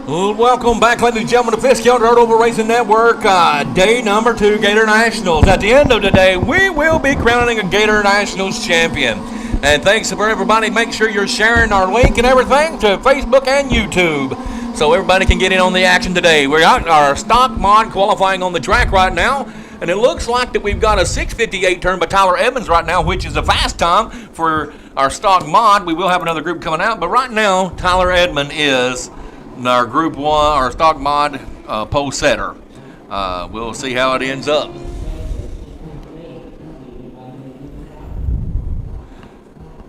Well, welcome back, ladies and gentlemen, to Fisk-Hill Dirt Oval Racing Network. Day number 2, Gator Nationals. At the end of the day, we will be crowning a Gator Nationals champion. And thanks for everybody. Make sure you're sharing our link and everything to Facebook and YouTube so everybody can get in on the action today. We're out our stock mod qualifying on the track right now. And it looks like that we've got a 6:58 turn by Tyler Edmonds right now, which is a fast time for our stock mod. We will have another group coming out. But right now, Tyler Edmonds is our Group 1, our stock mod pole setter. We'll see how it ends up.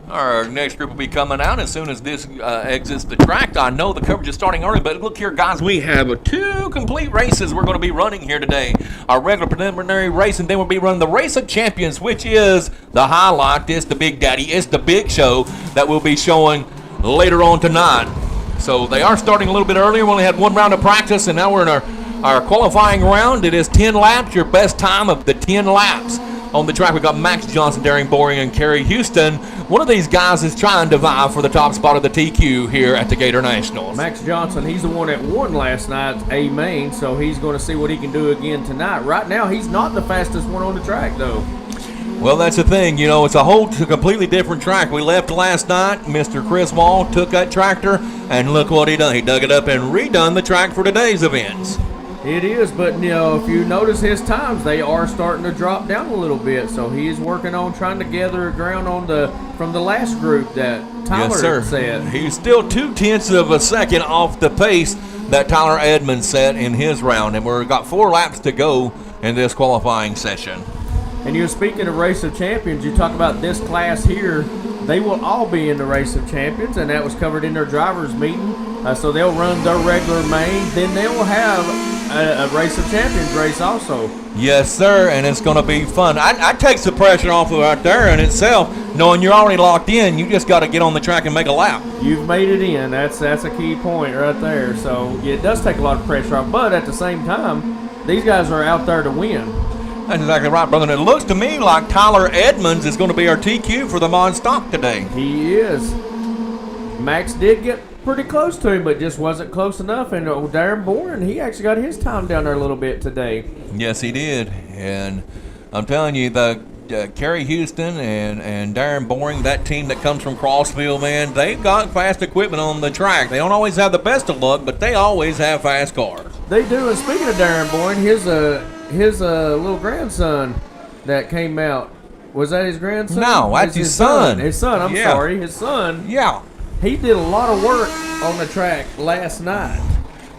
Our next group will be coming out as soon as this exits the track. I know the coverage is starting early, but look here, guys, we have 2 complete races we're going to be running here today. Our regular preliminary race, and then we'll be running the Race of Champions, which is the highlight. It's the big daddy. It's the big show that we'll be showing later on tonight. So they are starting a little bit earlier. We only had 1 round of practice, and now we're in our qualifying round. It is 10 laps, your best time of the 10 laps. On the track, we've got Max Johnson, Darren Boring, and Kerry Houston. One of these guys is trying to vie for the top spot of the TQ here at the Gator Nationals. Max Johnson, he's the one that won last night, A-Main, so he's going to see what he can do again tonight. Right now, he's not the fastest one on the track, though. Well, that's the thing. You know, it's a completely different track. We left last night. Mr. Chris Wall took that tractor, and look what he done. He dug it up and redone the track for today's events. It is, but, you know, if you notice his times, they are starting to drop down a little bit. So he is working on trying to gather ground from the last group that Tyler set. He's still 0.2 of a second off the pace that Tyler Edmonds set in his round, and we've got 4 laps to go in this qualifying session. And you're speaking of Race of Champions, you talk about this class here. They will all be in the Race of Champions, and that was covered in their drivers' meeting. So they'll run their regular main, then they will have a Race of Champions race also. Yes, sir, and it's going to be fun. I takes the pressure off of right there in itself, knowing you're already locked in. You just got to get on the track and make a lap. You've made it in. That's a key point right there. So yeah, it does take a lot of pressure off, but at the same time, these guys are out there to win. That's exactly right, brother. And it looks to me like Tyler Edmonds is going to be our TQ for the mod stock today. He is. Max did get pretty close to him, but just wasn't close enough. And Darren Bourne, he actually got his time down there a little bit today. Yes, he did. And I'm telling you, the Kerry Houston and Darren Boring, that team that comes from Crossville, man, they've got fast equipment on the track. They don't always have the best of luck, but they always have fast cars. They do. And speaking of Darren Boring, his little grandson that came out, was that his grandson? No, that's his son. His son, I'm sorry. His son. Yeah. He did a lot of work on the track last night.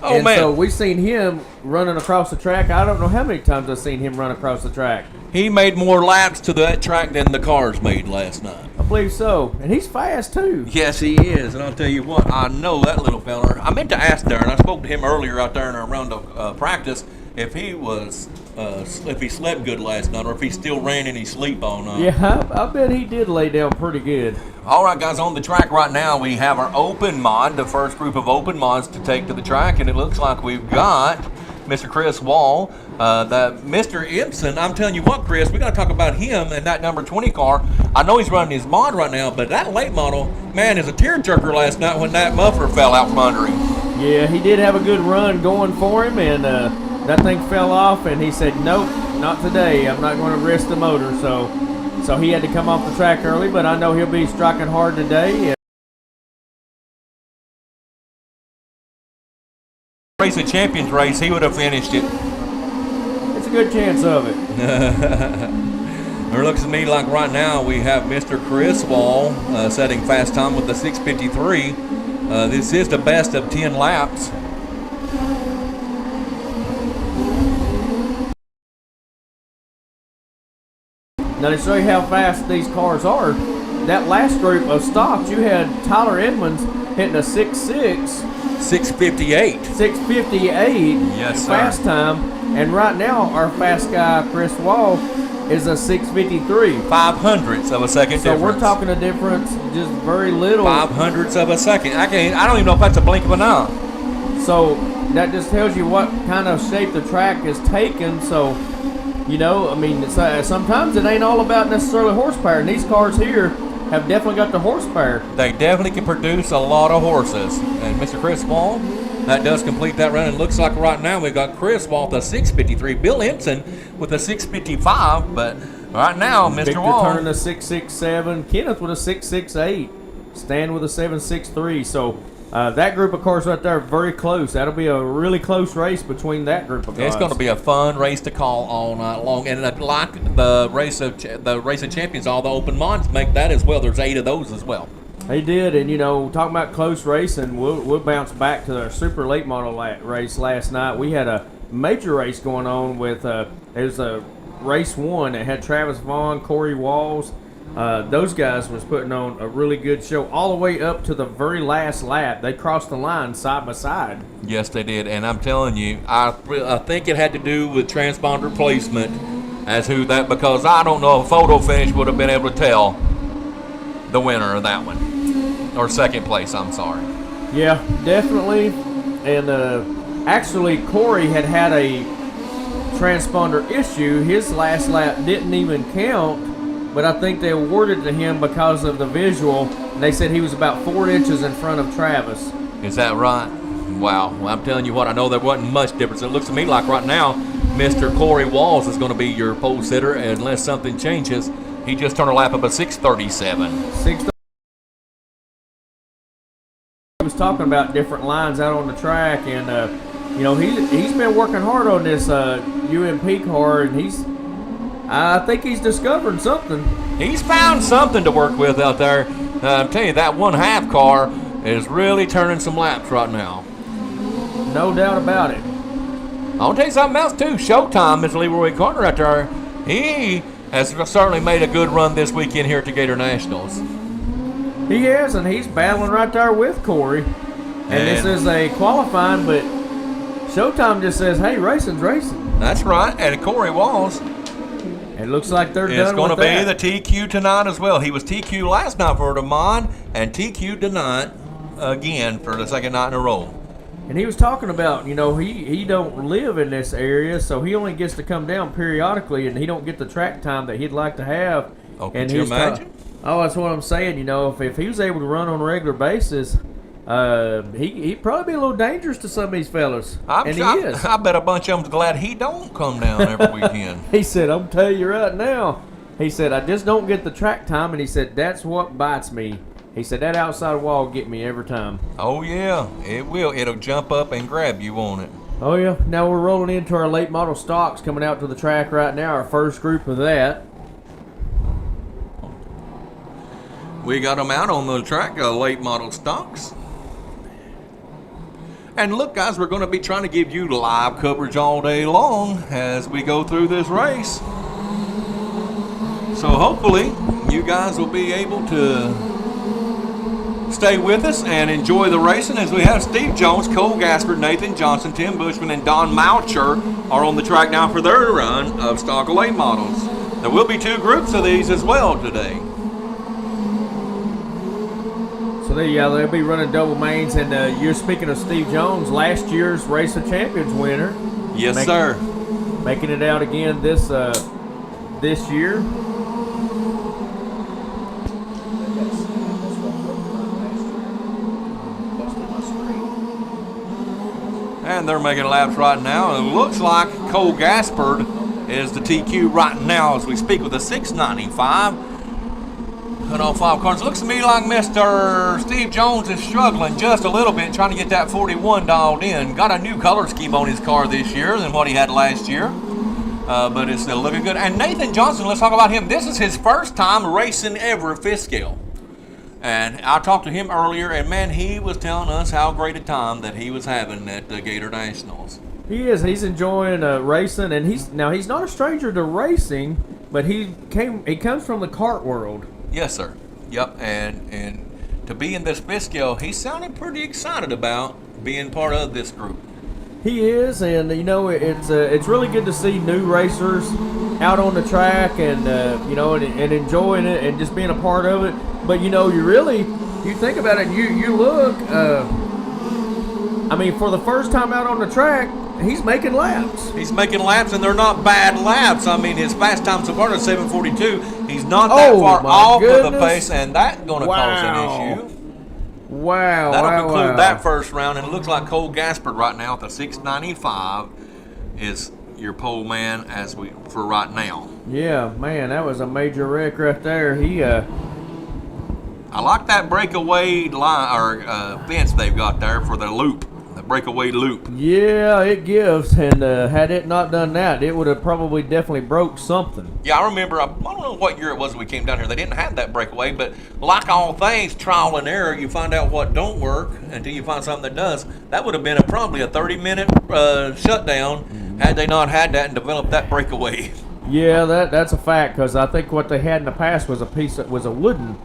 Oh, man. So we seen him running across the track. I don't know how many times I've seen him run across the track. He made more laps to that track than the cars made last night. I believe so. And he's fast, too. Yes, he is. And I'll tell you what, I know that little fella. I meant to ask Darren. I spoke to him earlier out there in our round of practice if he slept good last night or if he still ran any sleep all night. Yeah, I bet he did lay down pretty good. All right, guys, on the track right now, we have our open mod, the first group of open mods to take to the track, and it looks like we've got Mr. Chris Wall, Mr. Ibsen. I'm telling you what, Chris, we got to talk about him and that number 20 car. I know he's running his mod right now, but that late model, man, is a tearjerker last night when that muffler fell out from under him. Yeah, he did have a good run going for him, and that thing fell off, and he said, nope, not today. I'm not going to risk the motor, so he had to come off the track early, but I know he'll be striking hard today. Race of Champions race, he would have finished it. It's a good chance of it. It looks to me like right now we have Mr. Chris Wall setting fast time with the 6:53. This is the best of 10 laps. Now to show you how fast these cars are, that last group of stocks, you had Tyler Edmonds hitting a 6.6. 6:58. 6:58 yes, sir. Fast time. And right now, our fast guy, Chris Wall, is a 6:53. 0.05 of a second so difference. We're talking a difference, just very little. 0.05 of a second. I don't even know if that's a blink of an eye. So that just tells you what kind of shape the track is taking. So, you know, I mean, sometimes it ain't all about necessarily horsepower. And these cars here, have definitely got the horsepower. They definitely can produce a lot of horses. And Mr. Chris Wall, that does complete that run. It looks like right now we've got Chris Wall with a 653, Bill Henson with a 655, but right now, Mr. Victor Wall turning a 667, Kenneth with a 668, Stan with a 763. So that group of cars right there, very close. That'll be a really close race between that group of cars. It's going to be a fun race to call all night long, and like the race of champions, all the open mods make that as well. There's 8 of those as well. They did, and talking about close racing, we'll bounce back to our super late model race last night. We had a major race going on with it was a race 1 that had Travis Vaughn, Corey Walls. Those guys was putting on a really good show all the way up to the very last lap. They crossed the line side by side. Yes, they did, and I'm telling you, I think it had to do with transponder placement as who that, because I don't know if photo finish would have been able to tell the winner of that one, or second place, I'm sorry. Yeah, definitely. And actually, Corey had a transponder issue. His last lap didn't even count, but I think they awarded to him because of the visual. They said he was about 4 inches in front of Travis. Is that right? Wow. Well, I'm telling you what, I know there wasn't much difference. It looks to me like right now, Mr. Corey Walls is going to be your pole sitter unless something changes. He just turned a lap up a 637. He was talking about different lines out on the track, and he's been working hard on this UMP car, and I think he's discovering something. He's found something to work with out there. I'm telling you, that 1/2 car is really turning some laps right now. No doubt about it. I'll tell you something else too. Showtime, Mr. Leroy Carter out there, he has certainly made a good run this weekend here at the Gator Nationals. He has, and he's battling right there with Corey. And this is a qualifying, but Showtime just says, hey, racing's racing. That's right, and Corey Walls. It looks like they're done with that. It's going to be the TQ tonight as well. He was TQ last night for the mod, and TQ tonight again for the second night in a row. And he was talking about, he don't live in this area, so he only gets to come down periodically, and he don't get the track time that he'd like to have. Oh, and could you imagine? That's what I'm saying. If he was able to run on a regular basis, he'd probably be a little dangerous to some of these fellas. He is. I bet a bunch of them's glad he don't come down every weekend. He said, I'm telling you right now, he said, I just don't get the track time, and he said, that's what bites me. He said, that outside wall get me every time. Oh, yeah, it will. It'll jump up and grab you, won't it? Oh, yeah. Now we're rolling into our late model stocks coming out to the track right now, our first group of that. We got them out on the track, late model stocks. And look, guys, we're going to be trying to give you live coverage all day long as we go through this race. So hopefully you guys will be able to stay with us and enjoy the racing as we have Steve Jones, Cole Gaspard, Nathan Johnson, Tim Bushman, and Don Moucher are on the track now for their run of stock late models. There will be 2 groups of these as well today. So they'll be running double mains, and you're speaking of Steve Jones, last year's Race of Champions winner. Yes, sir. Making it out again this year. And they're making laps right now. And it looks like Cole Gaspard is the TQ right now as we speak with a 695. Cut off 5 cars. Looks to me like Mr. Steve Jones is struggling just a little bit trying to get that 41 dialed in. Got a new color scheme on his car this year than what he had last year. But it's still looking good. And Nathan Johnson, let's talk about him. This is his first time racing ever at 5th scale. And I talked to him earlier, and man, he was telling us how great a time that he was having at the Gator Nationals. He is. He's enjoying racing, and he's not a stranger to racing, but he comes from the kart world. Yes, sir. Yep, and to be in this 5th scale, he sounded pretty excited about being part of this group. He is, and it's really good to see new racers out on the track and and enjoying it and just being a part of it. But you think about it, you look. For the first time out on the track, he's making laps. He's making laps, and they're not bad laps. I mean, his fast time so far is 7:42. He's not that far off of the pace, and that's going to cause an issue. Wow. That'll conclude that first round, and it looks like Cole Gaspard right now at the 695 is your pole man for right now. Yeah, man, that was a major wreck right there. I like that breakaway line or fence they've got there for the loop, the breakaway loop. Yeah, it gives, and had it not done that, it would have probably definitely broke something. Yeah, I remember, I don't know what year it was when we came down here. They didn't have that breakaway, but like all things, trial and error, you find out what don't work until you find something that does. That would have been probably a 30-minute shutdown had they not had that and developed that breakaway. Yeah, that's a fact, because I think what they had in the past was a wooden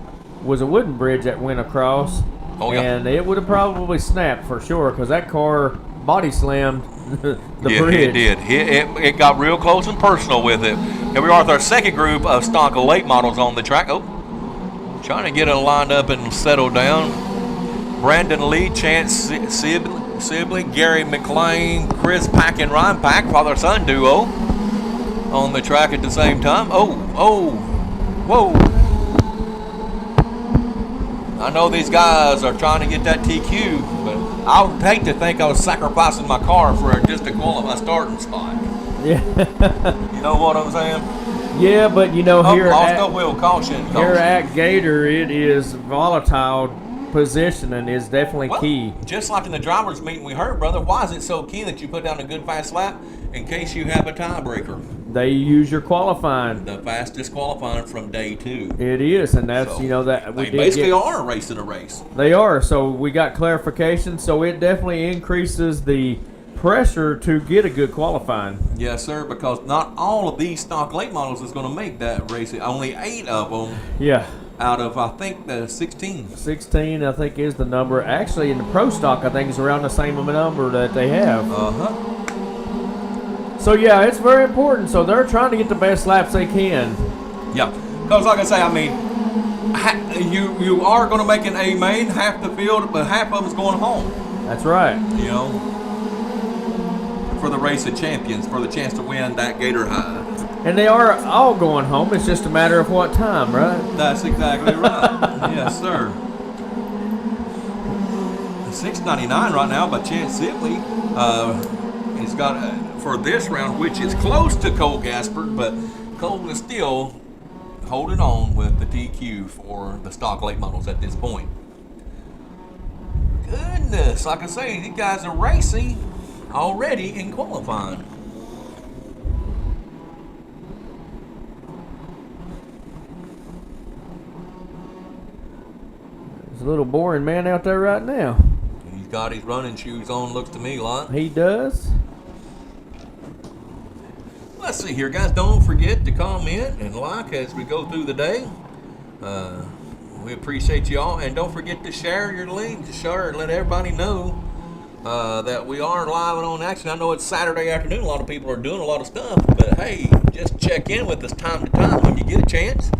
bridge that went across. Oh, yeah. And it would have probably snapped for sure, because that car body slammed the Yeah, bridge. it did. It got real close and personal with it. Here we are with our second group of stock late models on the track. Oh, trying to get it lined up and settled down. Brandon Lee, Chance Sibley, Gary McLean, Chris Pack and Ryan Pack, father-son duo on the track at the same time. Whoa. I know these guys are trying to get that TQ, but I would hate to think I was sacrificing my car for just to qualify starting spot. Yeah. You know what I'm saying? Yeah, but here at Gator, it is volatile positioning is definitely key. Just like in the drivers' meeting we heard, brother, why is it so key that you put down a good fast lap in case you have a tiebreaker? They use your qualifying. The fastest qualifying from day 2. It is, and that's that we they basically are racing a race. They are. So we got clarification. So it definitely increases the pressure to get a good qualifying. Yes, sir. Because not all of these stock late models is going to make that race. Only 8 of them. Yeah. Out of, I think, the 16. 16, I think, is the number. Actually, in the pro stock, I think it's around the same number that they have. So, yeah, it's very important. So, they're trying to get the best laps they can. Yeah. Because, like I say, I mean, you are going to make an A main, half the field, but half of it's going home. That's right. For the race of champions, for the chance to win that Gator High. And they are all going home. It's just a matter of what time, right? That's exactly right. Yes, sir. 699 right now by Chance Sibley. He's got for this round, which is close to Cole Gaspard, but Cole is still holding on with the TQ for the stock late models at this point. Goodness, like I say, these guys are racing already in qualifying. There's a little boring man out there right now. He's got his running shoes on, looks to me like. He does. Let's see here, guys. Don't forget to comment and like as we go through the day. We appreciate you all. And don't forget to share your link. Share and let everybody know that we are live and on action. I know it's Saturday afternoon. A lot of people are doing a lot of stuff. But, hey, just check in with us time to time when you get a chance.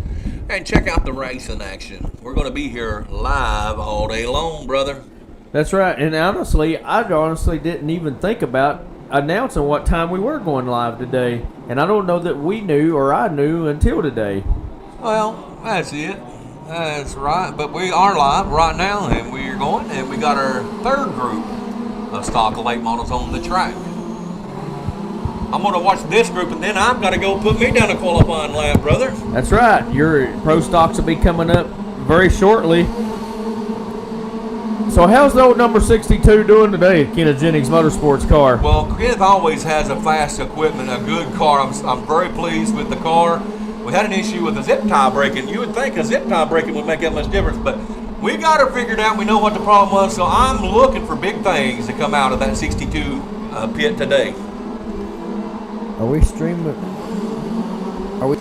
And check out the race in action. We're going to be here live all day long, brother. That's right. And honestly, I didn't even think about announcing what time we were going live today. And I don't know that we knew or I knew until today. Well, that's it. That's right. But we are live right now, and we're going. And we got our third group of stock late models on the track. I'm going to watch this group, and then I've got to go put me down a qualifying lap, brother. That's right. Your pro stocks will be coming up very shortly. So how's the old number 62 doing today, Kenneth Jennings Motorsports car? Well, Kenneth always has a fast equipment, a good car. I'm very pleased with the car. We had an issue with the zip tie braking. You would think a zip tie braking would make that much difference, but we got it figured out. We know what the problem was, so I'm looking for big things to come out of that 62 pit today. Are we streaming? Are we?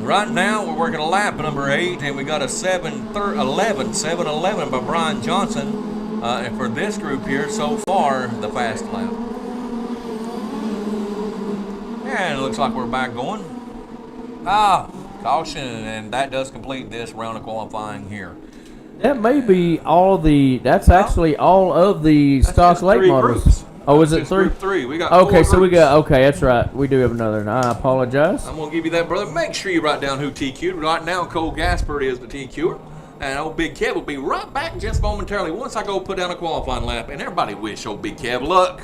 Right now, we're working a lap number 8, and we got a 7:11 by Brian Johnson. And for this group here, so far, the fast lap. And it looks like we're back going. Caution, and that does complete this round of qualifying here. That may be that's actually all of the stock late models. Groups. Oh, is it 3? Group 3. We got Okay, 4 so we groups. got, okay, that's right. We do have another, and I apologize. I'm going to give you that, brother. Make sure you write down who TQ'd. Right now, Cole Gaspard is the TQ'er. And old Big Kev will be right back just momentarily once I go put down a qualifying lap. And everybody wish old Big Kev luck.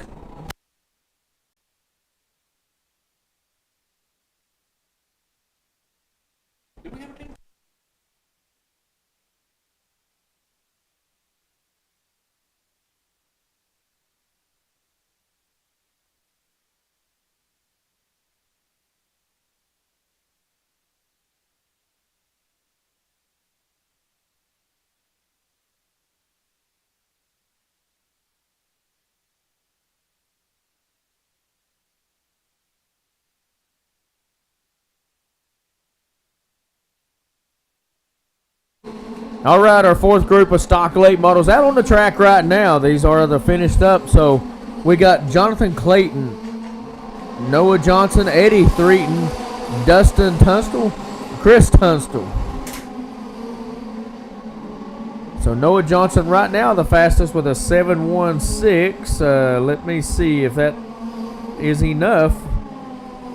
All right, our 4th group of stock late models out on the track right now. These are the finished up. So we got Jonathan Clayton, Noah Johnson, Eddie Threaton, Dustin Tunstall, Chris Tunstall. So Noah Johnson right now the fastest with a 7:16. Let me see if that is enough.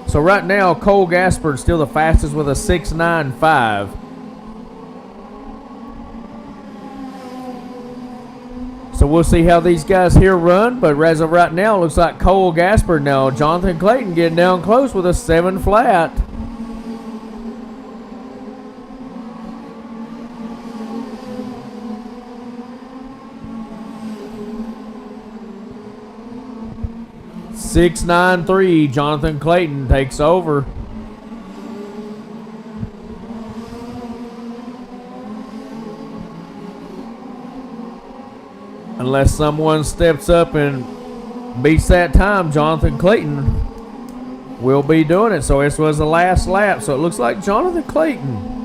So right now Cole Gaspard still the fastest with a 6:95. So we'll see how these guys here run, but as of right now, it looks like Cole Gaspard now. Jonathan Clayton getting down close with a 7 flat. .693, Jonathan Clayton takes over. Unless someone steps up and beats that time, Jonathan Clayton will be doing it. So this was the last lap. So it looks like Jonathan Clayton.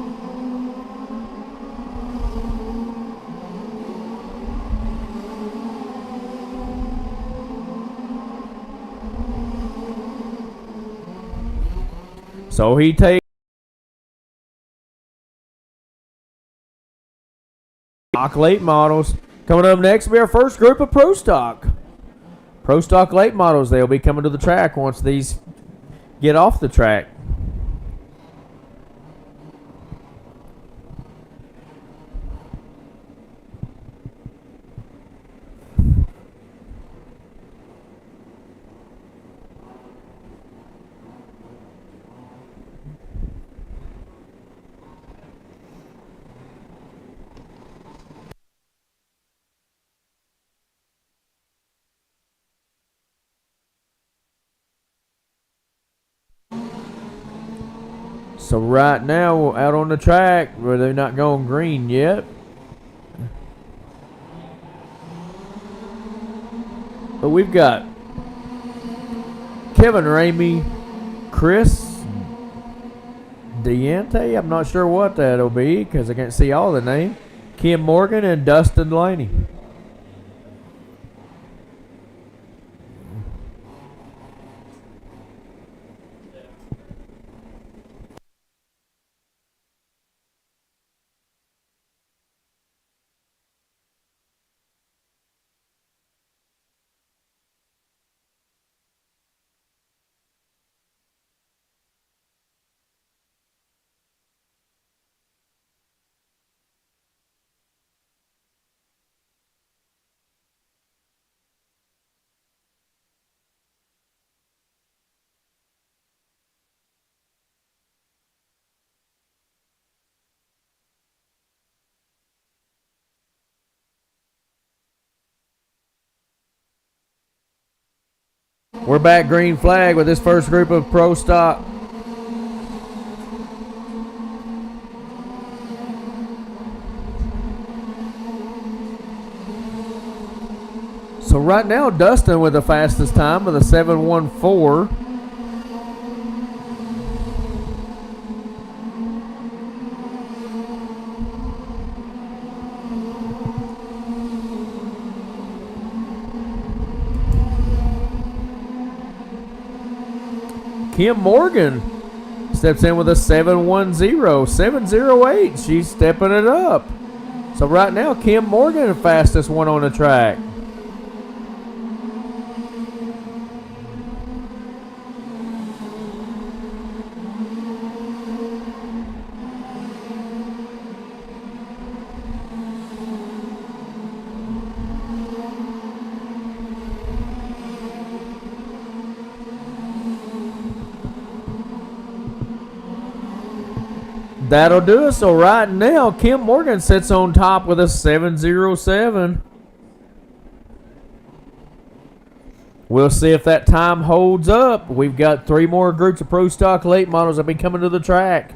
So he takes stock late models. Coming up next will be our first group of Pro Stock. Pro Stock late models, they'll be coming to the track once these get off the track. So right now, out on the track, where they're not going green yet. But we've got Kevin Ramey, Chris Diente. I'm not sure what that'll be because I can't see all the name. Kim Morgan and Dustin Laney. We're back green flag with this first group of Pro Stock. So right now, Dustin with the fastest time with a 7:14. Kim Morgan steps in with a 710, 708. She's stepping it up. So right now, Kim Morgan, the fastest one on the track. That'll do it. So right now, Kim Morgan sits on top with a 707. We'll see if that time holds up. We've got 3 more groups of Pro Stock late models that will be coming to the track.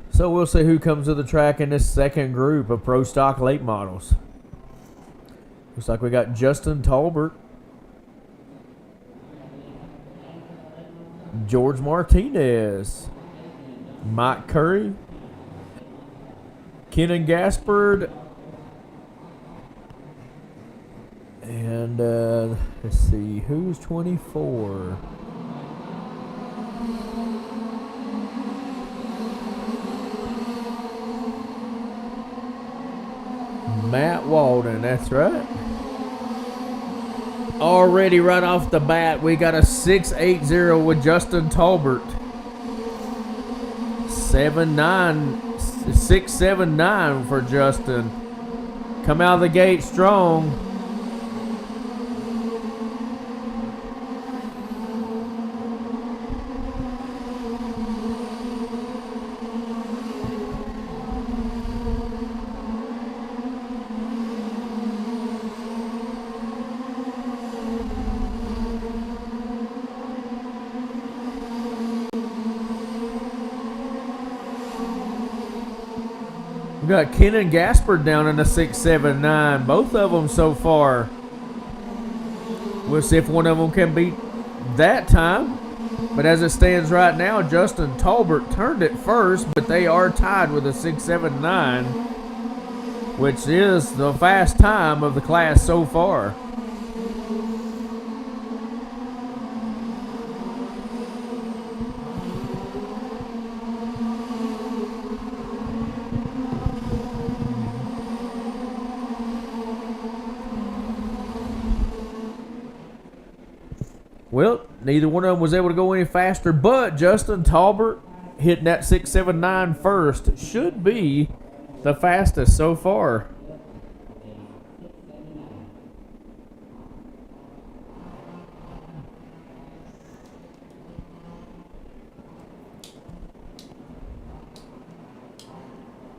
So we'll see who comes to the track in this second group of Pro Stock late models. Looks like we got Justin Talbert, George Martinez, Mike Curry, Kenan Gaspard, and let's see, who's 24? Matt Walden, that's right. Already right off the bat, we got a 680 with Justin Talbert. 679 for Justin. Come out of the gate strong. We got Kenan Gaspard down in the 679. Both of them so far. We'll see if one of them can beat that time. But as it stands right now, Justin Talbert turned it first, but they are tied with a 679, which is the fast time of the class so far. Well, neither one of them was able to go any faster, but Justin Talbert hitting that 679 first should be the fastest so far.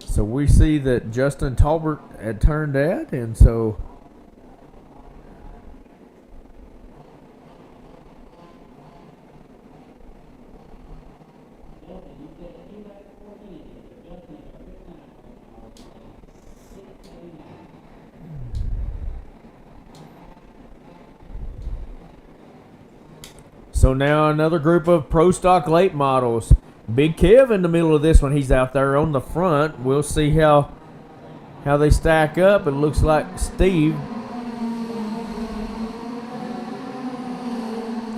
So we see that Justin Talbert had turned that, and so now another group of Pro Stock late models. Big Kev in the middle of this one. He's out there on the front. We'll see how they stack up. It looks like Steve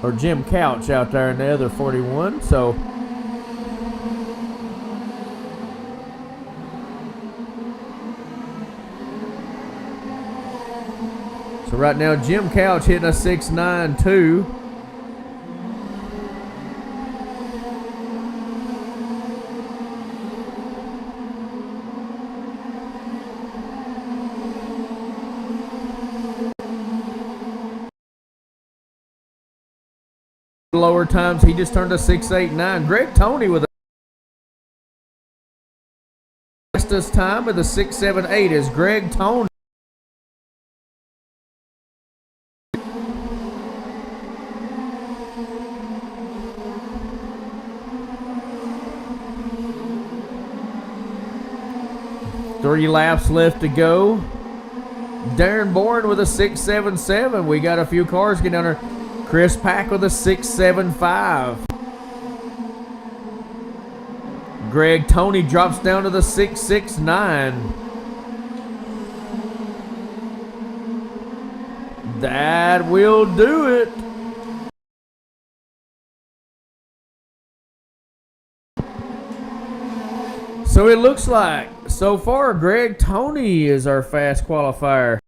or Jim Couch out there in the other 41. So right now Jim Couch hitting a 692. Lower times, he just turned a 689. Greg Tony with the fastest time with a 678 is Greg Tony. Three laps left to go. Darren Bourne with a 677. We got a few cars getting down there. Chris Pack with a 675. Greg Tony drops down to the 669. That will do it. So it looks like, so far, Greg Tony is our fast qualifier.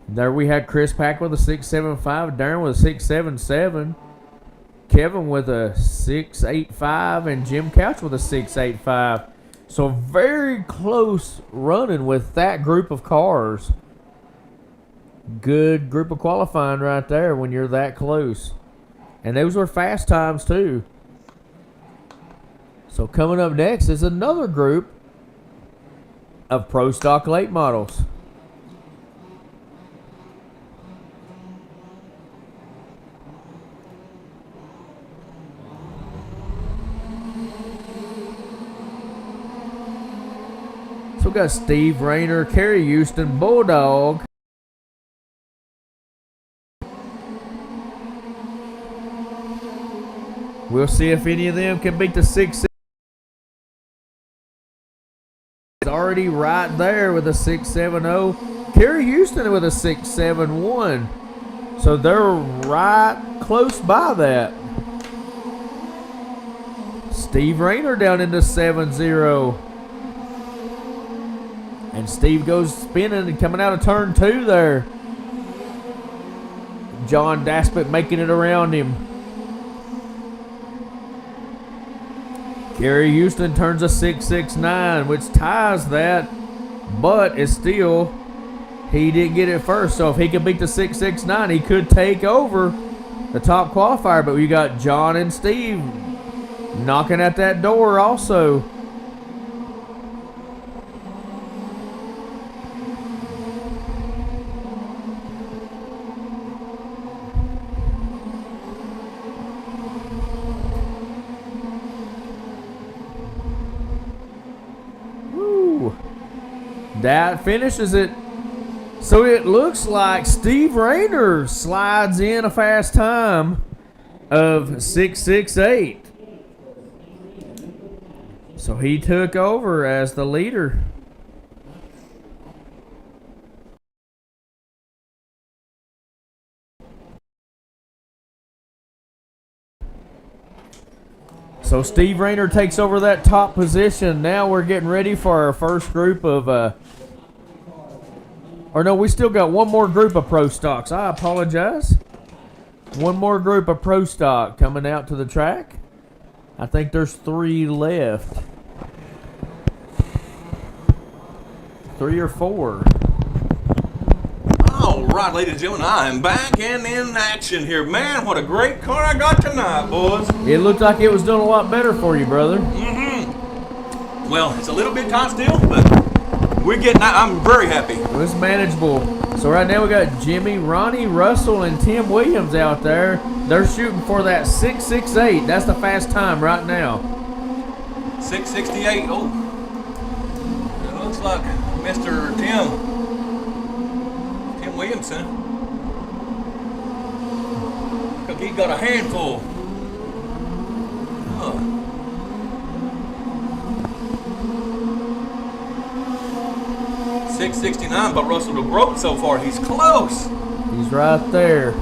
There we had Chris Pack with a 675, Darren with a 677, Kevin with a 685, and Jim Couch with a 685. So very close running with that group of cars. Good group of qualifying right there when you're that close. And those were fast times too. So coming up next is another group of Pro Stock late models. So we got Steve Rayner, Kerry Houston, Bulldog. We'll see if any of them can beat the 6. Already right there with a 670. Kerry Houston with a 671. So they're right close by that. Steve Rayner down into 70. And Steve goes spinning and coming out of turn 2 there. John Daspit making it around him. Kerry Houston turns a 669, which ties that, but it's still, he didn't get it first. So if he can beat the 669, he could take over the top qualifier. But we got John and Steve knocking at that door also. That finishes it. So it looks like Steve Rayner slides in a fast time of 668. So he took over as the leader. So Steve Rayner takes over that top position. Now we're getting ready for our first group of or no, we still got one more group of Pro Stocks. I apologize. One more group of Pro Stock coming out to the track. I think there's 3 left. 3 or 4. All right, ladies and gentlemen, I am back and in action here. Man, what a great car I got tonight, boys. It looked like it was doing a lot better for you, brother. Mm-hmm. Well, it's a little bit tight still, but we're getting, I'm very happy. It was manageable. So right now we got Jimmy, Ronnie, Russell, and Tim Williams out there. They're shooting for that 668. That's the fast time right now. 668. Oh, it looks like Mr. Tim Williamson. Look, he got a handful. Huh. 669, but Russell DeGroat so far, he's close. He's right there.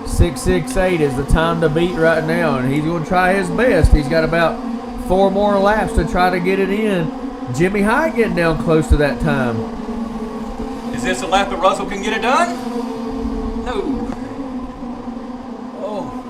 668 is the time to beat right now, and he's going to try his best. He's got about 4 more laps to try to get it in. Jimmy High getting down close to that time. Is this a lap that Russell can get it done? No. Oh.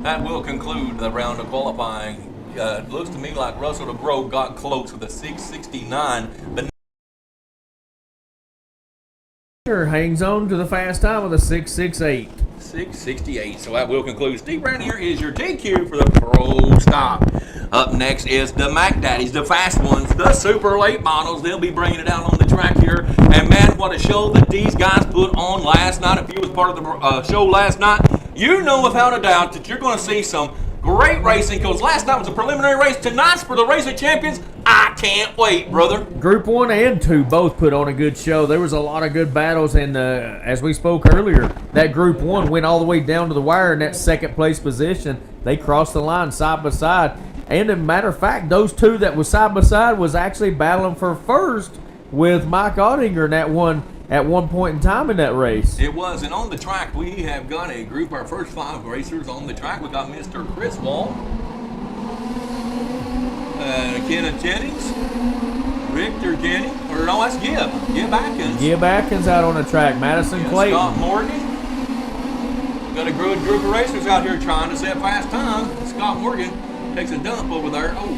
That will conclude the round of qualifying. It looks to me like Russell DeGroat got close with a 669. The hangs on to the fast time with a 6.68. 6:68. So that will conclude. Steve Brown here is your DQ for the Pro Stop. Up next is the Mac Daddies, the fast ones, the super late models. They'll be bringing it out on the track here. And man, what a show that these guys put on last night. If you was part of the show last night, you know without a doubt that you're going to see some great racing, because last night was a preliminary race. Tonight's for the Race of Champions. I can't wait, brother. Group 1 and 2 both put on a good show. There was a lot of good battles, and as we spoke earlier, that Group 1 went all the way down to the wire in that second place position. They crossed the line side by side. And as a matter of fact, those two that was side by side was actually battling for first with Mike Ottinger in that one at one point in time in that race. It was, and on the track, we have got a group, our first 5 racers on the track. We got Mr. Chris Wall, Kenneth Jennings, Victor Jennings, or no, that's Gib Atkins. Gib Atkins out on the track. Madison Clayton. Scott Morgan. Got a good group of racers out here trying to set fast time. Scott Morgan takes a dump over there. Oh.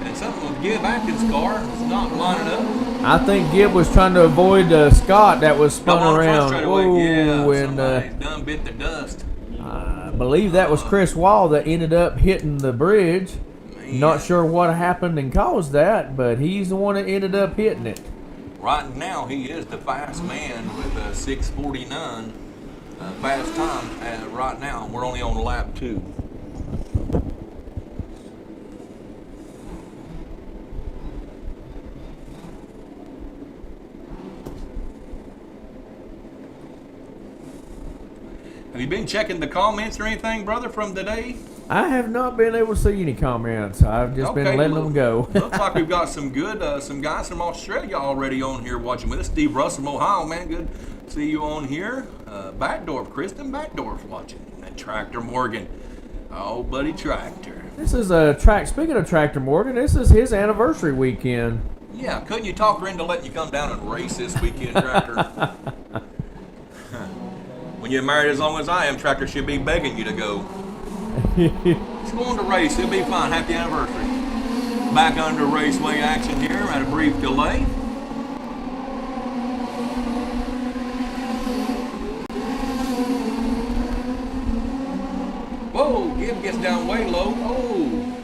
And something with Gib Atkins' car is not lining up. I think Gib was trying to avoid Scott that was spun around. Whoa, yeah, and done bit the dust. I believe that was Chris Wall that ended up hitting the bridge. Man. Not sure what happened and caused that, but he's the one that ended up hitting it. Right now, he is the fast man with a 6:49 fast time. Right now, we're only on lap 2. Have you been checking the comments or anything, brother, from today? I have not been able to see any comments. I've just been letting them go. Looks like we've got some good, some guys from Australia already on here watching with us. Steve Russell from Ohio, man, good to see you on here. Backdorf, Kristen Backdorf watching. And Tractor Morgan. Oh, buddy Tractor. This is a track. Speaking of Tractor Morgan, this is his anniversary weekend. Yeah, couldn't you talk her into letting you come down and race this weekend, Tractor? When you're married as long as I am, Tractor should be begging you to go. Just going to race. It'll be fun. Happy anniversary. Back under raceway action here at a brief delay. Whoa, Gib gets down way low. Oh.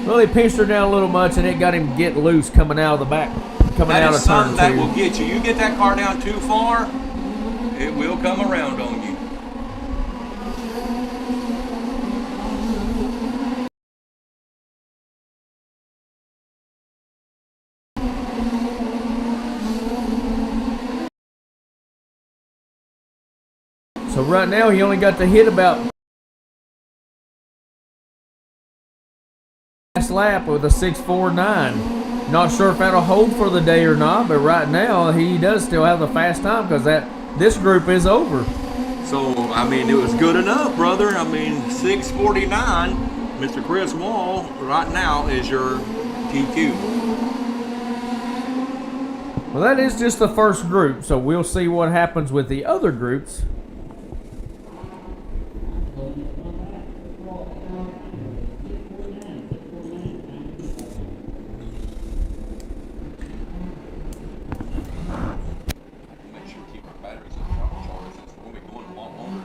Well, he pinched her down a little much, and it got him get loose coming out of the back, coming out of turn 2. That will get you. You get that car down too far, it will come around on you. So right now he only got to hit about last lap with a 6.49. Not sure if that'll hold for the day or not, but right now he does still have the fast time because this group is over. So, I mean, it was good enough, brother. I mean, 6:49, Mr. Chris Wall right now is your TQ. Well, that is just the first group, so we'll see what happens with the other groups. Make sure to keep our batteries up charged. We'll be going a lot longer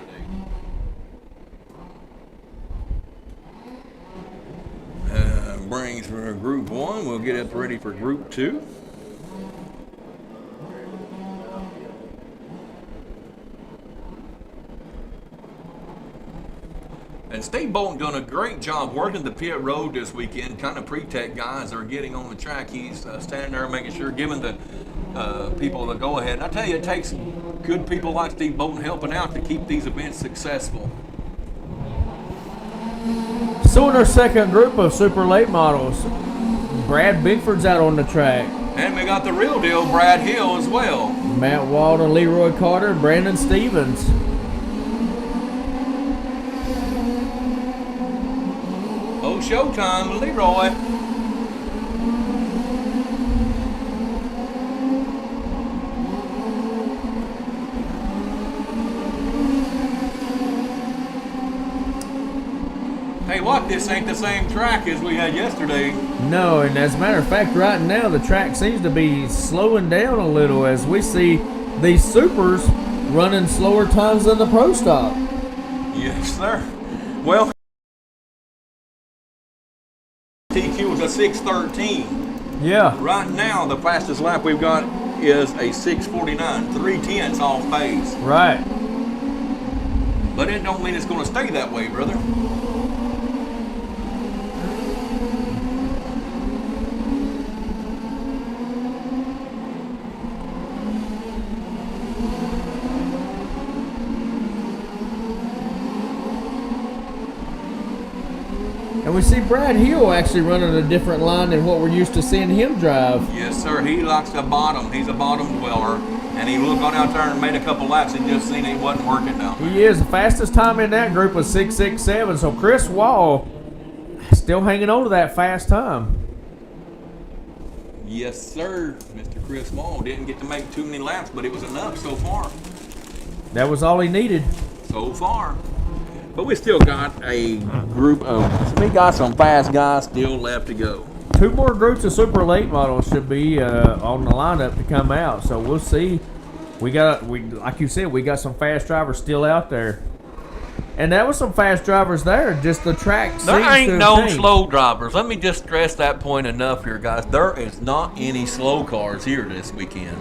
today. Brings for Group 1. We'll get up ready for Group 2. And Steve Bolton doing a great job working the pit road this weekend, kind of pre-tech guys are getting on the track. He's standing there making sure, giving the people the go-ahead. And I tell you, it takes good people like Steve Bolton helping out to keep these events successful. So in our second group of super late models, Brad Bigford's out on the track. And we got the real deal, Brad Hill, as well. Matt Walden, Leroy Carter, Brandon Stevens. Oh, showtime, Leroy. Hey, what? this ain't the same track as we had yesterday. No, and as a matter of fact, right now the track seems to be slowing down a little as we see these supers running slower times than the Pro Stock. Yes, sir. Well, TQ was a 6:13. Yeah. Right now, the fastest lap we've got is a 6:49, 3/10 off pace. Right. But it don't mean it's going to stay that way, brother. And we see Brad Hill actually running a different line than what we're used to seeing him drive. Yes, sir. He likes the bottom. He's a bottom dweller. And he gone out there and made a couple laps and just seen it wasn't working down there. He is. The fastest time in that group was 6:67. So Chris Wall still hanging on to that fast time. Yes, sir. Mr. Chris Wall didn't get to make too many laps, but it was enough so far. That was all he needed. So far. But we still got a group of, we got some fast guys still left to go. 2 more groups of super late models should be on the lineup to come out. So we'll see. We like you said, we got some fast drivers still out there. And that was some fast drivers there. Just the track seems to There ain't have no changed. slow drivers. Let me just stress that point enough here, guys. There is not any slow cars here this weekend.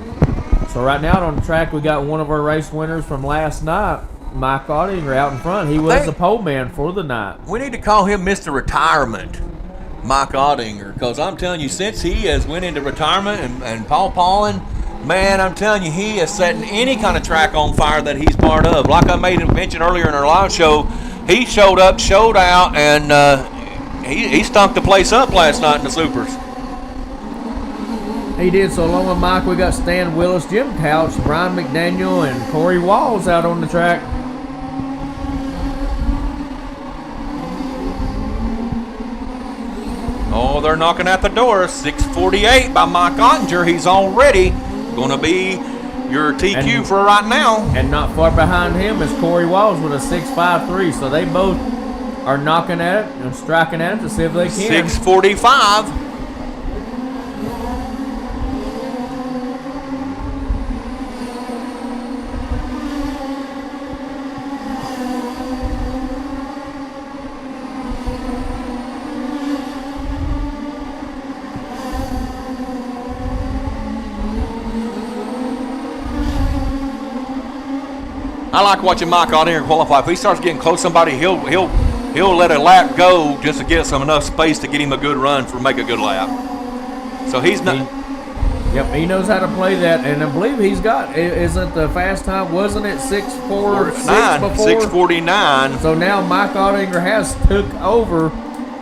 So right now on the track, we got one of our race winners from last night, Mike Ottinger, out in front. He was the pole man for the night. We need to call him Mr. Retirement, Mike Ottinger, because I'm telling you, since he has went into retirement and Paul Paulin, man, I'm telling you, he is setting any kind of track on fire that he's part of. Like I made a mention earlier in our live show, he showed up, showed out, and he stunk the place up last night in the Supers. He did. So along with Mike, we got Stan Willis, Jim Couch, Brian McDaniel, and Corey Walls out on the track. Oh, they're knocking at the door. 6:48 by Mike Ottinger. He's already going to be your TQ for right now. And not far behind him is Corey Walls with a 6.53. So they both are knocking at it and striking at it to see if they can. 6:45. I like watching Mike out here qualify. If he starts getting close to somebody, he'll let a lap go just to get some enough space to get him a good run for make a good lap. So he's not. Yep, he knows how to play that, and I believe he's got. Isn't the fast time? Wasn't it 6:46 before? 6:49. So now Mike Ottinger has took over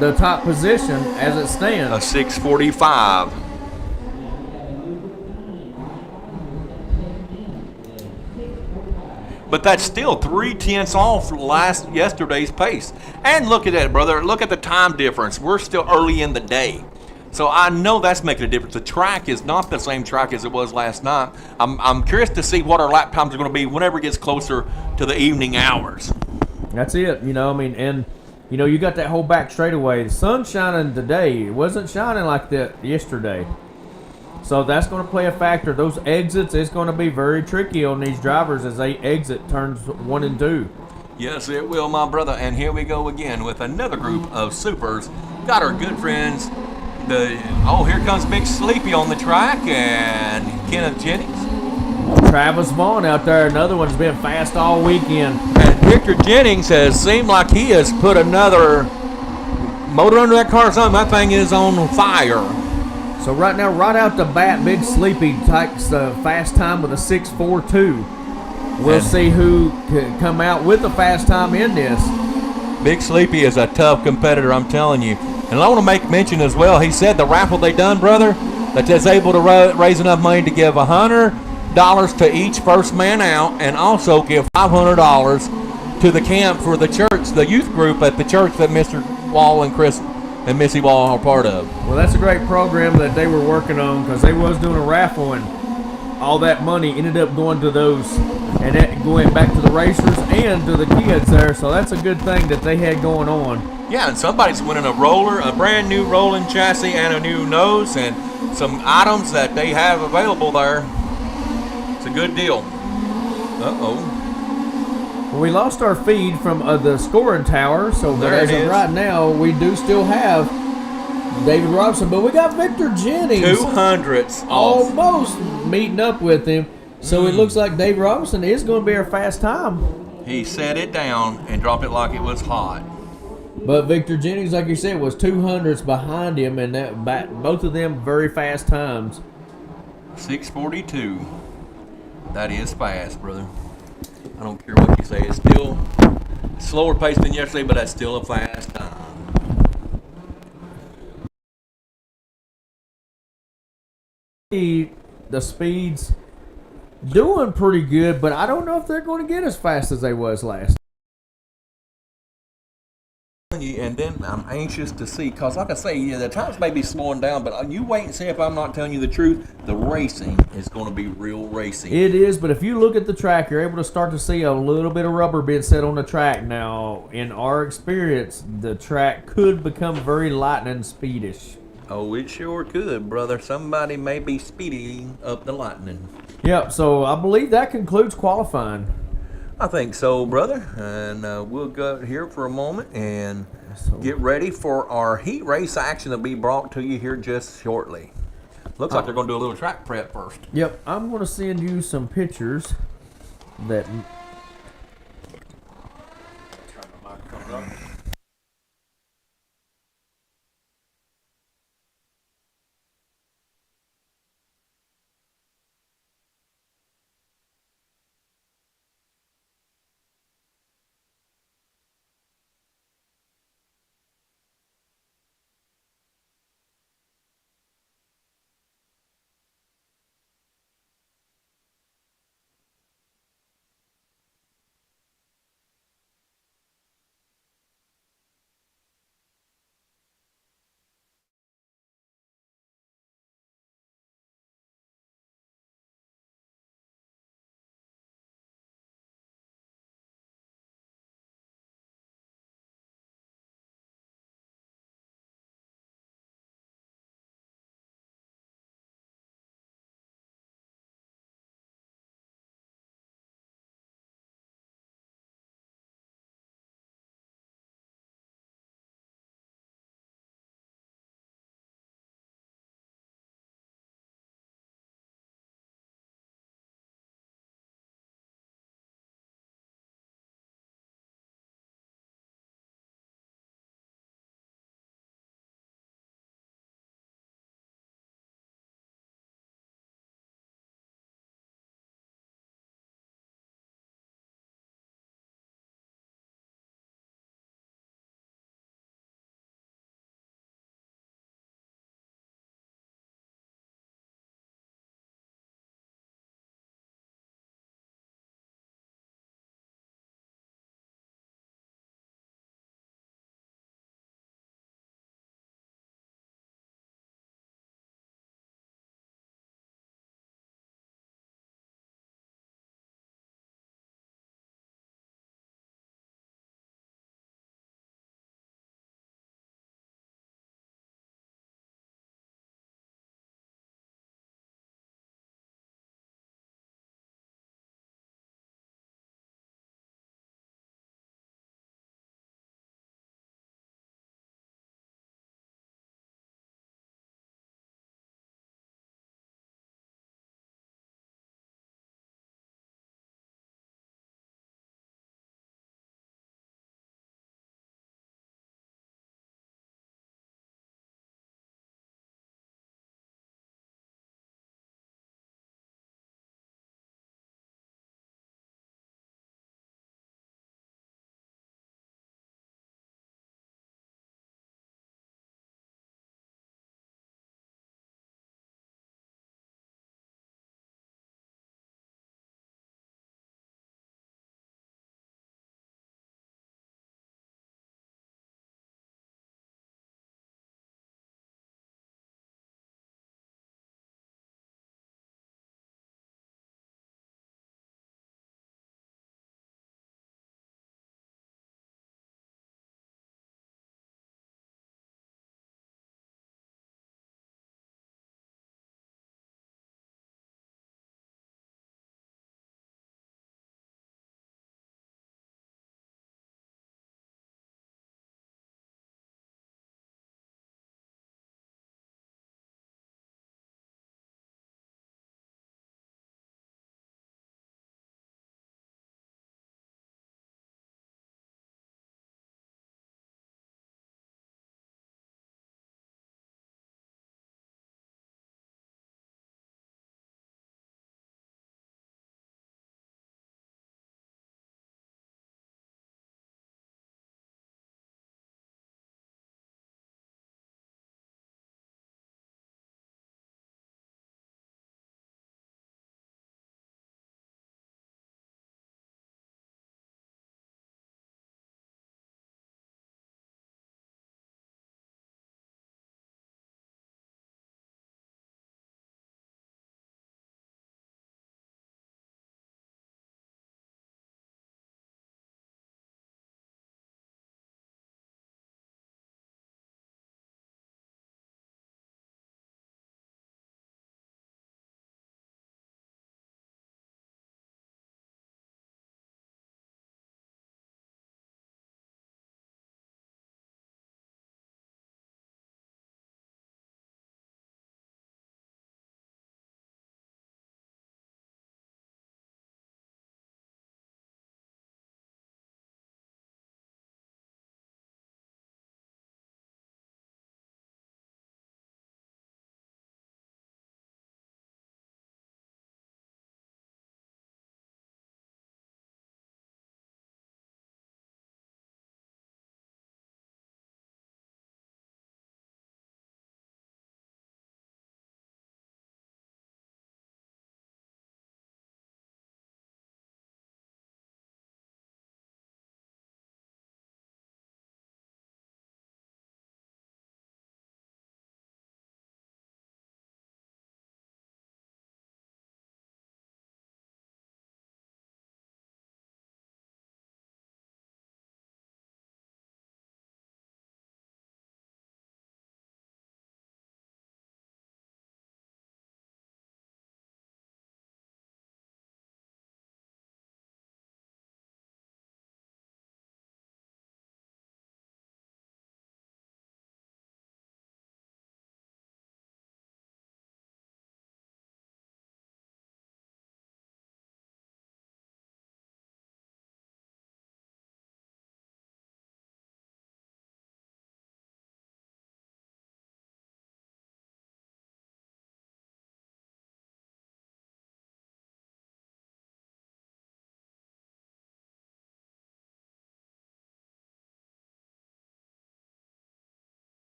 the top position as it stands. A 6:45. But that's still 3/10 off yesterday's pace. And look at that, brother. Look at the time difference. We're still early in the day. So I know that's making a difference. The track is not the same track as it was last night. I'm curious to see what our lap times are going to be whenever it gets closer to the evening hours. That's it. And you got that whole back straightaway. The sun's shining today. It wasn't shining like that yesterday. So that's going to play a factor. Those exits is going to be very tricky on these drivers as they exit turns 1 and 2. Yes, it will, my brother. And here we go again with another group of supers. Got our good friends. Here comes Big Sleepy on the track and Kenneth Jennings. Travis Vaughn out there. Another one's been fast all weekend. And Victor Jennings has seemed like he has put another motor under that car or something. That thing is on fire. So right now, right out the bat, Big Sleepy takes the fast time with a 6.42. We'll see who can come out with the fast time in this. Big Sleepy is a tough competitor, I'm telling you. And I want to make mention as well, he said the raffle they done, brother, that is able to raise enough money to give $100 to each first man out and also give $500 to the camp for the church, the youth group at the church that Mr. Wall and Chris and Missy Wall are part of. Well, that's a great program that they were working on because they was doing a raffle and all that money ended up going to those and going back to the racers and to the kids there. So that's a good thing that they had going on. Yeah, and somebody's winning a roller, a brand new rolling chassis, and a new nose, and some items that they have available there. It's a good deal. We lost our feed from the scoring tower, so There as it of is. right now, we do still have David Robinson, but we got Victor Jennings 200s off. almost meeting up with him. So it looks like David Robinson is going to be our fast time. He set it down and dropped it like it was hot. But Victor Jennings, like you said, was 200s behind him, and both of them very fast times. 6:42. That is fast, brother. I don't care what you say. It's still slower pace than yesterday, but that's still a fast time. The speeds doing pretty good, but I don't know if they're going to get as fast as they was last. And then I'm anxious to see, because like I say, yeah, the times may be slowing down, but you wait and see if I'm not telling you the truth. The racing is going to be real racing. It is, but if you look at the track, you're able to start to see a little bit of rubber being set on the track. Now, in our experience, the track could become very lightning speedish. Oh, it sure could, brother. Somebody may be speeding up the lightning. Yep, so I believe that concludes qualifying. I think so, brother. And we'll go here for a moment and get ready for our heat race action to be brought to you here just shortly. Looks like they're going to do a little track prep first. Yep, I'm going to send you some pictures that...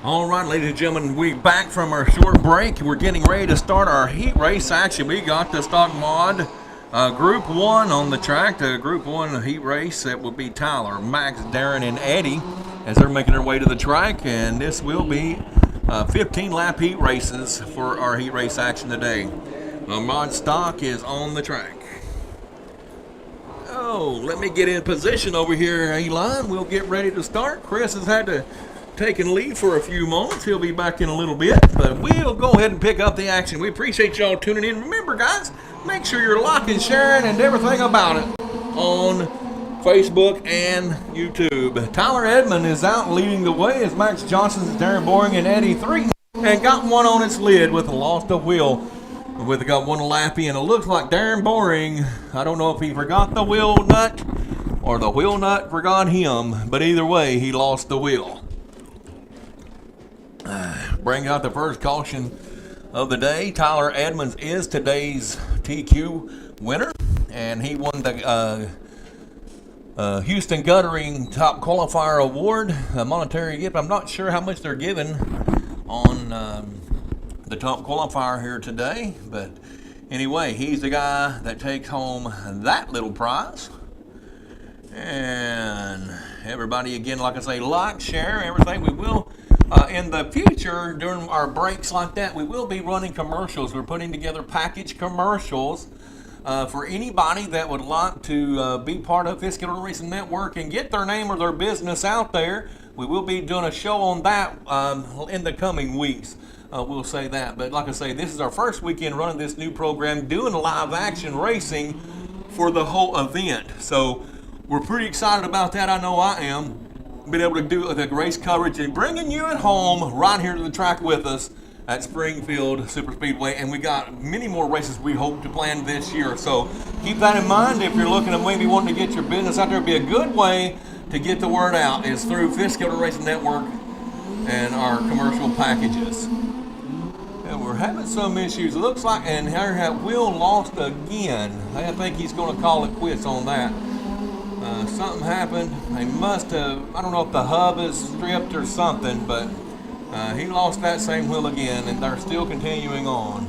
All right, ladies and gentlemen, we're back from our short break. We're getting ready to start our heat race action. We got the stock mod Group 1 on the track. The Group 1 heat race, that will be Tyler, Max, Darren, and Eddie as they're making their way to the track. And this will be 15-lap heat races for our heat race action today. Mod stock is on the track. Oh, let me get in position over here, Elon. We'll get ready to start. Chris has had to take and leave for a few moments. He'll be back in a little bit, but we'll go ahead and pick up the action. We appreciate y'all tuning in. Remember, guys, make sure you're liking, sharing, and everything about it on Facebook and YouTube. Tyler Edmond is out leading the way as Max Johnson, Darren Boring, and Eddie Threaton, and got one on its lid with a lost a wheel. Got one lappy, and it looks like Darren Boring, I don't know if he forgot the wheel nut or the wheel nut forgot him, but either way, he lost the wheel. Bring out the first caution of the day. Tyler Edmonds is today's TQ winner, and he won the Houston Guttering Top Qualifier Award, a monetary gift. I'm not sure how much they're giving on the Top Qualifier here today, but anyway, he's the guy that takes home that little prize. And everybody, again, like I say, like, share, everything. We will, in the future, during our breaks like that, we will be running commercials. We're putting together package commercials for anybody that would like to be part of Fisk Gator Racing Network and get their name or their business out there. We will be doing a show on that in the coming weeks. We'll say that. But like I say, this is our first weekend running this new program, doing live action racing for the whole event. So we're pretty excited about that. I know I am. Being able to do the race coverage and bringing you at home right here to the track with us at Springfield Superspeedway. And we got many more races we hope to plan this year. So keep that in mind if you're looking at maybe wanting to get your business out there. It'd be a good way to get the word out is through Fisk Gator Racing Network and our commercial packages. And we're having some issues. It looks like, and here Will lost again. I think he's going to call it quits on that. Something happened. They must have, I don't know if the hub is stripped or something, but he lost that same wheel again, and they're still continuing on.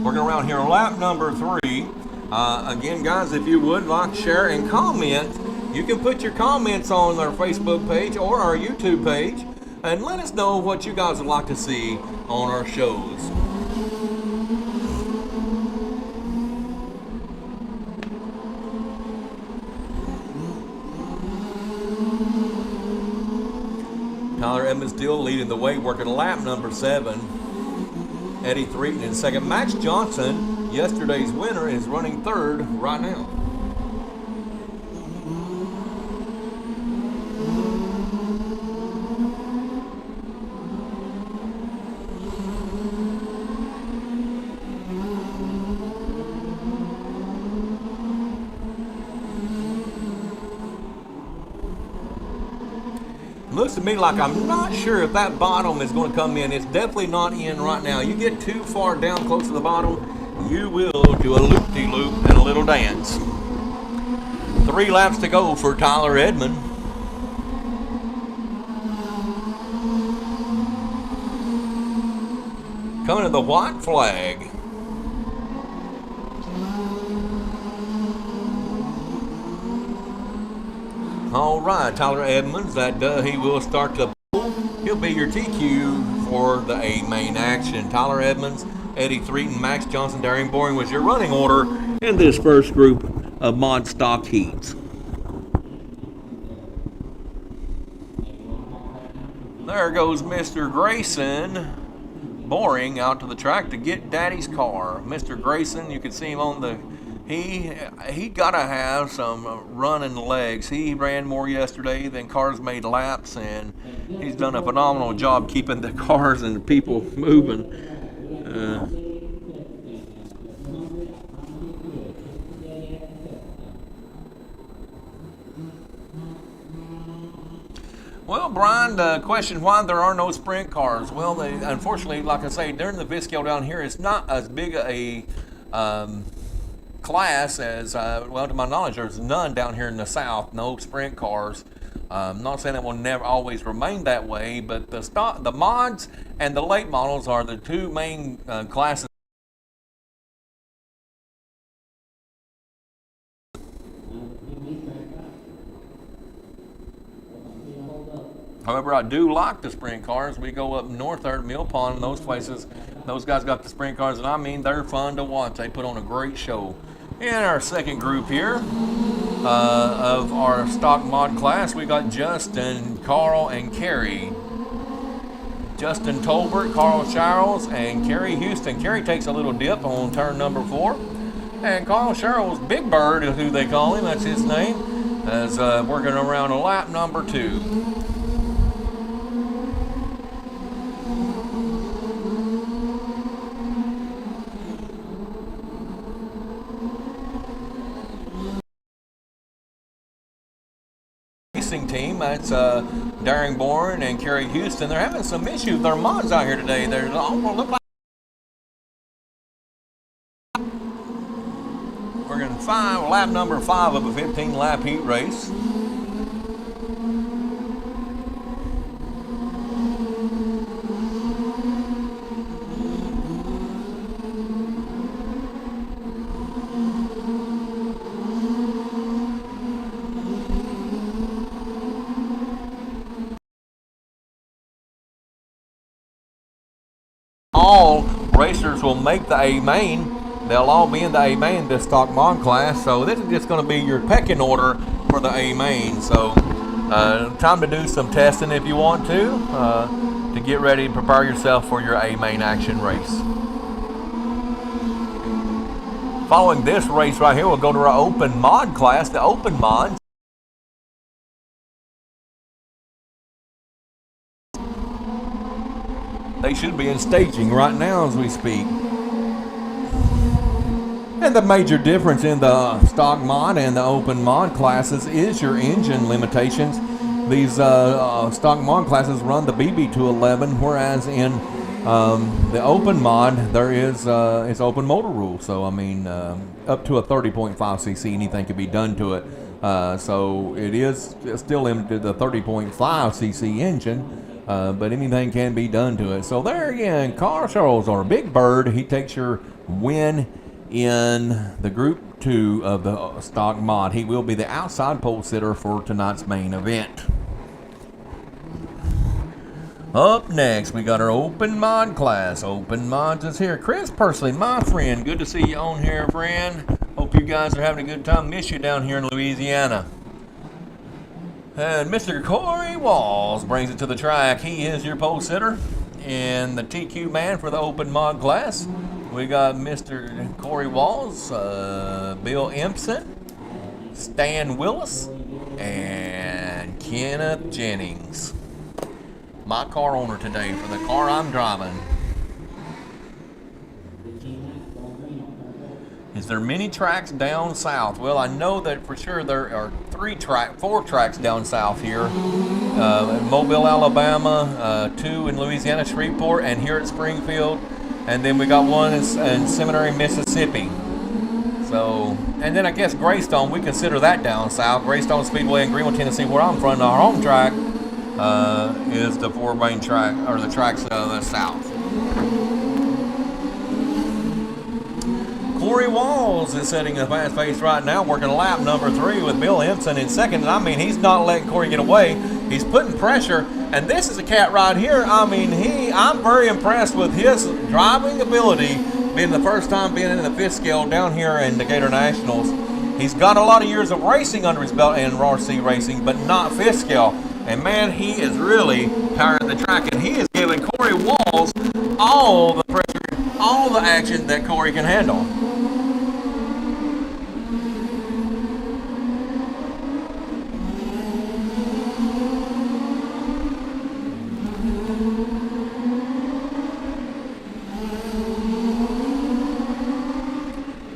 Working around here, lap number 3. Again, guys, if you would like, share, and comment, you can put your comments on our Facebook page or our YouTube page, and let us know what you guys would like to see on our shows. Tyler Edmonds still leading the way, working lap number 7. Eddie Threaton in second. Max Johnson, yesterday's winner, is running third right now. Looks to me like I'm not sure if that bottom is going to come in. It's definitely not in right now. You get too far down close to the bottom, you will do a loop-de-loop and a little dance. 3 laps to go for Tyler Edmond. Coming to the white flag. All right, Tyler Edmonds, he will start the pole. He'll be your TQ for the A main action. Tyler Edmonds, Eddie Threaton, Max Johnson, Darren Boring was your running order in this first group of mod stock heats. There goes Mr. Grayson Boring out to the track to get Daddy's car. Mr. Grayson, you can see him on the He gotta have some running legs. He ran more yesterday than cars made laps, and he's done a phenomenal job keeping the cars and the people moving. Well, Brian, question why there are no sprint cars. Well, they, unfortunately, like I say, during the Visco down here, it's not as big a class, as well, to my knowledge, there's none down here in the South, no sprint cars. I'm not saying it will never always remain that way, but the mods and the late models are the two main classes. However, I do like the sprint cars. We go up north there at Mill Pond and those places. Those guys got the sprint cars, and I mean, they're fun to watch. They put on a great show. In our second group here of our stock mod class, we got Justin, Carl, and Kerry. Justin Tolbert, Carl Charles, and Kerry Houston. Kerry takes a little dip on turn number 4. And Carl Charles, Big Bird is who they call him, that's his name, is working around lap number 2. Team, that's Daringborn and Kerry Houston. They're having some issues with their mods out here today. They're almost look like we're going to find lap number 5 of a 15 lap heat race. All racers will make the A main. They'll all be in the A main this stock mod class. So this is just going to be your pecking order for the A main. So time to do some testing if you want to get ready to prepare yourself for your A main action race. Following this race right here, we'll go to our open mod class. The open mod. They should be in staging right now as we speak. And the major difference in the stock mod and the open mod classes is your engine limitations. These stock mod classes run the BB to 11, whereas in the open mod there is it's open motor rule. So I mean, up to a 30.5 cc, anything can be done to it. So it is still limited to the 30.5 cc engine. But anything can be done to it. So there again, Carl Charles, or Big Bird, he takes your win in the Group 2 of the stock mod. He will be the outside pole sitter for tonight's main event. Up next, we got our open mod class. Open mods is here. Chris Pursley, my friend, good to see you on here, friend. Hope you guys are having a good time. Miss you down here in Louisiana. And Mr. Corey Walls brings it to the track. He is your pole sitter and the TQ man for the open mod class. We got Mr. Corey Walls, Bill Empson, Stan Willis, and Kenneth Jennings. My car owner today for the car I'm driving. Is there many tracks down south? Well, I know that for sure there are 4 tracks down south here. In Mobile, Alabama, 2 in Louisiana, Shreveport, and here at Springfield. And then we got one in Seminary, Mississippi. So, and then I guess Greystone, we consider that down south. Greystone Speedway in Greenville, Tennessee, where I'm from, our home track, is the 4 main track, or the tracks of the south. Corey Walls is setting a fast pace right now, working lap number 3 with Bill Empson in second. And I mean, he's not letting Corey get away. He's putting pressure. And this is a cat right here. I mean, I'm very impressed with his driving ability, being the first time being in the 5th scale down here in the Gator Nationals. He's got a lot of years of racing under his belt in RC racing, but not 5th scale. And man, he is really powering the track. And he is giving Corey Walls all the pressure, all the action that Corey can handle.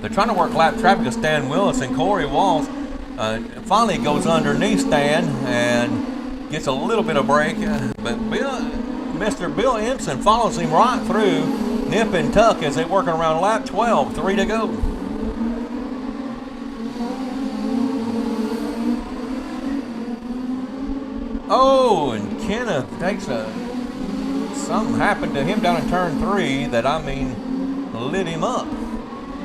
They're trying to work lap traffic with Stan Willis, and Corey Walls finally goes underneath Stan and gets a little bit of break. But Mr. Bill Empson follows him right through, nip and tuck, as they working around lap 12, 3 to go. Oh, and Kenneth takes something happened to him down in turn 3 that, I mean, lit him up.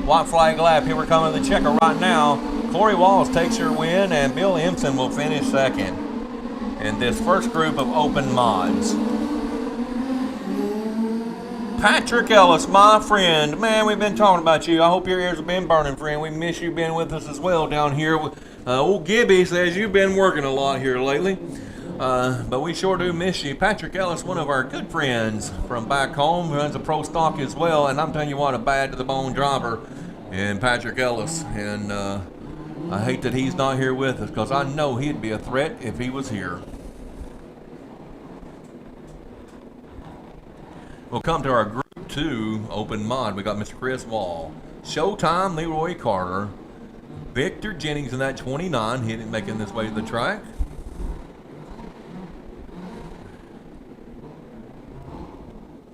White flag lap, here we're coming to the checker right now. Corey Walls takes your win, and Bill Empson will finish second in this first group of open mods. Patrick Ellis, my friend. Man, we've been talking about you. I hope your ears have been burning, friend. We miss you being with us as well down here. Old Gibby says you've been working a lot here lately. But we sure do miss you. Patrick Ellis, one of our good friends from back home, runs a pro stock as well. And I'm telling you what, a bad to the bone driver in Patrick Ellis. And I hate that he's not here with us, because I know he'd be a threat if he was here. We'll come to our Group 2 open mod. We got Mr. Chris Wall, Showtime Leroy Carter, Victor Jennings in that 29, making this way to the track.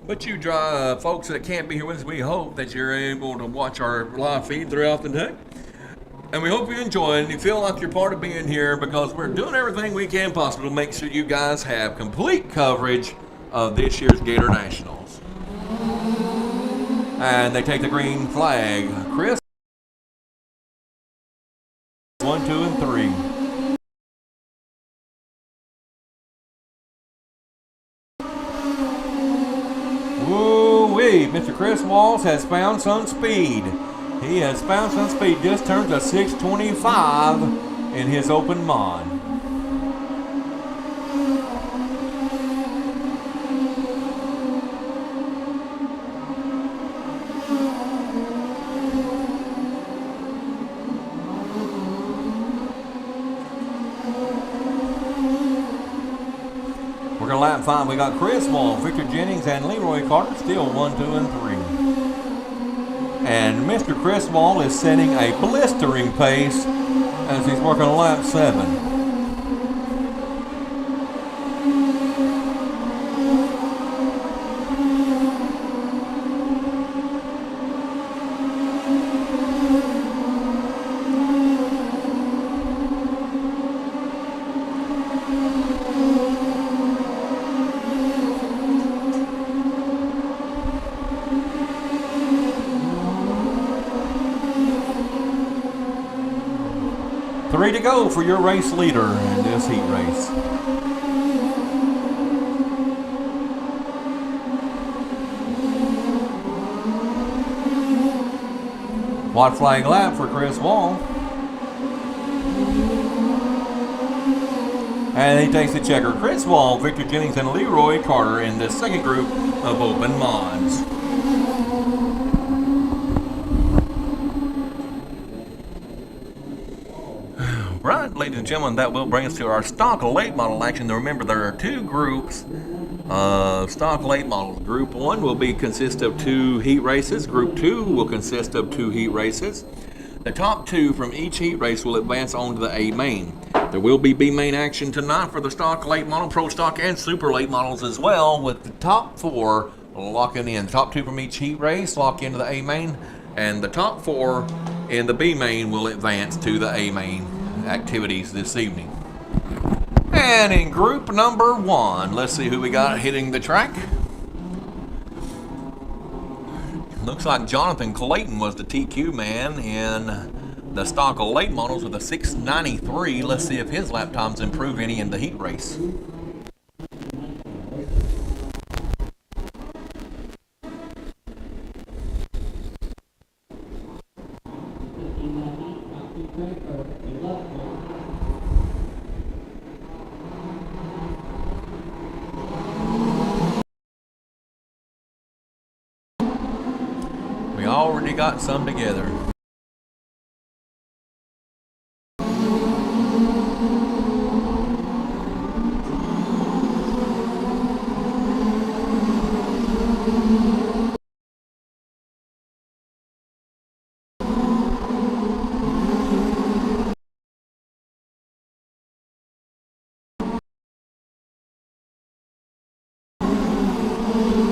But you folks that can't be here with us, we hope that you're able to watch our live feed throughout the day. And we hope you enjoy it and you feel like you're part of being here, because we're doing everything we can possible to make sure you guys have complete coverage of this year's Gator Nationals. And they take the green flag. Chris, 1, 2, and 3. Woo-wee, Mr. Chris Walls has found some speed. He has found some speed. Just turned a 625 in his open mod. We're going to lap 5. We got Chris Wall, Victor Jennings, and Leroy Carter still 1, 2, and 3. And Mr. Chris Wall is setting a blistering pace as he's working on lap 7. Three to go for your race leader in this heat race. White flag lap for Chris Wall. And he takes the checker. Chris Wall, Victor Jennings, and Leroy Carter in the second group of open mods. Right, ladies and gentlemen, that will bring us to our stock late model action. Now remember, there are two groups of stock late models. Group 1 will consist of 2 heat races. Group 2 will consist of 2 heat races. The top 2 from each heat race will advance on to the A main. There will be B main action tonight for the stock late model, pro stock, and super late models as well, with the top 4 locking in. The top 2 from each heat race lock into the A main, and the top 4 in the B main will advance to the A main activities this evening. And in group number 1, let's see who we got hitting the track. Looks like Jonathan Clayton was the TQ man in the stock late models with a 693. Let's see if his lap times improve any in the heat race. We already got some together.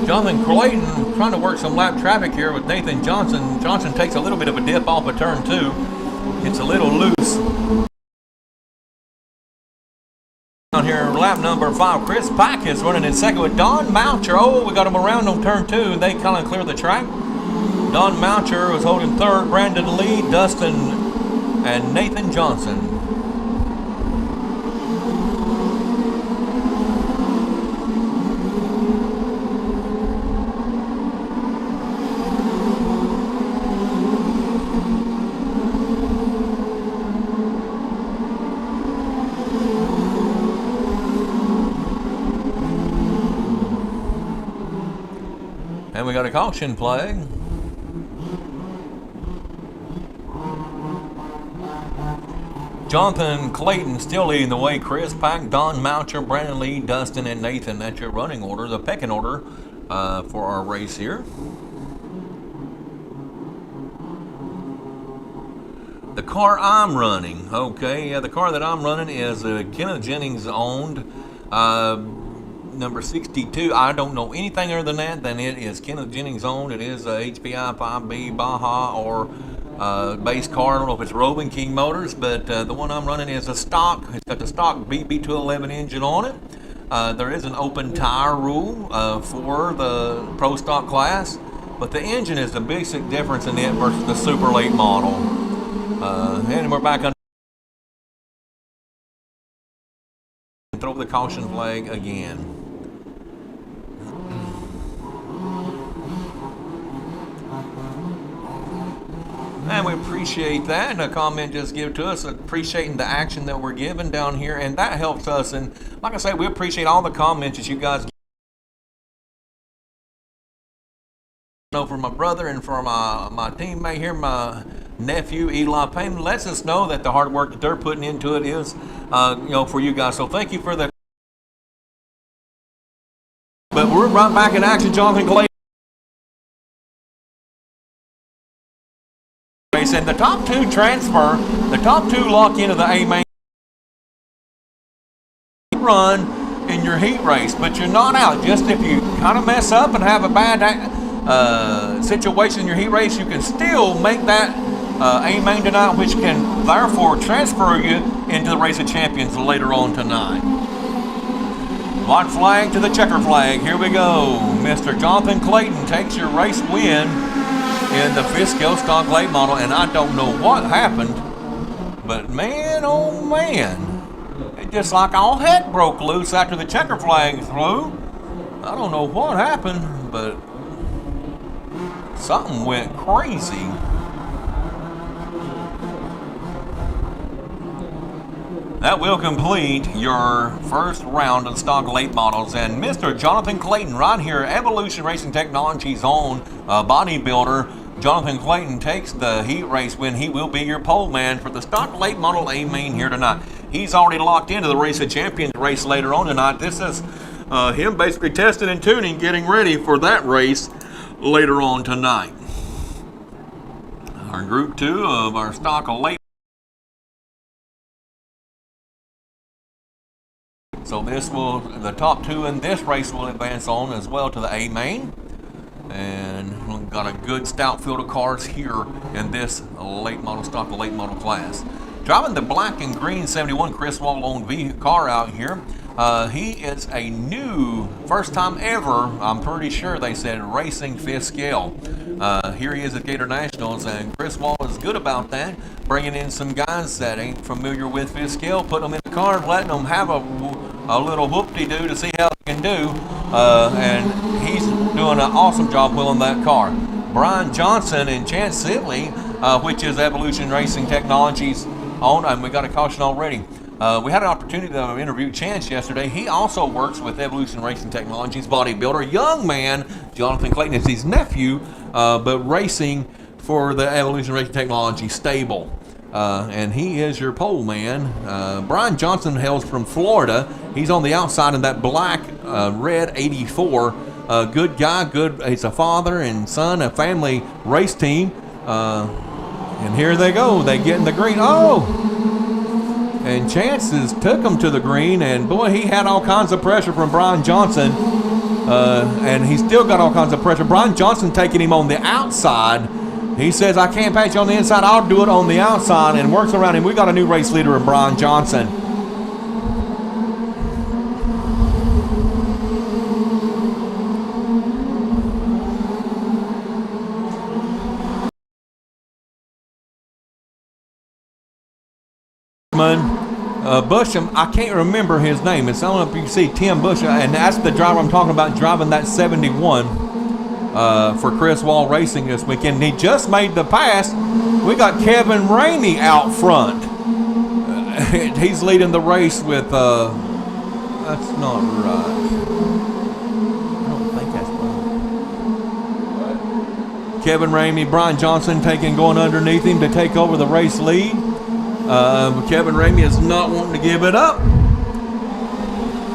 Jonathan Clayton trying to work some lap traffic here with Nathan Johnson. Johnson takes a little bit of a dip off of turn 2. It's a little loose down here. Lap number 5, Chris Pike is running in second with Don Moucher. Oh, we got him around on turn 2. They kind of cleared the track. Don Moucher was holding third. Brandon Lee, Dustin, and Nathan Johnson. And we got a caution flag. Jonathan Clayton still leading the way. Chris Pack, Don Moucher, Brandon Lee, Dustin, and Nathan. That's your running order, the pecking order for our race here. The car I'm running, okay, yeah, the car that I'm running is Kenneth Jennings owned. Number 62, I don't know anything other than that, then it is Kenneth Jennings owned. It is a HPI 5B Baja or base car. I don't know if it's Robin King Motors, but the one I'm running is a stock. It's got the stock BB211 engine on it. There is an open tire rule for the Pro Stock class, but the engine is the basic difference in it versus the Super Late model. And we're back on. Throw the caution flag again. And we appreciate that. And a comment just give to us, appreciating the action that we're giving down here, and that helps us. And like I say, we appreciate all the comments that you guys know for my brother and for my teammate here, my nephew Eli Payne. Lets us know that the hard work that they're putting into it is, for you guys. So thank you for the. But we're right back in action, Jonathan Clayton. And the top 2 transfer, the top 2 lock into the A main run in your heat race, but you're not out. Just if you kind of mess up and have a bad situation in your heat race, you can still make that A main tonight, which can therefore transfer you into the Race of Champions later on tonight. White flag to the checker flag. Here we go. Mr. Jonathan Clayton takes your race win in the 5th scale stock late model, and I don't know what happened, but man, oh man, it just like all heck broke loose after the checker flag flew. I don't know what happened, but something went crazy. That will complete your first round of stock late models. And Mr. Jonathan Clayton right here, Evolution Racing Technologies own bodybuilder. Jonathan Clayton takes the heat race win. He will be your pole man for the stock late model A main here tonight. He's already locked into the Race of Champions race later on tonight. This is him basically testing and tuning, getting ready for that race later on tonight. Our group 2 of our stock late. So the top 2 in this race will advance on as well to the A main. And we've got a good stout field of cars here in this late model stock, the late model class. Driving the black and green 71 Chris Wall owned car out here. He is a new, first time ever, I'm pretty sure they said, racing 5th scale. Here he is at Gator Nationals, and Chris Wall is good about that, bringing in some guys that ain't familiar with 5th scale, putting them in the car and letting them have a little whoop-de-doo to see how they can do. And he's doing an awesome job wheeling that car. Brian Johnson and Chance Sibley, which is Evolution Racing Technologies owned, and we got a caution already. We had an opportunity to interview Chance yesterday. He also works with Evolution Racing Technologies bodybuilder. Young man, Jonathan Clayton is his nephew, but racing for the Evolution Racing Technology stable. And he is your pole man. Brian Johnson hails from Florida. He's on the outside in that black, red 84. Good guy, good. He's a father and son, a family race team. And here they go. They get in the green. Oh! And Chances took him to the green, and boy, he had all kinds of pressure from Brian Johnson. And he still got all kinds of pressure. Brian Johnson taking him on the outside. He says, I can't pass you on the inside, I'll do it on the outside, and works around him. We got a new race leader in Brian Johnson. gentleman, Busham, I can't remember his name. It's, I don't know if you can see Tim Busham, and that's the driver I'm talking about driving that 71 for Chris Wall Racing this weekend. He just made the pass. We got Kevin Ramey out front. He's leading the race with, that's not right. I don't think that's right. Kevin Ramey, Brian Johnson going underneath him to take over the race lead. Kevin Ramey is not wanting to give it up.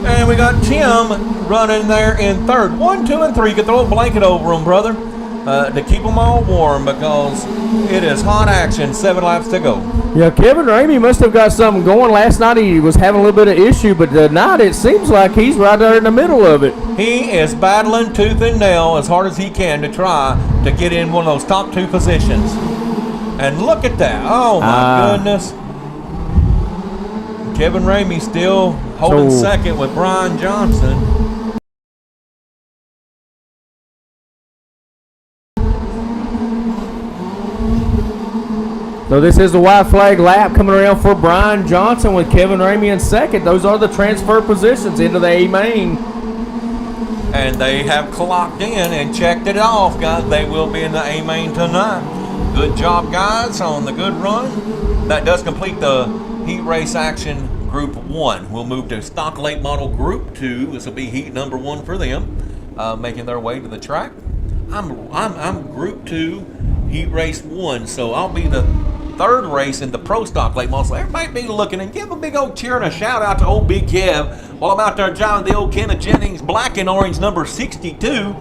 And we got Tim running there in third. 1, 2, and 3. You can throw a blanket over them, brother, to keep them all warm because it is hot action. 7 laps to go. Yeah, Kevin Ramey must have got something going. Last night he was having a little bit of issue, but tonight it seems like he's right there in the middle of it. He is battling tooth and nail as hard as he can to try to get in one of those top 2 positions. And look at that. Oh, my goodness. Kevin Ramey still holding second with Brian Johnson. So this is the white flag lap coming around for Brian Johnson with Kevin Ramey in second. Those are the transfer positions into the A main. And they have clocked in and checked it off, guys. They will be in the A main tonight. Good job, guys, on the good run. That does complete the heat race action Group 1. We'll move to stock late model Group 2. This will be heat number 1 for them, making their way to the track. I'm Group 2, heat race 1, so I'll be the third race in the pro stock late model. So everybody be looking and give a big old cheer and a shout out to old Big Kev while I'm out there driving the old Kenneth Jennings black and orange number 62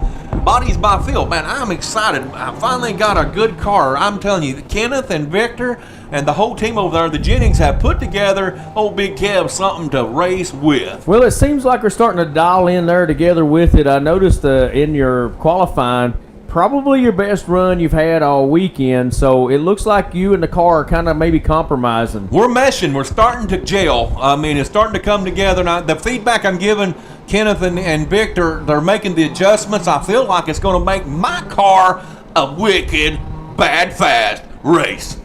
bodies by Phil. Man, I'm excited. I finally got a good car. I'm telling you, Kenneth and Victor and the whole team over there, the Jennings, have put together old Big Kev something to race with. Well, it seems like we're starting to dial in there together with it. I noticed in your qualifying, probably your best run you've had all weekend, so it looks like you and the car are kind of maybe compromising. We're meshing. We're starting to gel. I mean, it's starting to come together. Now, the feedback I'm giving Kenneth and Victor, they're making the adjustments. I feel like it's going to make my car a wicked, bad, fast race.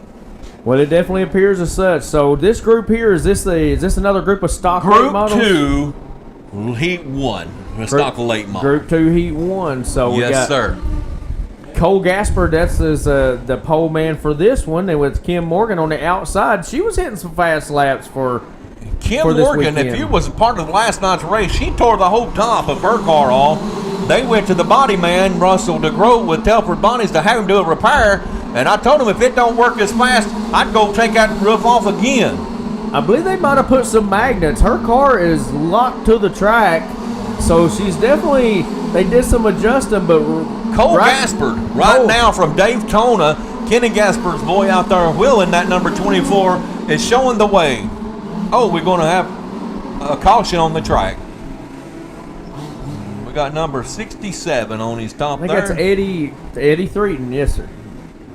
Well, it definitely appears as such. So this group here, is this another group of stock late models? Group 2, Heat 1. Stock late model. Group 2, Heat 1. So we got yes, sir. Cole Gasper, that's the pole man for this one, and with Kim Morgan on the outside, she was hitting some fast laps for Kim for this Morgan. weekend. If you was a part of last night's race, she tore the whole top of her car off. They went to the body man, Russell DeGroat, with Telford Bonnies to have him do a repair, and I told him if it don't work as fast, I'd go take that roof off again. I believe they might have put some magnets. Her car is locked to the track, so she's definitely, they did some adjusting, but Cole Gasper, now from Daytona, Kenny Gasper's boy out there wheeling that number 24 is showing the way. Oh, we're going to have a caution on the track. We got number 67 on his top there. I think that's Eddie Threaton, yes, sir.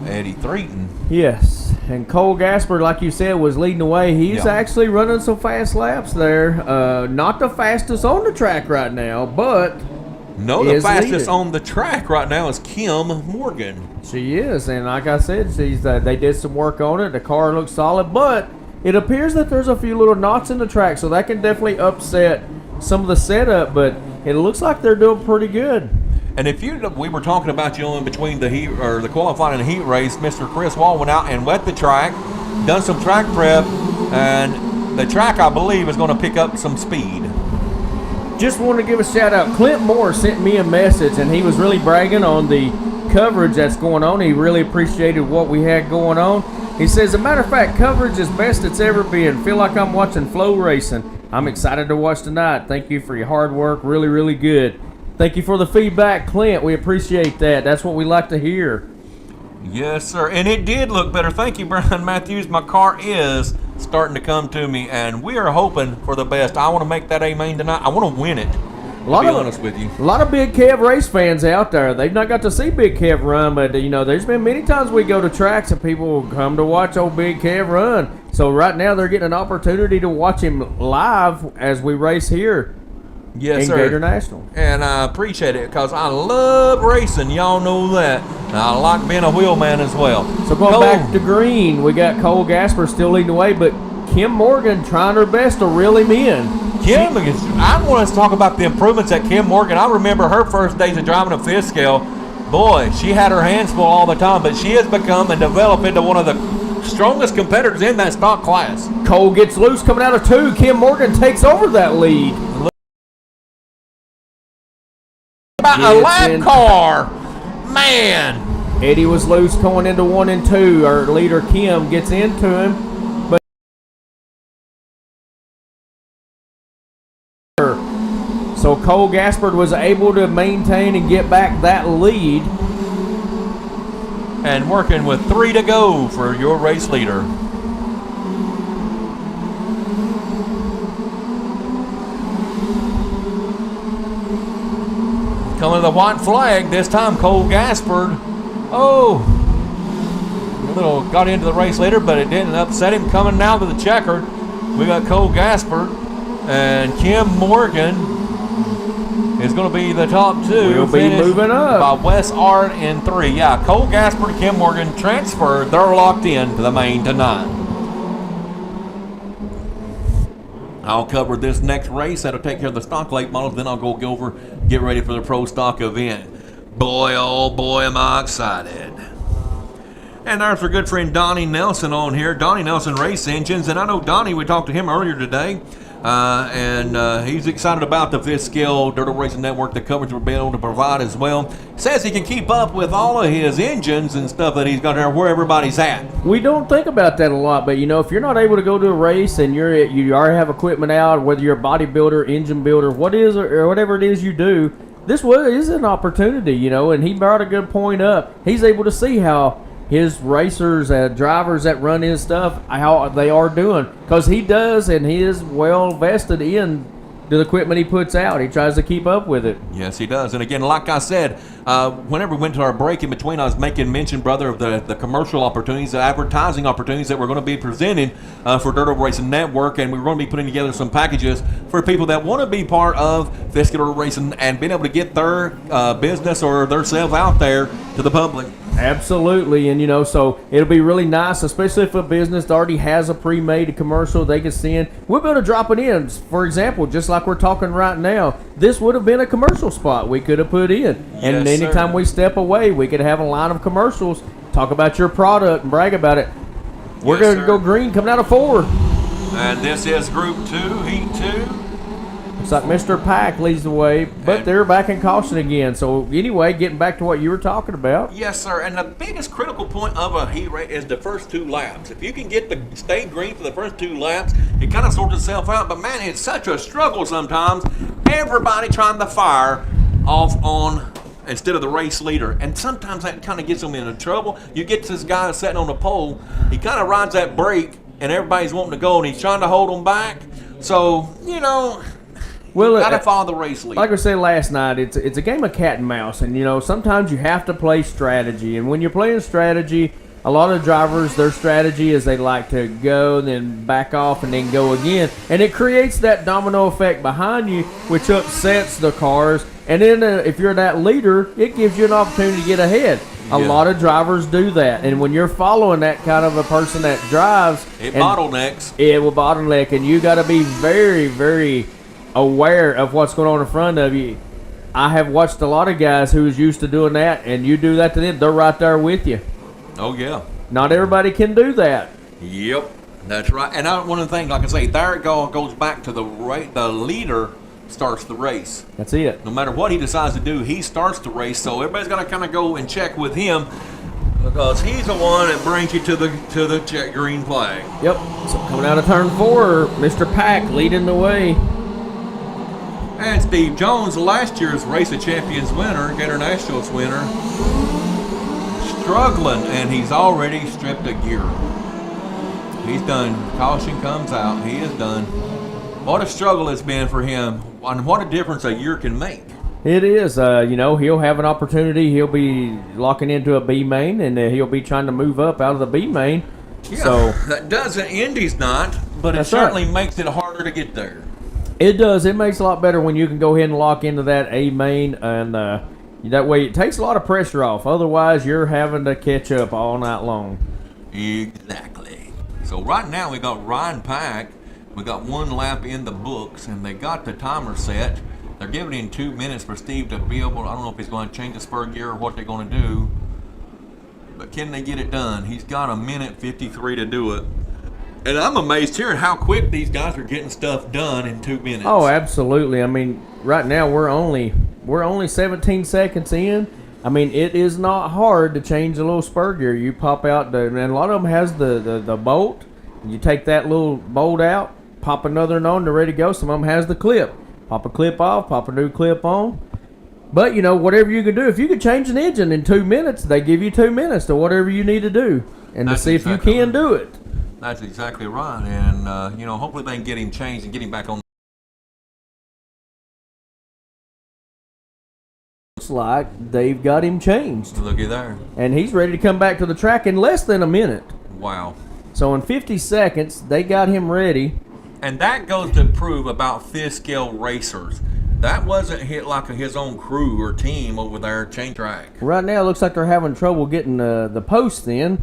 Eddie Threaton. Yes, and Cole Gasper, like you said, was leading the way. He's actually running some fast laps there. Not the fastest on the track right now, but no, the fastest on the track right now is Kim Morgan. She is, and like I said, they did some work on it. The car looks solid, but it appears that there's a few little knots in the track, so that can definitely upset some of the setup, but it looks like they're doing pretty good. And we were talking about you in between the qualifying and the heat race. Mr. Chris Wall went out and wet the track, done some track prep, and the track, I believe, is going to pick up some speed. Just want to give a shout out. Clint Moore sent me a message, and he was really bragging on the coverage that's going on. He really appreciated what we had going on. He says, as a matter of fact, coverage is best it's ever been. Feel like I'm watching flow racing. I'm excited to watch tonight. Thank you for your hard work. Really, really good. Thank you for the feedback, Clint. We appreciate that. That's what we like to hear. Yes, sir. And it did look better. Thank you, Brian Matthews. My car is starting to come to me, and we are hoping for the best. I want to make that A-main tonight. I want to win it. To be honest with you. A lot of Big Kev race fans out there. They've not got to see Big Kev run, but there's been many times we go to tracks and people come to watch old Big Kev run. So right now they're getting an opportunity to watch him live as we race here. Yes, in sir. Gator National. And I appreciate it because I love racing. Y'all know that. And I like being a wheelman as well. So going back to green, we got Cole Gasper still leading the way, but Kim Morgan trying her best to reel him in. I want to talk about the improvements at Kim Morgan. I remember her first days of driving a fifth scale. Boy, she had her hands full all the time, but she has become and developed into one of the strongest competitors in that stock class. Cole gets loose coming out of 2. Kim Morgan takes over that lead. About a lap car. Man. Eddie was loose going into 1 and 2. Our leader Kim gets into him, but so Cole Gaspard was able to maintain and get back that lead. And working with 3 to go for your race leader. Coming to the white flag, this time Cole Gaspard. Oh, a little got into the race leader, but it didn't upset him. Coming now to the checkered, we got Cole Gaspard and Kim Morgan is going to be the top 2. We'll be moving up. By Wes Art in 3. Yeah, Cole Gaspard and Kim Morgan transferred. They're locked in to the main tonight. I'll cover this next race. That'll take care of the stock late models. Then I'll go over, get ready for the pro stock event. Boy, oh boy, am I excited. And there's our good friend Donnie Nelson on here. Donnie Nelson Race Engines. And I know Donnie, we talked to him earlier today. And he's excited about the fifth scale Dirt Racing Network, the coverage we're being able to provide as well. Says he can keep up with all of his engines and stuff that he's got there where everybody's at. We don't think about that a lot, but if you're not able to go to a race and you already have equipment out, whether you're a bodybuilder, engine builder, or whatever it is you do, this is an opportunity, and he brought a good point up. He's able to see how his racers, drivers that run his stuff, how they are doing. Because he does, and he is well vested in the equipment he puts out. He tries to keep up with it. Yes, he does. And again, like I said, whenever we went to our break in between, I was making mention, brother, of the commercial opportunities, the advertising opportunities that we're going to be presenting for Dirt Racing Network. And we're going to be putting together some packages for people that want to be part of Fifth Scale Racing and being able to get their business or their self out there to the public. Absolutely, and so it'll be really nice, especially if a business that already has a pre-made commercial they can send. We'll be able to drop it in. For example, just like we're talking right now, this would have been a commercial spot we could have put in. And Yes, anytime sir. we step away, we could have a line of commercials, talk about your product and brag about it. We're Yes, going to sir. go green coming out of 4. And this is Group 2, Heat 2. It's like Mr. Pack leads the way, but they're back in caution again. So anyway, getting back to what you were talking about. Yes, sir. And the biggest critical point of a heat race is the first 2 laps. If you can get the stay green for the first 2 laps, it kind of sorts itself out. But man, it's such a struggle sometimes. Everybody trying to fire off on instead of the race leader, and sometimes that kind of gets them into trouble. You get this guy sitting on the pole. He kind of rides that brake, and everybody's wanting to go, and he's trying to hold them back. So Well, got to follow the race leader. like I said last night, it's a game of cat and mouse, and sometimes you have to play strategy. And when you're playing strategy, a lot of drivers, their strategy is they like to go, then back off, and then go again, and it creates that domino effect behind you, which upsets the cars. And then if you're that leader, it gives you an opportunity to get ahead. A lot of drivers do that, and when you're following that kind of a person that drives, It bottlenecks. It will bottleneck, and you got to be very, very aware of what's going on in front of you. I have watched a lot of guys who's used to doing that, and you do that to them, they're right there with you. Oh, yeah. Not everybody can do that. Yep, that's right. And one of the things, like I say, there it goes back to the leader starts the race. That's it. No matter what he decides to do, he starts the race. So everybody's got to kind of go and check with him because he's the one that brings you to the check green flag. Yep. So coming out of turn 4, Mr. Pack leading the way. And Steve Jones, last year's Race of Champions winner, Gator Nationals winner, struggling, and he's already stripped a gear. He's done. Caution comes out. He is done. What a struggle it's been for him, and what a difference a year can make. It is. He'll have an opportunity. He'll be locking into a B main, and he'll be trying to move up out of the B main. Yeah, So that doesn't. Indy's not, but it That's certainly makes it harder to get there. it does. It makes it a lot better when you can go ahead and lock into that A main, and that way it takes a lot of pressure off. Otherwise, you're having to catch up all night long. Exactly. So right now we got Ryan Pack. We got 1 lap in the books, and they got the timer set. They're giving him 2 minutes for Steve to be able. I don't know if he's going to change the spur gear or what they're going to do. But can they get it done? He's got 1:53 to do it. And I'm amazed here at how quick these guys are getting stuff done in 2 minutes. Oh, absolutely. I mean, right now we're only 17 seconds in. I mean, it is not hard to change the little spur gear. You pop out and a lot of them has the bolt. You take that little bolt out, pop another one on, they're ready to go. Some of them has the clip. Pop a clip off, pop a new clip on. But, you know, whatever you can do, if you could change an engine in 2 minutes, they give you 2 minutes to whatever you need to do. And That's to see exactly if you can right. do it. That's exactly right. And, you know, hopefully they can get him changed and get him back on. Looks like they've got him changed. Looky there. And he's ready to come back to the track in less than a minute. Wow. So in 50 seconds, they got him ready. And that goes to prove about fifth scale racers. That wasn't hit like his own crew or team over there at Chain Track. Right now, it looks like they're having trouble getting the posts in.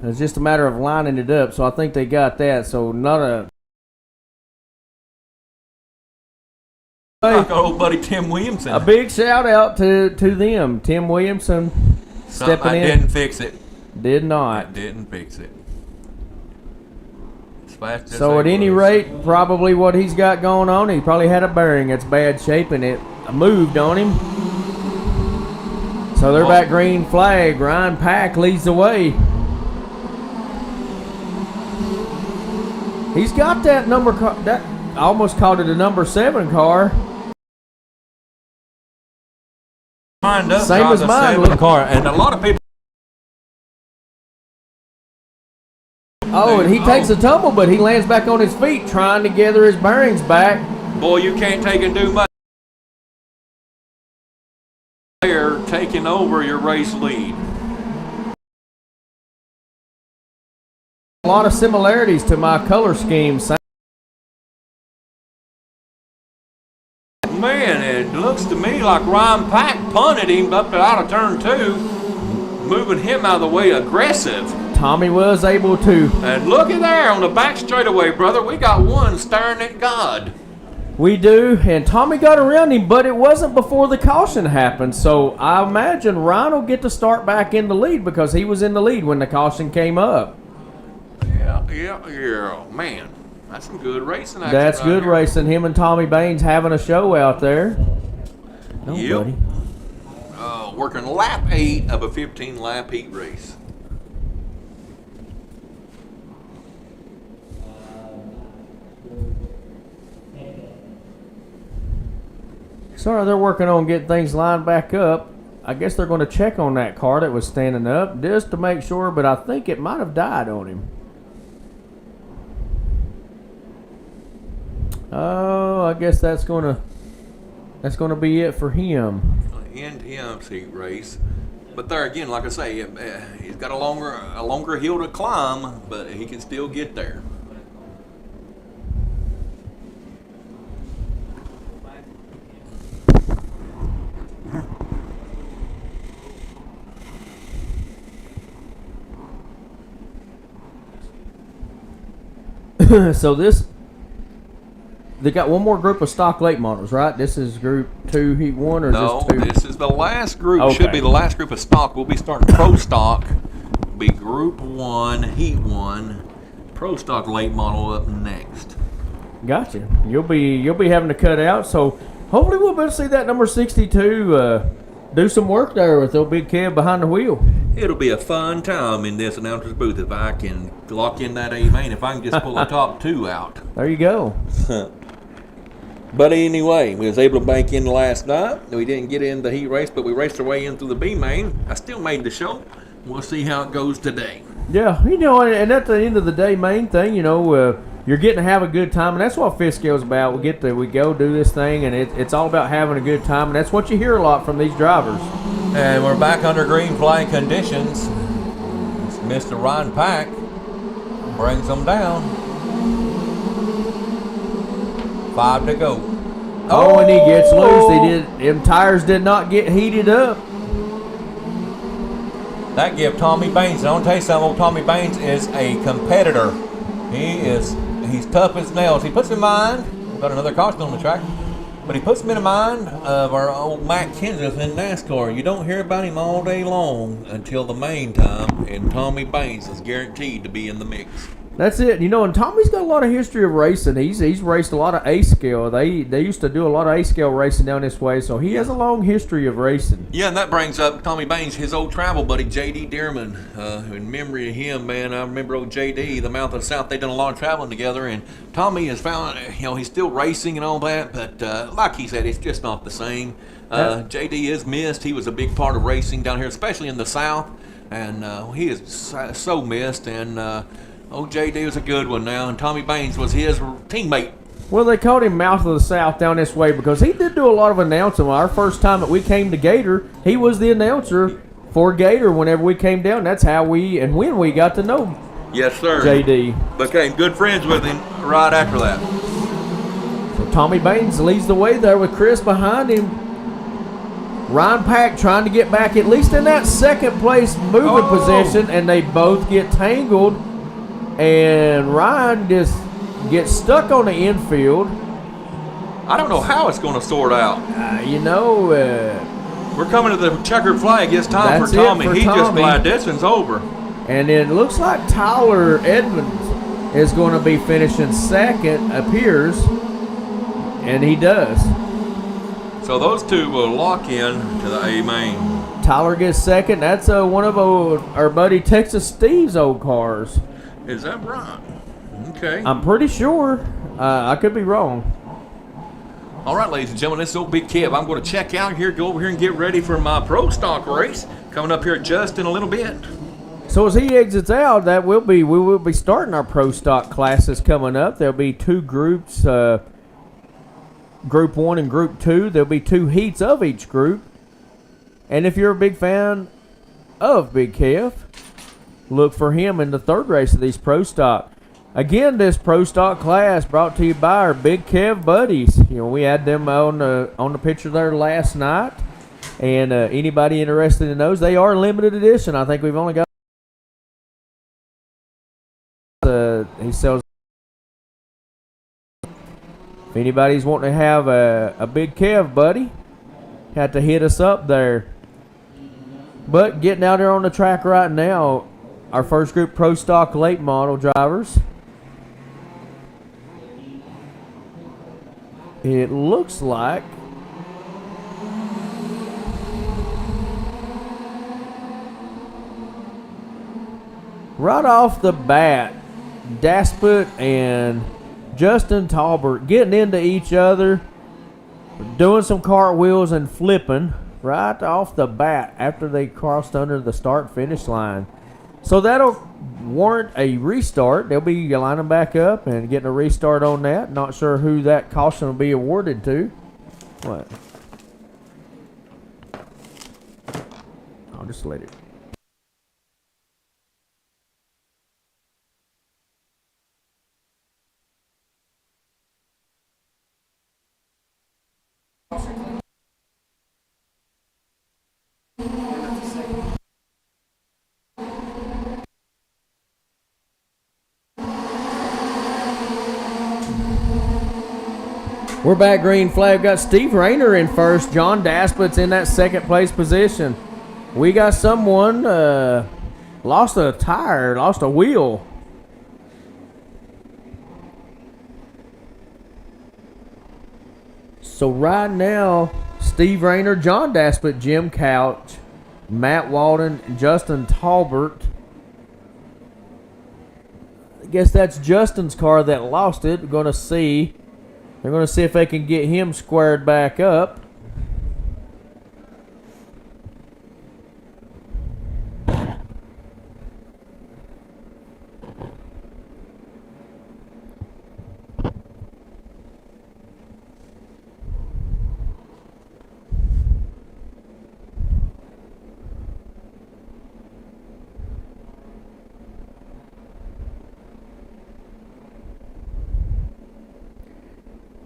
It's just a matter of lining it up. So I think they got that. So not a... Like our old buddy Tim Williamson. A big shout out to them. Tim Williamson stepping in. Didn't fix it. Did not. Didn't fix it. Fast as So they at any was. rate, probably what he's got going on, he probably had a bearing that's bad shape and it moved on him. So they're back green flag. Ryan Pack leads the way. He's got that number car. That I almost called it a number 7 car. Lined up, Same drives as a mine. 7 car, and a lot of people. Oh, and he takes a tumble, but he lands back on his feet trying to gather his bearings back. Boy, you can't take and do much. They're taking over your race lead. A lot of similarities to my color scheme. Man, it looks to me like Ryan Pack punted him up out of turn 2, moving him out of the way aggressive. Tommy was able to. And looky there on the back straightaway, brother. We got one staring at God. We do, and Tommy got around him, but it wasn't before the caution happened. So I imagine Ryan will get to start back in the lead because he was in the lead when the caution came up. Yeah. Man, that's some good racing action. That's right good here. racing. Him and Tommy Baines having a show out there. Oh, Yep. buddy. Working lap 8 of a 15-lap heat race. Sorry, they're working on getting things lined back up. I guess they're going to check on that car that was standing up just to make sure, but I think it might have died on him. Oh, I guess that's gonna be it for him. End him's heat race. But there again, like I say, he's got a longer hill to climb, but he can still get there. So they got one more group of stock late models, right? This is group 2, heat 1, or No, is this 2? this is the last group. Okay. Should be the last group of stock. We'll be starting pro stock. Be group 1, heat 1, pro stock late model up next. Gotcha. You'll be having to cut out. So hopefully we'll be able to see that number 62 do some work there with old Big Kev behind the wheel. It'll be a fun time in this announcer's booth if I can lock in that A main. If I can just pull the top 2 out. There you go. But anyway, we was able to bank in last night. We didn't get in the heat race, but we raced our way in through the B main. I still made the show. We'll see how it goes today. Yeah, and at the end of the day, main thing, you're getting to have a good time, and that's what fifth scale's about. We go do this thing, and it's all about having a good time, and that's what you hear a lot from these drivers. And we're back under green flag conditions. Mr. Ryan Pack brings them down. 5 to go. Oh, and he gets loose. Them tires did not get heated up. That give Tommy Baines. And I want to tell you something. Old Tommy Baines is a competitor. He's tough as nails. He puts in mind. We've got another caution on the track. But he puts me in mind of our old Matt Kenseth in NASCAR. You don't hear about him all day long until the main time, and Tommy Baines is guaranteed to be in the mix. That's it. You know, and Tommy's got a lot of history of racing. He's raced a lot of A-scale. They used to do a lot of A-scale racing down this way, so he has a long history of racing. Yeah, and that brings up Tommy Baines, his old travel buddy, J.D. Dearman. In memory of him, man, I remember old J.D., the Mouth of the South, they done a lot of traveling together, and Tommy has found, he's still racing and all that, but like he said, it's just not the same. J.D. is missed. He was a big part of racing down here, especially in the South, and he is so missed, and old J.D. was a good one now, and Tommy Baines was his teammate. Well, they called him Mouth of the South down this way because he did do a lot of announcing. Our first time that we came to Gator, he was the announcer for Gator whenever we came down. That's how we and when we got to know Yes, sir. J.D. Became good friends with him right after that. So Tommy Baines leads the way there with Chris behind him. Ryan Pack trying to get back at least in that second place moving position, and they both get tangled. And Ryan just gets stuck on the infield. I don't know how it's going to sort out. We're coming to the checkered flag. It's time for Tommy. He just glad this one's over. And it looks like Tyler Edmonds is going to be finishing second, appears. And he does. So those two will lock in to the A main. Tyler gets second. That's one of our buddy Texas Steve's old cars. Is that right? Okay. I'm pretty sure. I could be wrong. All right, ladies and gentlemen, this is old Big Kev. I'm going to check out here, go over here and get ready for my Pro Stock race coming up here just in a little bit. So as he exits out, we will be starting our Pro Stock classes coming up. There'll be two groups, Group 1 and Group 2. There'll be two heats of each group. And if you're a big fan of Big Kev, look for him in the third race of these Pro Stock. Again, this Pro Stock class brought to you by our Big Kev buddies. We had them on the picture there last night. And anybody interested in those, they are limited edition. I think we've only got he sells. If anybody's wanting to have a Big Kev buddy, have to hit us up there. But getting out there on the track right now, our first group Pro Stock late model drivers. It looks like right off the bat, Dasput and Justin Talbert getting into each other, doing some cartwheels and flipping right off the bat after they crossed under the start-finish line. So that'll warrant a restart. They'll be lining back up and getting a restart on that. Not sure who that caution will be awarded to. What? I'll just let it. We're back green flag. We've got Steve Rayner in first. John Dasput's in that second place position. We got someone lost a tire, lost a wheel. So right now, Steve Rayner, John Dasput, Jim Couch, Matt Walden, Justin Talbert. I guess that's Justin's car that lost it. We're going to see. They're going to see if they can get him squared back up.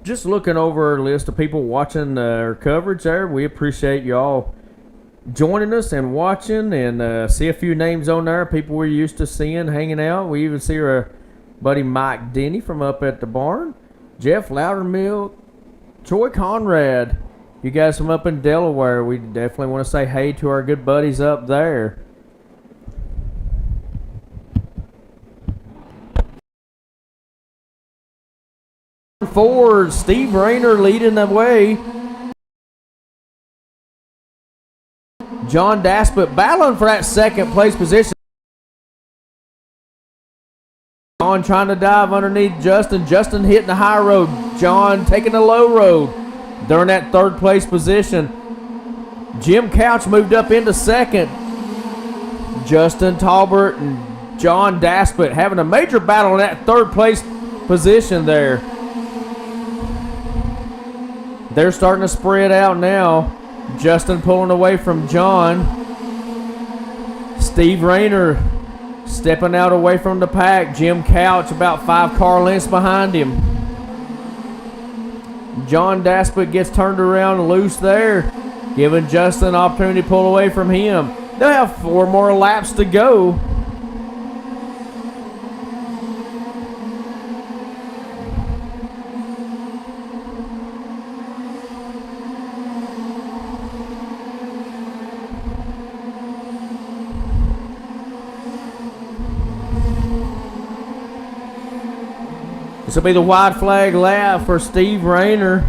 Just looking over our list of people watching our coverage there, we appreciate y'all joining us and watching, and see a few names on there, people we're used to seeing hanging out. We even see our buddy Mike Denny from up at the barn, Jeff Loudermilk, Troy Conrad. You guys from up in Delaware, we definitely want to say hey to our good buddies up there. Forward, Steve Rayner leading the way. John Daspit battling for that second place position. John trying to dive underneath Justin. Justin hitting the high road. John taking the low road. They're in that third place position. Jim Couch moved up into second. Justin Talbert and John Daspit having a major battle in that third place position there. They're starting to spread out now. Justin pulling away from John. Steve Rayner stepping out away from the pack. Jim Couch about 5 car lengths behind him. John Daspit gets turned around loose there, giving Justin an opportunity to pull away from him. They'll have 4 more laps to go. This will be the white flag lap for Steve Rayner.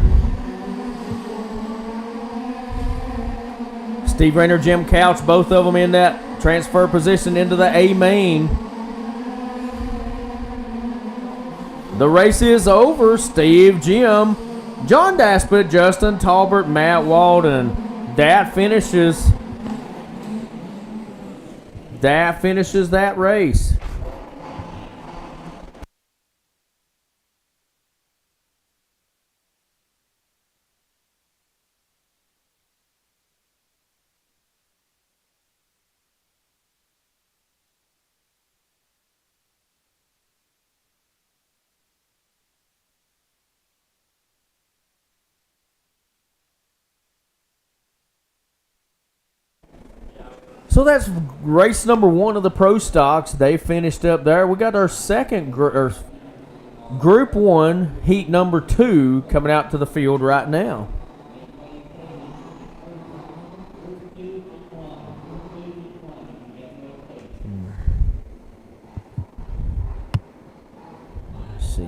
Steve Rayner, Jim Couch, both of them in that transfer position into the A main. The race is over. Steve, Jim, John Daspit, Justin Talbert, Matt Walden. That finishes that race. So that's race number 1 of the Pro Stocks. They finished up there. We got our second Group 1, heat number 2, coming out to the field right now. Let's see.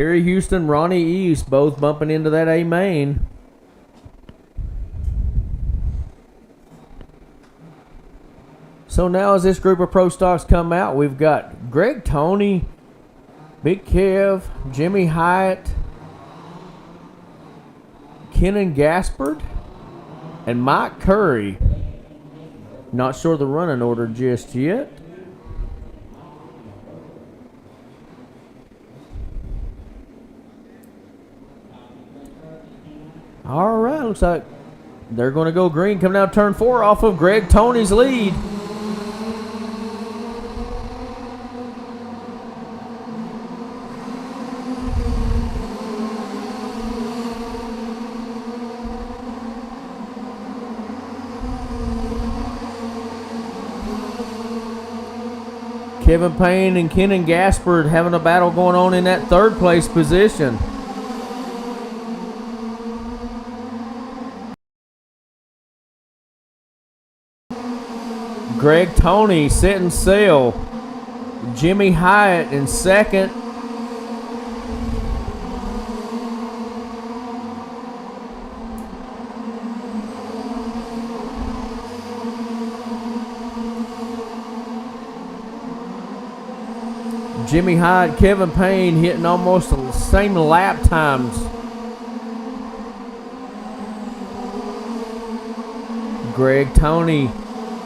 Terry Houston, Ronnie East, both bumping into that A main. So now as this group of pro stocks come out, we've got Greg Tony, Big Kev, Jimmy Hyatt, Kenan Gaspard, and Mike Curry. Not sure the running order just yet. All right, looks like they're going to go green coming out turn 4 off of Greg Tony's lead. Kevin Payne and Kenan Gaspard having a battle going on in that third place position. Greg Tony setting sail. Jimmy Hyatt in second. Jimmy Hyatt, Kevin Payne hitting almost the same lap times. Greg Tony,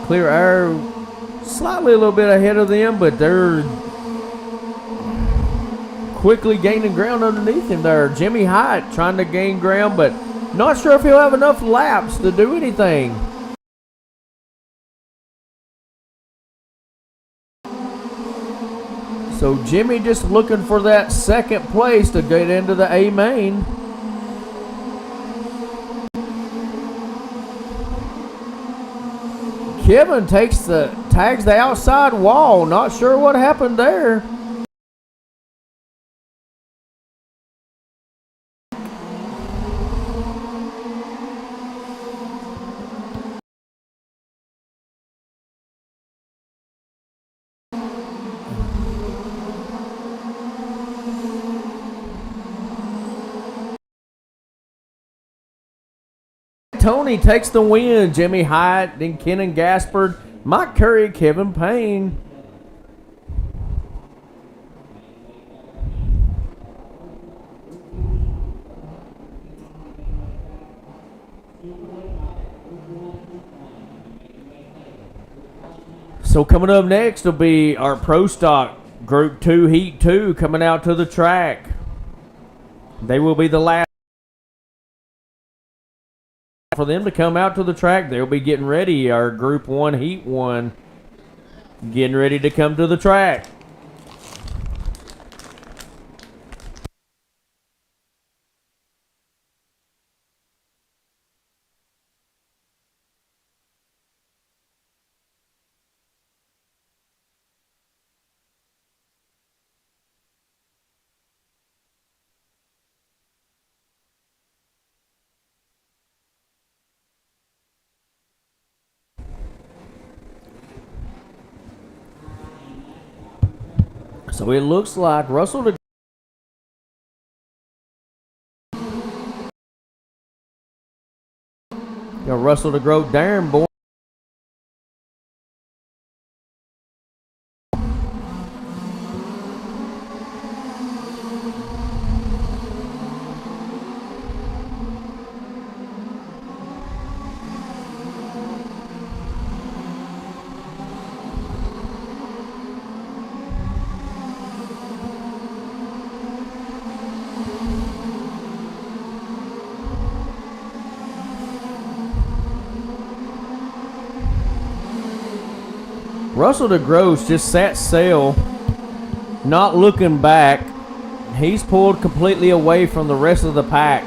Clear Air, slightly a little bit ahead of them, but they're quickly gaining ground underneath him there. Jimmy Hyatt trying to gain ground, but not sure if he'll have enough laps to do anything. So Jimmy just looking for that second place to get into the A main. Kevin tags the outside wall. Not sure what happened there. Tony takes the win. Jimmy Hyatt, then Kenan Gaspard, Mike Curry, Kevin Payne. So coming up next will be our Pro Stock Group 2 Heat 2 coming out to the track. They will be the last for them to come out to the track. They'll be getting ready. Our Group 1 Heat 1 getting ready to come to the track. So it looks like Russell DeGroat, Darren Bourne. Russell DeGroat just sat sail, not looking back. He's pulled completely away from the rest of the pack.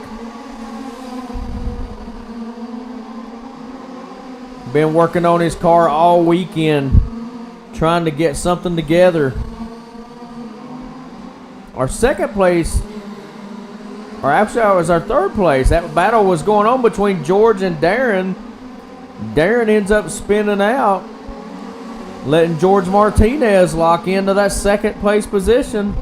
Been working on his car all weekend, trying to get something together. Our second place, or actually it was our third place. That battle was going on between George and Darren. Darren ends up spinning out, letting George Martinez lock into that second place position.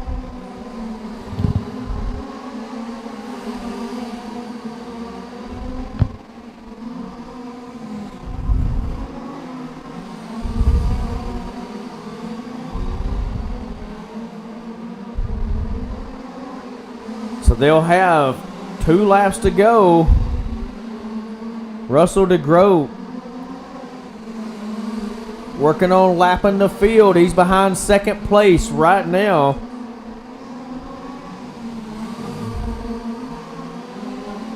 So they'll have 2 laps to go. Russell DeGroat working on lapping the field. He's behind second place right now.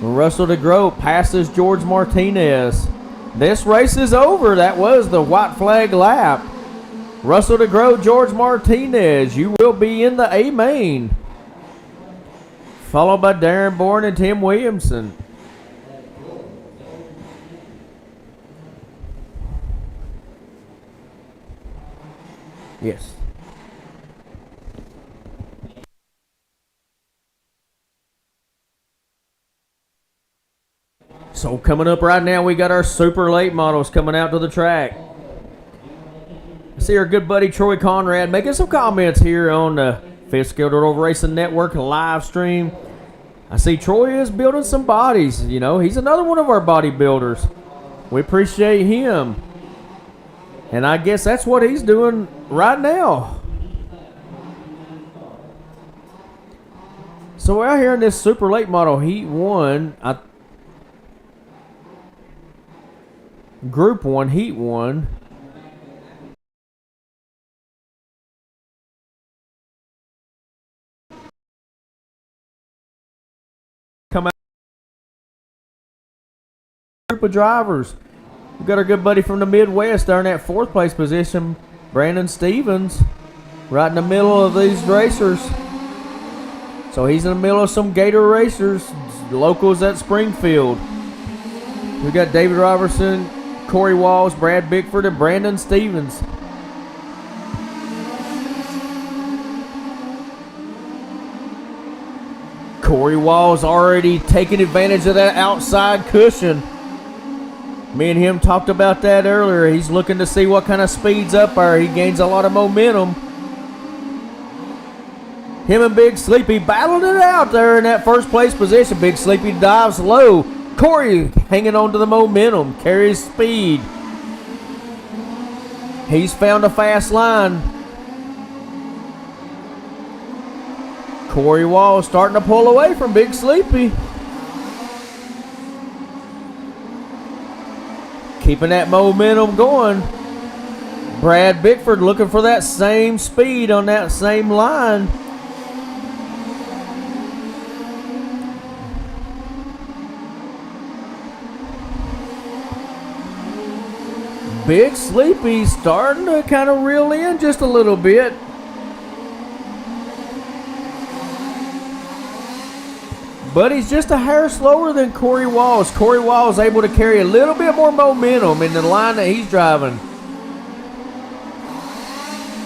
Russell DeGroat passes George Martinez. This race is over. That was the white flag lap. Russell DeGroat, George Martinez, you will be in the A main. Followed by Darren Bourne and Tim Williamson. Yes. So coming up right now, we got our super late models coming out to the track. I see our good buddy Troy Conrad making some comments here on the Fifth Scale Dirt Oval Racing Network live stream. I see Troy is building some bodies. You know, he's another one of our bodybuilders. We appreciate him. And I guess that's what he's doing right now. So we're out here in this super late model Heat 1. Group 1, Heat 1. Come out. Group of drivers. We've got our good buddy from the Midwest there in that 4th place position, Brandon Stevens, right in the middle of these racers. So he's in the middle of some Gator racers, locals at Springfield. We've got David Robertson, Corey Walls, Brad Bickford, and Brandon Stevens. Corey Walls already taking advantage of that outside cushion. Me and him talked about that earlier. He's looking to see what kind of speed's up there. He gains a lot of momentum. Him and Big Sleepy battling it out there in that 1st place position. Big Sleepy dives low. Corey hanging on to the momentum, carries speed. He's found a fast line. Corey Wall starting to pull away from Big Sleepy. Keeping that momentum going. Brad Bickford looking for that same speed on that same line. Big Sleepy starting to kind of reel in just a little bit. But he's just a hair slower than Corey Walls. Corey Walls able to carry a little bit more momentum in the line that he's driving.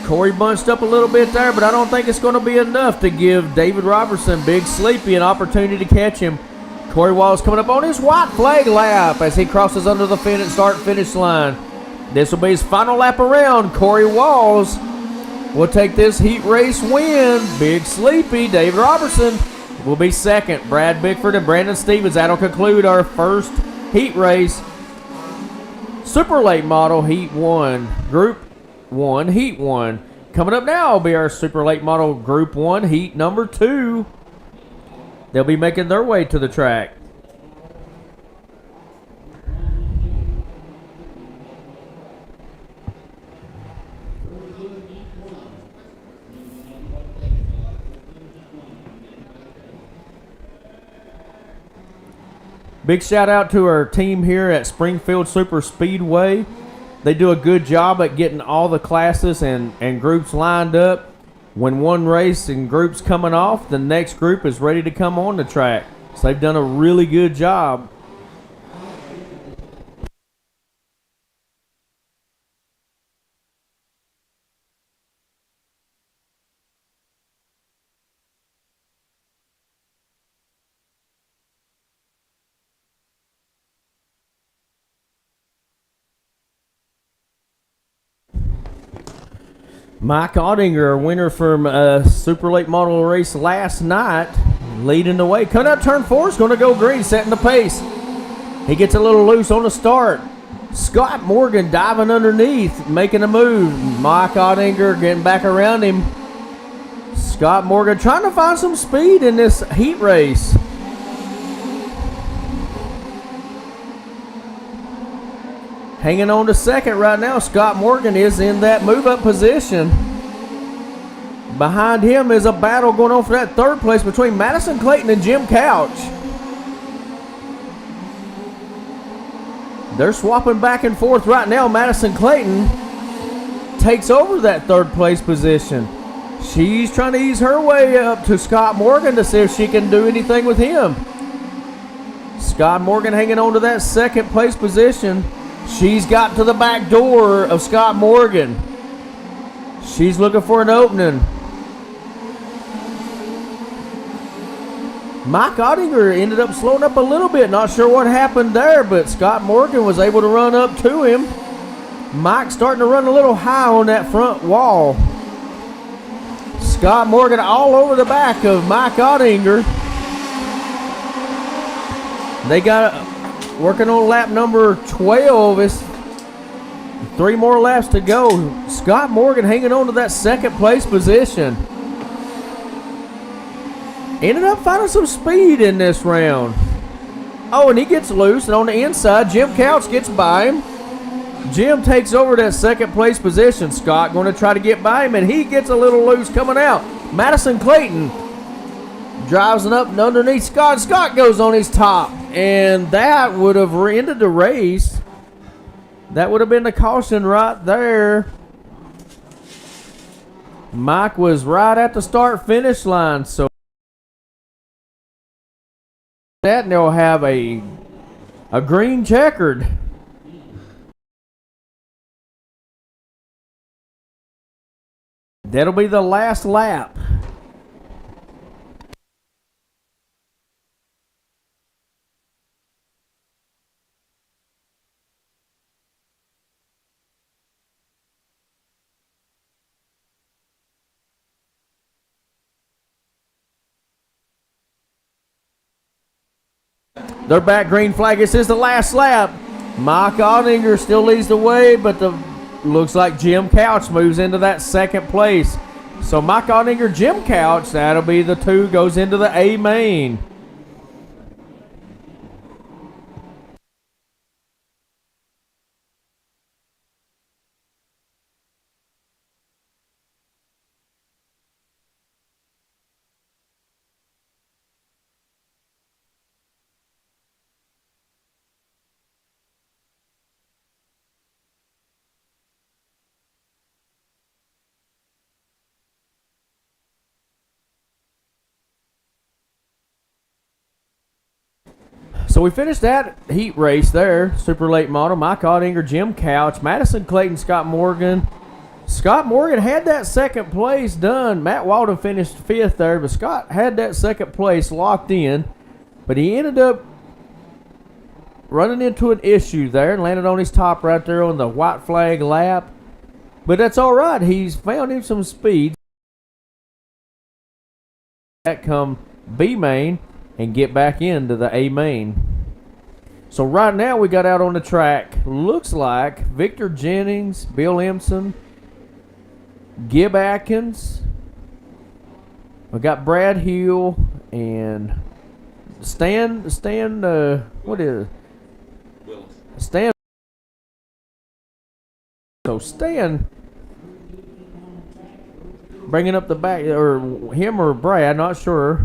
Corey bunched up a little bit there, but I don't think it's going to be enough to give David Robertson, Big Sleepy, an opportunity to catch him. Corey Walls coming up on his white flag lap as he crosses under the start-finish line. This will be his final lap around. Corey Walls will take this heat race win. Big Sleepy, David Robertson will be second. Brad Bickford and Brandon Stevens. That'll conclude our first heat race. Super late model Heat 1. Group 1, Heat 1. Coming up now will be our super late model Group 1, Heat number 2. They'll be making their way to the track. Big shout out to our team here at Springfield Super Speedway. They do a good job at getting all the classes and groups lined up. When one race and group's coming off, the next group is ready to come on the track. So they've done a really good job. Mike Ottinger, winner from Super Late Model race last night, leading the way. Coming out turn 4 is going to go green, setting the pace. He gets a little loose on the start. Scott Morgan diving underneath, making a move. Mike Ottinger getting back around him. Scott Morgan trying to find some speed in this heat race. Hanging on to second right now. Scott Morgan is in that move-up position. Behind him is a battle going on for that third place between Madison Clayton and Jim Couch. They're swapping back and forth right now. Madison Clayton takes over that third place position. She's trying to ease her way up to Scott Morgan to see if she can do anything with him. Scott Morgan hanging on to that second place position. She's got to the back door of Scott Morgan. She's looking for an opening. Mike Ottinger ended up slowing up a little bit. Not sure what happened there, but Scott Morgan was able to run up to him. Mike starting to run a little high on that front wall. Scott Morgan all over the back of Mike Ottinger. They got working on lap number 12. It's 3 more laps to go. Scott Morgan hanging on to that second place position. Ended up finding some speed in this round. Oh, and he gets loose, and on the inside, Jim Couch gets by him. Jim takes over that second place position. Scott going to try to get by him, and he gets a little loose coming out. Madison Clayton drives it up and underneath Scott. Scott goes on his top, and that would have ended the race. That would have been the caution right there. Mike was right at the start-finish line, so that, and they'll have a green checkered. That'll be the last lap. They're back, green flag. This is the last lap. Mike Ottinger still leads the way, but looks like Jim Couch moves into that second place. So Mike Ottinger, Jim Couch, that'll be the 2, goes into the A main. So we finished that heat race there. Super late model. Mike Ottinger, Jim Couch, Madison Clayton, Scott Morgan. Scott Morgan had that second place done. Matt Walden finished 5th there, but Scott had that second place locked in. But he ended up running into an issue there and landed on his top right there on the white flag lap. But that's all right. He's found him some speed. That come B main and get back into the A main. So right now we got out on the track. Looks like Victor Jennings, Bill Empson, Gib Atkins. We got Brad Hill and Stan, what is it? Stan. So Stan bringing up the back, or him or Brad, not sure.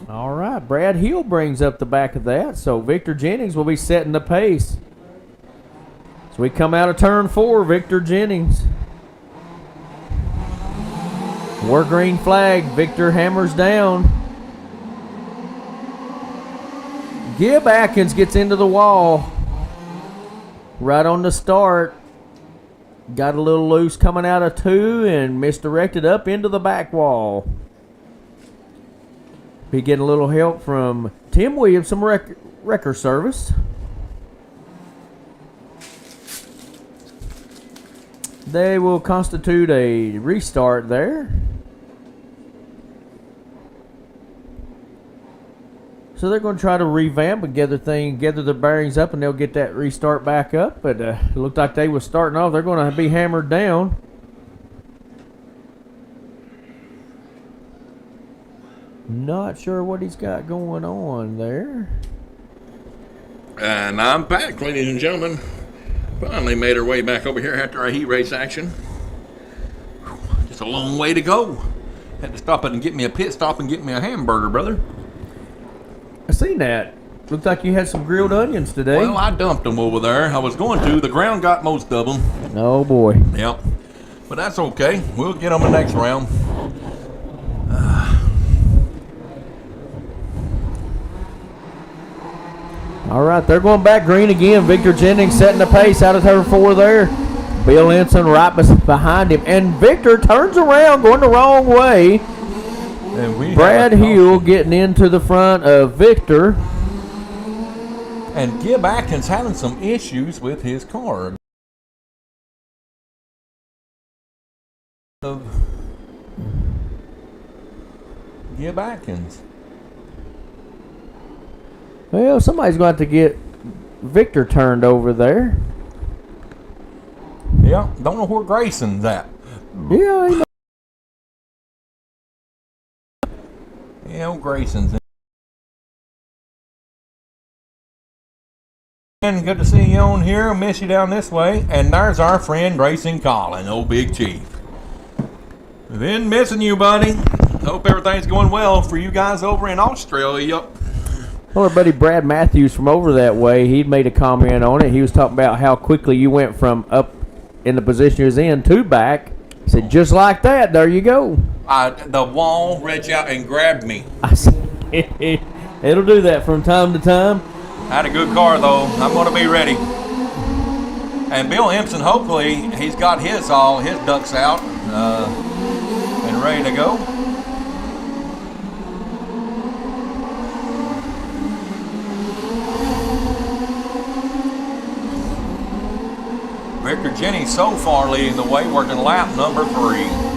All right, Brad Hill brings up the back of that. So Victor Jennings will be setting the pace. So we come out of turn 4, Victor Jennings. War green flag, Victor hammers down. Gib Atkins gets into the wall. Right on the start. Got a little loose coming out of 2 and misdirected up into the back wall. Be getting a little help from Tim Williams, some wrecker service. They will constitute a restart there. So they're going to try to revamp and gather the bearings up, and they'll get that restart back up. But it looked like they were starting off. They're going to be hammered down. Not sure what he's got going on there. And I'm back, ladies and gentlemen. Finally made our way back over here after our heat race action. Just a long way to go. Had to stop and get me a pit stop and get me a hamburger, brother. I seen that. Looked like you had some grilled onions today. Well, I dumped them over there. I was going to. The ground got most of them. Oh, boy. Yep. But that's okay. We'll get them the next round. All right, they're going back green again. Victor Jennings setting the pace out of turn 4 there. Bill Ensign right behind him. And Victor turns around, going the wrong way. And Brad Hill getting into the front of Victor. And Gib Atkins having some issues with his car. Gib Atkins. Well, somebody's going to have to get Victor turned over there. Yeah, don't know where Grayson's at. Yeah, he Yeah, old Grayson's in. And good to see you on here. I'll miss you down this way. And there's our friend Grayson Collin, old Big Chief. Been missing you, buddy. Hope everything's going well for you guys over in Australia. Well, our buddy Brad Matthews from over that way, he'd made a comment on it. He was talking about how quickly you went from up in the position you was in to back. He said, just like that, there you go. The wall reached out and grabbed me. I said, it'll do that from time to time. Had a good car, though. I'm going to be ready. And Bill Empson, hopefully, he's got his ducks out and ready to go. Victor Jennings so far leading the way, working lap number 3.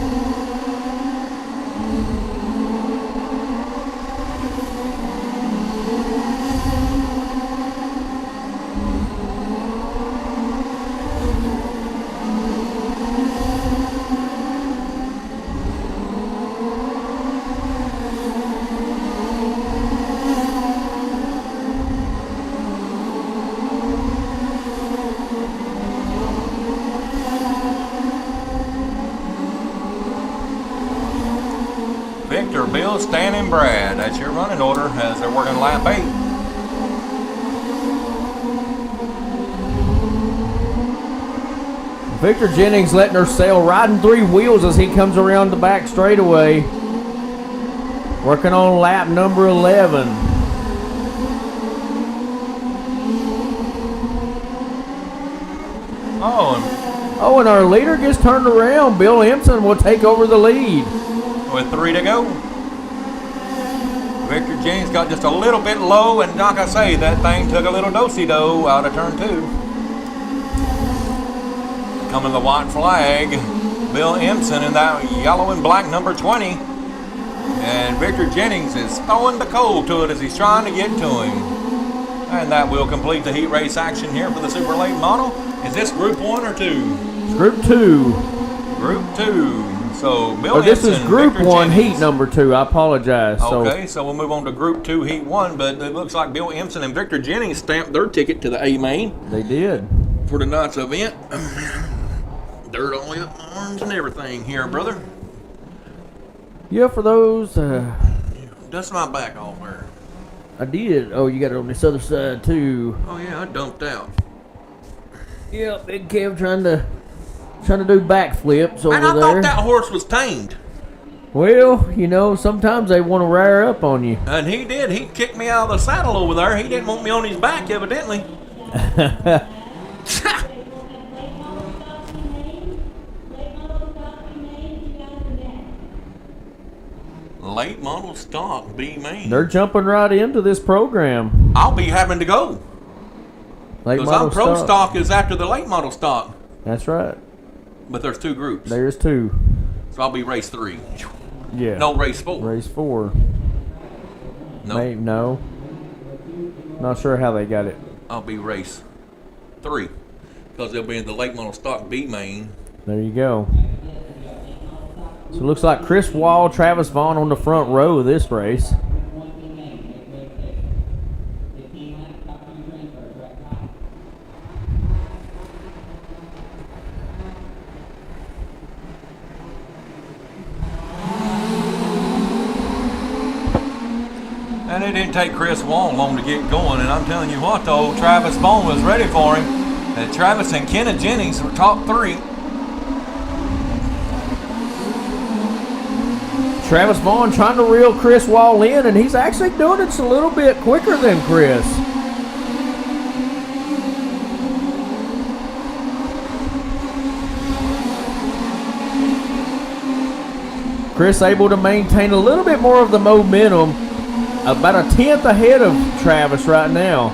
Victor, Bill, Stan, and Brad. That's your running order as they're working lap 8. Victor Jennings letting her sail, riding 3 wheels as he comes around the back straightaway. Working on lap number 11. Oh, and our leader gets turned around. Bill Empson will take over the lead. With 3 to go. Victor Jennings got just a little bit low, and like I say, that thing took a little do-si-do out of turn 2. Coming to the white flag, Bill Empson in that yellow and black number 20. And Victor Jennings is throwing the coal to it as he's trying to get to him. And that will complete the heat race action here for the super late model. Is this group 1 or 2? It's group 2. Group 2. So Bill this Empson, is group Victor 1, Jennings. heat number 2. I apologize. Okay, so we'll move on to Group 2, Heat 1, but it looks like Bill Empson and Victor Jennings stamped their ticket to the A-Main They did. for tonight's event. Dirt on the arms and everything here, brother. Yeah, for those, Dust my back off there. I did. Oh, you got it on this other side, too. Oh, yeah, I dumped out. Yeah, Big Kev trying to do backflips over And I there. thought that horse was tamed. Well, you know, sometimes they want to rear up on you. And he did. He kicked me out of the saddle over there. He didn't want me on his back, evidently. Late model stock, B-Main. They're jumping right into this program. I'll be having to go. Late Because I'm model pro stock is after the late model stock. That's right. But there's 2 groups. There's 2. So I'll be race 3. Yeah. No, race 4. Race 4. No. Maybe, no. Not sure how they got it. I'll be race 3 because they'll be in the late model stock B main. There you go. So it looks like Chris Wall, Travis Vaughn on the front row of this race. And it didn't take Chris Wall long to get going, and I'm telling you what, though, Travis Vaughn was ready for him. And Travis and Kenneth Jennings were top 3. Travis Vaughn trying to reel Chris Wall in, and he's actually doing it a little bit quicker than Chris. Chris able to maintain a little bit more of the momentum, about a 10th ahead of Travis right now.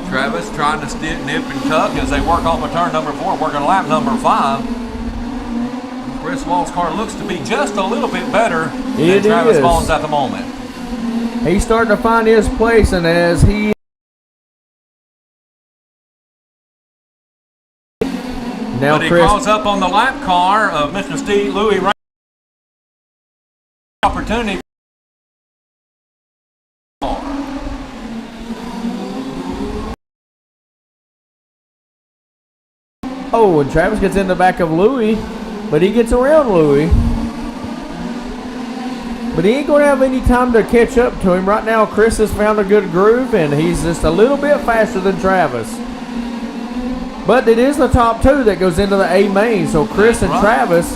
Travis trying to nip and tuck as they work off of turn number 4, working lap number 5. Chris Wall's car looks to be just a little bit better than Travis Vaughn's at the moment. He's starting to find his place, and as he now but he Chris calls up on the lap car of Mr. Steve Louis Ray. Opportunity. Oh, and Travis gets in the back of Louis, but he gets around Louis. But he ain't going to have any time to catch up to him. Right now, Chris has found a good groove, and he's just a little bit faster than Travis. But it is the top 2 that goes into the A main, so Chris and Travis,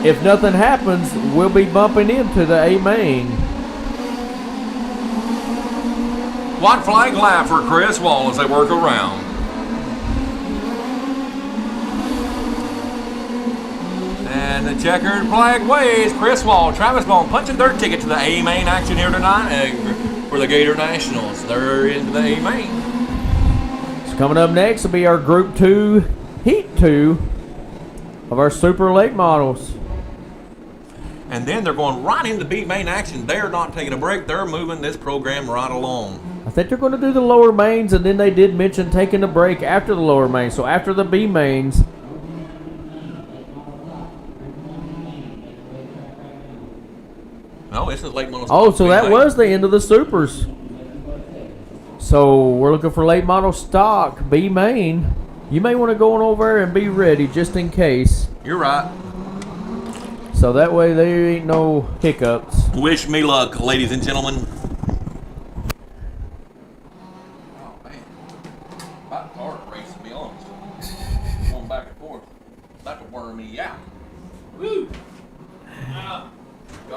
if nothing happens, will be bumping into the A main. White flag lap for Chris Wall as they work around. And the checkered flag waves. Chris Wall, Travis Vaughn punching their ticket to the A main action here tonight for the Gator Nationals. They're into the A main. So coming up next will be our Group 2, Heat 2 of our Super Late Models. And then they're going right into B main action. They're not taking a break. They're moving this program right along. I think they're going to do the lower mains, and then they did mention taking a break after the lower mains. So after the B mains. No, this is late model. Oh, so that was the end of the Supers. So we're looking for late model stock, B main. You may want to go on over and be ready just in case. You're right. So that way there ain't no hiccups. Wish me luck, ladies and gentlemen. Oh, man. About hard race, to be honest. Going back and forth. About to wear me out. Woo!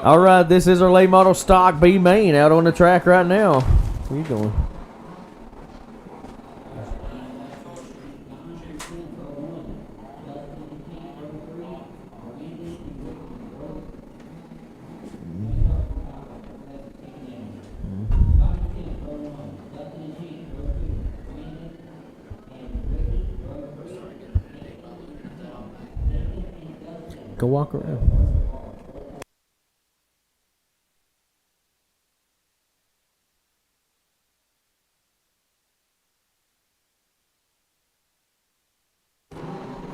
All right, this is our late model stock B main out on the track right now. What are you doing? Go walk around.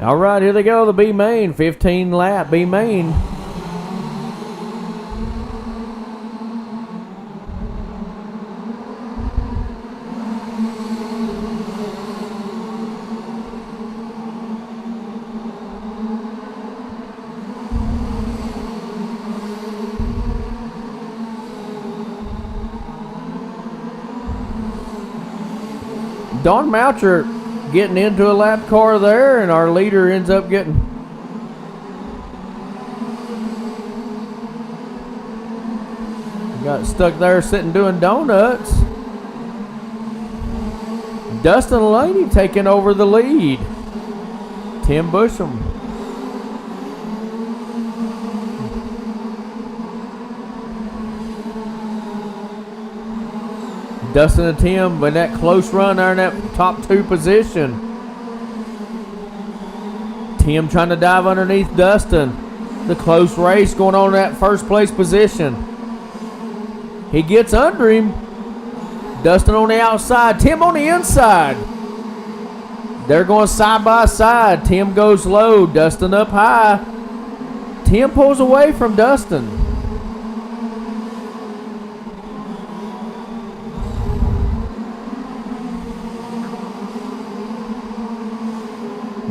All right, here they go, the B main, 15 lap B main. Don Moucher getting into a lap car there, and our leader ends up getting got stuck there sitting doing donuts. Dustin Laney taking over the lead. Tim Busham. Dustin and Tim in that close run there in that top 2 position. Tim trying to dive underneath Dustin. The close race going on in that first place position. He gets under him. Dustin on the outside. Tim on the inside. They're going side by side. Tim goes low. Dustin up high. Tim pulls away from Dustin.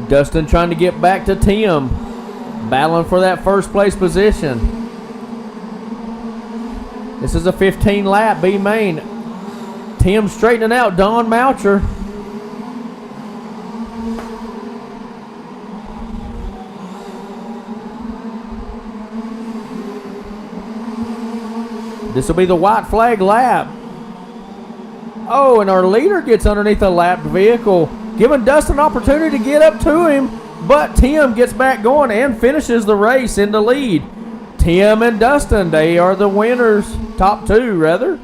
Dustin trying to get back to Tim. Battling for that first place position. This is a 15 lap B main. Tim straightening out Don Moucher. This will be the white flag lap. Oh, and our leader gets underneath a lapped vehicle, giving Dustin an opportunity to get up to him, but Tim gets back going and finishes the race in the lead. Tim and Dustin, they are the winners, top two rather.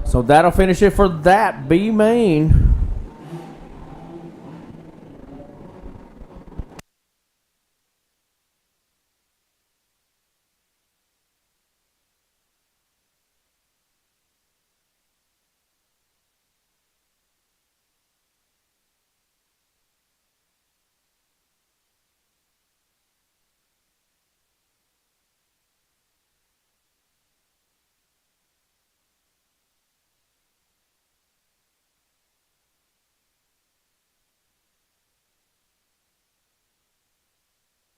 So that'll finish it for that B main.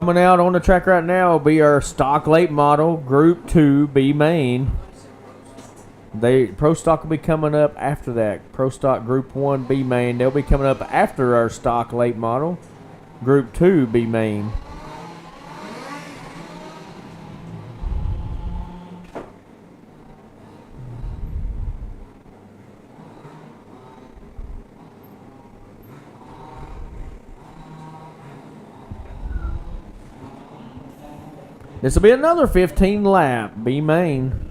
Coming out on the track right now will be our stock late model Group 2 B main. Pro stock will be coming up after that. Pro stock Group 1 B main. They'll be coming up after our stock late model Group 2 B main. This will be another 15 lap B main.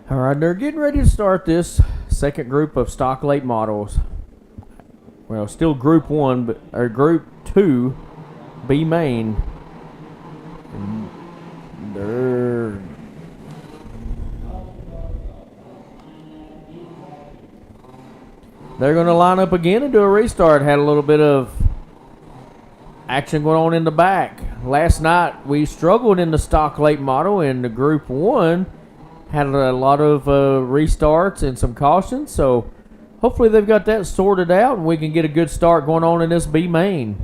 All right, they're getting ready to start this second group of stock late models. Well, still Group 1, but or Group 2 B main. And they're going to line up again and do a restart. Had a little bit of action going on in the back. Last night we struggled in the stock late model, in the Group 1 had a lot of restarts and some cautions, so hopefully they've got that sorted out and we can get a good start going on in this B main.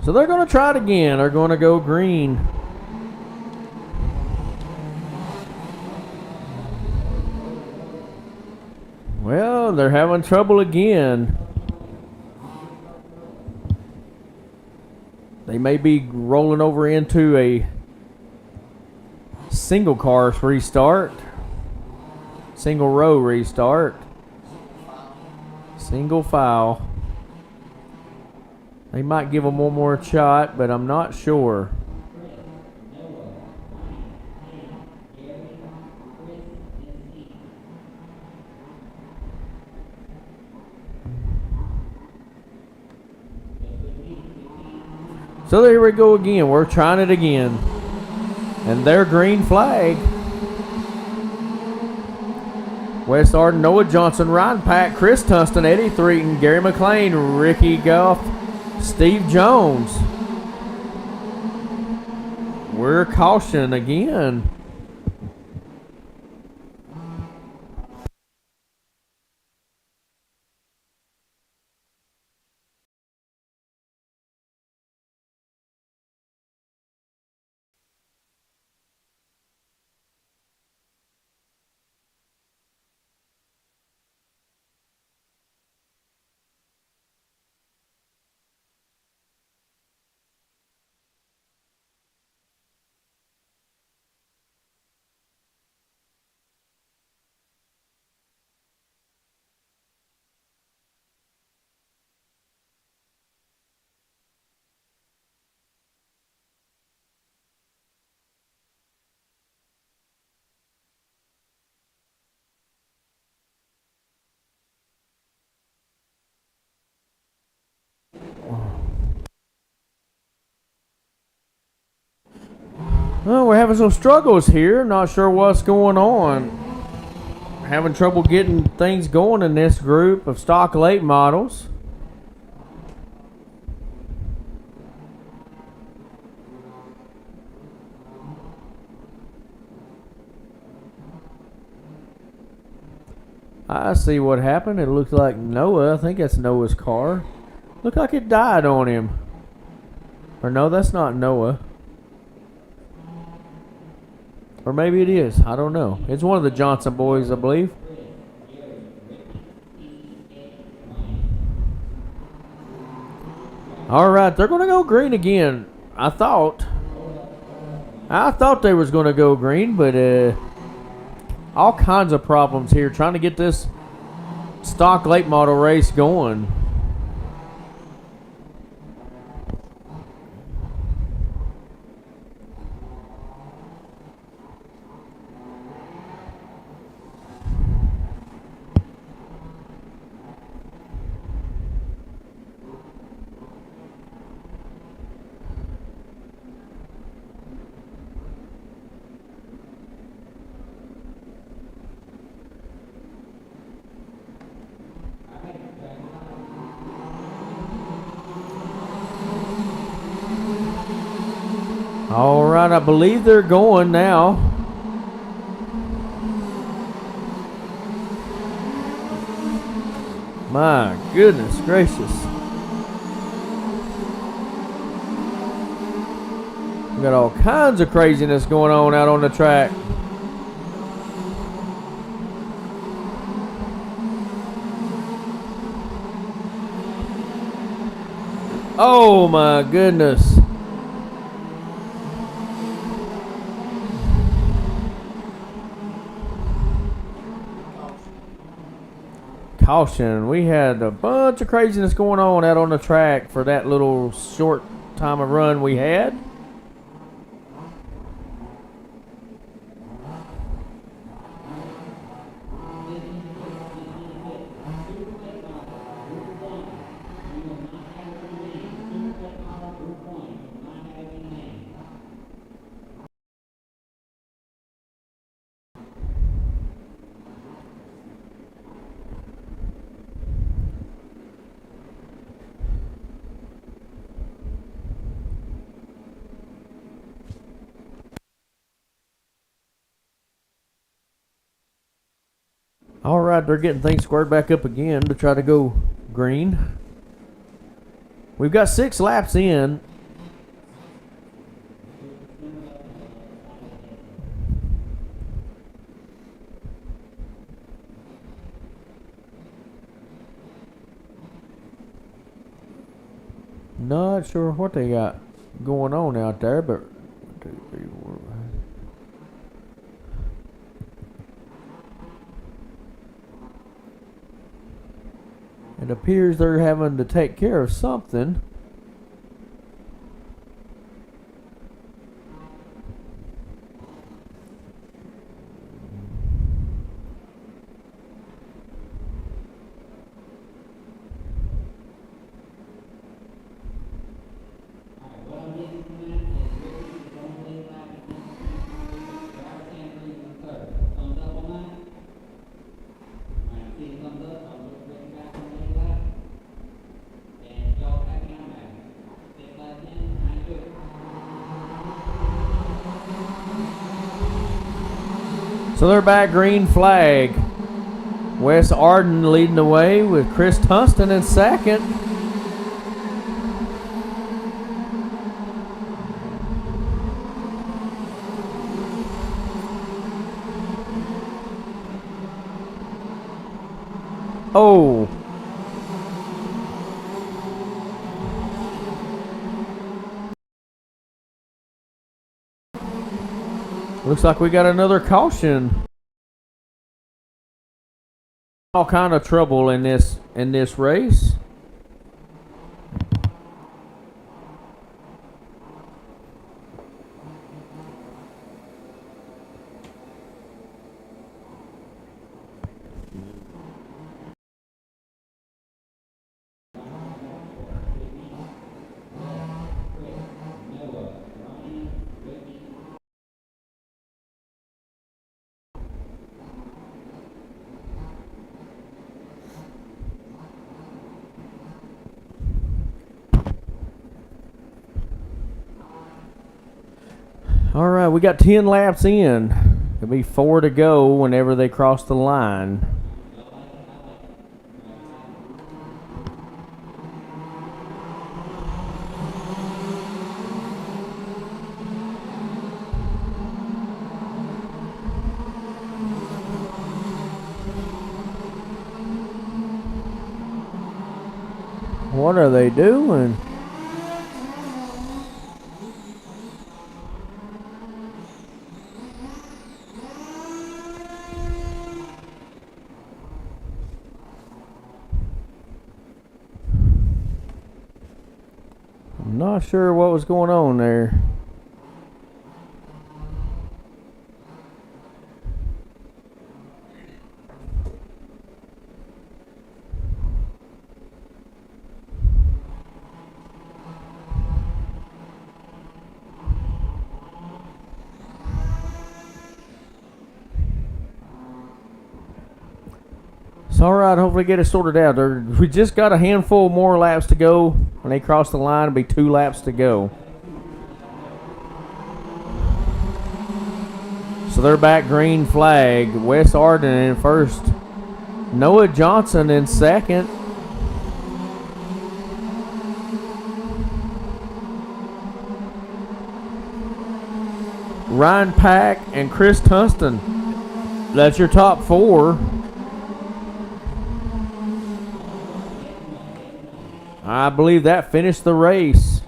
So they're going to try it again. They're going to go green. Well, they're having trouble again. They may be rolling over into a single car restart. Single row restart. Single file. They might give them one more shot, but I'm not sure. So there we go again. We're trying it again. And their green flag. Wes Arden, Noah Johnson, Ryan Pack, Chris Tunston, Eddie Threaton, Gary McLean, Ricky Goff, Steve Jones. We're caution again. Well, we're having some struggles here. Not sure what's going on. Having trouble getting things going in this group of stock late models. I see what happened. It looks like Noah. I think that's Noah's car. Looked like it died on him. Or no, that's not Noah. Or maybe it is. I don't know. It's one of the Johnson boys, I believe. All right, they're going to go green again. I thought they was going to go green, but all kinds of problems here trying to get this stock late model race going. All right, I believe they're going now. My goodness gracious. We got all kinds of craziness going on out on the track. Oh my goodness. Caution. We had a bunch of craziness going on out on the track for that little short time of run we had. All right, they're getting things squared back up again to try to go green. We've got 6 laps in. Not sure what they got going on out there, but 1, 2, 3, 4, 5. It appears they're having to take care of something. So they're back green flag. Wes Arden leading the way with Chris Tunston in second. Oh. Looks like we got another caution. All kind of trouble in this race. All right, we got 10 laps in. It'll be 4 to go whenever they cross the line. What are they doing? I'm not sure what was going on there. It's alright, hopefully get it sorted out. We just got a handful more laps to go. When they cross the line, it'll be 2 laps to go. So they're back green flag. Wes Arden in first. Noah Johnson in second. Ryan Pack and Chris Tunston. That's your top 4. I believe that finished the race.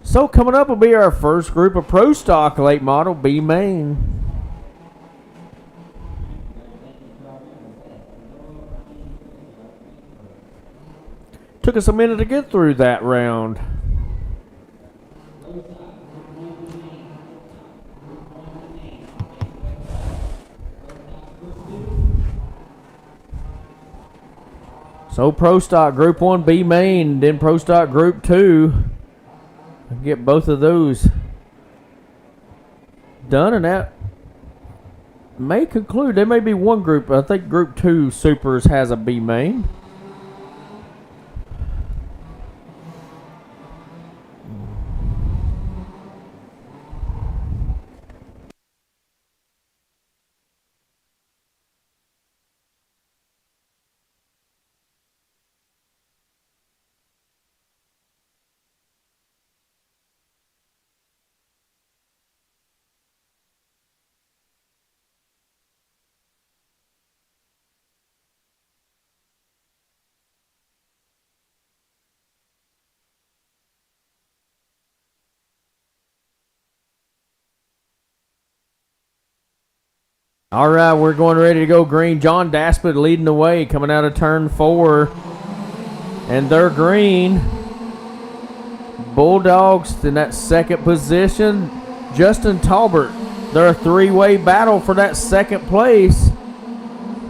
So coming up will be our first group of Pro Stock late model B main. Took us a minute to get through that round. So Pro Stock Group 1 B main, then Pro Stock Group 2. I'll get both of those done, and that may conclude. There may be one group. I think Group 2 Supers has a B main. All right, we're going ready to go green. John Daspit leading the way, coming out of turn 4. And they're green. Bulldogs in that second position. Justin Talbert. They're a 3-way battle for that second place.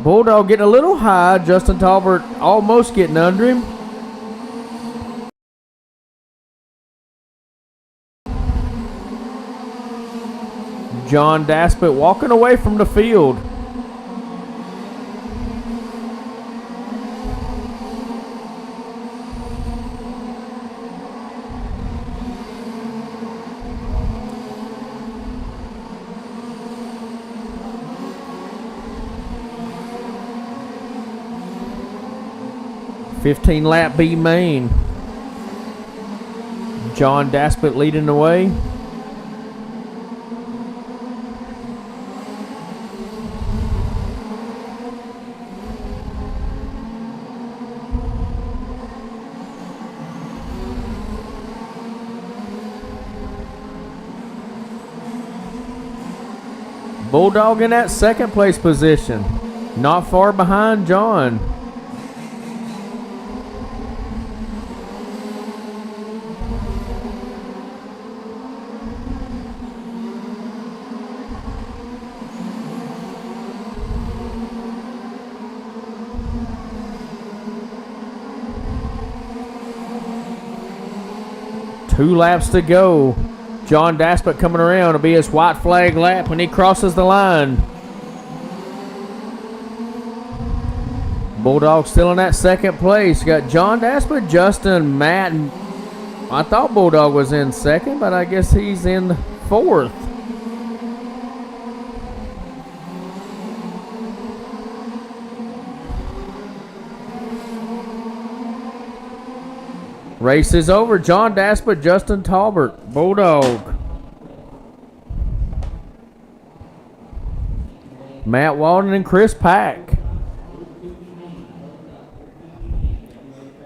Bulldog getting a little high. Justin Talbert almost getting under him. John Daspit walking away from the field. 15-lap B main. John Daspit leading the way. Bulldog in that second place position. Not far behind John. Two laps to go. John Daspit coming around. It'll be his white flag lap when he crosses the line. Bulldog still in that second place. You got John Daspit, Justin, Matt, and I thought Bulldog was in second, but I guess he's in fourth. Race is over. John Daspit, Justin Talbert, Bulldog. Matt Walden and Chris Pack.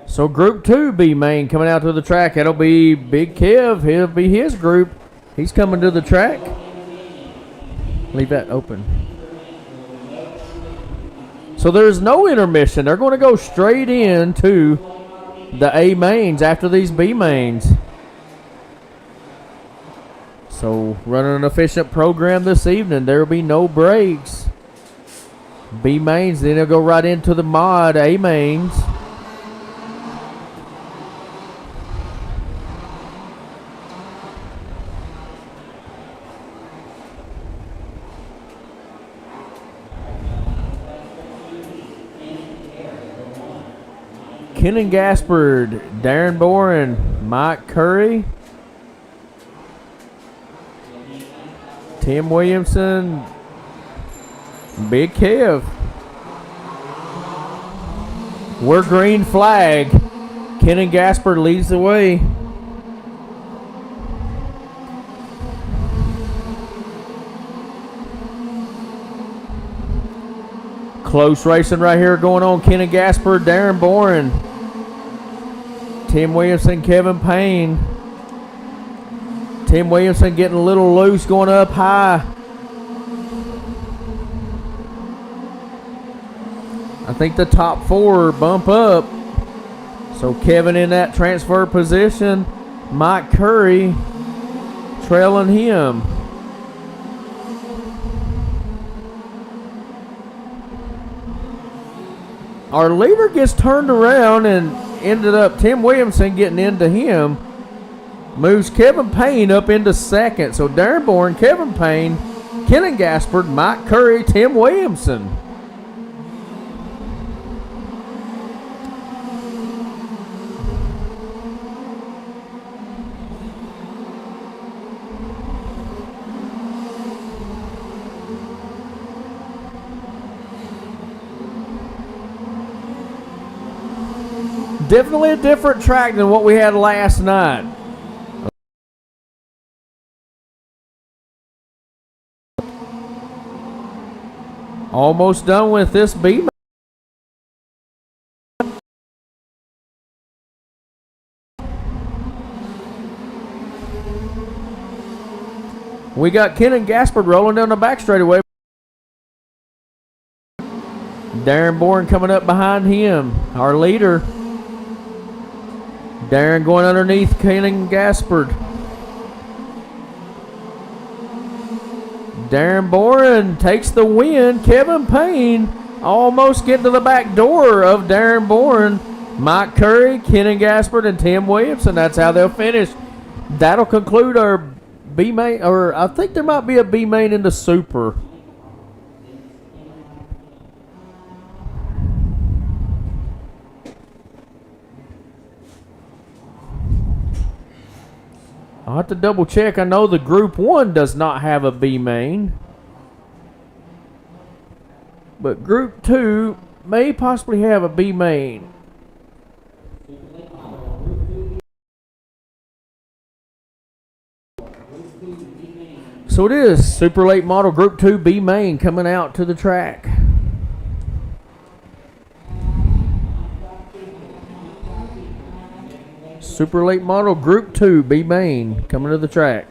So Group 2 B main coming out to the track. That'll be Big Kev. He'll be his group. He's coming to the track. Leave that open. So there's no intermission. They're going to go straight into the A mains after these B mains. So running an efficient program this evening. There will be no breaks. B mains, then they'll go right into the mod A mains. Kenan Gaspard, Darren Boren, Mike Curry, Tim Williamson, Big Kev. We're green flag. Kenan Gaspard leads the way. Close racing right here going on. Kenan Gaspard, Darren Boren, Tim Williamson, Kevin Payne. Tim Williamson getting a little loose, going up high. I think the top four bump up. So Kevin in that transfer position. Mike Curry trailing him. Our leader gets turned around and ended up Tim Williamson getting into him. Moves Kevin Payne up into second. So Darren Bourne, Kevin Payne, Kenan Gaspard, Mike Curry, Tim Williamson. Definitely a different track than what we had last night. Almost done with this B. We got Kenan Gaspard rolling down the back straightaway. Darren Bourne coming up behind him, our leader. Darren going underneath Kenan Gaspard. Darren Boren takes the win. Kevin Payne almost getting to the back door of Darren Boren. Mike Curry, Kenan Gaspard, and Tim Williamson. That's how they'll finish. That'll conclude our B main, or I think there might be a B main in the Super. I'll have to double check. I know the Group 1 does not have a B main. But Group 2 may possibly have a B main. So it is Super Late Model Group 2B main coming out to the track. Super Late Model Group 2B main coming to the track.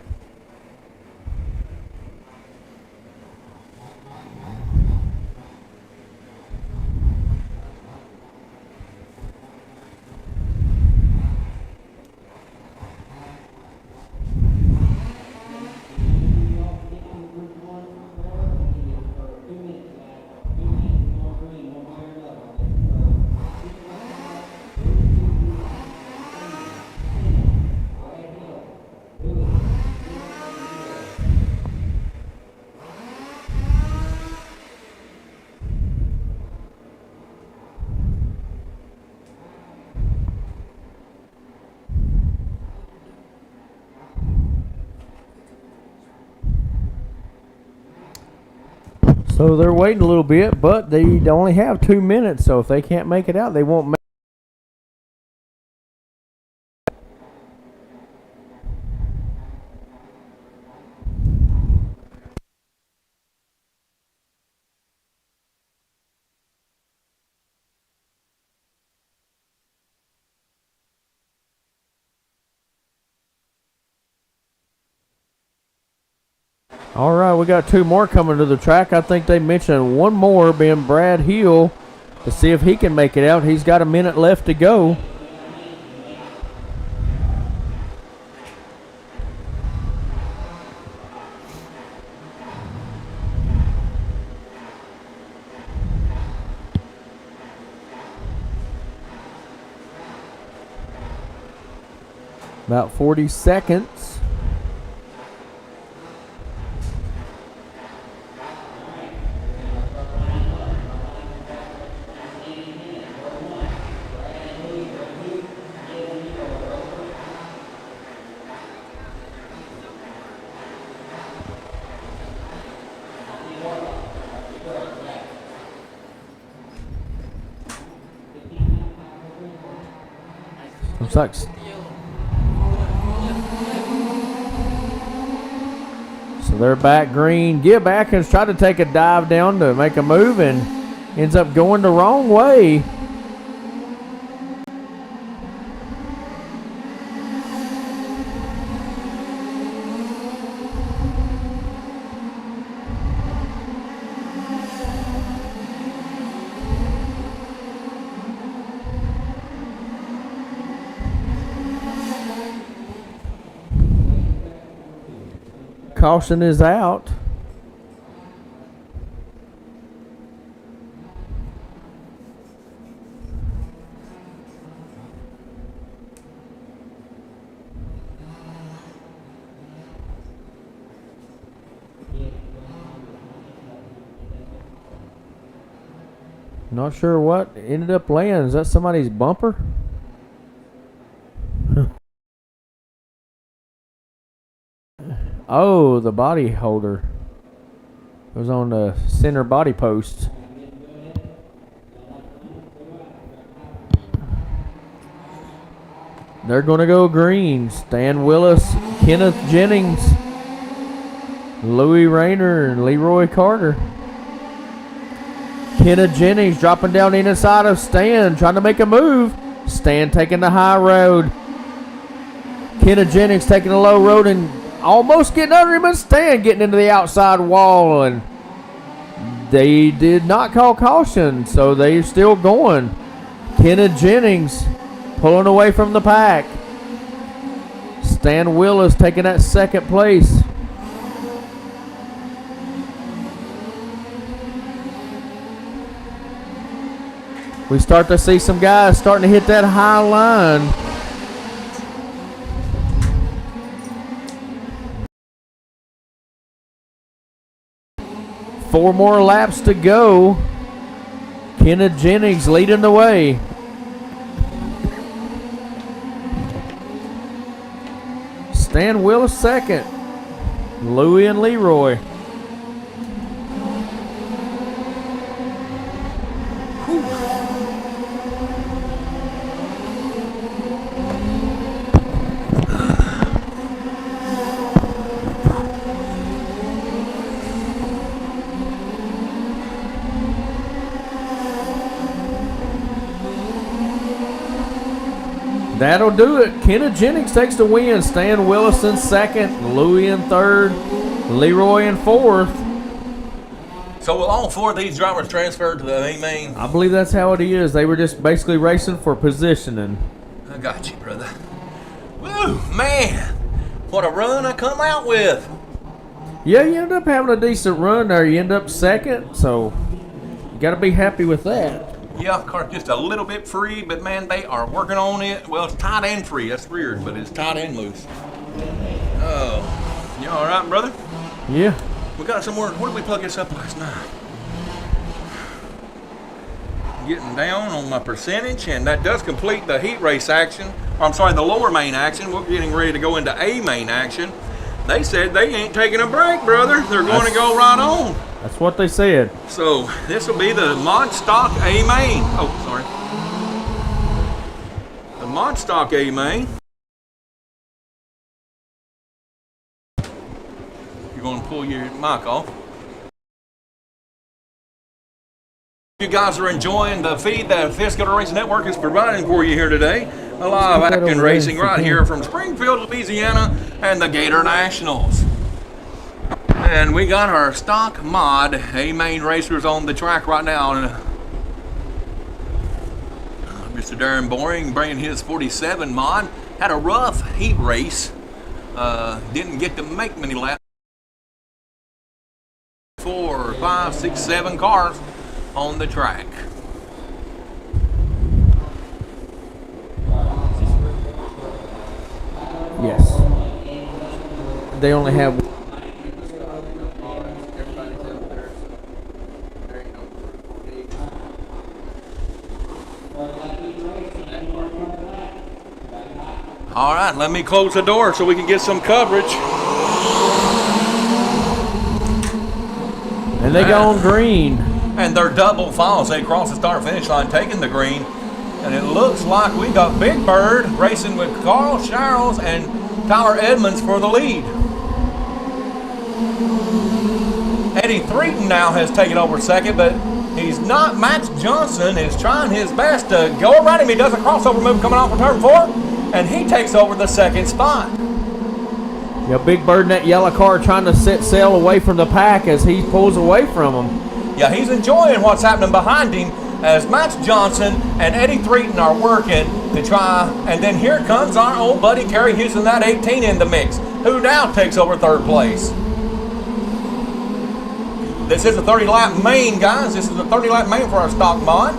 So they're waiting a little bit, but they only have 2 minutes, so if they can't make it out, they won't make All right, we got 2 more coming to the track. I think they mentioned one more being Brad Hill to see if he can make it out. He's got a minute left to go. About 40 seconds. Looks like so they're back green. Gib Atkins tried to take a dive down to make a move and ends up going the wrong way. Caution is out. Not sure what ended up landing. Is that somebody's bumper? Oh, the body holder. It was on the center body post. They're going to go green. Stan Willis, Kenneth Jennings, Louis Rayner, and Leroy Carter. Kenneth Jennings dropping down the inside of Stan, trying to make a move. Stan taking the high road. Kenneth Jennings taking the low road and almost getting under him, and Stan getting into the outside wall, and they did not call caution, so they're still going. Kenneth Jennings pulling away from the pack. Stan Willis taking that second place. We start to see some guys starting to hit that high line. Four more laps to go. Kenneth Jennings leading the way. Stan Willis second. Louis and Leroy. That'll do it. Kenna Jennings takes the win. Stan Willis in second. Louie in third. Leroy in fourth. So will all 4 of these drivers transfer to the A main? I believe that's how it is. They were just basically racing for positioning. I got you, brother. Woo, man. What a run I come out with. Yeah, you end up having a decent run there. You end up second, so you got to be happy with that. Yeah, car's just a little bit free, but man, they are working on it. Well, it's tight and free. That's weird, but it's tight and loose. Oh, you all right, brother? Yeah. We got some more. Where did we plug this up last night? Getting down on my percentage, and that does complete the heat race action. I'm sorry, the lower main action. We're getting ready to go into A main action. They said they ain't taking a break, brother. They're going to go right on. That's what they said. So this will be the Mod Stock A main. Oh, sorry. The Mod Stock A main. You're going to pull your mic off. You guys are enjoying the feed that Gator Racing Network is providing for you here today. A live action racing right here from Springfield, Louisiana, and the Gator Nationals. And we got our stock mod A main racers on the track right now. And, Mr. Darren Boring bringing his 47 mod. Had a rough heat race. Didn't get to make many laps. 4, 5, 6, 7 cars on the track. Yes. They only have. All right, let me close the door so we can get some coverage. And they go on green. And they're double files. They cross the start finish line taking the green. And it looks like we got Big Bird racing with Carl Charles and Tyler Edmonds for the lead. Eddie Threaton now has taken over second, but he's not. Max Johnson is trying his best to go around him. He does a crossover move coming off of turn 4, and he takes over the second spot. Yeah, Big Bird in that yellow car trying to set sail away from the pack as he pulls away from him. Yeah, he's enjoying what's happening behind him as Max Johnson and Eddie Threaton are working to try. And then here comes our old buddy Kerry Houston, that 18 in the mix, who now takes over third place. This is a 30-lap main, guys. This is a 30-lap main for our stock mod.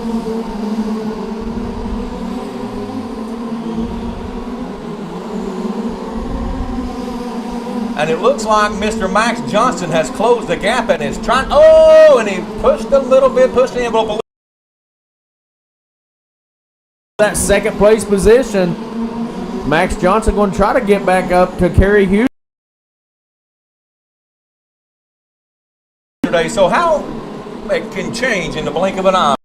And it looks like Mr. Max Johnson has closed the gap and is trying. Oh, and he pushed a little bit, pushed the envelope a little. That second place position, Max Johnson going to try to get back up to Kerry Houston. So how it can change in the blink of an eye.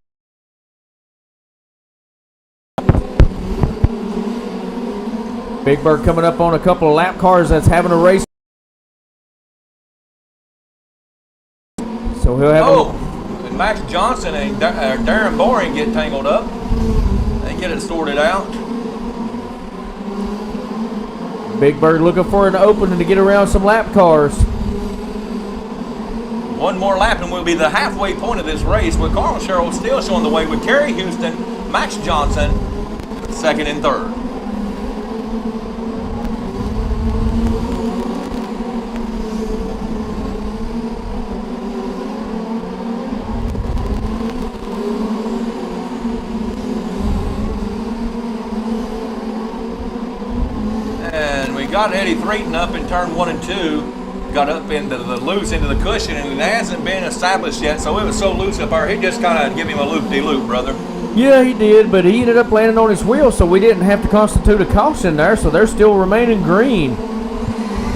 Big Bird coming up on a couple of lap cars that's having a race. So he'll have and Max Johnson and Darren Boring get tangled up. They get it sorted out. Big Bird looking for an opening to get around some lap cars. One more lap and we'll be the halfway point of this race with Carl Sherrill still showing the way with Kerry Houston, Max Johnson, second and third. And we got Eddie Threaton up in turn 1 and 2. Got up into the loose into the cushion, and it hasn't been established yet, so it was so loose up there, he just kind of give him a loop-de-loop, brother. Yeah, he did, but he ended up landing on his wheel, so we didn't have to constitute a caution there, so they're still remaining green.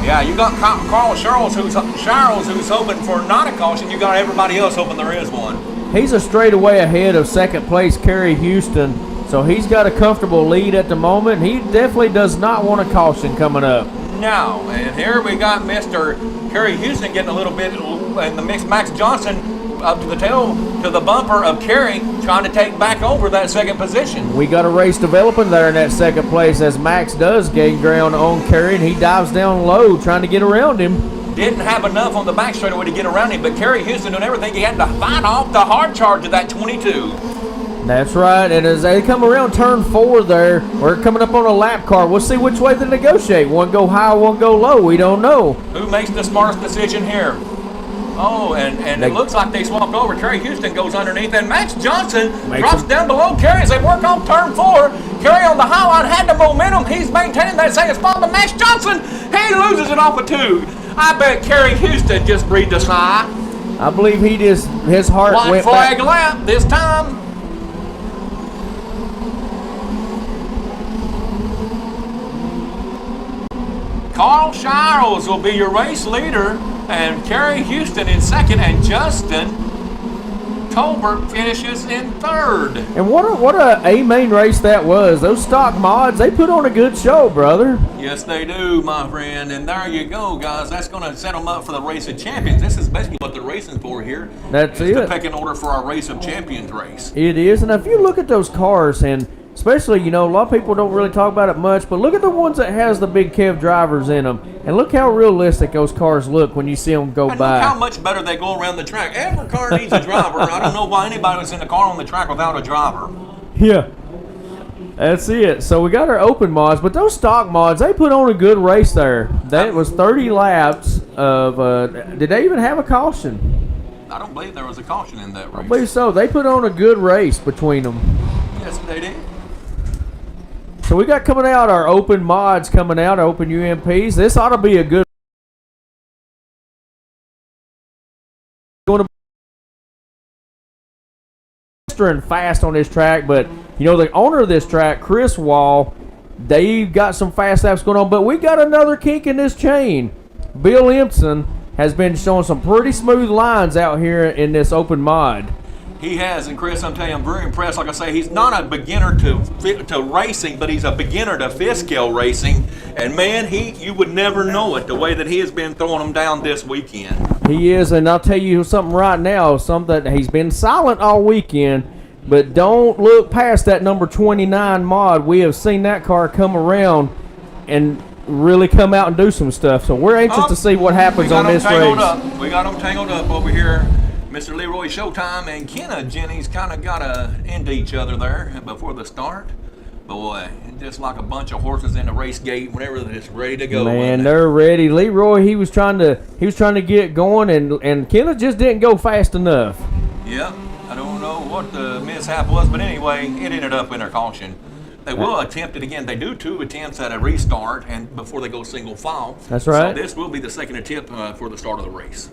Yeah, you got Carl Charles who's hoping for not a caution. You got everybody else hoping there is one. He's a straightaway ahead of second place Kerry Houston, so he's got a comfortable lead at the moment. He definitely does not want a caution coming up. No, and here we got Mr. Kerry Houston getting a little bit in the mix. Max Johnson up to the tail, to the bumper of Kerry, trying to take back over that second position. We got a race developing there in that second place as Max does gain ground on Kerry, and he dives down low trying to get around him. Didn't have enough on the back straightaway to get around him, but Kerry Houston doing everything he had to fight off the hard charge of that 22. That's right, and as they come around turn 4 there, we're coming up on a lap car. We'll see which way they negotiate. One go high, one go low. We don't know. Who makes the smartest decision here? Oh, and it looks like they swapped over. Kerry Houston goes underneath, and Max Johnson drops down below Kerry as they work off turn 4. Kerry on the high line had the momentum. He's maintaining that second spot, but Max Johnson, he loses it off of 2. I bet Kerry Houston just breathed a sigh. I believe his heart White went flag back. lap this time. Carl Shiles will be your race leader, and Kerry Houston in second, and Justin Tolbert finishes in third. And what a main race that was. Those stock mods, they put on a good show, brother. Yes, they do, my friend. And there you go, guys. That's going to set them up for the Race of Champions. This is basically what they're racing for here. That's it. it. The pecking order for our Race of Champions race. It is. And if you look at those cars, and especially, a lot of people don't really talk about it much, but look at the ones that has the big Kev drivers in them. And look how realistic those cars look when you see them go and by. Look how much better they go around the track. Every car needs a driver. I don't know why anybody was in the car on the track without a driver. Yeah. That's it. So we got our open mods, but those stock mods, they put on a good race there. That was 30 laps of, did they even have a caution? I don't believe there was a caution in that race. I believe so. They put on a good race between them. Yes, they did. So we got coming out our open mods coming out, open UMPs. This ought to be a good going to and fast on this track, but the owner of this track, Chris Wall, they've got some fast laps going on, but we got another kink in this chain. Bill Empson has been showing some pretty smooth lines out here in this open mod. He has, and Chris, I'm telling you, I'm very impressed. Like I say, he's not a beginner to racing, but he's a beginner to fifth scale racing. And man, you would never know it the way that he has been throwing them down this weekend. He is, and I'll tell you something right now, something that he's been silent all weekend, but don't look past that number 29 mod. We have seen that car come around and really come out and do some stuff. So we're anxious to see what happens on this race. We got them tangled up over here. Mr. Leroy Showtime and Kenna Jennings kind of got into each other there before the start. Boy, just like a bunch of horses in the race gate whenever it's ready to go. Man, they're ready. Leroy, he was trying to get going, and Kenna just didn't go fast enough. Yep, I don't know what the mishap was, but anyway, it ended up in their caution. They will attempt it again. They do 2 attempts at a restart and before they go single file. That's right. So this will be the second attempt for the start of the race.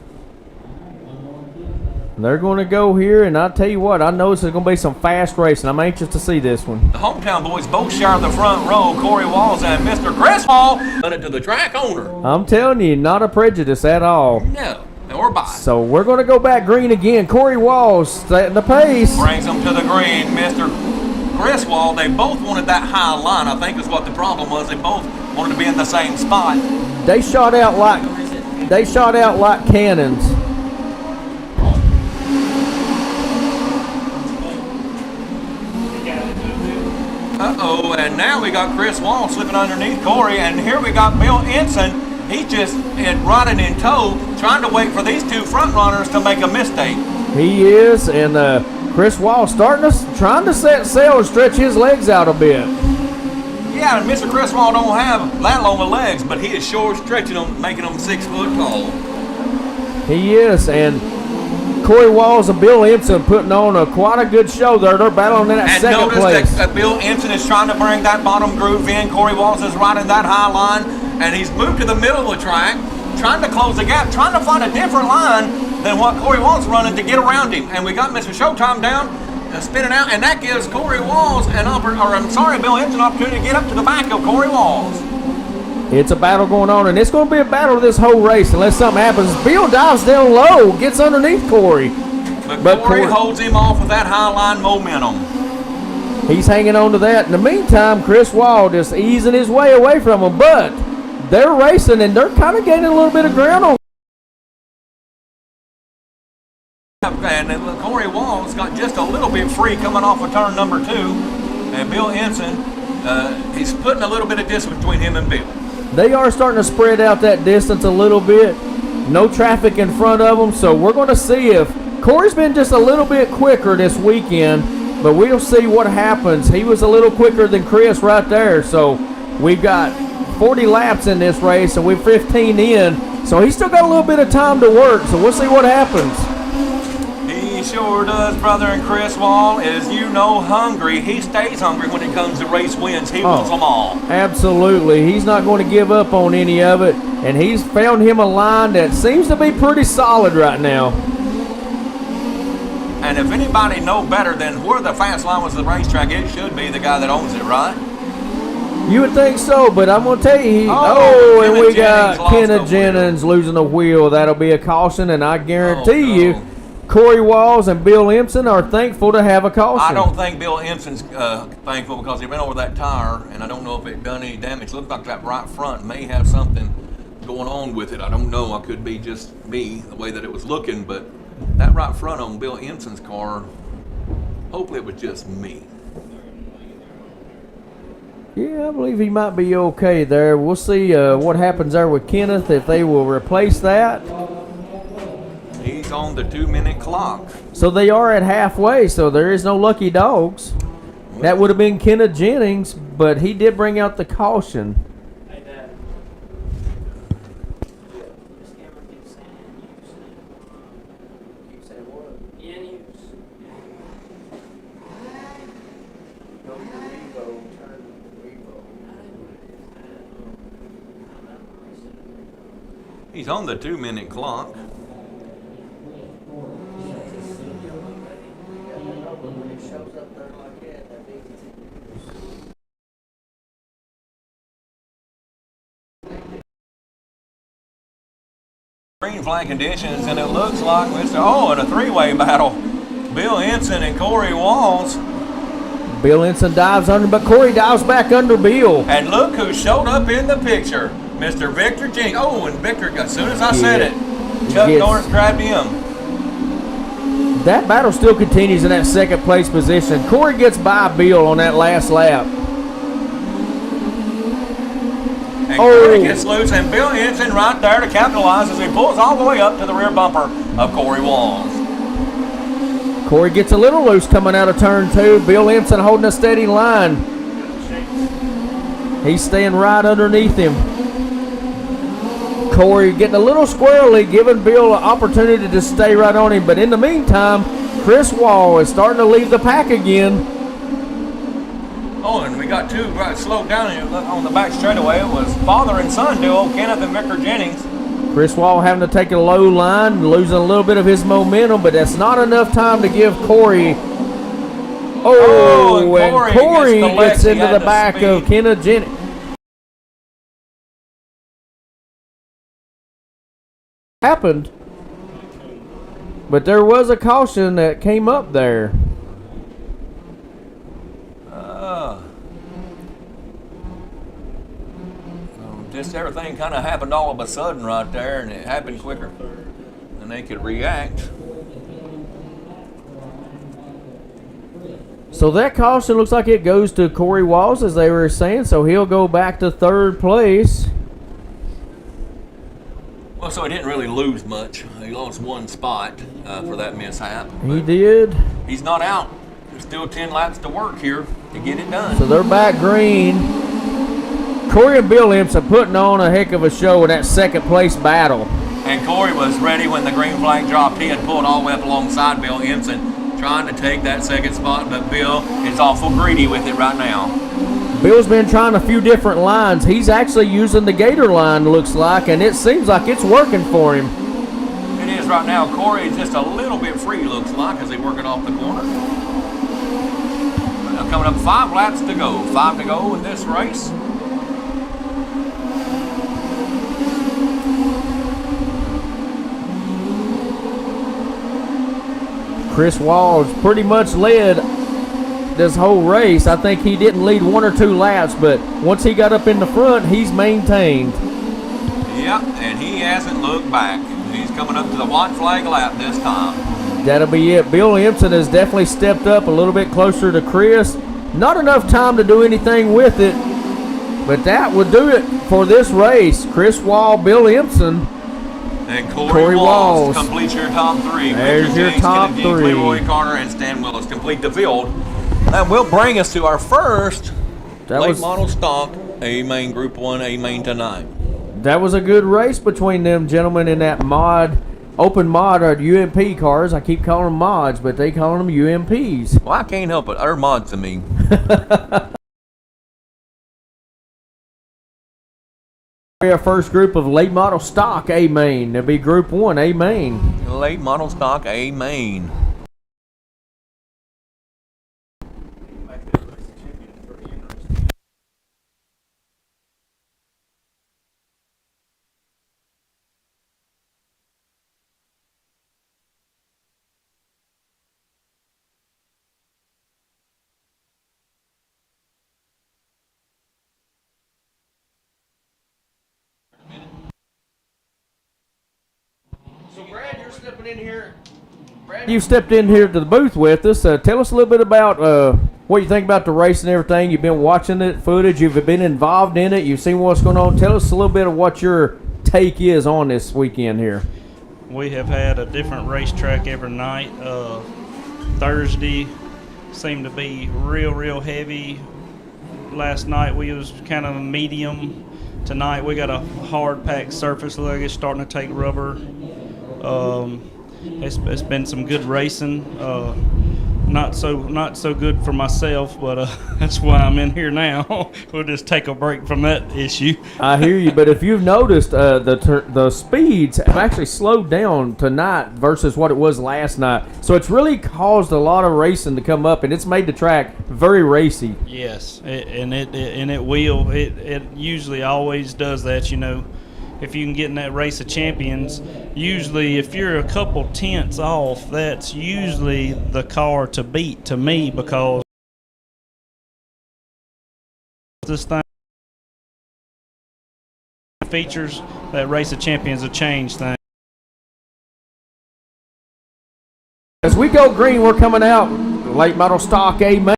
They're going to go here, and I'll tell you what, I know this is going to be some fast racing. I'm anxious to see this one. The hometown boys both share the front row. Corey Walls and Mr. Chris Hall done it to the track owner. I'm telling you, not a prejudice at all. No, or by. So we're going to go back green again. Corey Walls setting the pace. Brings them to the green. Mr. Chris Wall, they both wanted that high line, I think is what the problem was. They both wanted to be in the same spot. They shot out like cannons. Uh-oh, and now we got Chris Wall slipping underneath Corey, and here we got Bill Ensign. He just riding in tow, trying to wait for these 2 front runners to make a mistake. He is, and Chris Wall trying to set sail and stretch his legs out a bit. Yeah, and Mr. Chris Wall don't have that long of legs, but he is sure stretching them, making them 6 foot tall. He is, and Corey Walls and Bill Empson putting on quite a good show there. They're battling in that second place. And notice that Bill Empson is trying to bring that bottom groove in. Corey Walls is riding that high line, and he's moved to the middle of the track, trying to close the gap, trying to find a different line than what Corey Walls is running to get around him. And we got Mr. Showtime down, spinning out, and that gives Corey Walls Bill Empson an opportunity to get up to the back of Corey Walls. It's a battle going on, and it's going to be a battle this whole race unless something happens. Bill dives down low, gets underneath Corey. But Corey holds him off with that high line momentum. He's hanging on to that. In the meantime, Chris Wall just easing his way away from him, but they're racing, and they're kind of gaining a little bit of ground on. Corey Walls got just a little bit free coming off of turn number 2. And Bill Ensign, he's putting a little bit of distance between him and Bill. They are starting to spread out that distance a little bit. No traffic in front of them, so we're going to see if Corey's been just a little bit quicker this weekend, but we'll see what happens. He was a little quicker than Chris right there, so we've got 40 laps in this race, and we're 15 in, so he's still got a little bit of time to work, so we'll see what happens. He sure does, brother. And Chris Wall is, you know, hungry. He stays hungry when it comes to race wins. He wants them all. Absolutely. He's not going to give up on any of it, and he's found him a line that seems to be pretty solid right now. And if anybody know better than where the fast line was at the racetrack, it should be the guy that owns it, right? You would think so, but I'm going to tell you, and we got Kenneth Jennings losing the wheel. That'll be a caution, and I guarantee you, Corey Walls and Bill Empson are thankful to have a caution. I don't think Bill Empson's thankful because he ran over that tire, and I don't know if it done any damage. Looks like that right front may have something going on with it. I don't know. I could be just me, the way that it was looking, but that right front on Bill Empson's car, hopefully it was just me. Yeah, I believe he might be okay there. We'll see what happens there with Kenneth, if they will replace that. He's on the 2-minute clock. So they are at halfway, so there is no lucky dogs. That would have been Kenneth Jennings, but he did bring out the caution. Hey, Dad. This camera keeps saying in use. Keep saying what? In use. Go to Revo, turn Revo. He's on the 2-minute clock. Green flag conditions, and it looks like in a three-way battle. Bill Ensign and Corey Walls. Bill Ensign dives under, but Corey dives back under Bill. And look who showed up in the picture, Mr. Victor Jennings. Oh, and Victor, as soon as I said it, Chuck Norris grabbed him. That battle still continues in that second place position. Corey gets by Bill on that last lap. And Corey gets loose, and Bill Ensign right there to capitalize as he pulls all the way up to the rear bumper of Corey Walls. Corey gets a little loose coming out of turn 2. Bill Ensign holding a steady line. He's staying right underneath him. Corey getting a little squirrely, giving Bill an opportunity to stay right on him. But in the meantime, Chris Wall is starting to leave the pack again. Oh, and we got two right slowed down on the back straightaway. It was father and son duo, Kenneth and Victor Jennings. Chris Wall having to take a low line, losing a little bit of his momentum, but that's not enough time to give Corey. And Corey gets into the back of Kenneth Jennings. Happened, but there was a caution that came up there. Just everything kind of happened all of a sudden right there, and it happened quicker than they could react. So that caution looks like it goes to Corey Walls, as they were saying, so he'll go back to third place. Well, so he didn't really lose much. He lost one spot for that mishap. He did. He's not out. There's still 10 laps to work here to get it done. So they're back green. Corey and Bill Empson putting on a heck of a show in that second place battle. And Corey was ready when the green flag dropped. He had pulled all the way up alongside Bill Empson, trying to take that second spot, but Bill is awful greedy with it right now. Bill's been trying a few different lines. He's actually using the Gator line, looks like, and it seems like it's working for him. It is right now. Corey is just a little bit free, looks like, as they work it off the corner. Now coming up 5 laps to go. 5 to go in this race. Chris Walls pretty much led this whole race. I think he didn't lead 1 or 2 laps, but once he got up in the front, he's maintained. Yep, and he hasn't looked back. He's coming up to the white flag lap this time. That'll be it. Bill Empson has definitely stepped up a little bit closer to Chris. Not enough time to do anything with it, but that will do it for this race. Chris Wall, Bill Empson, and Corey Corey Walls Walls. completes your top three. There's Richard your James, top Kenneth Dean, three. Leroy Carter, and Stan Willis complete the field. That will bring us to our first That late was- model stock A main Group 1 A main tonight. that was a good race between them gentlemen in that open mod or UMP cars. I keep calling them mods, but they call them UMPs. Well, I can't help it. They're mods to me. Our first group of late model stock A main. That'll be Group 1 A main. Late model stock A main. So Brad, you're stepping in here. You stepped in here to the booth with us. Tell us a little bit about what you think about the race and everything. You've been watching it, footage. You've been involved in it. You've seen what's going on. Tell us a little bit of what your take is on this weekend here. We have had a different racetrack every night. Thursday seemed to be real heavy. Last night we was kind of a medium. Tonight we got a hard packed surface. Look, it's starting to take rubber. It's been some good racing. Not so good for myself, but that's why I'm in here now. We'll just take a break from that issue. I hear you, but if you've noticed, the speeds have actually slowed down tonight versus what it was last night. So it's really caused a lot of racing to come up, and it's made the track very racy. Yes, it will. It usually always does that, you know. If you can get in that race of champions, usually if you're a couple tenths off, that's usually the car to beat to me, because this thing features that race of champions have changed things. As we go green, we're coming out late model stock A main.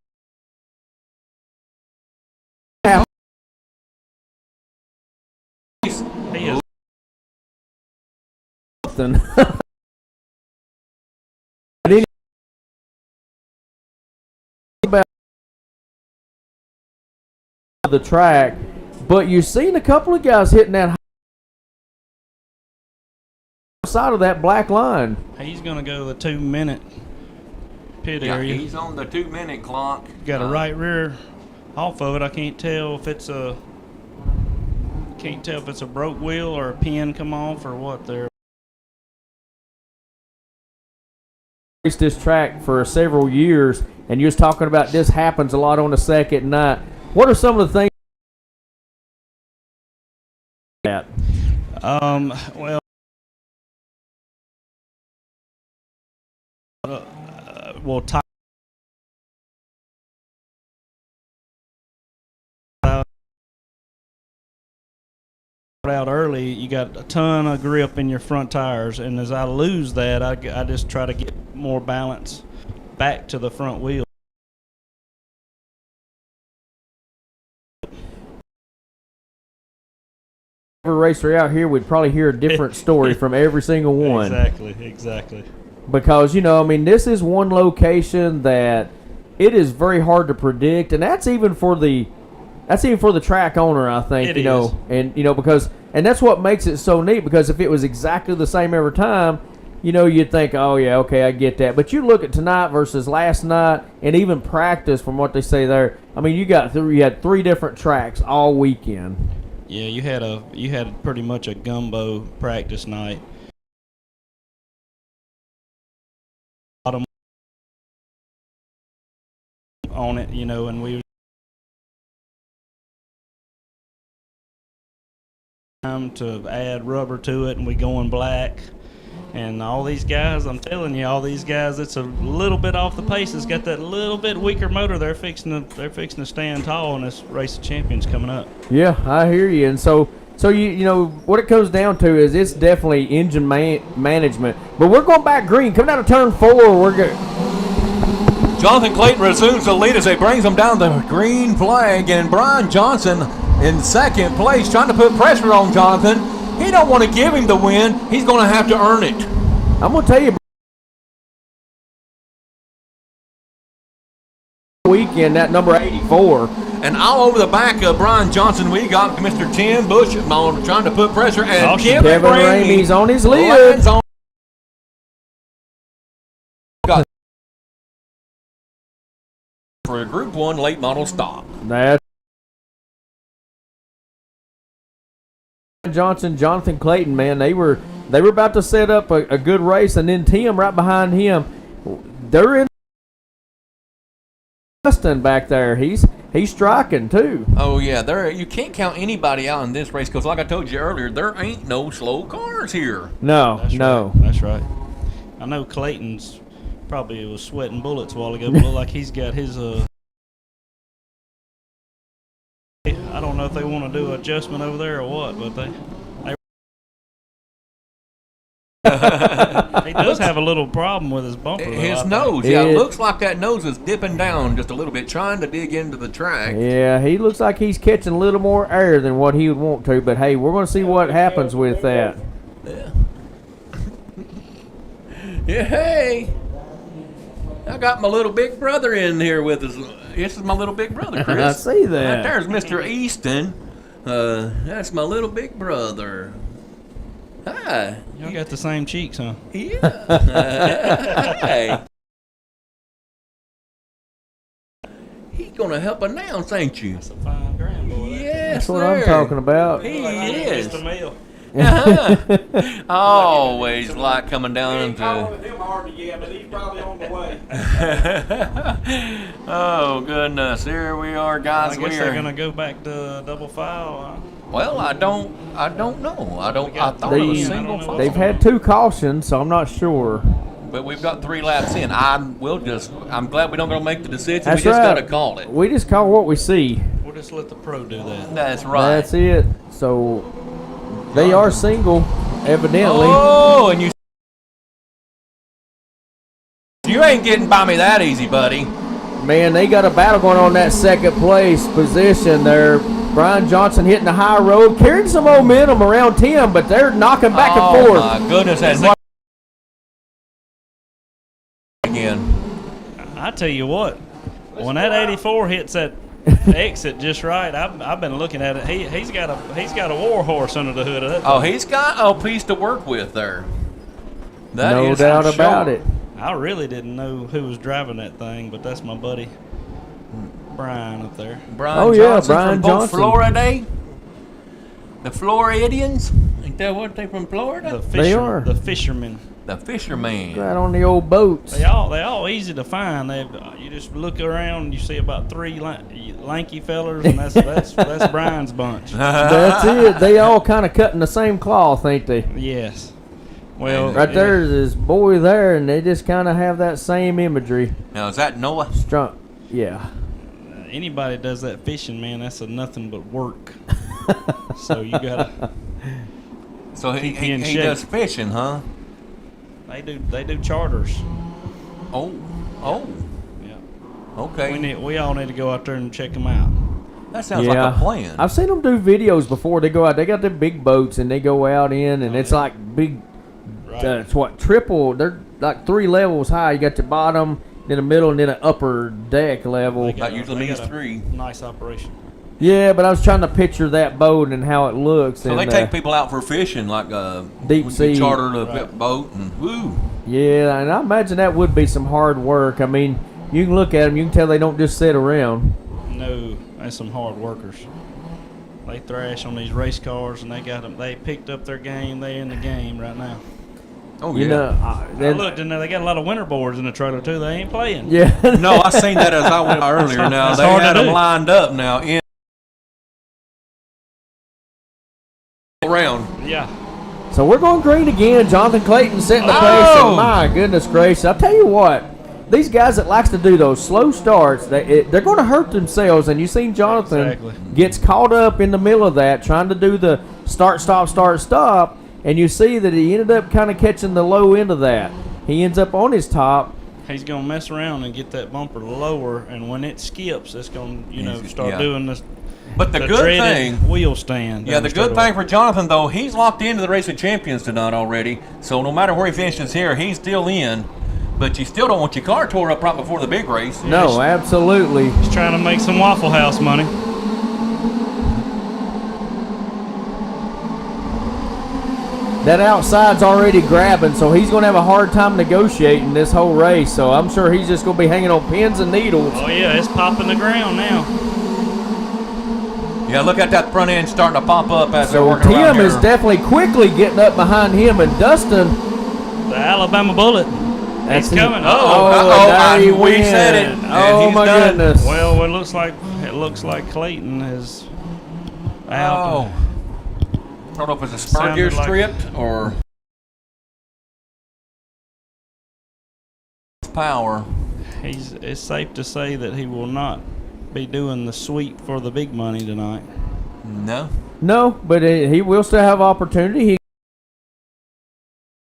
He is about the track, but you've seen a couple of guys hitting that side of that black line. he's going to go the 2-minute pit Yeah, area. he's on the 2-minute clock. Got a right rear off of it. I can't tell if it's a broke wheel or a pin come off or what there. Raced this track for several years, and you're just talking about this happens a lot on the second night. What are some of the things that? Well, well, out early, you got a ton of grip in your front tires, and as I lose that, I just try to get more balance back to the front wheel. Every racer out here, we'd probably hear a different story from every single one. Exactly. Because, you know, I mean, this is one location that it is very hard to predict, and that's even for the track owner, I think. It you know, is. and you know, because that's what makes it so neat. Because if it was exactly the same every time, you know, you'd think, oh yeah, okay, I get that. But you look at tonight versus last night, and even practice from what they say there. I mean, you had 3 different tracks all weekend. Yeah, you had pretty much a gumbo practice night. On it, you know, and we time to add rubber to it, and we going black. And all these guys, I'm telling you, all these guys, it's a little bit off the pace. It's got that little bit weaker motor. They're fixing to stand tall in this race of champions coming up. Yeah, I hear you. And so So you know what it comes down to is it's definitely engine management. But we're going back green. Coming out of turn 4, we're good. Jonathan Clayton resumes the lead as he brings them down the green flag, and Brian Johnson in second place, trying to put pressure on Jonathan. He don't want to give him the win. He's going to have to earn it. I'm going to tell you, weekend that number 84. And all over the back of Brian Johnson, we got Mr. Tim Bush trying to put pressure, and Kevin Ramey's on his lid. lands on for a Group 1 late model stop. That's Jonathan Clayton, man. They were about to set up a good race, and then Tim right behind him. They're in Justin back there. He's striking too. Oh yeah, you can't count anybody out in this race because, like I told you earlier, there ain't no slow cars here. No, That's no. Right. That's right. I know Clayton's probably was sweating bullets a while ago, but look like he's got his I don't know if they want to do adjustment over there or what, but they he does have a little problem with his bumper. Though, His I think. nose, yeah, it looks like that nose is dipping down just a little bit, trying to dig into the track. Yeah, he looks like he's catching a little more air than what he would want to, but hey, we're going to see what happens with that. Yeah. Yeah, hey, I got my little big brother in here with us. This is my little big brother, Chris. I see that. Right there's Mr. Easton. That's my little big brother. Hi. Y'all got the same cheeks, huh? Yeah. Hey. He's gonna help announce, ain't you? That's a fine grand boy. Yes, That's what sir. I'm talking about. He It's is. the meal. I always like coming down to. with him hard yet, but he's probably on the way. Oh goodness! Here we are, I guys. guess We they're are. gonna go back to double file. Well, I don't know. I thought it was They- single file. They've had 2 cautions, so I'm not sure. But we've got 3 laps in. I'm glad we don't gonna make the decision. That's we just right. gotta call it. We just call what we see. We'll just let the pro do that. That's right. That's it. So they are single, evidently. Oh, and you ain't getting by me that easy, buddy. Man, they got a battle going on that second place position there. Brian Johnson hitting the high road, carrying some momentum around Tim, but they're knocking back and forth. Oh my goodness! And again. I tell you what, when that 84 hits that exit just right, I've been looking at it. He's got a war horse under the hood of that. Oh, he's got a piece to work with there. That No is doubt for about sure. it. I really didn't know who was driving that thing, but that's my buddy Brian up there. Brian Oh, yeah, Johnson Brian from both Johnson. Florida. The Floridians? Ain't that what they from Florida? They are. The fishermen. The fisherman. Right on the old boats. They all easy to find. You just look around and you see about 3 lanky fellers, and that's Brian's bunch. That's it. They all kind of cut in the same cloth, ain't they? Yes. Well, Right there's this boy there, and they just kind of have that same imagery. Now, is that Noah? Strong. Yeah. Anybody does that fishing, man, that's a nothing but work. So you gotta. So he Keep me in shape. does fishing, huh? They do charters. Oh. Yeah. Okay. We all need to go out there and check them out. That sounds like a plan. I've seen them do videos before. They go out. They got the big boats, and they go out in, and it's like big. Right. It's what triple. They're like 3 levels high. You got the bottom, then the middle, and then an upper deck level. They got That usually they means got a 3. Nice operation. Yeah, but I was trying to picture that boat and how it looks. So and, they take people out for fishing, like Deep we sea. charter a Right. boat and woo. Yeah, and I imagine that would be some hard work. I mean, you can look at them, you can tell they don't just sit around. No, that's some hard workers. They thrash on these race cars, and they got them. They picked up their game. They in the game right now. Oh You yeah. know, I looked in there. They got a lot of winter boards in the trailer too. They ain't playing. yeah. No, I seen that as I went earlier. Now That's they hard to had them do. lined up now in around. Yeah. So we're going green again. Jonathan Clayton setting the pace. Oh! And my goodness gracious. I'll tell you what. These guys that likes to do those slow starts, they're going to hurt themselves. And you seen Jonathan Exactly. gets caught up in the middle of that, trying to do the start, stop, and you see that he ended up kind of catching the low end of that. He ends up on his top. He's going to mess around and get that bumper lower, and when it skips, it's going to, start Yeah. doing this. But the good dreaded thing, wheel stand. yeah, the good thing for Jonathan, though, he's locked into the Race of Champions tonight already. So no matter where he finishes here, he's still in. But you still don't want your car tore up right before the big race. No, absolutely. He's trying to make some Waffle House money. That outside's already grabbing, so he's going to have a hard time negotiating this whole race. So I'm sure he's just going to be hanging on pins and needles. Oh, yeah, it's popping the ground now. Yeah, look at that front end starting to pop up as they're So working around Tim is here. definitely quickly getting up behind him, and Dustin. The Alabama Bullet. He's coming. there he we went. said it. and Oh he's my done. goodness. Well, it looks like Clayton is out. Oh. I don't know if it's a spur gear Sounded like- stripped or power. It's safe to say that he will not be doing the sweep for the big money tonight. No. No, but he will still have opportunity. He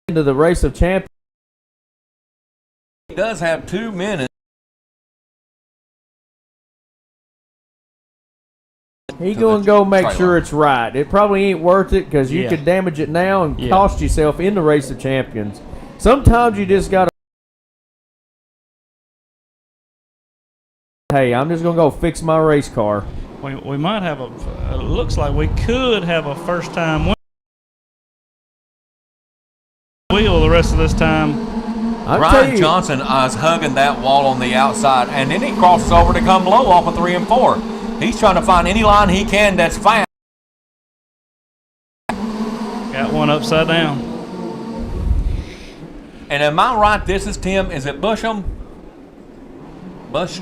into the Race of Champions. He does have 2 minutes. He to going to the go make trailer. sure it's right. It probably ain't worth it because you Yeah. could damage it now and Yeah. cost yourself in the Race of Champions. Sometimes you just got to. Hey, I'm just going to go fix my race car. We might have it looks like we could have a first time wheel the rest of this time. I'm Brian telling you, Johnson is hugging that wall on the outside, and then he crosses over to come low off of 3 and 4. He's trying to find any line he can that's fast. Got one upside down. And am I right? This is Tim. Is it Busham? Bush.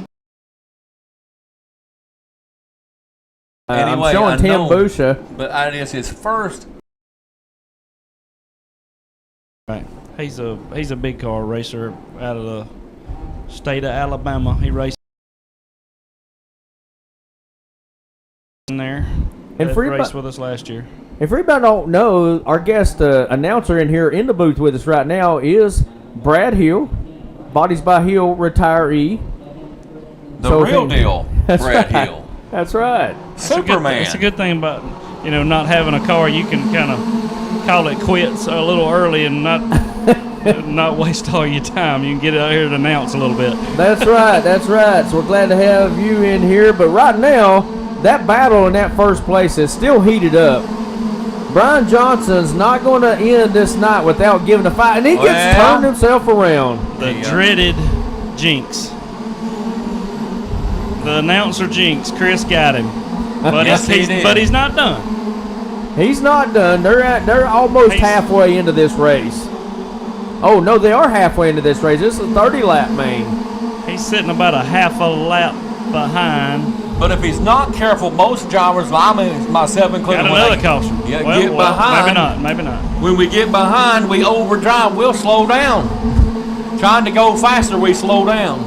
Anyway, I'm showing I Tim know. Busha. But it is his first. Right. He's a big car racer out of the state of Alabama. He raced in there. And That for raced everybody- with us last year. If everybody don't know, our guest announcer in here in the booth with us right now is Brad Hill, Bodies by Hill retiree. The So real he- deal, That's Brad right. Hill. That's right. Superman. It's a good thing about not having a car. You can kind of call it quits a little early and not waste all your time. You can get out here and announce a little bit. That's right. That's right. So we're glad to have you in here. But right now, that battle in that first place is still heated up. Brian Johnson's not going to end this night without giving a fight, and he gets Well, turned himself around. The dreaded jinx. The announcer jinx. Chris got him, but Yes, he did. but he's not done. He's not done. They're almost He's- halfway into this race. Oh no, they are halfway into this race. This is a 30-lap main. He's sitting about a half a lap behind. But if he's not careful, most drivers, myself included, Got when another they caution. get behind. Maybe not. When we get behind, we overdrive. We'll slow down. Trying to go faster, we slow down.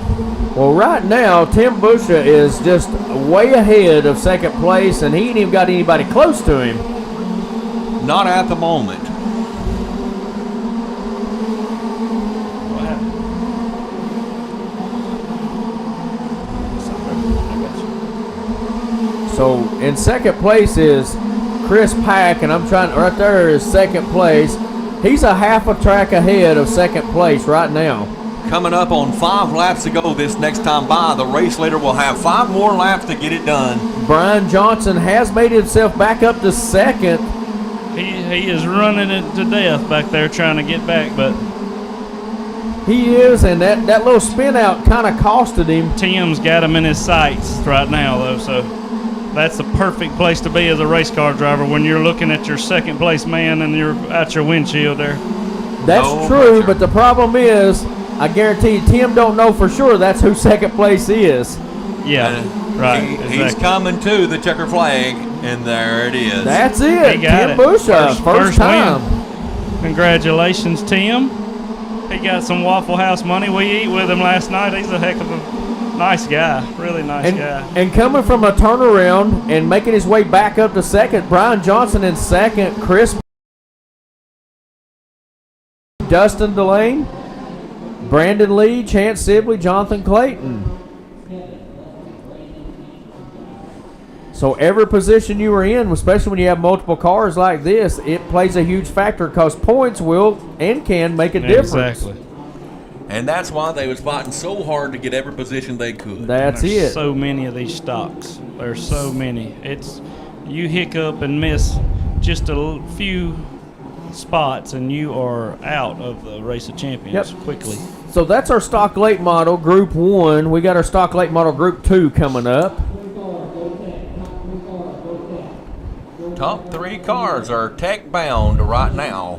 Well, right now, Tim Busha is just way ahead of second place, and he ain't even got anybody close to him. Not at the moment. What happened? So in second place is Chris Pack, and I'm trying right there is second place. He's a half a track ahead of second place right now. Coming up on 5 laps to go this next time by. The race leader will have 5 more laps to get it done. Brian Johnson has made himself back up to second. He is running it to death back there trying to get back, but He is, and that little spin out kind of costed him. Tim's got him in his sights right now, though, so that's the perfect place to be as a race car driver when you're looking at your second place man and you're at your windshield there. That's No true, pressure. but the problem is, I guarantee you, Tim don't know for sure that's who second place is. Yeah, And right. He's exactly. coming to the checker flag, and there it is. That's it. He got Tim it. Busha, first time. win. Congratulations, Tim. He got some Waffle House money. We eat with him last night. He's a heck of a Nice guy, really nice guy. And coming from a turnaround and making his way back up to second, Brian Johnson in second, Chris, Dustin Delane, Brandon Lee, Chance Sibley, Jonathan Clayton. So every position you were in, especially when you have multiple cars like this, it plays a huge factor because points will and can make a difference. Exactly. And that's why they was fighting so hard to get every position they could. That's There's it. so many of these stocks. There's so many. It's you hiccup and miss just a few spots and you are out of the race of champions quickly. So that's our stock late model group 1. We got our stock late model group 2 coming up. Top 3 cars are tech bound right now.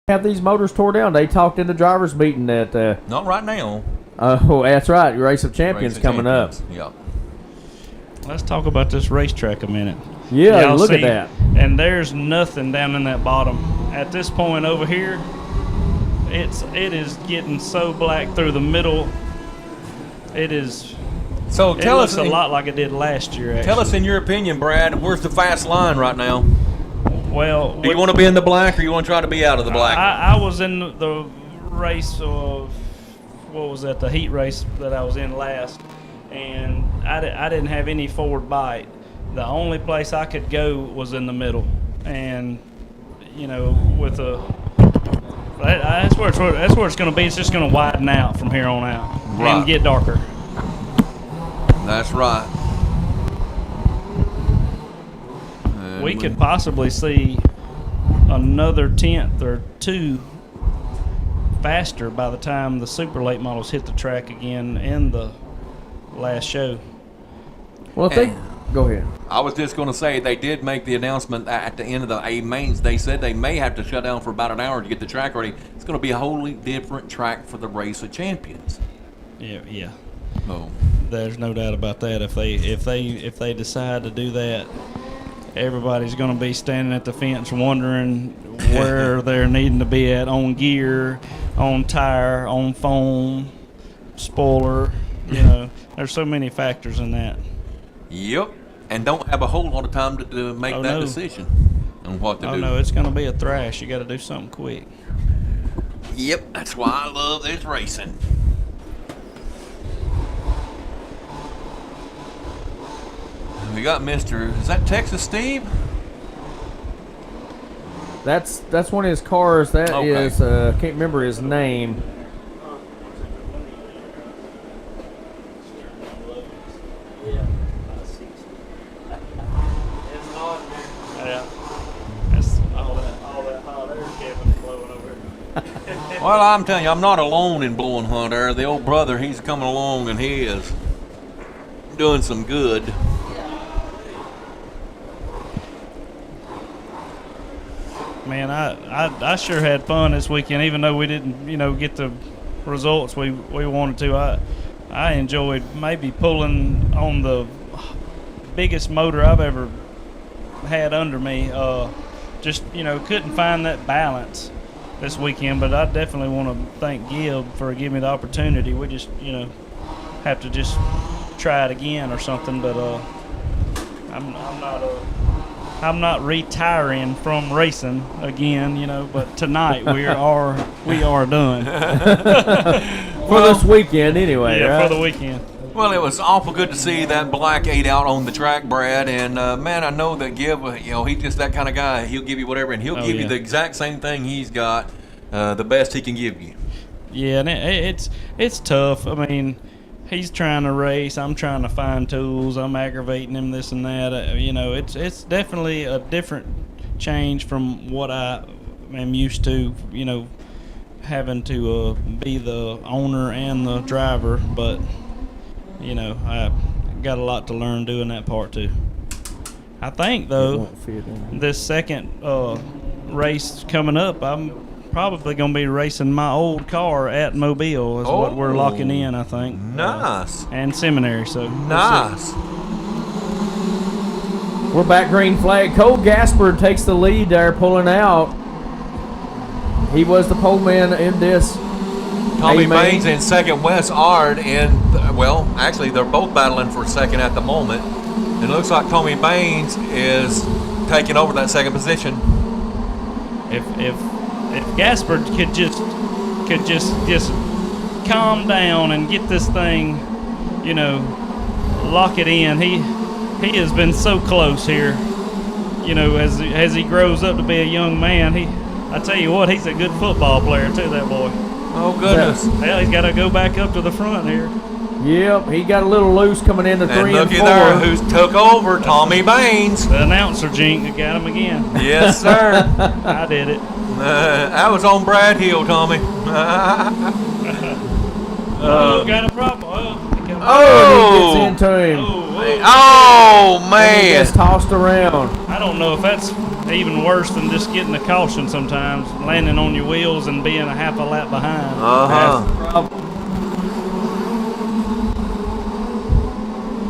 Have these motors tore down. They talked in the drivers meeting that Not right now. that's right, Race of Champions coming up. Yeah. Let's talk about this racetrack a minute. Yeah, Y'all look see, at that. And there's nothing down in that bottom. At this point over here, it is getting so black through the middle. It is. So It tell looks us, a lot like it did last year. Actually. tell us in your opinion, Brad, where's the fast line right now? Well, Do you want to be in the black or you want to try to be out of the black? I was in the race of what was that? The heat race that I was in last, and I didn't have any forward bite. The only place I could go was in the middle, and with that's where it's going to be. It's just going to widen out from here on out Right. and get darker. That's right. We could possibly see another 10th or 2 faster by the time the super late models hit the track again in the last show. Well, if they go ahead. I was just going to say they did make the announcement at the end of the A mains. They said they may have to shut down for about an hour to get the track ready. It's going to be a wholly different track for the Race of Champions. Yeah. Oh, There's no doubt about that. If they decide to do that, everybody's going to be standing at the fence wondering where they're needing to be at on gear, on tire, on foam, spoiler. There's so many factors in that. yep. And don't have a whole lot of time to make that no. decision on what to Oh do. no, it's going to be a thrash. You got to do something quick. Yep, that's why I love this racing. We got Mr. Is that Texas Steve? That's one of his cars. That Okay. is can't remember his name. Yeah. That's all that hot air cabin blowing over. Well, I'm telling you, I'm not alone in blowing hot air. The old brother, he's coming along and he is doing some good. Man, I sure had fun this weekend, even though we didn't, get the results we wanted to. I enjoyed maybe pulling on the biggest motor I've ever had under me. Just couldn't find that balance this weekend, but I definitely want to thank Gib for giving me the opportunity. We just have to just try it again or something. But I'm not retiring from racing again, but tonight we are done. For this weekend, anyway. Yeah, right? for the weekend. Well, it was awful good to see that black 8 out on the track, Brad. And, man, I know that Gib, he's just that kind of guy. He'll give you whatever, and he'll give you the exact same thing he's got, the best he can give you. Yeah, and it's tough. I mean, he's trying to race. I'm trying to find tools. I'm aggravating him, this and that. It's definitely a different change from what I am used to, having to be the owner and the driver. But, I got a lot to learn doing that part too. I think, though, this second race coming up, I'm probably going to be racing my old car at Mobile is what we're locking in, I think. Nice. And seminary, so. Nice. We're back green flag. Cole Gaspard takes the lead there, pulling out. He was the pole man in this Tommy A-Main. Baines and second Wes Ard, and well, actually they're both battling for second at the moment. It looks like Tommy Baines is taking over that second position. If Gaspard could just calm down and get this thing, lock it in. He has been so close here. As he grows up to be a young man, I tell you what, he's a good football player too, that boy. Oh goodness! Hell, he's got to go back up to the front here. Yep, he got a little loose coming into 3 and 4. looky there, who's took over? Tommy Baines. The announcer jinx got him again. Yes, sir. I did it. That was on Brad Hill, Tommy. Got a problem. Oh, and he gets into him. Oh And he man! gets tossed around. I don't know if that's even worse than just getting a caution sometimes, landing on your wheels and being a half a lap behind.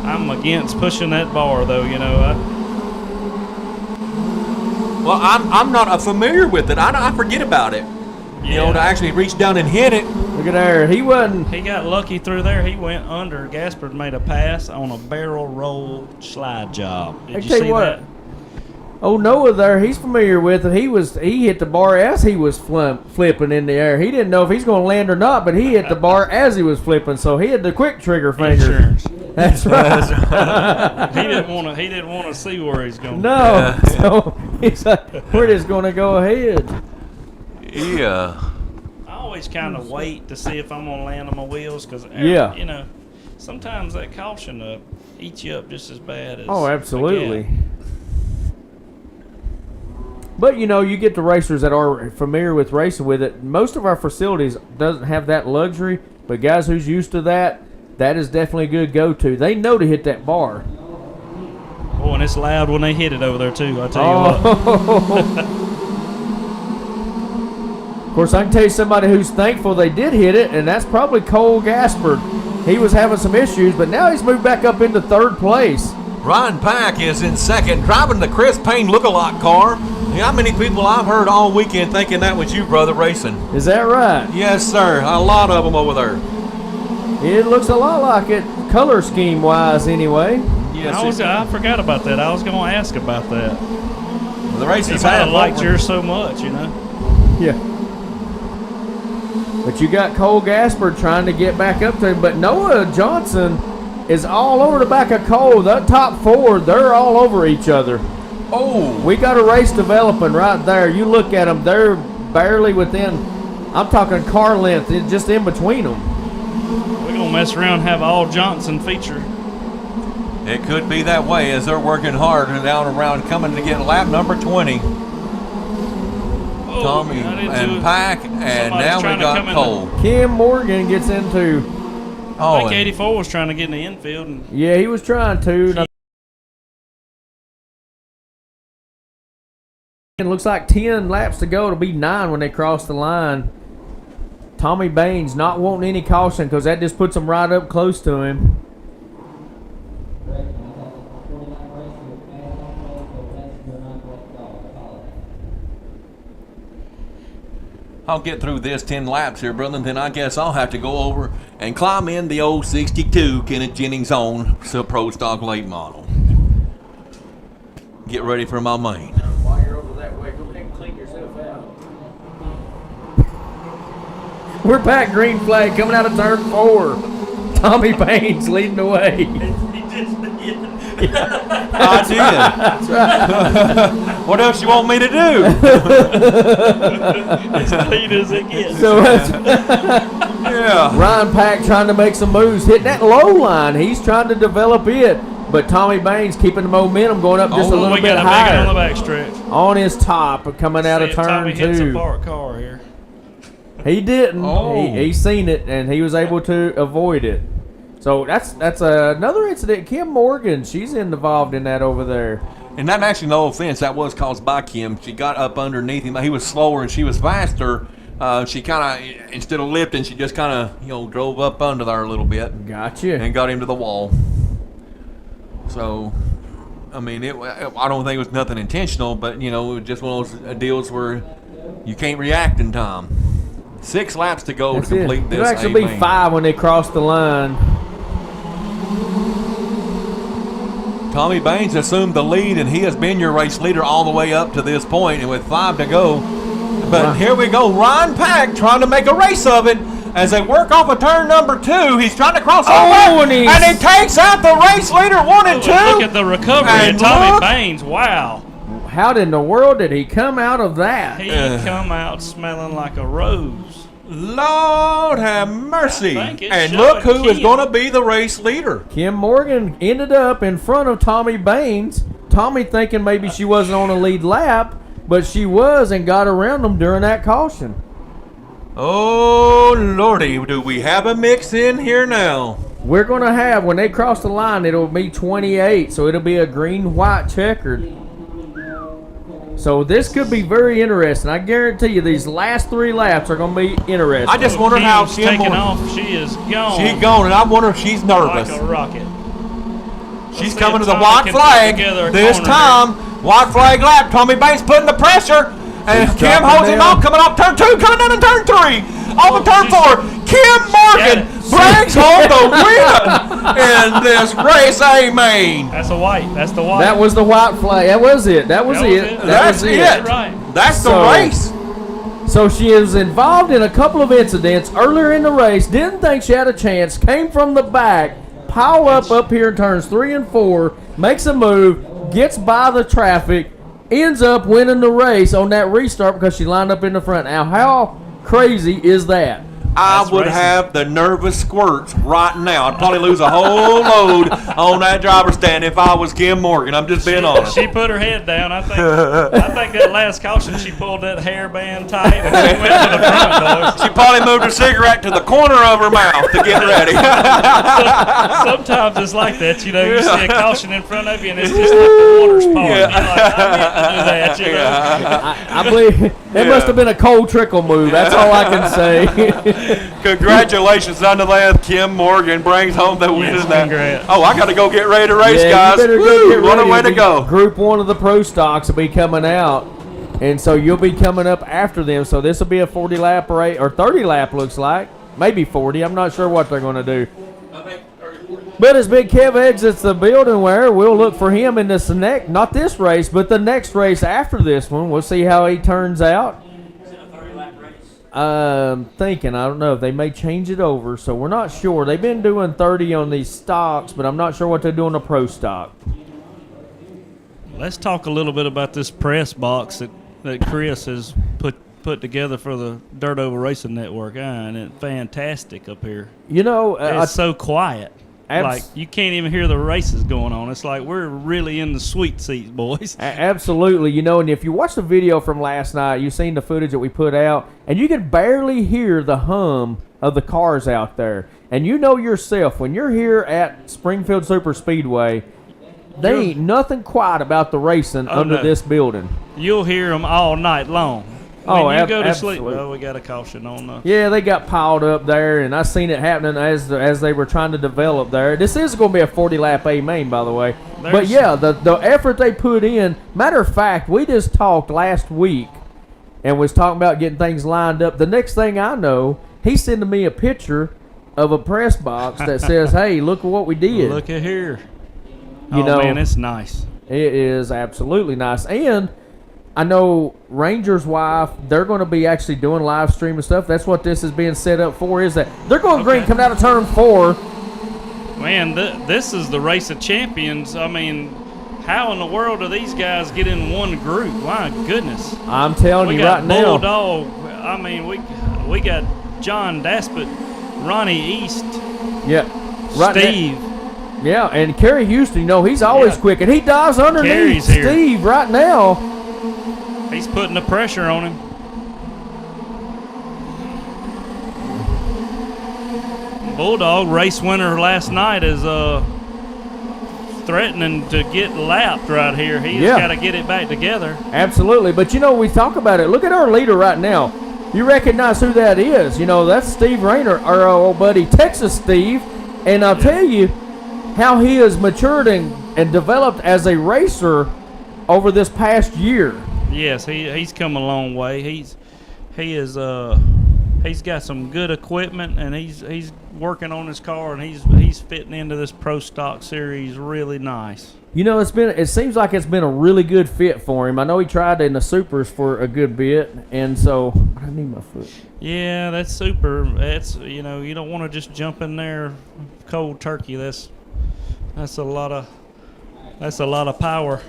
I'm against pushing that bar, though. Well, I'm not familiar with it. I forget about it. To actually reach down and hit it. Look at there. He wasn't. He got lucky through there. He went under. Gaspard made a pass on a barrel roll slide job. Did you tell see you what. that? Oh, Noah there, he's familiar with it. He hit the bar as he was flipping in the air. He didn't know if he's going to land or not, but he hit the bar as he was flipping, so he had the quick trigger finger. Insurance. That's right. He didn't want to see where he's going. No. So he's like, we're just going to go ahead. Yeah. I always kind of wait to see if I'm going to land on my wheels because, sometimes that caution eats you up just as bad as. Oh, absolutely. Again. But you get the racers that are familiar with racing with it. Most of our facilities doesn't have that luxury, but guys who's used to that is definitely a good go-to. They know to hit that bar. Oh, and it's loud when they hit it over there too. I tell you what. Of course, I can tell you somebody who's thankful they did hit it, and that's probably Cole Gaspard. He was having some issues, but now he's moved back up into third place. Ryan Pack is in second, driving the Chris Payne look-alike car. How many people I've heard all weekend thinking that was you, brother, racing? Is that right? Yes, sir. A lot of them over there. It looks a lot like it, color scheme-wise, anyway. Yes, I forgot about that. I was going to ask about that. the races I have liked over. yours so much, Yeah. But you got Cole Gaspard trying to get back up to him. But Noah Johnson is all over the back of Cole. That top four, they're all over each other. Oh. We got a race developing right there. You look at them, they're barely within, I'm talking car length, just in between them. We're going to mess around and have all Johnson feature. It could be that way as they're working hard and down around coming to get lap number 20. Tommy and Pack, and now we got Cole. Kim Morgan gets into. I think 84 was trying to get in the infield. And yeah, he was trying to. It looks like 10 laps to go. It'll be 9 when they cross the line. Tommy Baines not wanting any caution because that just puts him right up close to him. I'll get through this 10 laps here, brother, and then I guess I'll have to go over and climb in the old 62 Kenneth Jennings own Pro Stock late model. Get ready for my main. While you're over that way, go ahead and clean yourself out. We're back, green flag coming out of turn 4. Tommy Baines leading the way. I did. That's right. What else you want me to do? as clean as it gets. So Yeah. Ryan Pack trying to make some moves, hitting that low line. He's trying to develop it, but Tommy Baines keeping the momentum, going up just a little we bit got a higher on the backstretch. on his top, coming out of See if Tommy turn hits a 2. parked car here. He didn't. Oh. He seen it, and he was able to avoid it. So that's another incident. Kim Morgan, she's involved in that over there. And that actually, no offense, that was caused by Kim. She got up underneath him. He was slower and she was faster. She kind of, instead of lifting, she just kind of, drove up under there a little bit. Gotcha. And got him to the wall. So, I mean, I don't think it was nothing intentional, but, it was just one of those deals where you can't react in time. 6 laps to go That's to complete it. this. It'll actually be A-main. 5 when they cross the line. Tommy Baines assumed the lead, and he has been your race leader all the way up to this point, and with 5 to go. But here we go, Ron Pack trying to make a race of it. As they work off of turn number 2, he's trying to cross over, and he takes out the race leader 1 and 2. Look at the recovery And of Tommy look. Baines. Wow. How in the world did he come out of that? He come out smelling like a rose. Lord have mercy. I think it's And look showing who is Kim. going to be the race leader. Kim Morgan ended up in front of Tommy Baines. Tommy thinking maybe she wasn't on a lead lap, but she was and got around him during that caution. Oh, Lordy, do we have a mix in here now? We're going to have, when they cross the line, it'll be 28, so it'll be a green-white checkered. So this could be very interesting. I guarantee you these last 3 laps are going to be interesting. I just wonder how Kim's Kim taking Morgan. off. She is gone. She's gone, and I wonder if she's nervous. like a rocket. She's see coming if to the Tommy white can put flag together a this corner time. White flag lap. Tommy Baines putting the pressure. And He's Kim dropping holds him down. off, coming off turn 2, coming down in turn 3. Off of turn 4. Kim Morgan brings home the win in this race A-main. That's a white. That's the white. That was the white flag. That was it. That was That was it. it. That That's was it. Right. That's the So- race. So she is involved in a couple of incidents earlier in the race. Didn't think she had a chance. Came from the back. Pile up here in turns 3 and 4. Makes a move. Gets by the traffic. Ends up winning the race on that restart because she lined up in the front. Now, how crazy is that? I That's would racing. have the nervous squirts right now. I'd probably lose a whole load on that driver's stand if I was Kim Morgan. I'm just being honest. She put her head down. I think that last caution she pulled that hairband tight and she went to the front, boys. She probably moved her cigarette to the corner of her mouth to get ready. Sometimes it's like that, you know. You see a caution in front of you and it's just like the water's pouring. You're like, I meant to do that, you know. I believe it must have been a cold trickle move. That's all I can say. Congratulations, nonetheless. Kim Morgan brings home the win. Yes, in that. congrats. Oh, I got to go get ready to race, Yeah, guys. you better Woo, go get what a ready. way to go. Group 1 of the Pro Stocks will be coming out, and so you'll be coming up after them. So this will be a 40-lap race, or 30-lap looks like. Maybe 40. I'm not sure what they're going to do. But as Big Kev exits the building, where we'll look for him in this next, not this race, but the next race after this one. We'll see how he turns out. Is it a 30-lap race? Thinking, I don't know, they may change it over, so we're not sure. They've been doing 30 on these stocks, but I'm not sure what they're doing on the Pro Stock. Let's talk a little bit about this press box that Chris has put together for the Dirt Over Racing Network. And it's fantastic up here. You know, It's so quiet. Abs- Like, you can't even hear the races going on. It's like we're really in the sweet seats, boys. Absolutely, you know, and if you watch the video from last night, you've seen the footage that we put out, and you can barely hear the hum of the cars out there. And you know yourself, when you're here at Springfield Super Speedway, there ain't nothing quiet about the racing under no. this building. You'll hear them all night long. Oh, When you go to sleep, absolutely. well, we got a caution on the. Yeah, they got piled up there, and I seen it happening as they were trying to develop there. This is going to be a 40-lap A-main, by the way. But There's- yeah, the effort they put in. Matter of fact, we just talked last week and was talking about getting things lined up. The next thing I know, he's sending me a picture of a press box that says, "Hey, look at what we did." Look at here. You Oh, know, man, it's nice. It is absolutely nice. And I know Ranger's wife, they're going to be actually doing live stream and stuff. That's what this is being set up for, is that they're going green coming out of turn 4. Man, this is the race of champions. I mean, how in the world do these guys get in one group? My goodness. I'm telling We you got right now. Bulldog. I mean, we got John Daspit, Ronnie East, Yeah. Right Steve. Yeah, and Kerry Houston, you know, he's always Yeah. quick. And he dives underneath Kerry's here. Steve right now. He's putting the pressure on him. Bulldog, race winner last night, is threatening to get lapped right here. He's Yeah. got to get it back together. Absolutely. But, you know, we talk about it. Look at our leader right now. You recognize who that is. You know, that's Steve Rayner, our old buddy Texas Steve. And I'll tell you how he has matured and developed as a racer over this past year. Yes, he's come a long way. He he's got some good equipment, and he's working on his car, and he's fitting into this Pro Stock Series really nice. You know, it seems like it's been a really good fit for him. I know he tried in the Supers for a good bit, and so I need my foot. Yeah, that's super. That's, you know, you don't want to just jump in there cold turkey. That's a lot of power.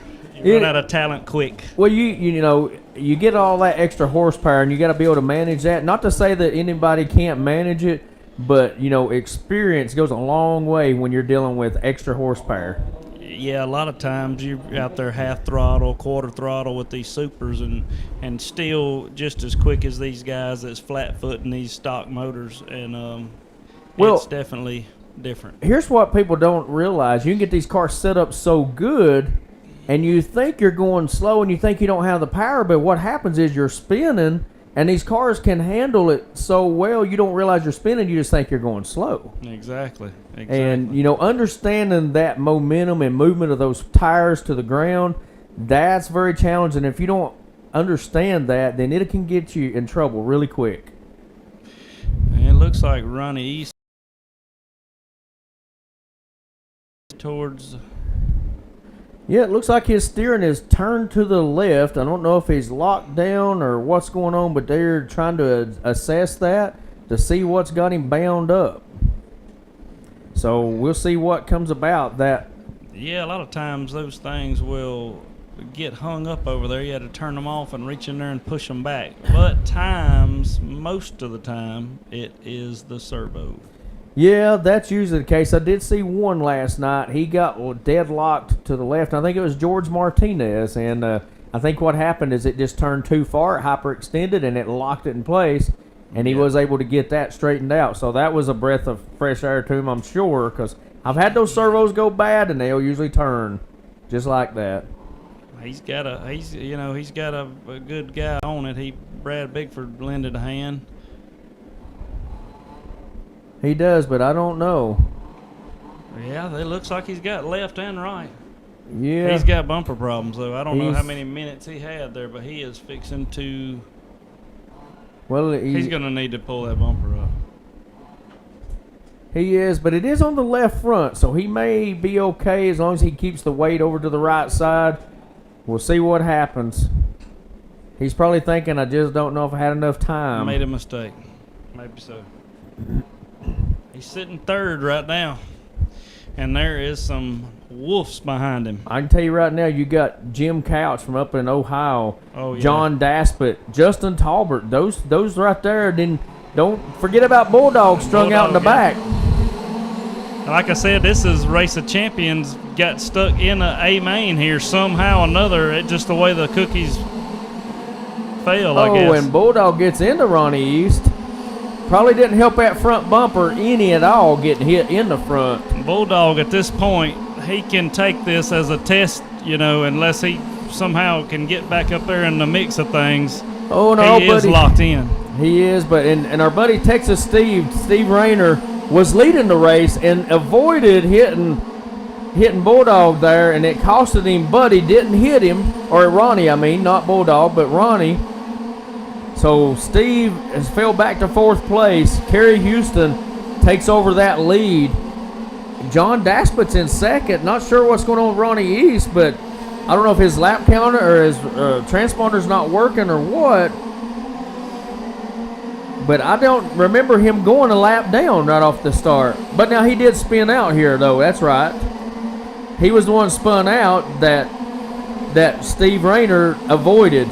You run out of talent quick. Well, you know, you get all that extra horsepower, and you got to be able to manage that. Not to say that anybody can't manage it, but you know, experience goes a long way when you're dealing with extra horsepower. Yeah, a lot of times you're out there half throttle, quarter throttle with these Supers, and still just as quick as these guys that's flat footing these stock motors, and it's definitely different. Here's what people don't realize: you can get these cars set up so good, and you think you're going slow, and you think you don't have the power, but what happens is you're spinning. And these cars can handle it so well, you don't realize you're spinning, you just think you're going slow. Exactly. And, you know, understanding that momentum and movement of those tires to the ground, that's very challenging. If you don't understand that, then it can get you in trouble really quick. And it looks like Ronnie East towards... Yeah, it looks like his steering is turned to the left. I don't know if he's locked down or what's going on, but they're trying to assess that to see what's got him bound up. So we'll see what comes about that. Yeah, a lot of times those things will get hung up over there. You had to turn them off and reach in there and push them back. But most of the time, it is the servo. Yeah, that's usually the case. I did see one last night. He got deadlocked to the left. I think it was George Martinez, and I think what happened is it just turned too far, it hyperextended, and it locked it in place, and he was able to get that straightened out. So that was a breath of fresh air to him, I'm sure, because I've had those servos go bad, and they'll usually turn just like that. He's got a good guy on it. Brad Bigford lended a hand. He does, but I don't know. Yeah, it looks like he's got left and right. Yeah. He's got bumper problems, though. I don't know how many minutes he had there, but he is fixing to... Well, he's going to need to pull that bumper up. He is, but it is on the left front, so he may be okay as long as he keeps the weight over to the right side. We'll see what happens. He's probably thinking, I just don't know if I had enough time. I made a mistake. Maybe so. He's sitting third right now, and there is some wolves behind him. I can tell you right now, you got Jim Couch from up in Ohio, oh, yeah. John Daspit, Justin Talbert. Those right there. Then don't forget about Bulldog strung out in the back. Like I said, this is Race of Champions. Got stuck in a main here somehow or another. It just the way the cookies fell, I guess. Oh, and Bulldog gets into Ronnie East. Probably didn't help that front bumper any at all getting hit in the front. Bulldog at this point, he can take this as a test, you know, unless he somehow can get back up there in the mix of things. Oh, no, he is locked in. He is, but and our buddy Texas Steve Rayner was leading the race and avoided hitting Bulldog there, and it costed him, but he didn't hit him, or Ronnie, I mean, not Bulldog, but Ronnie. So Steve has fell back to fourth place. Kerry Houston takes over that lead. John Daspit's in second. Not sure what's going on with Ronnie East, but I don't know if his lap counter or his transponder's not working or what. But I don't remember him going a lap down right off the start. But now he did spin out here, though. That's right. He was the one spun out that Steve Rayner avoided.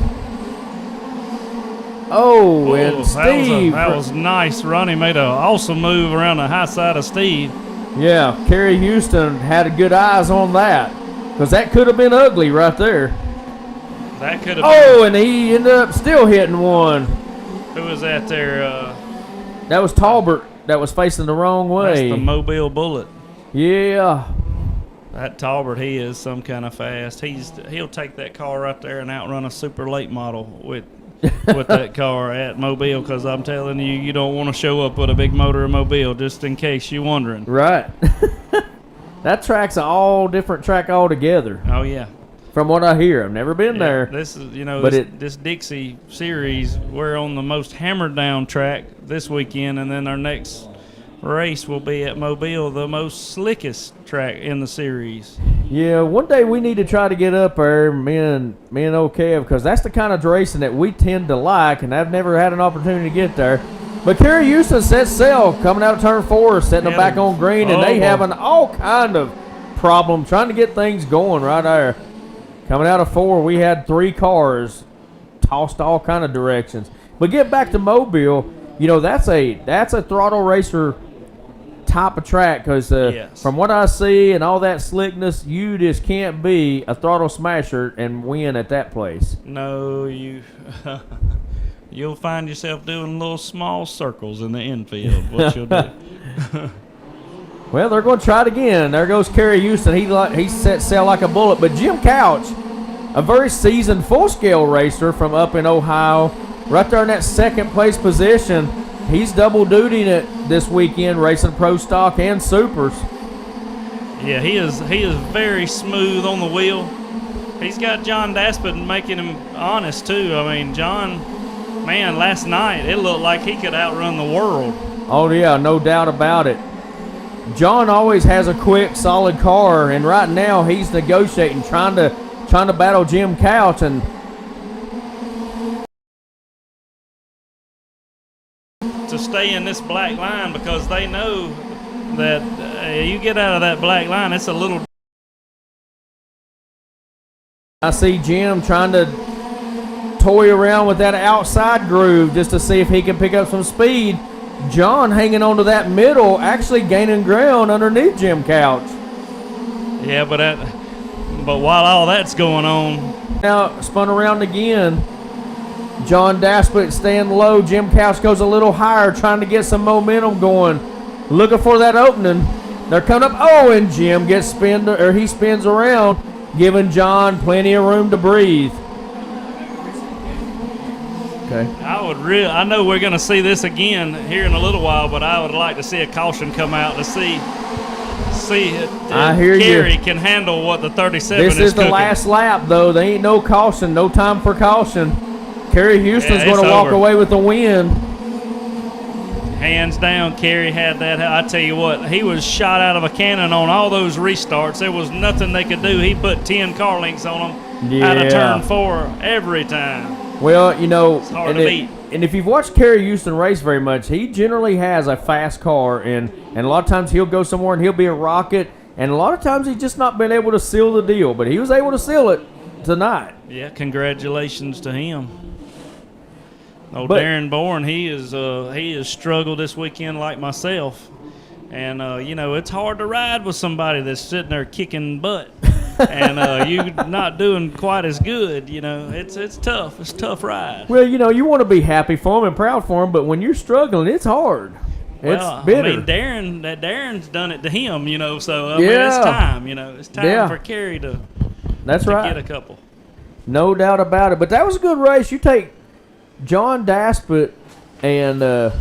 Oh, and Steve. That was nice. Ronnie made an awesome move around the high side of Steve. Yeah, Kerry Houston had good eyes on that, because that could have been ugly right there. That could have been. And he ended up still hitting one. Who was that there? That was Talbert that was facing the wrong way. That's the Mobile Bullet. Yeah. That Talbert, he is some kind of fast. He'll take that car right there and outrun a super late model with that car at Mobile, because I'm telling you, you don't want to show up with a big motor in Mobile, just in case you're wondering. Right. That track's an all different track altogether. Oh, yeah. from what I hear. I've never been there. This is, but this Dixie series, we're on the most hammered down track this weekend, and then our next race will be at Mobile, the most slickest track in the series. Yeah, one day we need to try to get up there, me and old Kev, because that's the kind of racing that we tend to like, and I've never had an opportunity to get there. But Kerry Houston set sail coming out of turn 4, setting them back on green, and they having all kind of problem trying to get things going right there. Coming out of 4, we had 3 cars tossed all kind of directions. But get back to Mobile, that's a throttle racer type of track, because from what I see and all that slickness, you just can't be a throttle smasher and win at that place. No, you'll find yourself doing little small circles in the infield. What you'll do. Well, they're going to try it again. There goes Kerry Houston. He set sail like a bullet. But Jim Couch, a very seasoned full-scale racer from up in Ohio, right there in that second place position. He's double dutying it this weekend, racing pro stock and supers. Yeah, he is very smooth on the wheel. He's got John Daspit making him honest too. I mean, John, man, last night it looked like he could outrun the world. Oh yeah, no doubt about it. John always has a quick, solid car, and right now he's negotiating, trying to battle Jim Couch, and to stay in this black line, because they know that you get out of that black line, it's a little. I see Jim trying to toy around with that outside groove just to see if he can pick up some speed. John hanging on to that middle, actually gaining ground underneath Jim Couch. Yeah, but while all that's going on, now spun around again. John Daspit staying low. Jim Couch goes a little higher, trying to get some momentum going, looking for that opening. They're coming up. Oh, and Jim he spins around, giving John plenty of room to breathe. Okay. I know we're going to see this again here in a little while, but I would like to see a caution come out to see I hear Kerry you. Can handle what the 37 This is the cooking. last lap, though. There ain't no caution, no time for caution. Kerry Houston's going to walk away with the win. Hands down, Kerry had that. I tell you what, he was shot out of a cannon on all those restarts. There was nothing they could do. He put 10 car links on them out of turn 4 every time. Well, it's hard to beat. And if you've watched Kerry Houston race very much, he generally has a fast car, and a lot of times he'll go somewhere and he'll be a rocket, and a lot of times he's just not been able to seal the deal, but he was able to seal it tonight. Yeah, congratulations to him. Darren Bourne, he has struggled this weekend like myself, and it's hard to ride with somebody that's sitting there kicking butt. And you not doing quite as good, it's tough. It's a tough ride. Well, you want to be happy for him and proud for him, but when you're struggling, it's hard. It's bitter. I mean, Darren's done it to him, so it's time. It's time for Kerry to get a couple. No doubt about it. But that was a good race. You take John Daspit and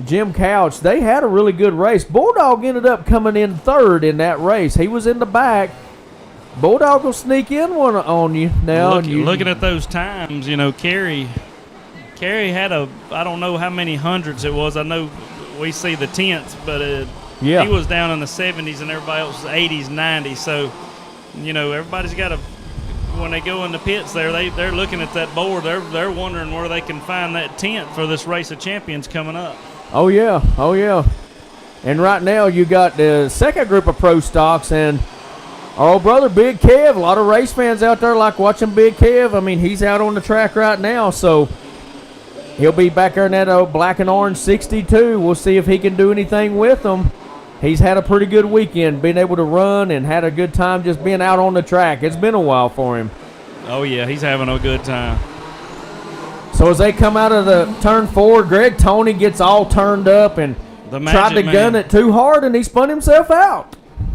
Jim Couch, they had a really good race. Bulldog ended up coming in third in that race. He was in the back. Bulldog will sneak in one on you now. Looking at those times, Kerry had I don't know how many hundreds it was. I know we see the tenths, but he was down in the 70s and everybody else was 80s, 90s. So, everybody's got to, when they go in the pits there, they're looking at that board. They're wondering where they can find that tenth for this race of champions coming up. Oh, yeah. And right now you got the second group of pro stocks, and our old brother Big Kev. A lot of race fans out there like watching Big Kev. I mean, he's out on the track right now, so he'll be back there in that old black and orange 62. We'll see if he can do anything with them. He's had a pretty good weekend, being able to run and had a good time just being out on the track. It's been a while for him. Oh, yeah, he's having a good time. So as they come out of the turn 4, Greg Tony gets all turned up and tried to gun it too hard, and he spun himself out.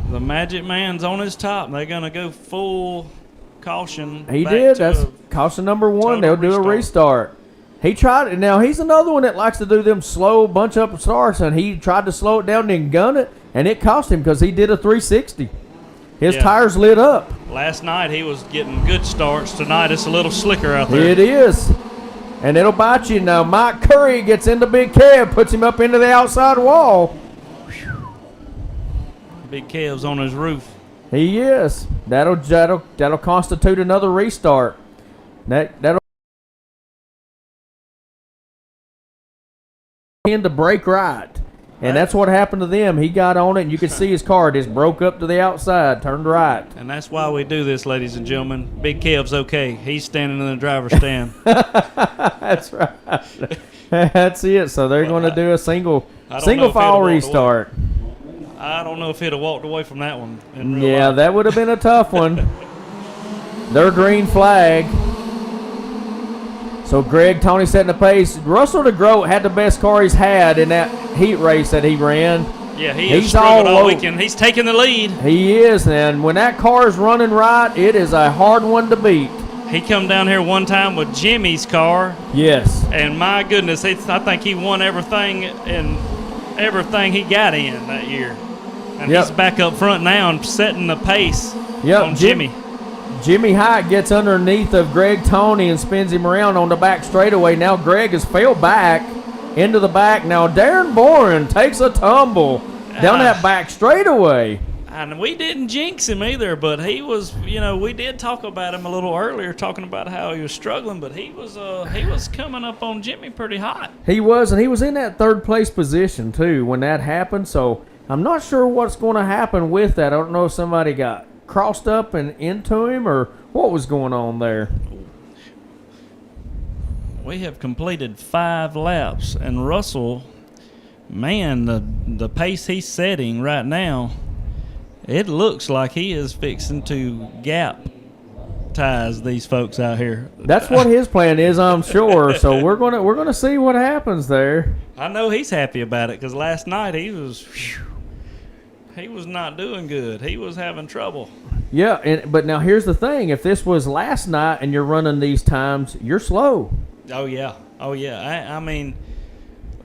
The Magic Man's on his top. They're going to go full caution. He did. That's caution number 1. They'll do a restart. He tried it. Now, he's another one that likes to do them slow bunch up starts, and he tried to slow it down and gun it, and it cost him because he did a 360. His tires lit up. Last night he was getting good starts. Tonight it's a little slicker out there. It is. And it'll bite you. Now, Mike Curry gets into Big Kev, puts him up into the outside wall. Big Kev's on his roof. He is. That'll constitute another restart. That'll in to break right. And that's what happened to them. He got on it, and you could see his car just broke up to the outside, turned right. And that's why we do this, ladies and gentlemen. Big Kev's okay. He's standing in the driver's stand. That's right. That's it. So they're going to do a single file restart. I don't know if he'd have walked away from that one. In real Yeah, life. that would have been a tough one. Their green flag. So Greg, Tony setting the pace. Russell DeGroat had the best car he's had in that heat race that he ran. Yeah, he's struggled all weekend. He's taking the lead. He is, and when that car is running right, it is a hard one to beat. He come down here one time with Jimmy's car. Yes. And my goodness, I think he won everything he got in that year. And he's back up front now and setting the pace on Jimmy. Jimmy Hyatt gets underneath of Greg Tony and spins him around on the back straightaway. Now Greg has fell back into the back. Now Darren Boren takes a tumble down that back straightaway. And we didn't jinx him either, but he was, we did talk about him a little earlier, talking about how he was struggling, but he was coming up on Jimmy pretty hot. He was, and he was in that third place position too when that happened. So I'm not sure what's going to happen with that. I don't know if somebody got crossed up and into him or what was going on there. We have completed 5 laps, and Russell, man, the pace he's setting right now, it looks like he is fixing to gap ties these folks out here. That's what his plan is, I'm sure. So we're gonna see what happens there. I know he's happy about it because last night he was not doing good. He was having trouble. Yeah, but now here's the thing: if this was last night and you're running these times, you're slow. Oh yeah. I mean,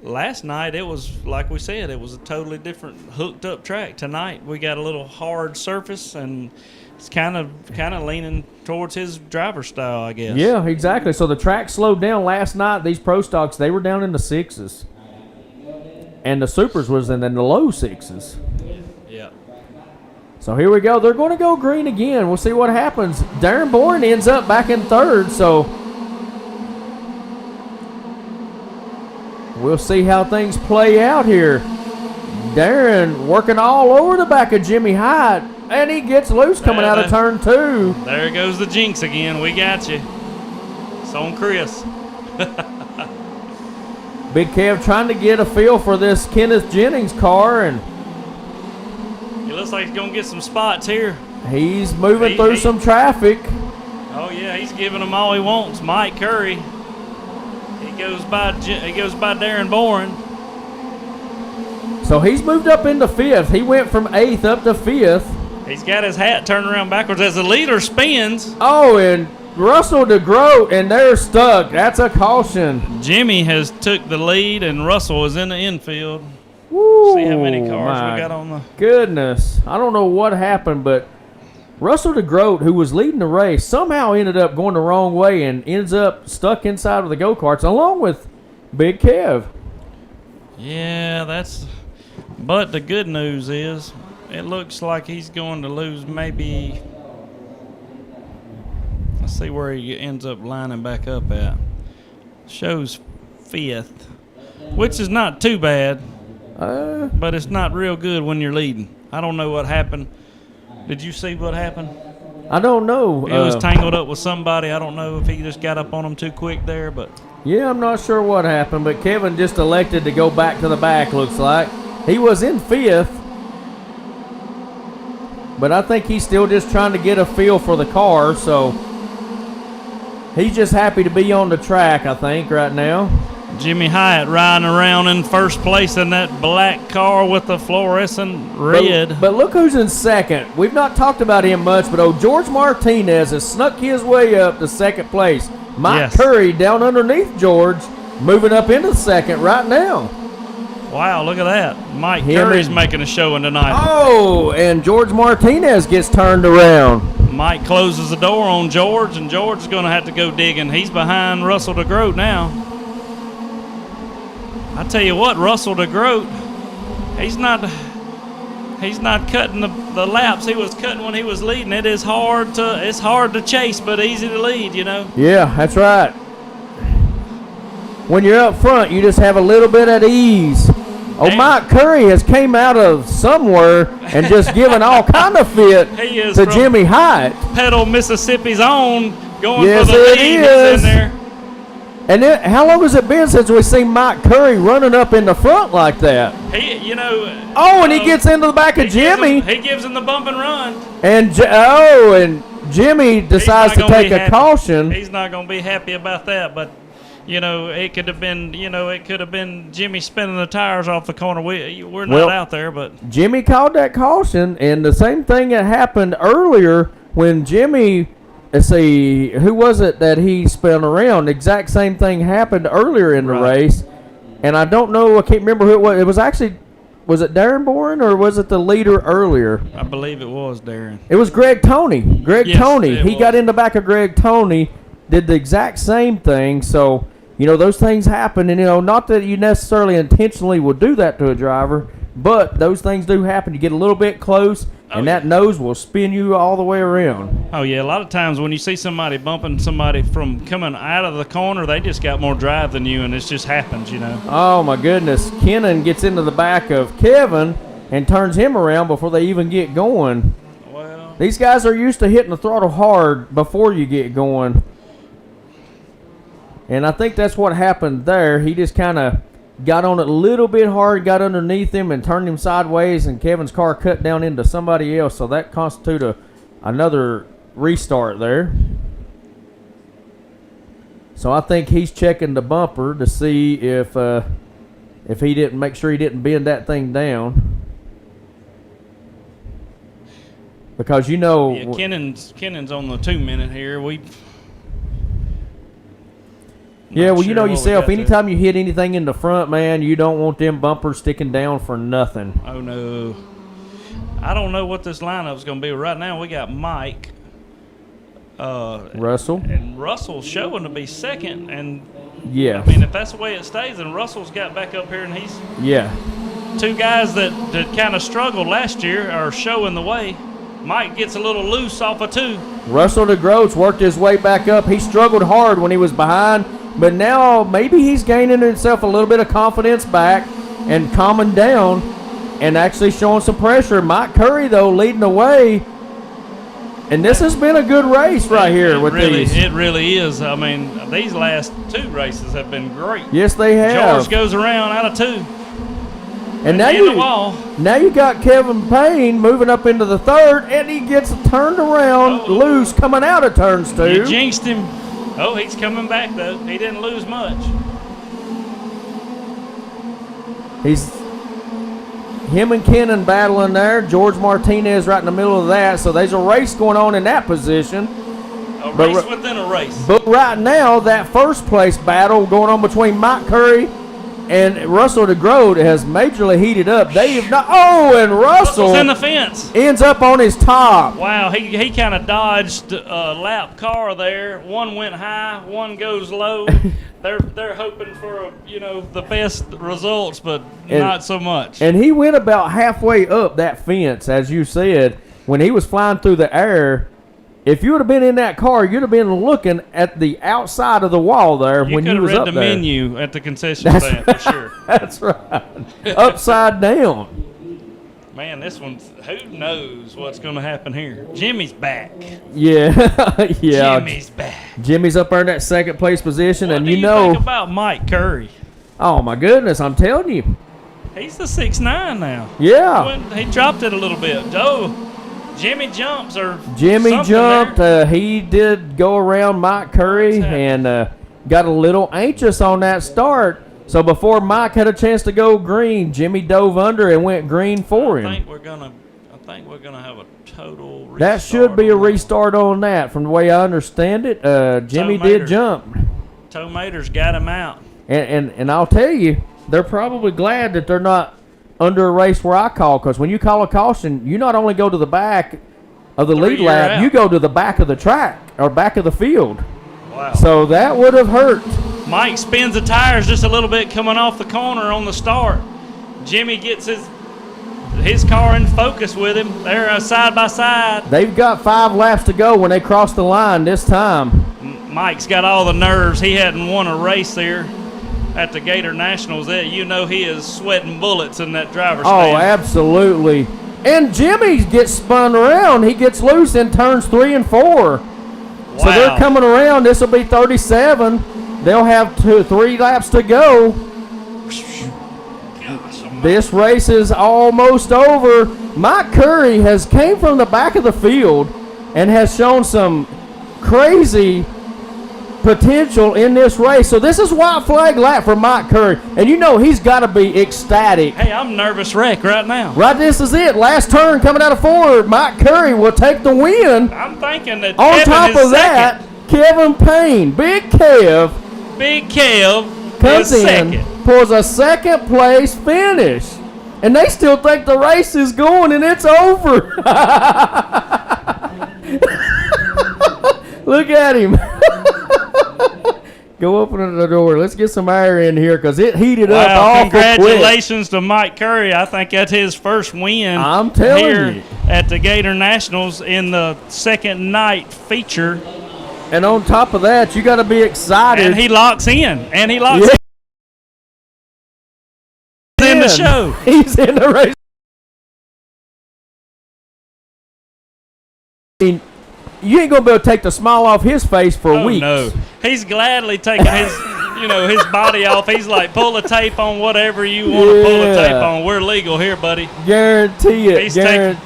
last night it was like we said, it was a totally different hooked up track. Tonight we got a little hard surface and it's kind of leaning towards his driver style, I guess. Yeah, exactly. So the track slowed down last night. These pro stocks, they were down in the 6s, and the supers was in the low 6s. Yeah. So here we go. They're going to go green again. We'll see what happens. Darren Boren ends up back in third, so we'll see how things play out here. Darren working all over the back of Jimmy Hyatt, and he gets loose coming out of turn 2. There goes the jinx again. We got you. It's on Chris. Big Kev trying to get a feel for this Kenneth Jennings car, and He looks like he's going to get some spots here. he's moving through some traffic. Oh, yeah, he's giving them all he wants. Mike Curry. He goes by Darren Boren. So he's moved up into 5th. He went from 8th up to 5th. He's got his hat turned around backwards as the leader spins. Oh, and Russell DeGroat, and they're stuck. That's a caution. Jimmy has took the lead, and Russell is in the infield. Woo, See how many cars my we got on the... Goodness. I don't know what happened, but Russell DeGroat, who was leading the race, somehow ended up going the wrong way and ends up stuck inside of the go-karts along with Big Kev. Yeah, that's... But the good news is, it looks like he's going to lose maybe... Let's see where he ends up lining back up at. Shows 5th, which is not too bad, but it's not real good when you're leading. I don't know what happened. Did you see what happened? I don't know. He was tangled up with somebody. I don't know if he just got up on him too quick there, but... Yeah, I'm not sure what happened, but Kevin just elected to go back to the back, looks like. He was in 5th, but I think he's still just trying to get a feel for the car, so he's just happy to be on the track, I think, right now. Jimmy Hyatt riding around in first place in that black car with the fluorescent red. But look who's in second. We've not talked about him much, but George Martinez has snuck his way up to second place. Mike Curry down underneath George, moving up into second right now. Wow, look at that. Mike Curry's making a showing tonight. Oh, and George Martinez gets turned around. Mike closes the door on George, and George is going to have to go digging. He's behind Russell DeGroat now. I tell you what, Russell DeGroat, he's not cutting the laps he was cutting when he was leading. It's hard to chase, but easy to lead, you know. Yeah, that's right. When you're up front, you just have a little bit at ease. Oh, Mike Curry has came out of somewhere and just given all kind of fit He is to from Jimmy Hyatt. Pedal, Mississippi's own, going Yes, for the lead. it He's is. in there. And then, how long has it been since we've seen Mike Curry running up in the front like that? He, you know. Oh, and he gets into the back of Jimmy. He gives him the bump and run. And Jimmy decides to take a caution. He's not going to be happy about that, but you know, it could have been Jimmy spinning the tires off the corner. We're not out there, but Jimmy called that caution, and the same thing that happened earlier when Jimmy, let's see, who was it that he spun around? The exact same thing happened earlier in the race, and I don't know, I can't remember who it was. It was actually, was it Darren Boren or was it the leader earlier? I believe it was Darren. It was Greg Toney. Yes, Toney. it He was. got in the back of Greg Toney, did the exact same thing. So, you know, those things happen. And, you know, not that you necessarily intentionally would do that to a driver, but those things do happen. You get a little bit close, and that nose will spin you all the way around. Oh, yeah. A lot of times when you see somebody bumping somebody from coming out of the corner, they just got more drive than you, and it just happens, you know. Oh, my goodness. Kennan gets into the back of Kevin and turns him around before they even get going. Well, These guys are used to hitting the throttle hard before you get going. And I think that's what happened there. He just kind of got on it a little bit hard, got underneath him, and turned him sideways, and Kevin's car cut down into somebody else. So that constituted another restart there. So I think he's checking the bumper to see if he didn't make sure he didn't bend that thing down. Because, you know... yeah, Kennan's on the 2-minute here. Yeah, well, you know what we yourself, got there. anytime you hit anything in the front, man, you don't want them bumpers sticking down for nothing. Oh, no. I don't know what this lineup's going to be. Right now, we got Mike. Russell? And Russell's showing to be second. And, Yeah. I mean, if that's the way it stays, then Russell's got back up here, and he's... Yeah. Two guys that kind of struggled last year are showing the way. Mike gets a little loose off of 2. Russell DeGroats worked his way back up. He struggled hard when he was behind, but now maybe he's gaining himself a little bit of confidence back and calming down and actually showing some pressure. Mike Curry, though, leading the way. And this has been a good race right here with these. It really is. I mean, these last 2 races have been great. Yes, they have. George goes around out of 2. And now you got Kevin Payne moving up into the 3rd, and he gets turned around loose coming out of turns 2. You jinxed him. Oh, he's coming back, though. He didn't lose much. Him and Kennan battling there. George Martinez right in the middle of that. So there's a race going on in that position. A race within a race. But right now, that first place battle going on between Mike Curry and Russell DeGroat has majorly heated up. They have not. Oh, and Russell's in the fence. Ends up on his top. Wow, he kind of dodged a lap car there. One went high, one goes low. They're hoping for the best results, but not so much. And he went about halfway up that fence, as you said, when he was flying through the air. If you would have been in that car, you'd have been looking at the outside of the wall there when you was up there. You could have read the menu at the concession stand for sure. That's right. Upside down. Man, this one's, who knows what's going to happen here. Jimmy's back. Yeah. Yeah. Jimmy's back. Jimmy's up there in that second place position, What and do you think about Mike Curry? Oh my goodness, I'm telling you. He's the 6'9" now. Yeah. He dropped it a little bit. Jimmy jumps or Jimmy something jumped. there. He did go around Mike Curry and got a little anxious on that start. So before Mike had a chance to go green, Jimmy dove under and went green for him. I think we're gonna have a total restart. That should be a restart on that. From the way I understand it, Jimmy did jump. Toe Mater's got him out. And I'll tell you, they're probably glad that they're not under a race where I call, because when you call a caution, you not only go to the back of the lead You're lap, out. you go to the back of the track or back of the field. Wow. So that would have hurt. Mike spins the tires just a little bit coming off the corner on the start. Jimmy gets his car in focus with him. They're side by side. They've got 5 laps to go when they cross the line this time. Mike's got all the nerves. He hadn't won a race there at the Gator Nationals. You know he is sweating bullets in that driver's Oh, stand. absolutely. And Jimmy gets spun around. He gets loose in turns 3 and 4. So they're Wow. coming around. This will be 37. They'll have 3 laps to go. This race is almost over. Mike Curry has came from the back of the field and has shown some crazy potential in this race. So this is white flag lap for Mike Curry. And you know he's got to be ecstatic. Hey, I'm nervous wreck right now. Right, this is it. Last turn coming out of 4. Mike Curry will take the win. I'm thinking that On Kevin top is of that, Kevin Payne, Big Kev, second. Big Kev comes is in, second. pulls a second place finish. And they still think the race is going and it's over. Look at him. Go open the door. Let's get some air in here because it heated up Wow, awful quick. congratulations to Mike Curry. I think that's his first win I'm telling here you. at the Gator Nationals in the second night feature. And on top of that, you got to be excited. And he locks in. And he locks Yeah. in the show. He's in the race. I mean, you ain't gonna be able to take the smile off his face for Oh, weeks. no. He's gladly taking his body off. He's like, pull the tape on whatever you want to pull the Yeah. tape on. We're legal here, buddy. Guarantee it. He's Guarantee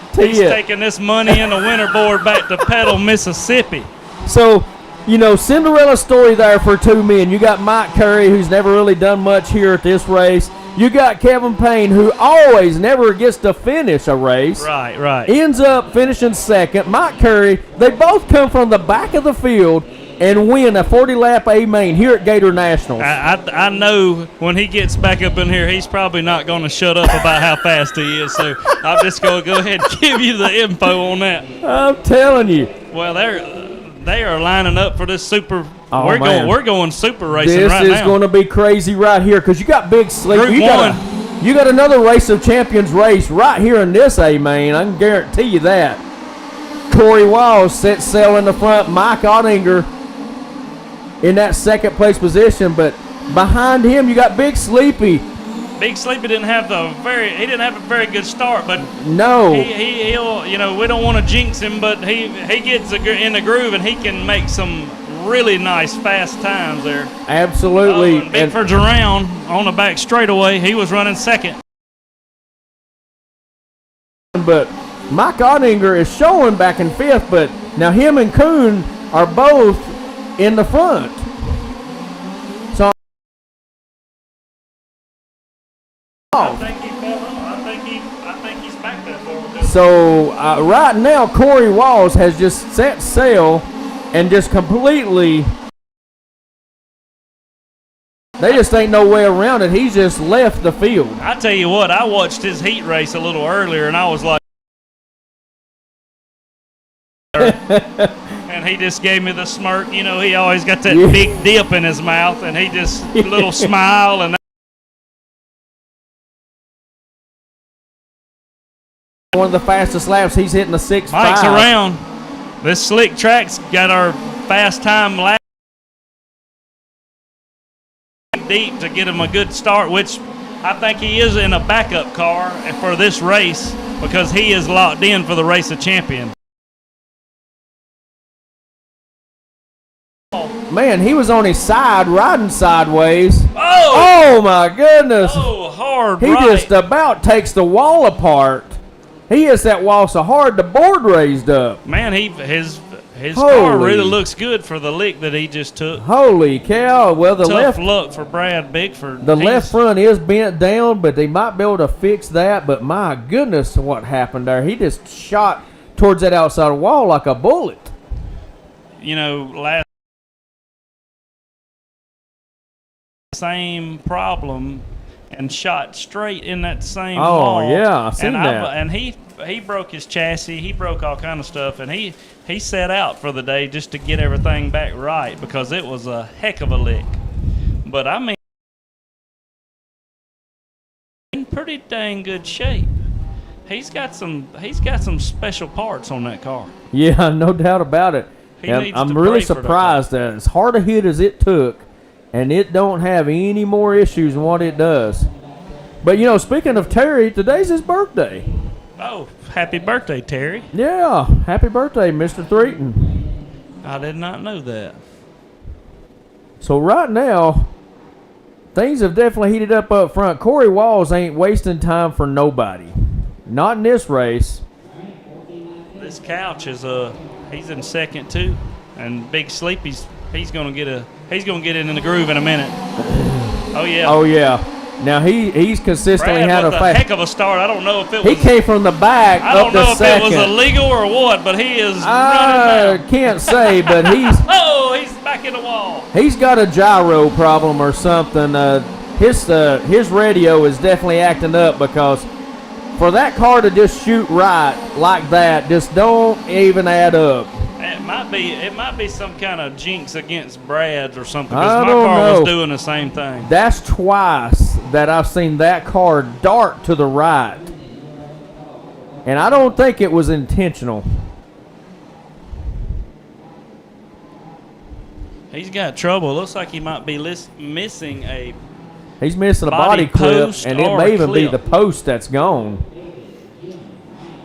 it. taking this money in the winter board back to Petal, Mississippi. So, you know, Cinderella story there for 2 men. You got Mike Curry, who's never really done much here at this race. You got Kevin Payne, who always never gets to finish a race. Right. Ends up finishing second. Mike Curry, they both come from the back of the field and win a 40-lap A-main here at Gator Nationals. I know when he gets back up in here, he's probably not going to shut up about how fast he is. So I'm just going to go ahead and give you the info on that. I'm telling you. Well, they are lining up for this super. Oh, we're man. going super racing This right is now. going to be crazy right here because you got big sleep. Group You got another race of champions race right here in this A-main. I can guarantee you that. Corey Walls sets sail in the front. Mike Ottinger in that second place position, but behind him you got Big Sleepy. Big Sleepy didn't have a very good start, but No, he'll we don't want to jinx him, but he gets in the groove and he can make some really nice fast times there. absolutely. And Bickford's around on the back straightaway. He was running second. But Mike Ottinger is showing back in 5th, but now him and Kuhn are both in the front. So I think he's back that far. So right now, Corey Walls has just set sail and just completely. They just ain't no way around it. He's just left the field. I tell you what, I watched his heat race a little earlier, and I was like, and he just gave me the smirk. You know, he always got that Yeah. big dip in his mouth, and he just a little smile and. One of the fastest laps. He's hitting the 6.5. Mike's around. This slick track's got our fast time lap deep to get him a good start, which I think he is in a backup car for this race because he is locked in for the race of champion. Man, he was on his side, riding sideways. Oh! Oh my goodness! Oh, hard He right. just about takes the wall apart. He hits that wall so hard the board raised up. Man, his car Holy. really looks good for the lick that he just took. Holy cow! Well, the Tough left luck for Brad Bickford. the He's- left front is bent down, but they might be able to fix that. But my goodness, what happened there? He just shot towards that outside wall like a bullet. You know, last same problem and shot straight in that same Oh, wall. yeah, I seen and that. And he broke his chassis. He broke all kind of stuff, and he set out for the day just to get everything back right because it was a heck of a lick. But I mean, in pretty dang good shape. He's got some special parts on that car. Yeah, no doubt about it. He And needs I'm to really pray for that surprised that as hard a hit as it took, and it don't have any more issues than what it does. But, you know, speaking of Terry, today's his birthday. Oh, happy birthday, Terry. Yeah, happy birthday, Mr. Threaton. I did not know that. So right now, things have definitely heated up front. Corey Walls ain't wasting time for nobody. Not in this race. This couch is he's in second too, and Big Sleepy's he's gonna get in the groove in a minute. Oh yeah. Oh, yeah. Now, he's consistently Brad had a was a fast. heck of a start. I don't know if it He was. came from the back I up don't know to if second. it was illegal or what, but he is I running now. can't say, but Oh, he's back in the wall. he's got a gyro problem or something. His radio is definitely acting up because for that car to just shoot right like that just don't even add up. It might be some kind of jinx against Brad's or something. I Because my don't car know. was doing the same thing. That's twice that I've seen that car dart to the right. And I don't think it was intentional. He's got trouble. Looks like he might be missing a. He's missing a Body body clip, post and it or may a even be clip. the post that's gone.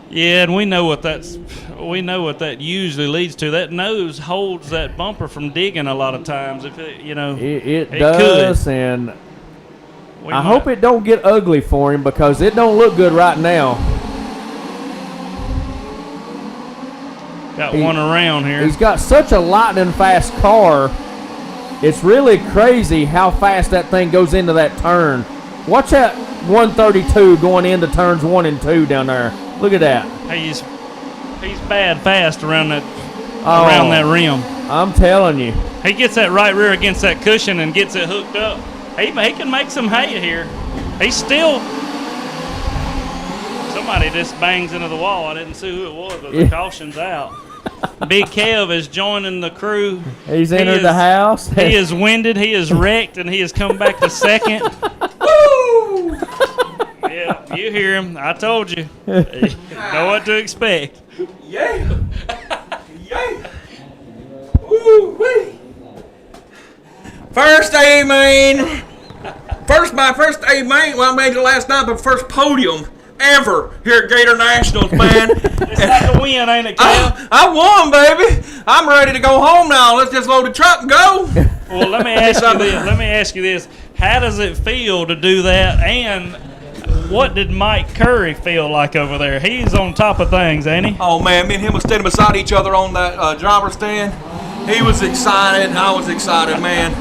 Yeah, and we know what that usually leads to. That nose holds that bumper from digging a lot of times. If It it does, and I hope it don't get ugly for him because it don't look good right now. got one around here. He's got such a lightning fast car. It's really crazy how fast that thing goes into that turn. Watch that 132 going into turns 1 and 2 down there. Look at that. He's bad fast around that rim. I'm telling you. He gets that right rear against that cushion and gets it hooked up. He can make some hay here. He's still. Somebody just bangs into the wall. I didn't see who it was, but the caution's out. Big Kev is joining the crew. He's entered the house. He is winded. He is wrecked, and he has come back to second. Woo! Yeah, you hear him. I told you. You know what to expect. Yeah. Yeah. Woo-wee. First A main. My first A main. Well, I made it last night, but first podium ever here at Gator Nationals, man. It's like a win, ain't it, Kev? I won, baby. I'm ready to go home now. Let's just load the truck and go. Well, let me ask you this. How does it feel to do that? And what did Mike Curry feel like over there? He's on top of things, ain't he? Oh, man, me and him were standing beside each other on that driver's stand. He was excited. I was excited, man.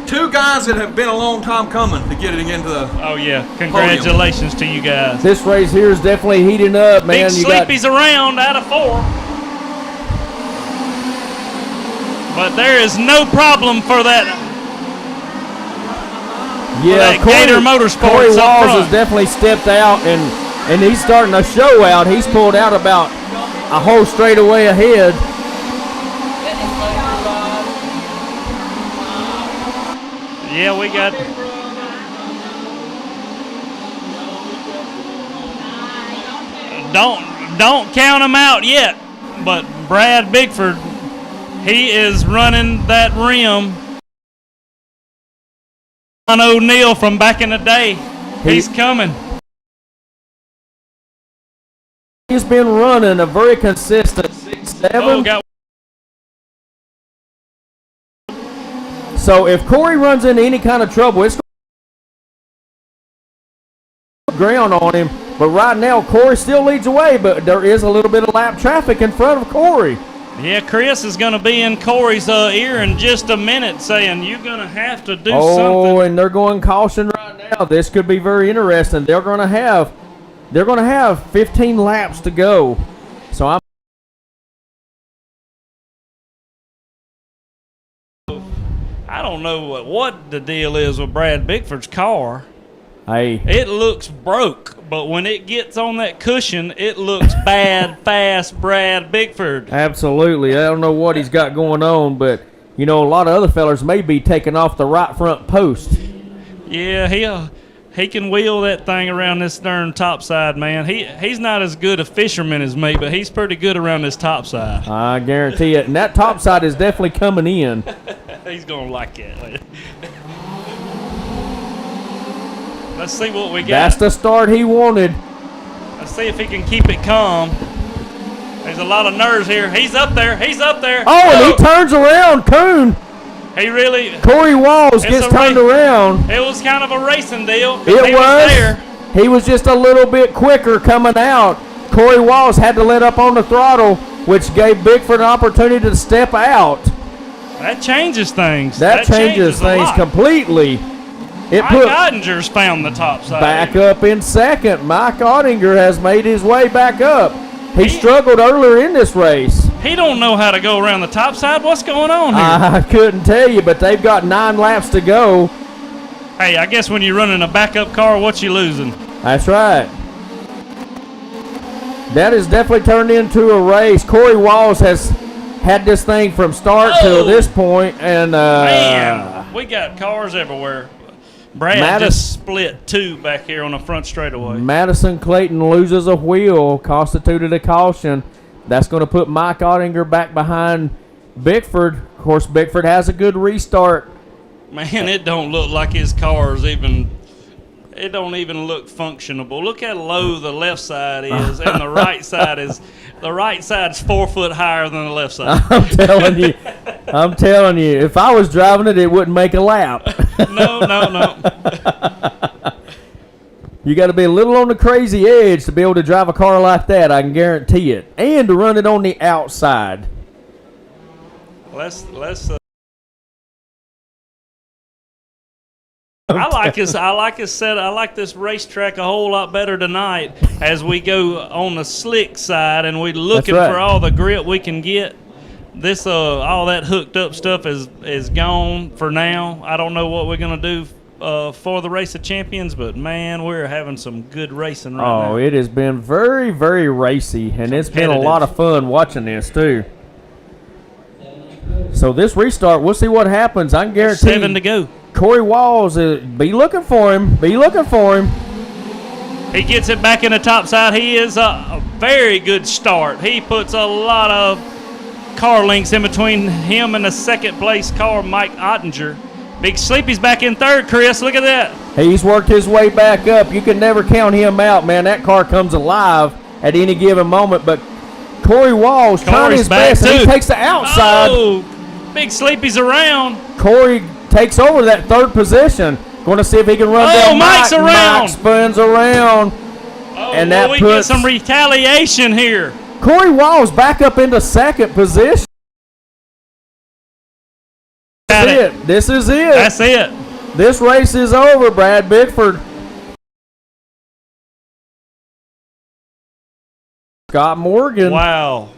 Two guys that have been a long time coming to get it into the Oh, yeah. Congratulations to you guys. This race here is definitely heating up, man. Big Sleepy's around out of 4. But there is no problem for that. Yeah, Gator Motorsports Corey up Walls front. has definitely stepped out, and he's starting to show out. He's pulled out about a whole straightaway ahead. Yeah, we got. Don't count him out yet. But Brad Bigford, he is running that rim. John O'Neill from back in the day, he's coming. He's been running a very consistent 6-7. Oh, got So if Corey runs into any kind of trouble, it's ground on him. But right now, Corey still leads away, but there is a little bit of lap traffic in front of Corey. Yeah, Chris is going to be in Corey's ear in just a minute saying, you're going to have to do Oh, something. and they're going caution right now. This could be very interesting. They're going to have 15 laps to go. So I don't know what the deal is with Brad Bickford's car. Hey, It looks broke, but when it gets on that cushion, it looks bad, fast, Brad Bickford. absolutely. I don't know what he's got going on, but, you know, a lot of other fellers may be taking off the right front post. Yeah, he can wheel that thing around this darn topside, man. He's not as good a fisherman as me, but he's pretty good around this topside. I guarantee it. And that topside is definitely coming in. He's going to like it. Let's see what we got. That's the start he wanted. Let's see if he can keep it calm. There's a lot of nerves here. He's up there. Oh, and he turns around. Coon. He really. Corey Walls It's gets a turned race. around. It was kind of a racing deal. It He was. there. He was just a little bit quicker coming out. Corey Walls had to let up on the throttle, which gave Bickford an opportunity to step out. That changes things. That changes a things lot. completely. It Mike put Ottinger's found the top side. back up in second. Mike Ottinger has made his way back up. He struggled earlier in this race. He don't know how to go around the top side. What's going on here? I couldn't tell you, but they've got 9 laps to go. Hey, I guess when you're running a backup car, what you losing? That's right. That has definitely turned into a race. Corey Walls has had this thing from start to this point, and Man, we got cars everywhere. Brad Mattis- just split 2 back here on the front straightaway. Madison Clayton loses a wheel, constituted a caution. That's going to put Mike Ottinger back behind Bickford. Of course, Bickford has a good restart. Man, it don't look like his car's even. It don't even look functionable. Look how low the left side is, and the right side is. The right side's 4 foot higher than the left side. I'm telling you, if I was driving it, it wouldn't make a lap. No. You got to be a little on the crazy edge to be able to drive a car like that, I can guarantee it. And to run it on the outside. Let's. I like his set. I like this racetrack a whole lot better tonight as we go on the slick side and we're looking That's right. for all the grip we can get. This all that hooked up stuff is gone for now. I don't know what we're gonna do for the Race of Champions, but man, we're having some good racing right now. Oh, it has been very, very racy, and it's been a Competitive. lot of fun watching this, too. So this restart, we'll see what happens. I can guarantee 7 to go. Corey Walls, be looking for him. Be looking for him. He gets it back in the top side. He is a very good start. He puts a lot of car links in between him and the second place car, Mike Ottinger. Big Sleepy's back in third, Chris. Look at that. He's worked his way back up. You can never count him out, man. That car comes alive at any given moment. But Corey Walls trying Corey's his back best, and he too. takes the outside. Oh, Big Sleepy's around. Corey takes over that third position. Going to see if he can run down Mike's Mike. around. Mike spins around. Oh, And will that we puts- get some retaliation here? Corey Walls back up into second position. Got This is it. This is it. That's it. This race is over, Brad Bickford. Scott Morgan. Wow.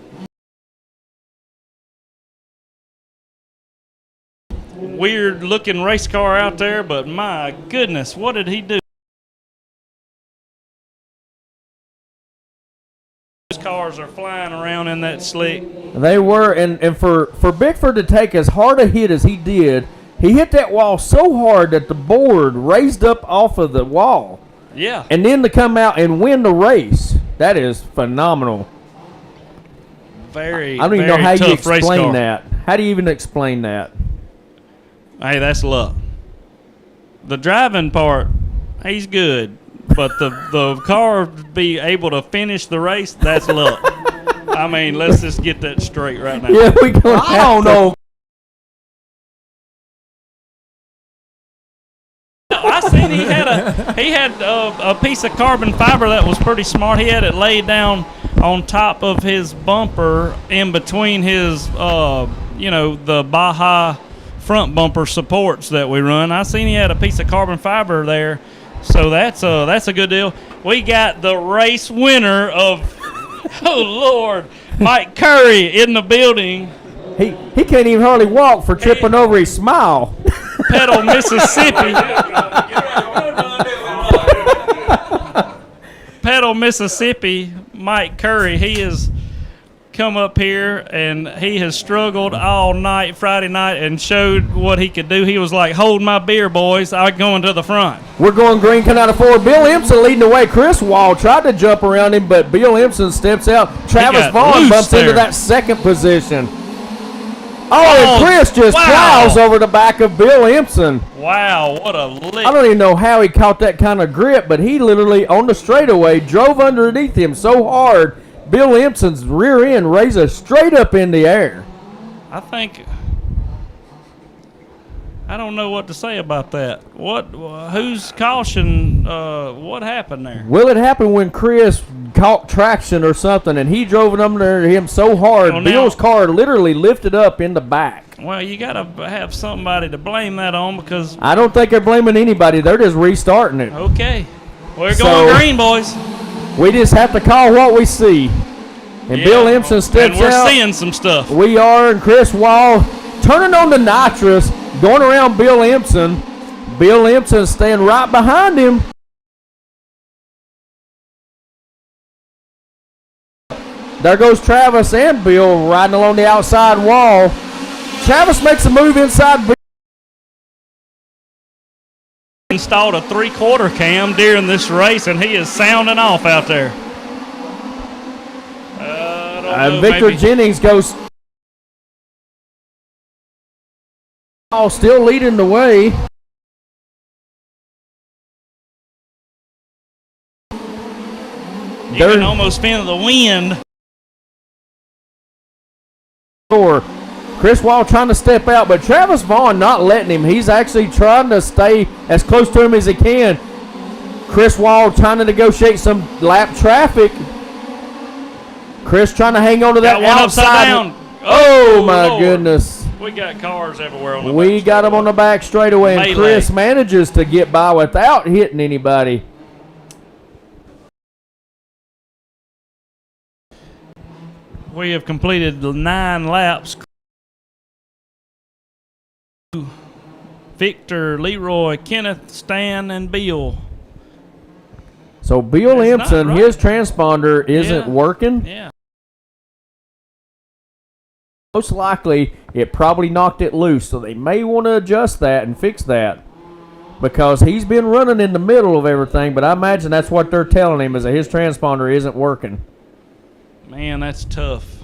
Weird looking race car out there, but my goodness, what did he do? Those cars are flying around in that slick. They were, and for Bickford to take as hard a hit as he did, he hit that wall so hard that the board raised up off of the wall. Yeah. And then to come out and win the race, that is phenomenal. Very, I don't even very know how you tough race explain car. that. How do you even explain that? Hey, that's luck. The driving part, he's good. But the car be able to finish the race, that's luck. I mean, let's just get that straight right now. Yeah, we go. I don't know. I seen he had a piece of carbon fiber that was pretty smart. He had it laid down on top of his bumper in between his the Baja front bumper supports that we run. I seen he had a piece of carbon fiber there, so that's a good deal. We got the race winner of oh Lord, Mike Curry in the building. He can't even hardly walk for tripping over his smile. Pedal, Mississippi. Middle Mississippi, Mike Curry, he has come up here and he has struggled all night Friday night and showed what he could do. He was like, hold my beer, boys. I'm going to the front. We're going green coming out of 4. Bill Empson leading the way. Chris Wall tried to jump around him, but Bill Empson steps out. Travis got Vaughn loose bumps into there. that second position. Oh, and Chris just plows over the back of Bill Empson. Wow, what a lick. I don't even know how he caught that kind of grip, but he literally, on the straightaway, drove underneath him so hard, Bill Empson's rear end raises straight up in the air. I don't know what to say about that. Whose caution, what happened there? Well, it happened when Chris caught traction or something, and he drove it under him so hard, Well, now- Bill's car literally lifted up in the back. Well, you got to have somebody to blame that on because, I don't think they're blaming anybody. They're just restarting it. okay, we're So- going green, boys. We just have to call what we see. And Bill Empson steps and we're out. seeing some stuff. We are, and Chris Wall turning on the nitrous, going around Bill Empson. Bill Empson staying right behind him. There goes Travis and Bill riding along the outside wall. Travis makes a move inside. Installed a 3/4 cam during this race, and he is sounding off out there. I don't know, Victor maybe- Jennings goes. Oh, still leading the way. You can almost feel the wind. Chris Wall trying to step out, but Travis Vaughn not letting him. He's actually trying to stay as close to him as he can. Chris Wall trying to negotiate some lap traffic. Chris trying to hang on to that Got one outside. upside down. Oh, my Lord. goodness. We got cars everywhere on the We back got him on the back straightaway, and Melee. Chris manages to get by without hitting anybody. We have completed the 9 laps. Victor, Leroy, Kenneth, Stan, and Bill. So Bill That's not Empson, right. his transponder isn't Yeah. working. Yeah. Most likely, it probably knocked it loose, so they may want to adjust that and fix that because he's been running in the middle of everything, but I imagine that's what they're telling him is that his transponder isn't working. Man, that's tough.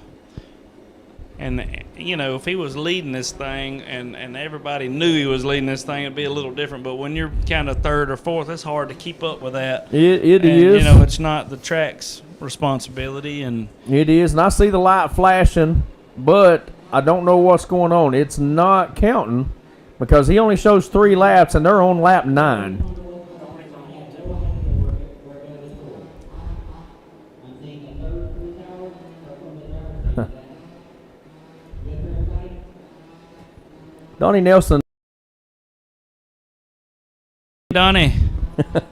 And, you know, if he was leading this thing and everybody knew he was leading this thing, it'd be a little different. But when you're kind of third or fourth, it's hard to keep up with that. It and, is. You know, it's not the track's responsibility. And It is, and I see the light flashing, but I don't know what's going on. It's not counting because he only shows 3 laps, and they're on lap 9. Donnie Nelson. Donnie,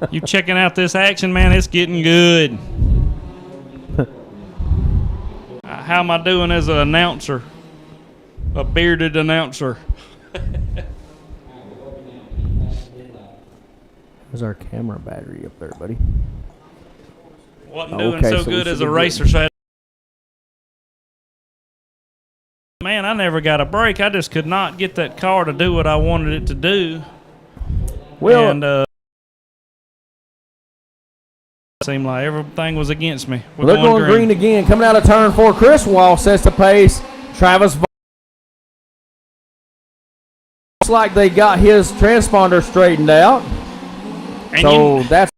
you checking out this action, man? It's getting good. How am I doing as an announcer? A bearded announcer. There's our camera battery up there, buddy. Wasn't doing Okay, so so we good should as be a good. racer. So man, I never got a break. I just could not get that car to do what I wanted it to do. Well, And seemed like everything was against me. We're they're going green again. Coming out of turn 4, Chris Wall sets the pace. Travis Vaughn. Looks like they got his transponder straightened out. And So that's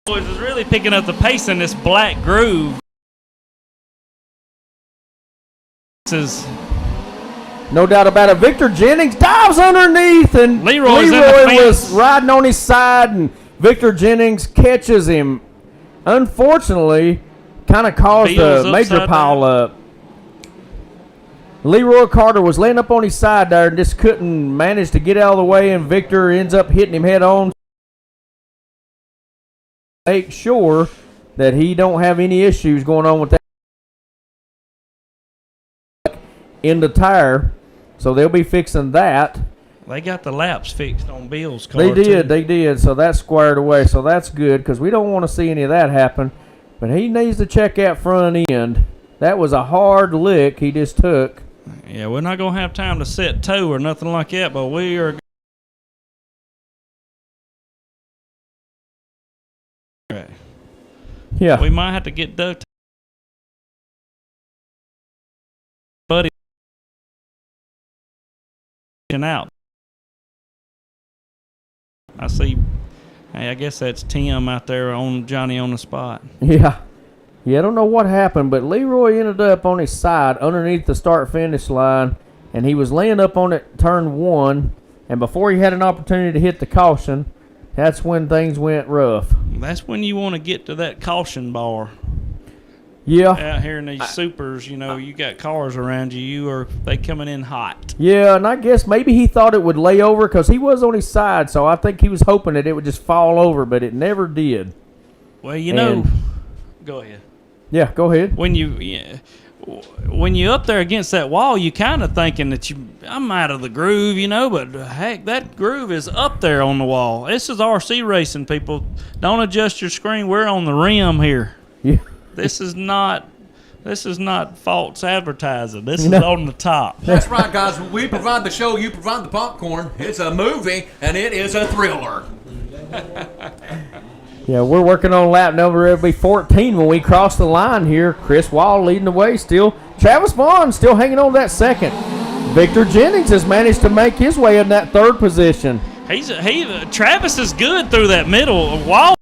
boys is really picking up the pace in this black groove. This is no doubt about it. Victor Jennings dives underneath, and Leroy's in the Leroy was fence. riding on his side, and Victor Jennings catches him. Unfortunately, kind of caused Bill's a major upside pile down. up. Leroy Carter was laying up on his side there and just couldn't manage to get out of the way, and Victor ends up hitting him head on. Make sure that he don't have any issues going on with that in the tire, so they'll be fixing that. They got the laps fixed on Bill's car. They did, too. they did. So that's squared away. So that's good because we don't want to see any of that happen. But he needs to check that front end. That was a hard lick he just took. Yeah, we're not gonna have time to set toe or nothing like that, but we are. Yeah. We might have to get Doug. Buddy. Out. I see. Hey, I guess that's Tim out there on Johnny on the spot. Yeah. Yeah, I don't know what happened, but Leroy ended up on his side underneath the start-finish line, and he was laying up on it turn 1, and before he had an opportunity to hit the caution, that's when things went rough. That's when you want to get to that caution bar. Yeah. Out here in these supers, you know, you got cars around you, they coming in hot. Yeah, and I guess maybe he thought it would lay over because he was on his side, so I think he was hoping that it would just fall over, but it never did. Well, you know, go ahead. Yeah, go ahead. When you up there against that wall, you kind of thinking that I'm out of the groove, you know, but heck, that groove is up there on the wall. This is RC racing, people. Don't adjust your screen. We're on the rim here. Yeah. This is not false advertising. This is on the top. That's right, guys. We provide the show, you provide the popcorn. It's a movie, and it is a thriller. Yeah, we're working on lap number. It'll be 14 when we cross the line here. Chris Wall leading the way still. Travis Vaughn still hanging on that second. Victor Jennings has managed to make his way in that third position. Travis is good through that middle. Wall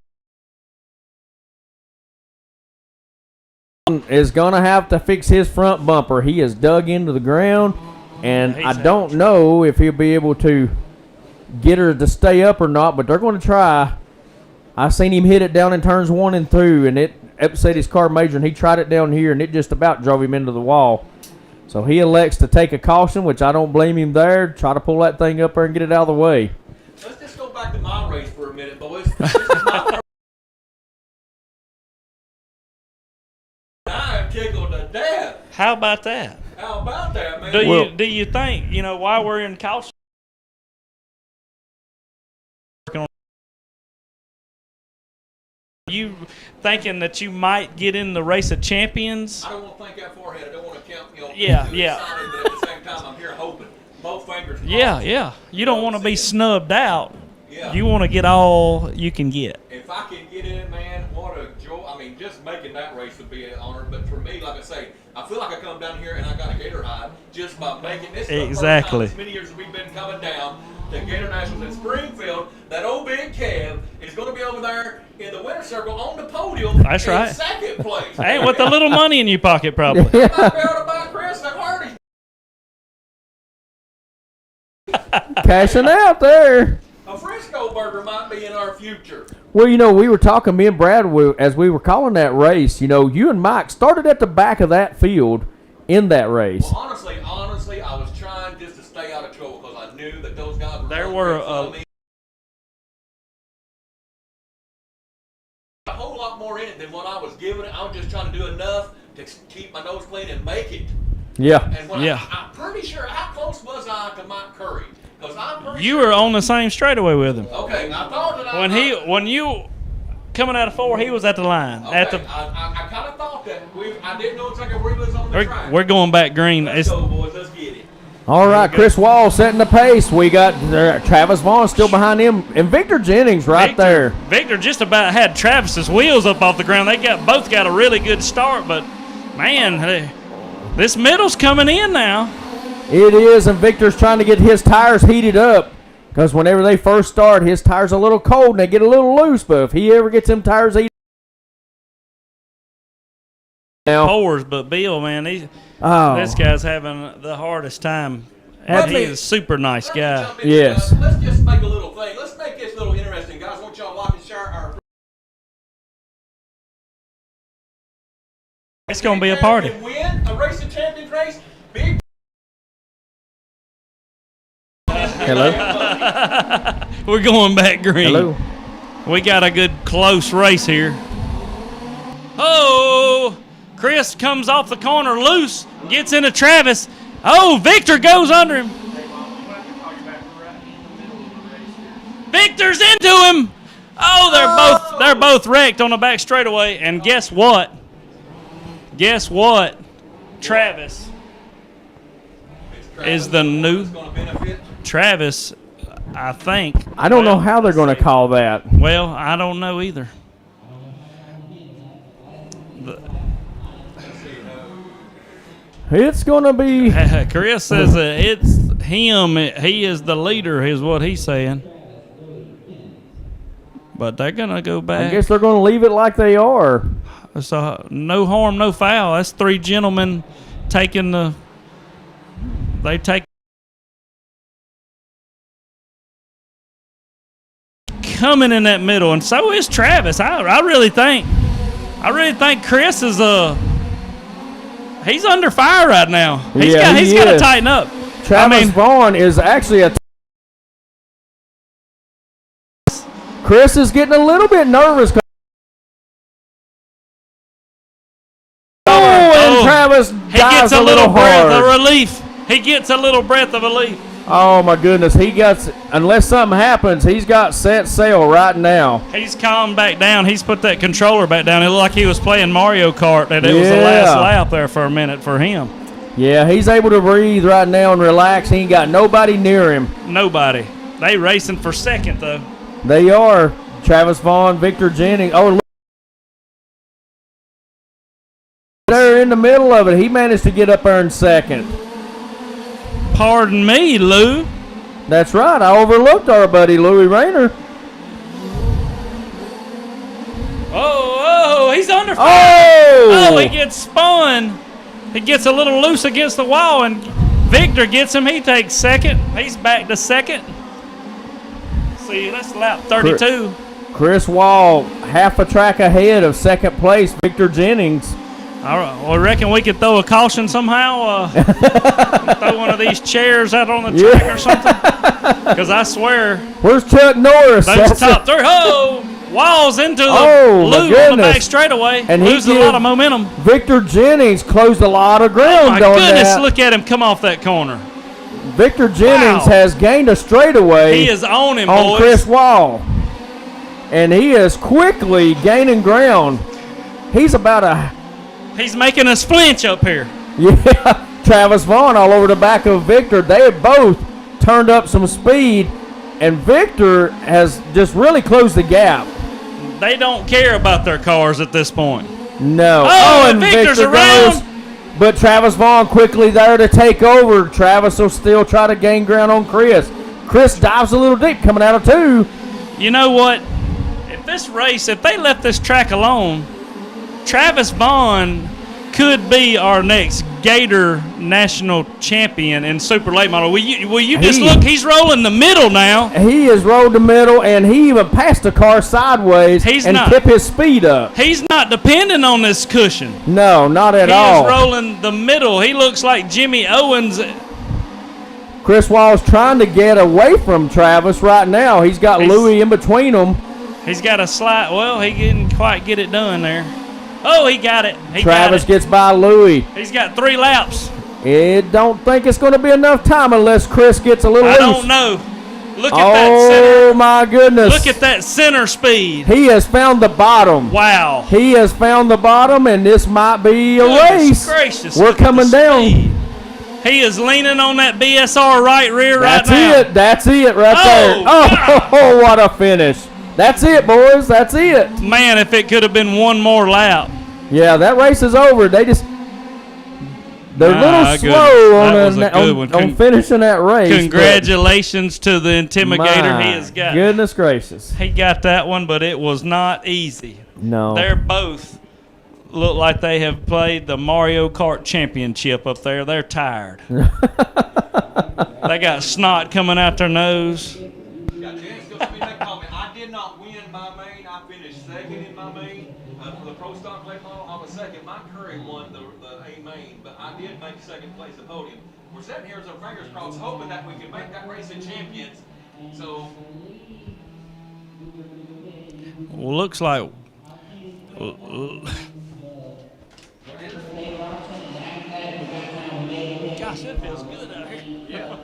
is going to have to fix his front bumper. He is dug into the ground, and I don't know if he'll be able to get her to stay up or not, but they're going to try. I seen him hit it down in turns 1 and 2, and it upset his car major, and he tried it down here, and it just about drove him into the wall. So he elects to take a caution, which I don't blame him there. Try to pull that thing up there and get it out of the way. Let's just go back to my race for a minute, boys. This is my I am tickled to death. How about that? How about that, man? Do you think, while we're in caution, you thinking that you might get in the race of champions? I don't want to think that far ahead. I don't want to count, Yeah. excited, but at the same time, I'm here hoping. Both fingers crossed. Yeah. You don't want to be snubbed out. Yeah. You want to get all you can get. If I can get in, man, what a joy. I mean, just making that race would be an honor. But for me, like I say, I feel like I come down here and I got a Gator hide just by making this. Exactly. As many years as we've been coming down to Gator Nationals in Springfield, that old big Kev is going to be over there in the winner circle on the podium. That's right. In second place. Hey, with a little money in your pocket, probably. I might be able to buy Chris a Hardy. Cashing out there. A Frisco burger might be in our future. Well, we were talking, me and Brad, as we were calling that race, you and Mike started at the back of that field in that race. Well, honestly, I was trying just to stay out of trouble because I knew that those guys were There running were, in front of me. A whole lot more in it than what I was giving it. I was just trying to do enough to keep my nose clean and make it. Yeah. And when I'm pretty sure, how close was I to Mike Curry? Because I'm pretty You sure. were on the same straightaway with him. Okay, I thought that When you coming out of 4, he was at the line. Okay, I kind of thought that. I didn't know exactly where he was on the track. We're going back green. Let's go, boys. Let's get it. All right, Chris Wall setting the pace. We got Travis Vaughn still behind him, and Victor Jennings right there. Victor just about had Travis's wheels up off the ground. They both got a really good start, but man, this middle's coming in now. It is, and Victor's trying to get his tires heated up because whenever they first start, his tires are a little cold and they get a little loose. But if he ever gets them tires heated now, Pours, but Bill, man, this guy's having the hardest time. And he's a super nice guy. Yes. Let's just make a little thing. Let's make this a little interesting, guys. I want y'all to like and share our. It's going to be a party. Can win a race of champions race. Big. Hello. We're going back green. Hello. We got a good close race here. Oh, Chris comes off the corner loose, gets into Travis. Oh, Victor goes under him. Victor's into him. Oh, they're both wrecked on the back straightaway. And guess what? Travis is the new Travis. I think. I don't know how they're going to call that. Well, I don't know either. It's going to be. Chris says it's him. He is the leader, is what he's saying. But they're going to go back. I guess they're going to leave it like they are. So no harm, no foul. That's three gentlemen taking the. They take. Coming in that middle, and so is Travis. I really think Chris is he's under fire right now. He's got to tighten up. Travis Vaughn is actually Chris is getting a little bit nervous. And Travis dives a little breath hard. of relief. He gets a little breath of relief. Oh my goodness, unless something happens, he's got set sail right now. He's calmed back down. He's put that controller back down. It looked like he was playing Mario Kart, and it was the last lap there for a minute for him. Yeah, he's able to breathe right now and relax. He ain't got nobody near him. Nobody. They racing for second, though. They are. Travis Vaughn, Victor Jennings. Oh, look. They're in the middle of it. He managed to get up there in second. Pardon me, Lou. That's right. I overlooked our buddy Louie Rayner. Oh, he's under fire. Oh, he gets spun. He gets a little loose against the wall, and Victor gets him. He takes second. He's back to second. See, that's lap 32. Chris Wall, half a track ahead of second place, Victor Jennings. I reckon we could throw a caution somehow. Throw one of these chairs out on the track or something. Because I swear. Where's Chuck Norris? Those top three. Oh! Walls into the Lou on the back straightaway. And losing a lot of momentum. Victor Jennings closed a lot of ground on that. Oh, my goodness. Look at him come off that corner. Victor Jennings has gained a straightaway. He is on him, on boys. Chris Wall. And he is quickly gaining ground. He's He's making us flinch up here. Yeah, Travis Vaughn all over the back of Victor. They have both turned up some speed, and Victor has just really closed the gap. They don't care about their cars at this point. No. Oh, and Victor's around. Goes, but Travis Vaughn quickly there to take over. Travis will still try to gain ground on Chris. Chris dives a little deep, coming out of two. You know what? If they left this track alone, Travis Vaughn could be our next Gator national champion in super late model. Will you just look? He's rolling the middle now. He has rolled the middle, and he even passed the car sideways kept his speed up. He's not depending on this cushion. No, not at all. He is rolling the middle. He looks like Jimmy Owens. Chris Wall's trying to get away from Travis right now. He's got Louie in between them. He's got a slide. Well, he didn't quite get it done there. Oh, he got it. Travis gets by Louie. He's got 3 laps. I don't think it's going to be enough time unless Chris gets a little loose. I don't know. Look at that center. Oh, my goodness. Look at that center speed. He has found the bottom. Wow. He has found the bottom, and this might be a race. Gracious. We're coming down. He is leaning on that BSR right rear right now. That's it right there. Oh, what a finish. That's it, boys. That's it. Man, if it could have been one more lap. Yeah, that race is over. They're a little slow on finishing that race. Congratulations to the Intimigator. He has got. Goodness gracious. He got that one, but it was not easy. No. They're both look like they have played the Mario Kart Championship up there. They're tired. They got snot coming out their nose. I did not win my main. I finished second in my main. For the Pro Stock Late Model, I was second. My Curry won the A main, but I did make second place at podium. We're sitting here as our fingers crossed, hoping that we can make that race of champions. So, well, looks like. Gosh, it feels good out here. Yeah.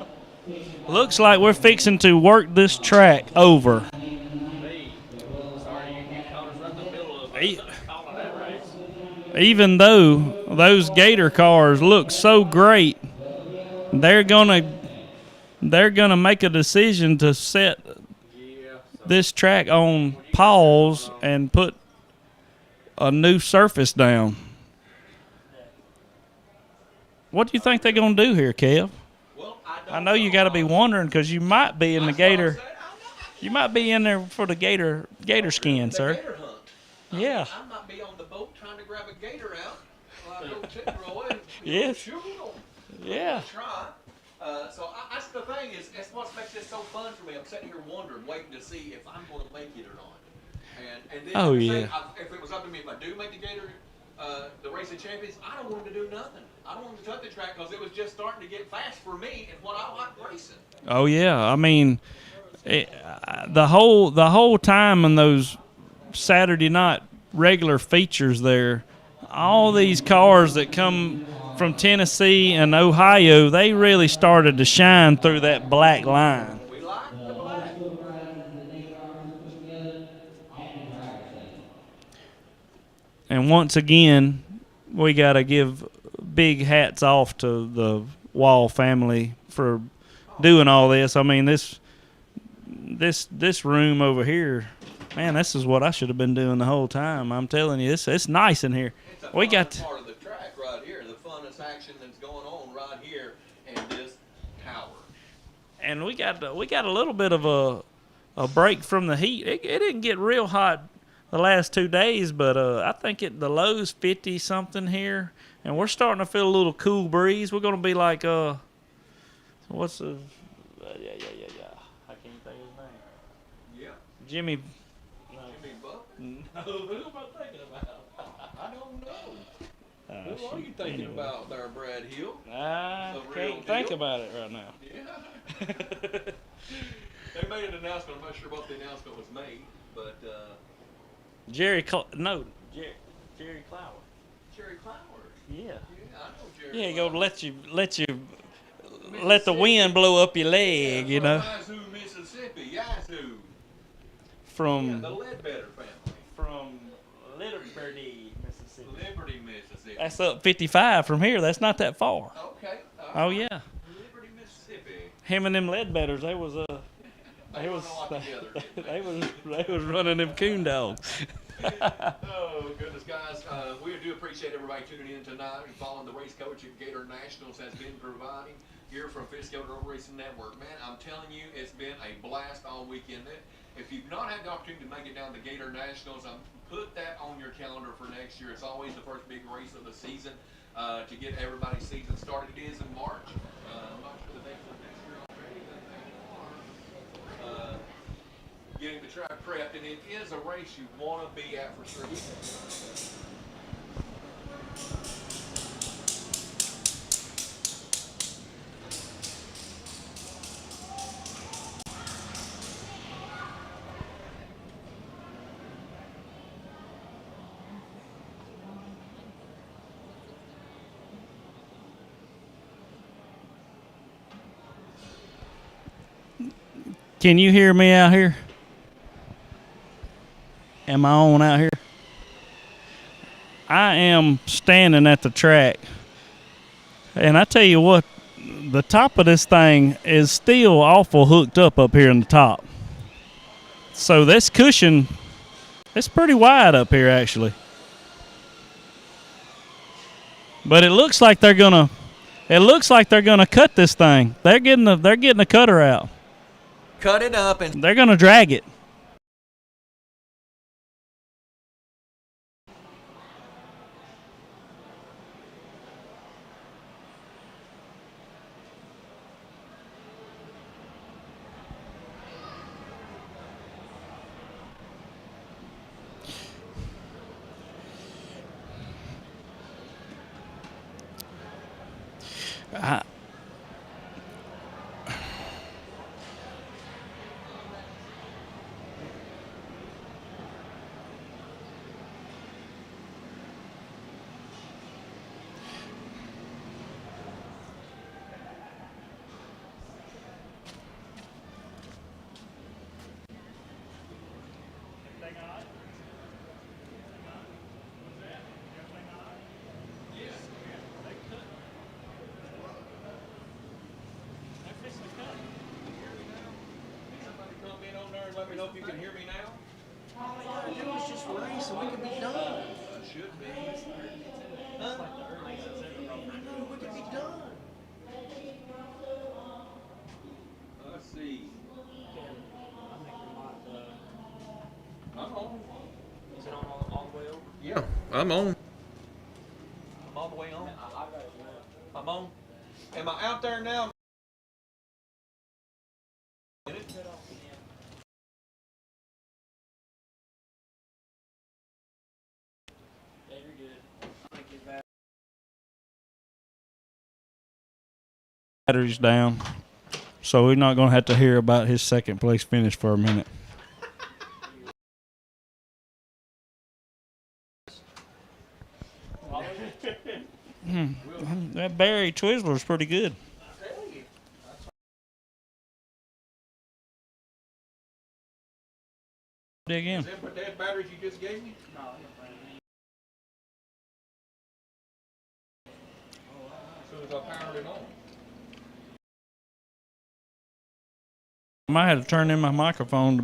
Looks like we're fixing to work this track over. Sorry, you caught us right in the middle of E- calling that race. Even though those Gator cars look so great, they're gonna make a decision to set this track on pause and put a new surface down. What do you think they're gonna do here, Kev? Well, I know you got to be wondering because you might be in the Gator. You might be in there for the Gator skin, sir. Gator hunt. Yeah. I might be on the boat trying to grab a gator out while I go to Roy. Yes. Sure, Yeah. try. That's the thing that's what makes this so fun for me. I'm sitting here wondering, waiting to see if I'm going to make it or not. And then Oh, if yeah. if it was up to me, if I do make the Gator, the Race of Champions, I don't want him to do nothing. I don't want him to touch the track because it was just starting to get fast for me and what I like racing. Oh yeah. I mean, the whole time in those Saturday night regular features there, all these cars that come from Tennessee and Ohio, they really started to shine through that black line. We like the black. And once again, we got to give big hats off to the Wall family for doing all this. I mean, this room over here, man, this is what I should have been doing the whole time. I'm telling you, it's nice in here. It's a We fun got part of the track right here, the funnest action that's going on right here, and this tower. and we got a little bit of a break from the heat. It didn't get real hot the last 2 days, but I think the low's 50 something here, and we're starting to feel a little cool breeze. We're gonna be like what's the yeah. I can't think of his name. Yeah. Jimmy. Jimmy Buffett? No, who am I thinking about? I don't know. Who are you thinking about there, Brad Hill? I The real can't think deal? about it right now. Yeah. They made an announcement. I'm not sure what the announcement was made, but Jerry Clower. Jerry Clowers. Yeah. Yeah, I know Jerry. Yeah, go let the wind blow up your leg, you know. Yazoo, Mississippi. Yazoo. From The Ledbetter family. from Liberty, Mississippi. Liberty, Mississippi. That's up 55 from here. That's not that far. Okay. Oh yeah. Liberty, Mississippi. Him and them Ledbetters, they was They was all together, didn't they was running them coon dogs. Oh, goodness, guys. We do appreciate everybody tuning in tonight and following the race coach at Gator Nationals has been providing here from Fishkill Road Racing Network. Man, I'm telling you, it's been a blast all weekend. If you've not had the opportunity to make it down to Gator Nationals, put that on your calendar for next year. It's always the first big race of the season to get everybody's season started. It is in March. I'm not sure the dates of next year already, but they are. Getting the track prepped, and it is a race you want to be at for sure. Can you hear me out here? Am I on out here? I am standing at the track. And I tell you what, the top of this thing is still awful hooked up here in the top. So this cushion, it's pretty wide up here actually. But it looks like they're gonna cut this thing. They're getting a cutter out. Cut it up and They're gonna drag it. know if you can hear me now. All we gotta do is just race and we can be done. Should be. I know, we can be done. Let's see. I'm on. Is it on all the way over? Yeah, I'm on. I'm all the way on. I got it now. I'm on. Am I out there now? Yeah, you're good. I think it's bad. Battery's down, so we're not going to have to hear about his second place finish for a minute. That Barry Twizzler's pretty good. Dig in. Is them for dead batteries you just gave me? No, I'm not playing. As soon as I powered it on. I might have to turn in my microphone.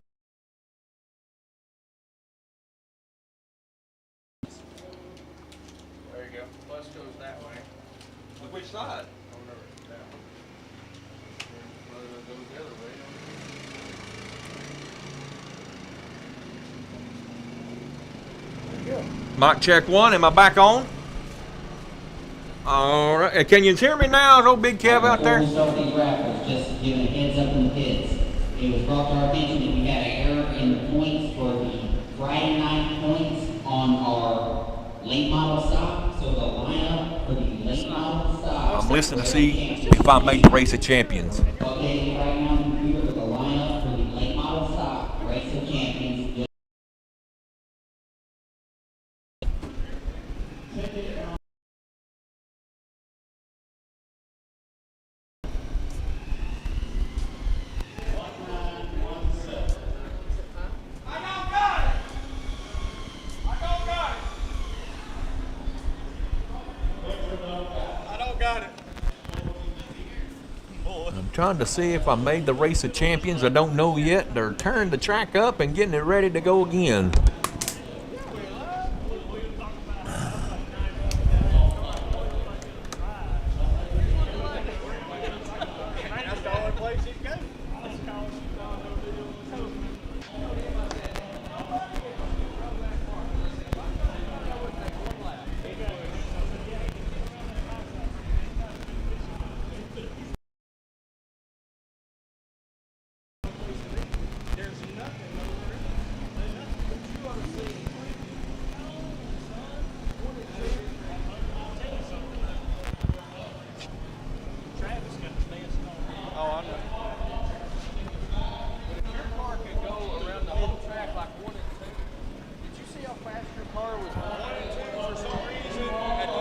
There you go. Bus goes that way. Look which side? Goes the other way. Mic check 1. Am I back on? All right. Can you hear me now? No big Kev out there. Before we start these raffles, just giving a heads up in the pits. It was brought to our attention that we had an error in the points for the Friday night points on our late model stock. So the lineup for the late model stock. I'm listening to see if I made the race of champions. Okay, right now on the computer with the lineup for the late model stock, race of champions. I'm trying to see if I made the race of champions. I don't know yet. They're turning the track up and getting it ready to go again.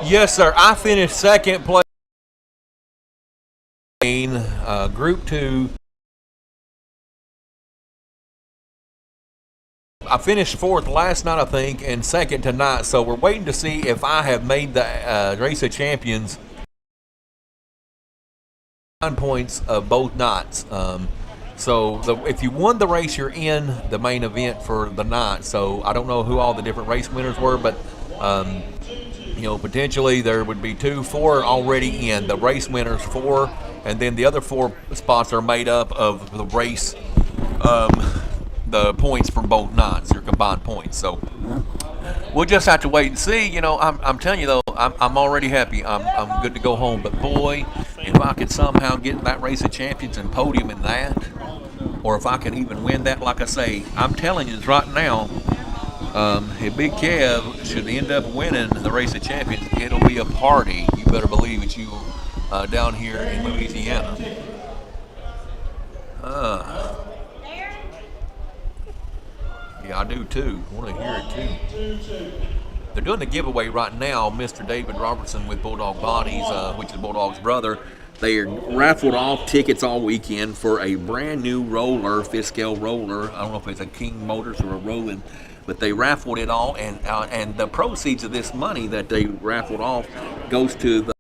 Yes, sir. I finished second place. Group 2. I finished 4th last night, I think, and 2nd tonight. So we're waiting to see if I have made the race of champions. 9 points of both nights. If you won the race, you're in the main event for the night. So I don't know who all the different race winners were, but potentially there would be 4 already in. The race winners 4, and then the other 4 spots are made up of the race, the points from both nights, your combined points. So we'll just have to wait and see. I'm telling you though, I'm already happy. I'm good to go home. But boy, if I could somehow get that race of champions and podium in that, or if I can even win that, like I say, I'm telling you right now. If Big Kev should end up winning the race of champions, it'll be a party. You better believe it, down here in Louisiana. Yeah, I do too. I want to hear it too. They're doing the giveaway right now. Mr. David Robertson with Bulldog Bodies, which is Bulldog's brother. They raffled off tickets all weekend for a brand new roller, fifth scale roller. I don't know if it's a King Motors or a Roland, but they raffled it all, and the proceeds of this money that they raffled off goes to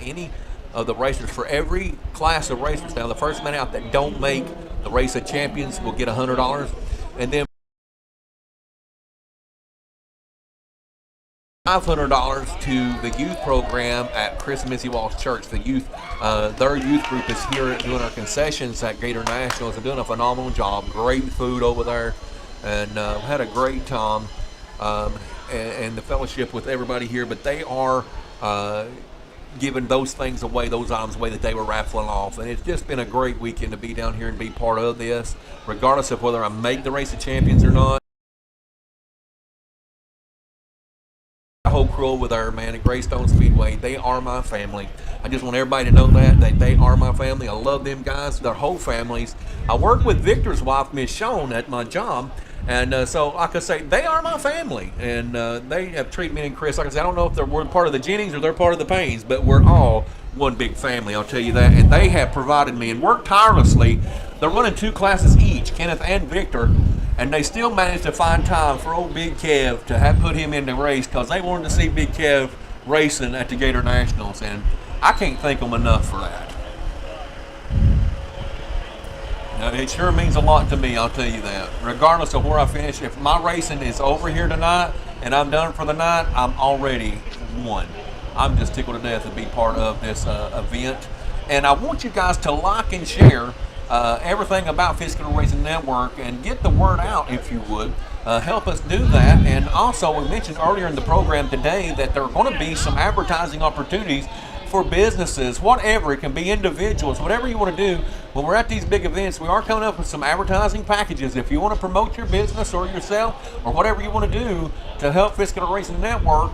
any of the racers for every class of racers. Now, the first man out that don't make the Race of Champions will get $100, and then $500 to the youth program at Chris and Missy Walsh Church. The youth, their youth group is here doing our concessions at Gator Nationals. They're doing a phenomenal job. Great food over there, and had a great time, and the fellowship with everybody here. But they are giving those things away, those items away that they were raffling off. And it's just been a great weekend to be down here and be part of this, regardless of whether I make the Race of Champions or not. Whole crew over there, man, at Greystone Speedway, they are my family. I just want everybody to know that they are my family. I love them guys, their whole families. I work with Victor's wife, Miss Shawn, at my job, and so like I say, they are my family, and they have treated me and Chris, like I said, I don't know if we're part of the Jennings or they're part of the Paynes, but we're all one big family, I'll tell you that. And they have provided me and worked tirelessly. They're running 2 classes each, Kenneth and Victor, and they still managed to find time for old Big Kev to have put him in the race because they wanted to see Big Kev racing at the Gator Nationals, and I can't thank them enough for that. Now, it sure means a lot to me, I'll tell you that. Regardless of where I finish, if my racing is over here tonight and I'm done for the night, I'm already won. I'm just tickled to death to be part of this event. And I want you guys to like and share everything about Fiscal Racing Network and get the word out, if you would. Help us do that. And also, we mentioned earlier in the program today that there are going to be some advertising opportunities for businesses, whatever. It can be individuals, whatever you want to do. When we're at these big events, we are coming up with some advertising packages. If you want to promote your business or yourself or whatever you want to do to help Fiscal Racing Network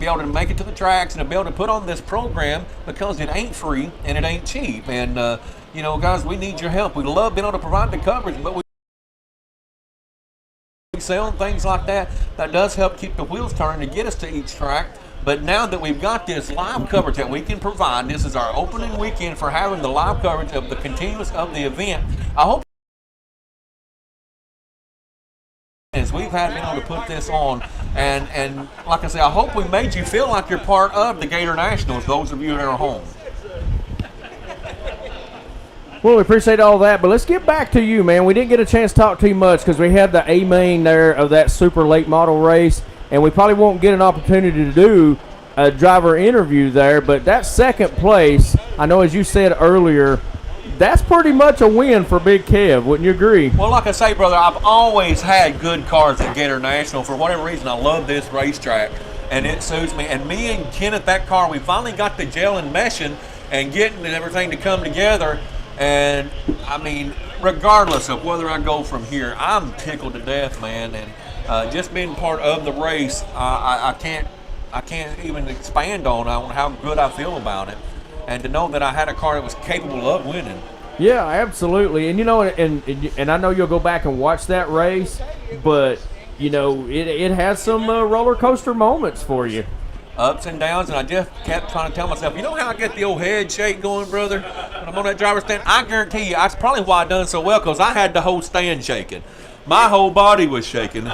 be able to make it to the tracks and be able to put on this program, because it ain't free and it ain't cheap. And you know, guys, we need your help. We love being able to provide the coverage, but we sell things like that. That does help keep the wheels turning to get us to each track. But now that we've got this live coverage that we can provide, this is our opening weekend for having the live coverage of the continuous of the event. I hope as we've had been able to put this on, and like I say, I hope we made you feel like you're part of the Gator Nationals, those of you that are home. Well, we appreciate all that, but let's get back to you, man. We didn't get a chance to talk too much because we had the A main there of that super late model race, and we probably won't get an opportunity to do a driver interview there, but that second place, I know as you said earlier, that's pretty much a win for Big Kev, wouldn't you agree? Well, like I say, brother, I've always had good cars at Gator National. For whatever reason, I love this racetrack, and it suits me. And me and Kenneth, that car, we finally got the gel and meshing and getting everything to come together. And, I mean, regardless of whether I go from here, I'm tickled to death, man. And just being part of the race, I can't even expand on how good I feel about it. And to know that I had a car that was capable of winning. Yeah, absolutely. And, you know, and I know you'll go back and watch that race, but, you know, it has some roller coaster moments for you. Ups and downs, and I just kept trying to tell myself, you know how I get the old head shake going, brother, when I'm on that driver's stand? I guarantee you, that's probably why I done so well, because I had the whole stand shaking. My whole body was shaking.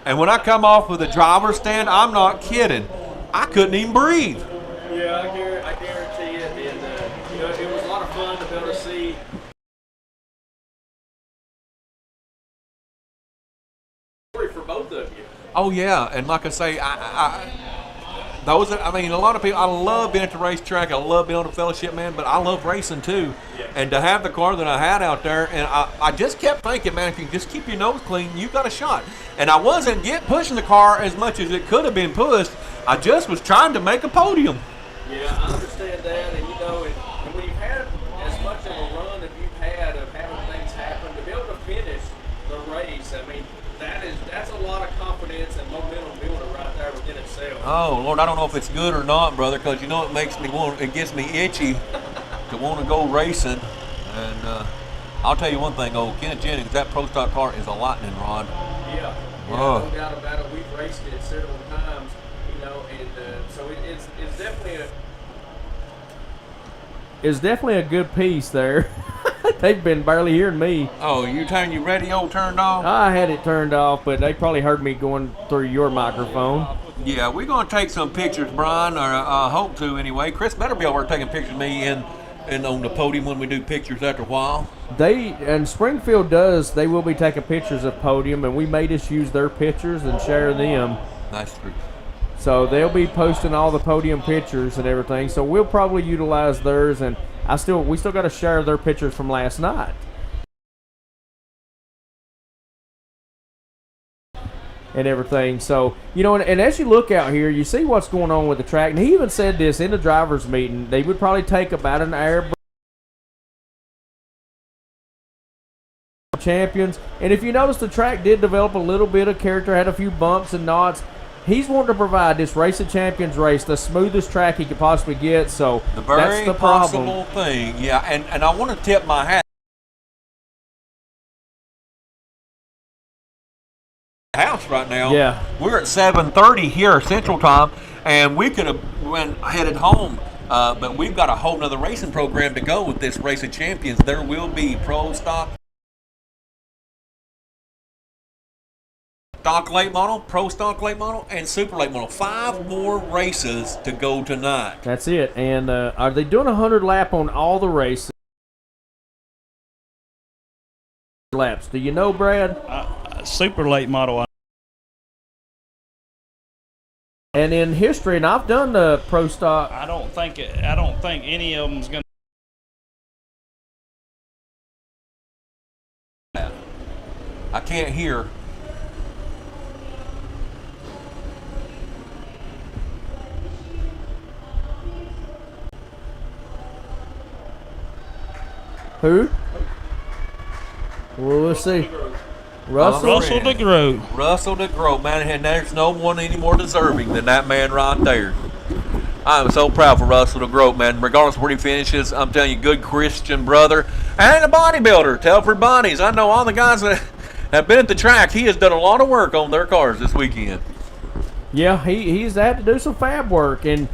And when I come off with the driver's stand, I'm not kidding, I couldn't even breathe. Yeah, I guarantee it. And, you know, it was a lot of fun to be able to see. For both of you. Oh, yeah, and like I say, those are, I mean, a lot of people, I love being at the racetrack, I love being on the fellowship, man, but I love racing too. Yeah. And to have the car that I had out there, and I just kept thinking, man, if you just keep your nose clean, you got a shot. And I wasn't pushing the car as much as it could have been pushed. I just was trying to make a podium. Yeah, I understand that, and you know, and when you've had as much of a run as you've had of having things happen, to be able to finish the race, I mean, that's a lot of confidence and momentum building right there within itself. Oh Lord, I don't know if it's good or not, brother, because you know it gets me itchy to want to go racing. And I'll tell you one thing, Kenneth Jennings, that Pro Stock car is a lightning rod. Yeah, no doubt about it. We've raced it several times, you know, and so it's definitely a good piece there. They've been barely hearing me. Oh, you turn your radio turned off? I had it turned off, but they probably heard me going through your microphone. Yeah, we're going to take some pictures, Brian, or I hope to anyway. Chris better be over taking pictures of me and on the podium when we do pictures after a while. And Springfield they will be taking pictures of podium, and we may just use their pictures and share them. Nice. So they'll be posting all the podium pictures and everything. So we'll probably utilize theirs, and we still got to share their pictures from last night. And everything. So, and as you look out here, you see what's going on with the track. And he even said this in the drivers' meeting. They would probably take about an hour champions. And if you notice, the track did develop a little bit of character, had a few bumps and knots. He's wanting to provide this Race of Champions race the smoothest track he could possibly get. So the very that's the problem. possible thing. Yeah, and I want to tip my hat. House right now. Yeah, we're at 7:30 here Central Time, and we could have headed home, but we've got a whole nother racing program to go with this Race of Champions. There will be pro stock late model, pro stock late model, and super late model. 5 more races to go tonight. That's it. And are they doing 100 lap on all the races? Laps? Do you know, Brad? Super late model. And in history, and I've done the pro stock. I don't think any of them's gonna. I can't hear. Who? Well, let's see. Russell DeGroat. Russell DeGroat, man, and there's no one any more deserving than that man right there. I'm so proud for Russell DeGroat, man. Regardless of where he finishes, I'm telling you, good Christian brother and a bodybuilder. Telford Bodies. I know all the guys that have been at the track. He has done a lot of work on their cars this weekend. Yeah, he's had to do some fab work, and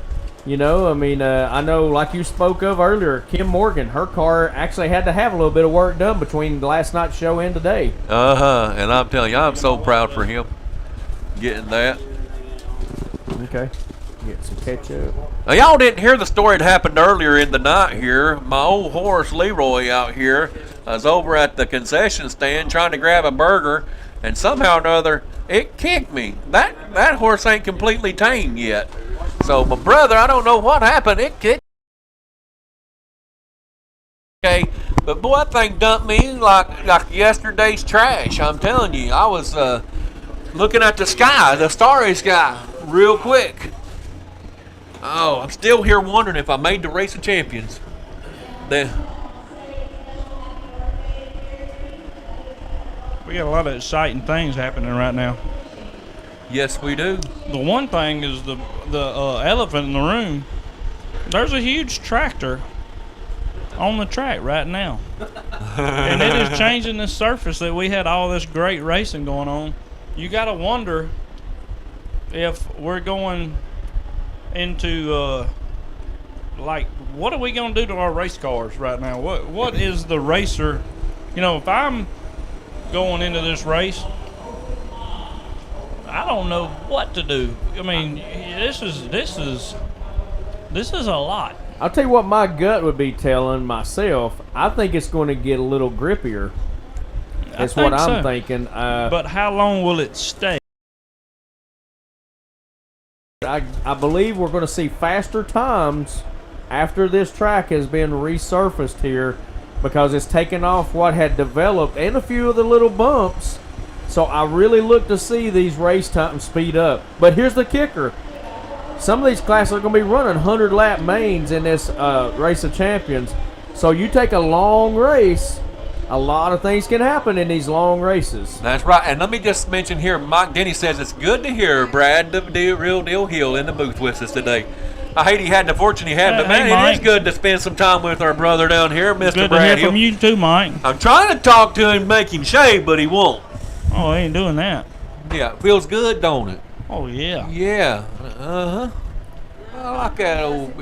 I know, like you spoke of earlier, Kim Morgan, her car actually had to have a little bit of work done between last night's show and today. And I'm telling you, I'm so proud for him getting that. Okay, get some ketchup. Now, y'all didn't hear the story that happened earlier in the night here. My old horse, Leroy, out here, was over at the concession stand trying to grab a burger, and somehow or another, it kicked me. That horse ain't completely tame yet. So, my brother, I don't know what happened. It kicked. Okay, but boy, that thing dumped me like yesterday's trash. I'm telling you, I was looking at the sky, the starry sky, real quick. Oh, I'm still here wondering if I made the Race of Champions. We got a lot of exciting things happening right now. Yes, we do. The one thing is the elephant in the room. There's a huge tractor on the track right now. And it is changing the surface that we had all this great racing going on. You got to wonder if we're going into, what are we going to do to our race cars right now? What is the racer? If I'm going into this race, I don't know what to do. I mean, this is a lot. I'll tell you what my gut would be telling myself. I think it's going to get a little grippier. That's what I'm thinking. But how long will it stay? I believe we're going to see faster times after this track has been resurfaced here, because it's taken off what had developed and a few of the little bumps. So I really look to see these race times speed up. But here's the kicker. Some of these classes are going to be running 100-lap mains in this Race of Champions. So you take a long race, a lot of things can happen in these long races. That's right. And let me just mention here, Mike Denny says it's good to hear Brad, the real deal Hill, in the booth with us today. I hate he had the fortune he had, but man, Mike, it is good to spend some time with our brother down here, Mr. Good Brad to hear Hill. from you too, Mike. I'm trying to talk to him, make him shave, but he won't. Oh, I ain't doing that. Yeah, it feels good, don't it? Oh, yeah. Yeah. Uh-huh. I like that old...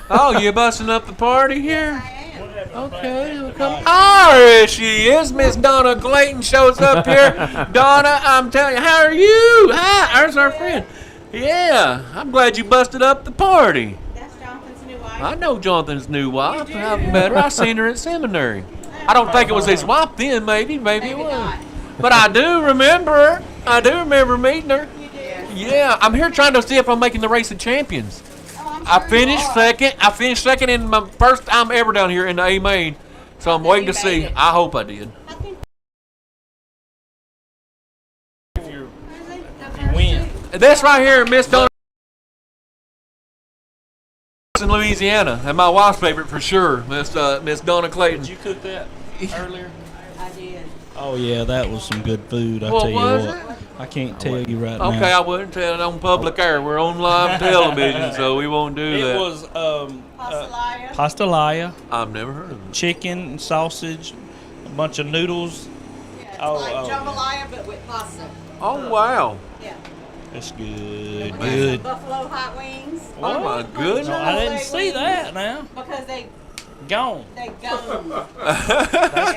Oh, you busting up the party here? I Okay, come. Oh, there she is. Miss Donna Clayton shows up here. Donna, I'm telling you, how are you? Hi, there's our friend. Yeah, I'm glad you busted up the party. That's Jonathan's new wife. I know Jonathan's new wife. You do? I've met her. I seen her at seminary. I don't think it was his wife then. Maybe it Maybe was. not. But I do remember her. I do remember meeting her. You do? Yeah, I'm here trying to see if I'm making the race of champions. Oh, I'm I sure finished you are. second. I finished second in my first time ever down here in the A main. So I'm Okay, waiting you to see. made it. I hope I did. I think You you win. This right here, Miss Donna in Louisiana, and my wife's favorite for sure, Miss Donna Clayton. Did you cook that earlier? I did. Oh yeah, that was some good food. I What tell you was what. I can't tell you right now. Okay, I wouldn't tell it on public air. We're on live television, so we won't do It that. was Pastelaya. pastelaya, I've never heard of it. chicken, and sausage, a bunch of noodles. Yeah, it's Oh, like oh. jambalaya, but with pasta. Oh wow! Yeah. That's good. We got some Good. buffalo hot wings. Oh my goodness! No, I didn't see that now. Because they Gone. gone. That's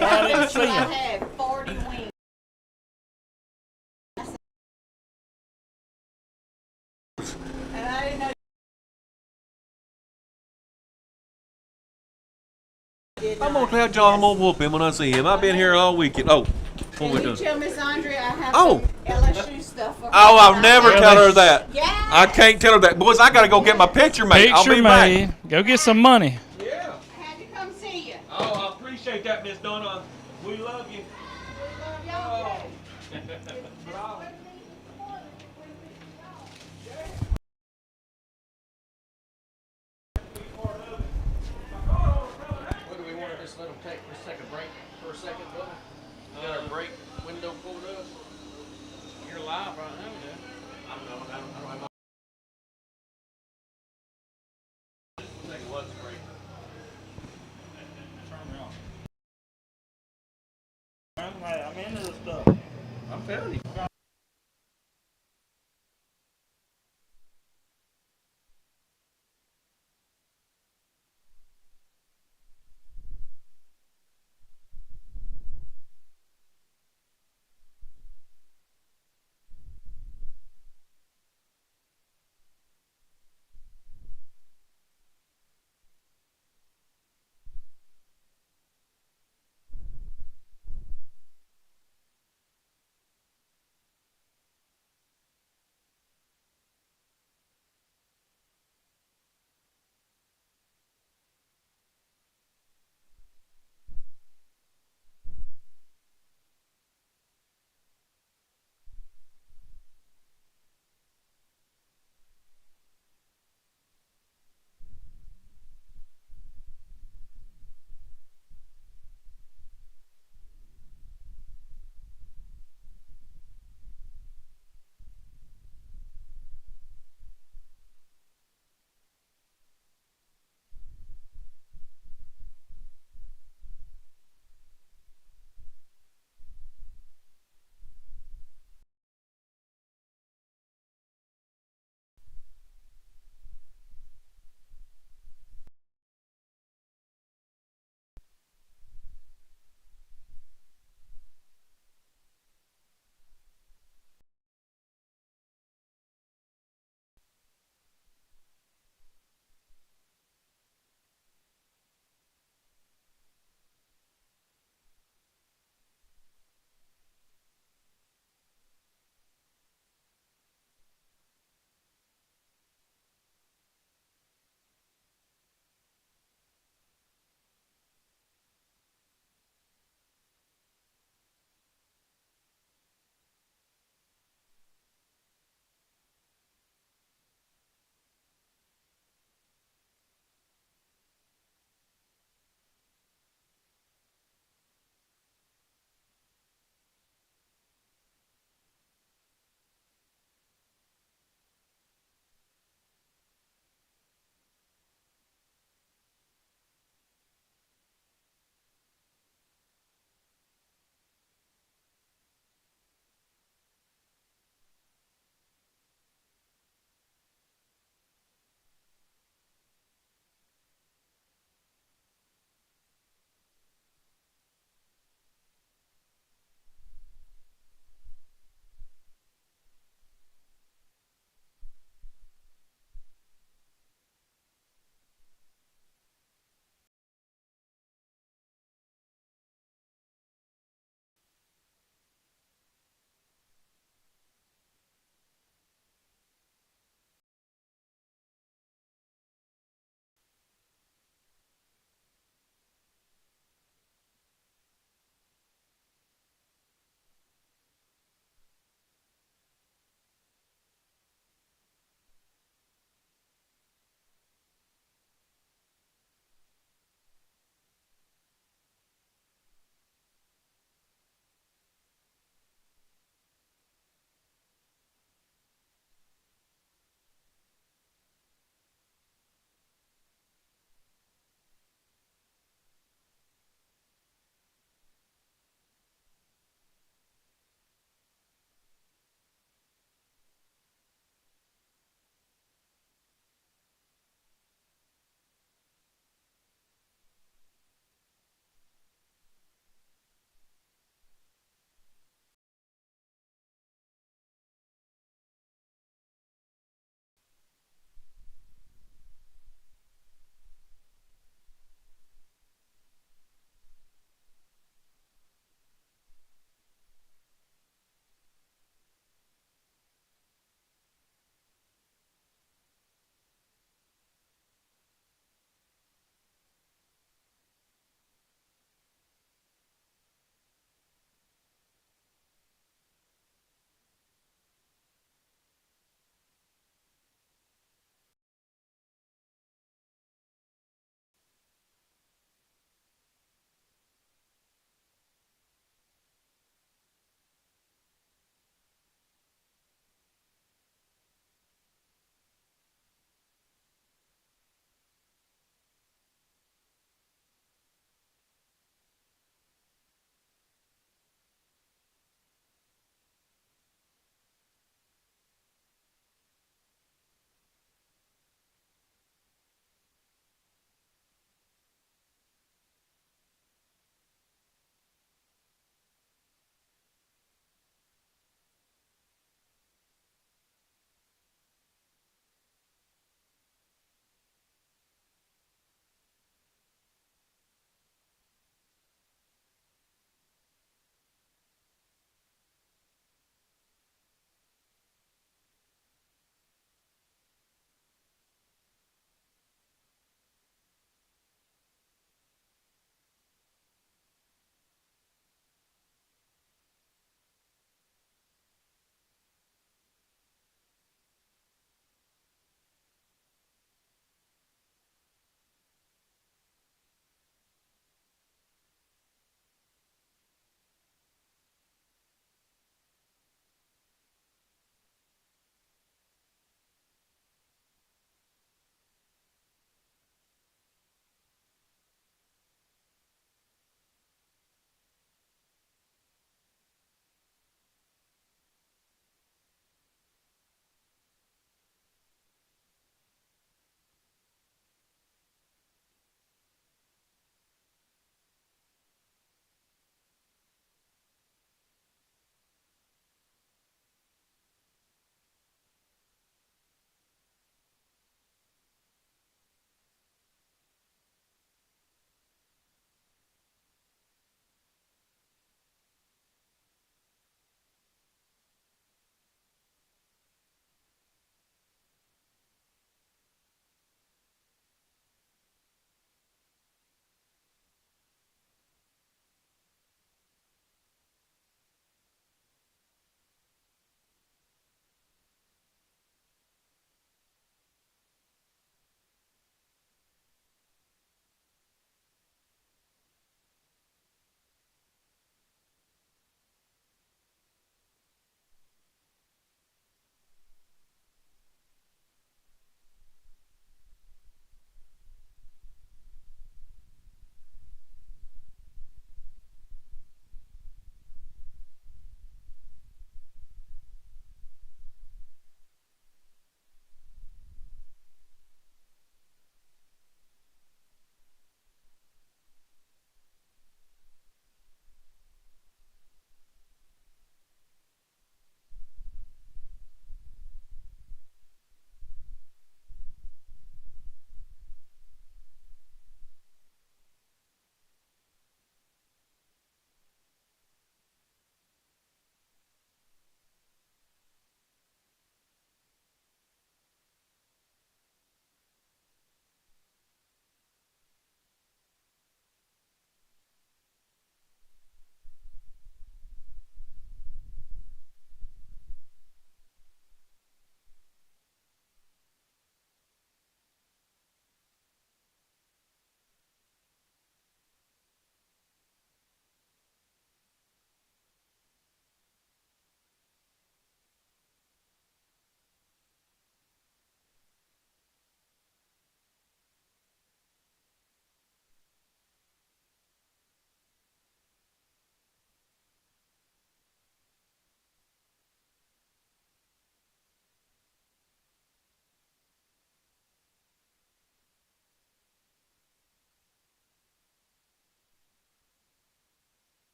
why I didn't see I them. had 40 wings. And I didn't know. I'm gonna tell John I'm gonna whoop him when I see him. I've been here all weekend. Oh, what Can we you doing? tell Miss Andrea I have Oh. some LSU stuff for her? Oh, I'll never tell her that. Yeah. I can't tell her that. Boys, I gotta go get my picture made. I'll Picture be back. made. Go get some money. Yeah. I had to come see you. Oh, I appreciate that, Miss Donna. We love you. We love y'all too. What do we want to just let them take for a second break? For a second, brother? Got our break window pulled up. You're live right now, man. I don't have my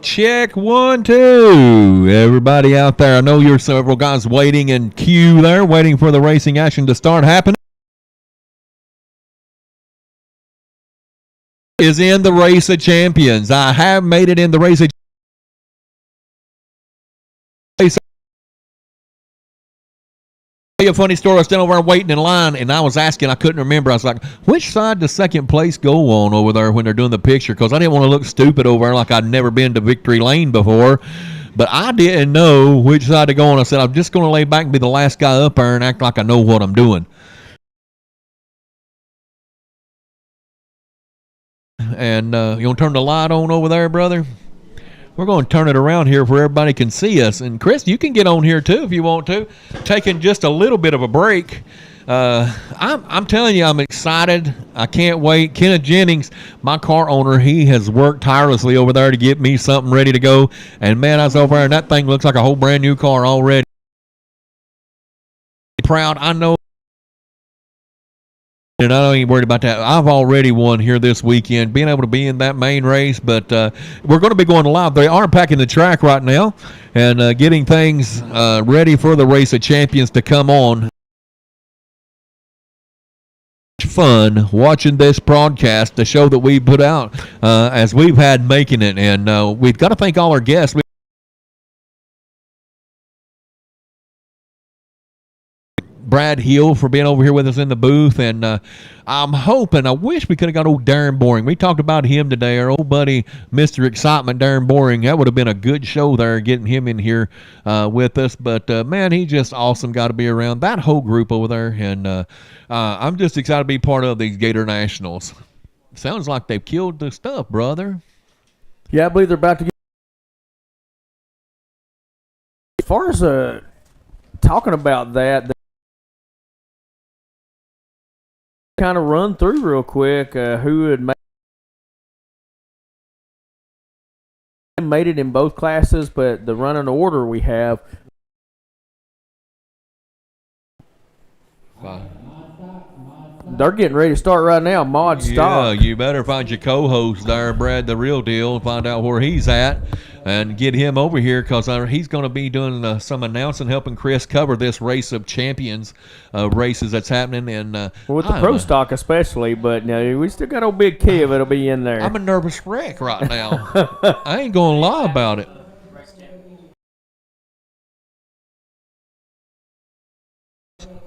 Check 1, 2. Everybody out there, I know you're several guys waiting in queue there, waiting for the racing action to start happening. Is in the Race of Champions. I have made it in the Race of Champions. A funny story. I was standing over there waiting in line, and I was asking. I couldn't remember. I was like, "Which side does second place go on over there when they're doing the picture?" Because I didn't want to look stupid over there like I'd never been to Victory Lane before. But I didn't know which side to go on. I said, "I'm just going to lay back and be the last guy up there and act like I know what I'm doing." And you want to turn the light on over there, brother? We're going to turn it around here where everybody can see us. And, Chris, you can get on here, too, if you want to. Taking just a little bit of a break. I'm telling you, I'm excited. I can't wait. Kenneth Jennings, my car owner, he has worked tirelessly over there to get me something ready to go. And, man, I was over there, and that thing looks like a whole brand-new car already. Proud. I know. And I ain't worried about that. I've already won here this weekend, being able to be in that main race. But we're going to be going live. They are packing the track right now and getting things ready for the Race of Champions to come on. Fun watching this broadcast, the show that we put out as we've had making it. And we've got to thank all our guests. Brad Hill for being over here with us in the booth, and I'm hoping, I wish we could have got old Darren Boring. We talked about him today, our old buddy, Mr. Excitement, Darren Boring. That would have been a good show there, getting him in here with us, but man, he's just awesome guy to be around, that whole group over there, and I'm just excited to be part of these Gator Nationals. Sounds like they've killed the stuff, brother. Yeah, I believe they're about to get. As far as talking about that, kind of run through real quick who had made it in both classes, but the running order we have. They're getting ready to start right now. Mod Stock. Yeah, you better find your co-host there, Brad, the real deal, and find out where he's at and get him over here because he's going to be doing some announcing, helping Chris cover this Race of Champions races that's happening. And with the Pro Stock especially, but now we still got old Big Kev that'll be in there. I'm a nervous wreck right now. I ain't going to lie about it.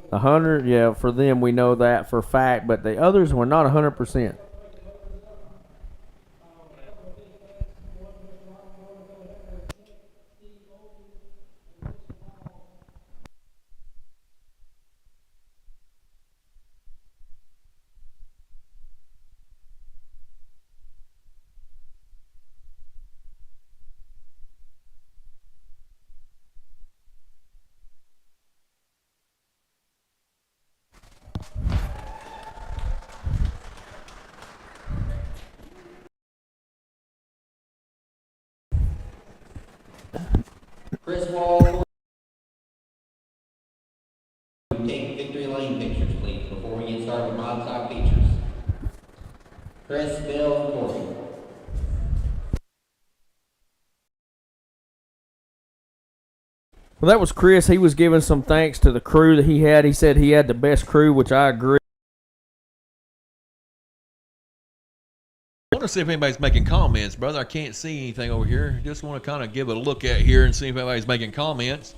100, yeah, for them we know that for a fact, but the others were not 100%. Chris Wall, take victory lane pictures, please, before we get started with mod stock features. Chris, Bill, and Courtney. Well, that was Chris. He was giving some thanks to the crew that he had. He said he had the best crew, which I agree. I want to see if anybody's making comments, brother. I can't see anything over here. Just want to kind of give it a look at here and see if anybody's making comments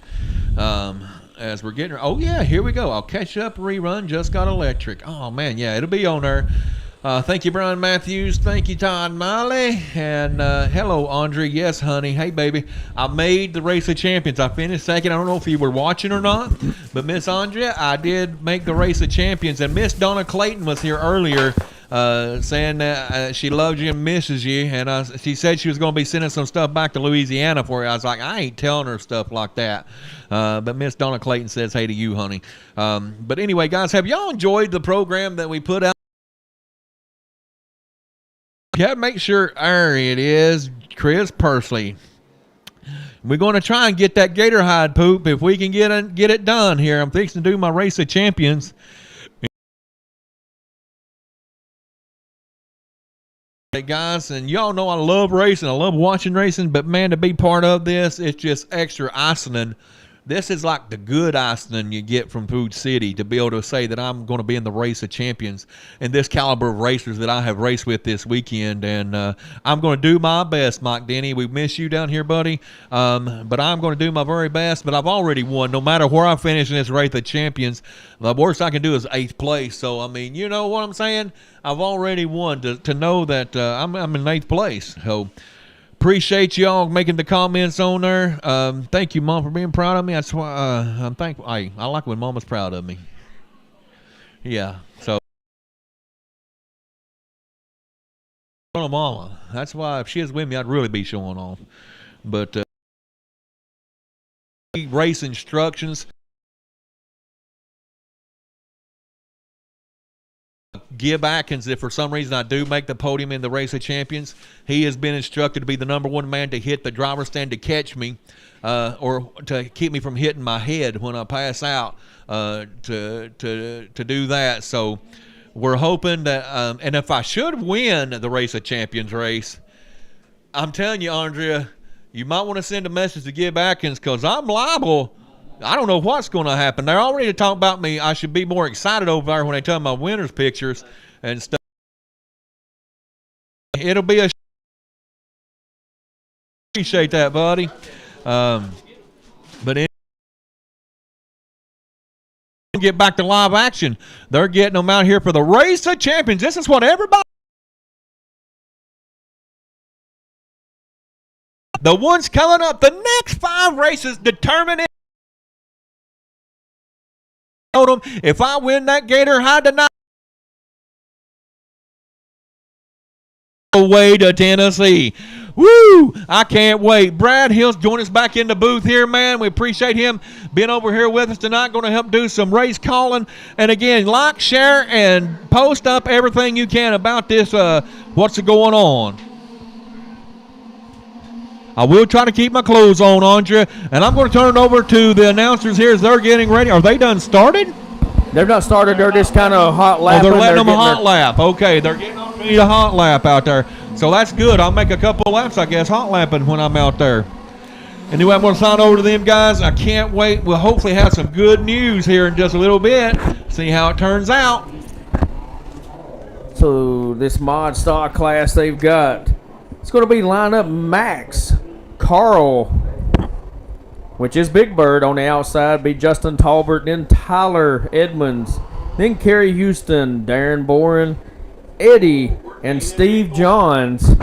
as we're getting. Oh yeah, here we go. I'll catch up rerun. Just got electric. Oh man, yeah, it'll be on there. Thank you, Brian Matthews. Thank you, Todd Miley. And hello, Andre. Yes, honey. Hey, baby. I made the Race of Champions. I finished second. I don't know if you were watching or not, but Miss Andrea, I did make the Race of Champions. And Miss Donna Clayton was here earlier saying that she loves you and misses you. And she said she was going to be sending some stuff back to Louisiana for you. I was like, I ain't telling her stuff like that. But Miss Donna Clayton says hey to you, honey. But anyway, guys, have y'all enjoyed the program that we put out? Yeah, make sure, there it is, Chris Persley. We're going to try and get that gator hide poop if we can get it done here. I'm fixing to do my Race of Champions. Hey guys, and y'all know I love racing. I love watching racing, but man, to be part of this, it's just extra icing. This is like the good icing you get from Food City to be able to say that I'm going to be in the race of champions and this caliber of racers that I have raced with this weekend. And I'm going to do my best, Mike Denny. We miss you down here, buddy. But I'm going to do my very best. But I've already won. No matter where I finish in this race of champions, the worst I can do is 8th place. So, I mean, you know what I'm saying? I've already won to know that I'm in 8th place. So, appreciate y'all making the comments on there. Thank you, Mom, for being proud of me. That's why I'm thankful. I like when Mama's proud of me. Yeah, so Mama. That's why if she was with me, I'd really be showing off. But race instructions. Gib Atkins, if for some reason I do make the podium in the race of champions, he has been instructed to be the #1 man to hit the driver's stand to catch me or to keep me from hitting my head when I pass out to do that. So we're hoping that and if I should win the race of champions race, I'm telling you, Andrea, you might want to send a message to Gib Atkins because I'm liable. I don't know what's going to happen. They're already talking about me. I should be more excited over there when they tell my winners pictures and stuff. It'll be a appreciate that, buddy. But get back to live action. They're getting them out here for the race of champions. This is what everybody. The ones coming up, the next 5 races determine it. If I win that Gator high tonight, away to Tennessee. Woo! I can't wait. Brad Hill's joining us back in the booth here, man. We appreciate him being over here with us tonight. Going to help do some race calling. And again, like, share, and post up everything you can about this, what's going on. I will try to keep my clothes on, Andrea, and I'm going to turn it over to the announcers here as they're getting ready. Are they done started? They're not started. They're just kind of hot lapping. Oh, they're letting them a hot lap. Okay, they're getting on me a hot lap out there. So that's good. I'll make a couple of laps, I guess, hot lapping when I'm out there. Anyway, I'm going to sign over to them guys. I can't wait. We'll hopefully have some good news here in just a little bit. See how it turns out. So this mod stock class they've got, it's going to be lineup Max, Carl, which is Big Bird on the outside, be Justin Talbert, then Tyler Edmonds, then Kerry Houston, Darren Boren, Eddie, and Steve Johns.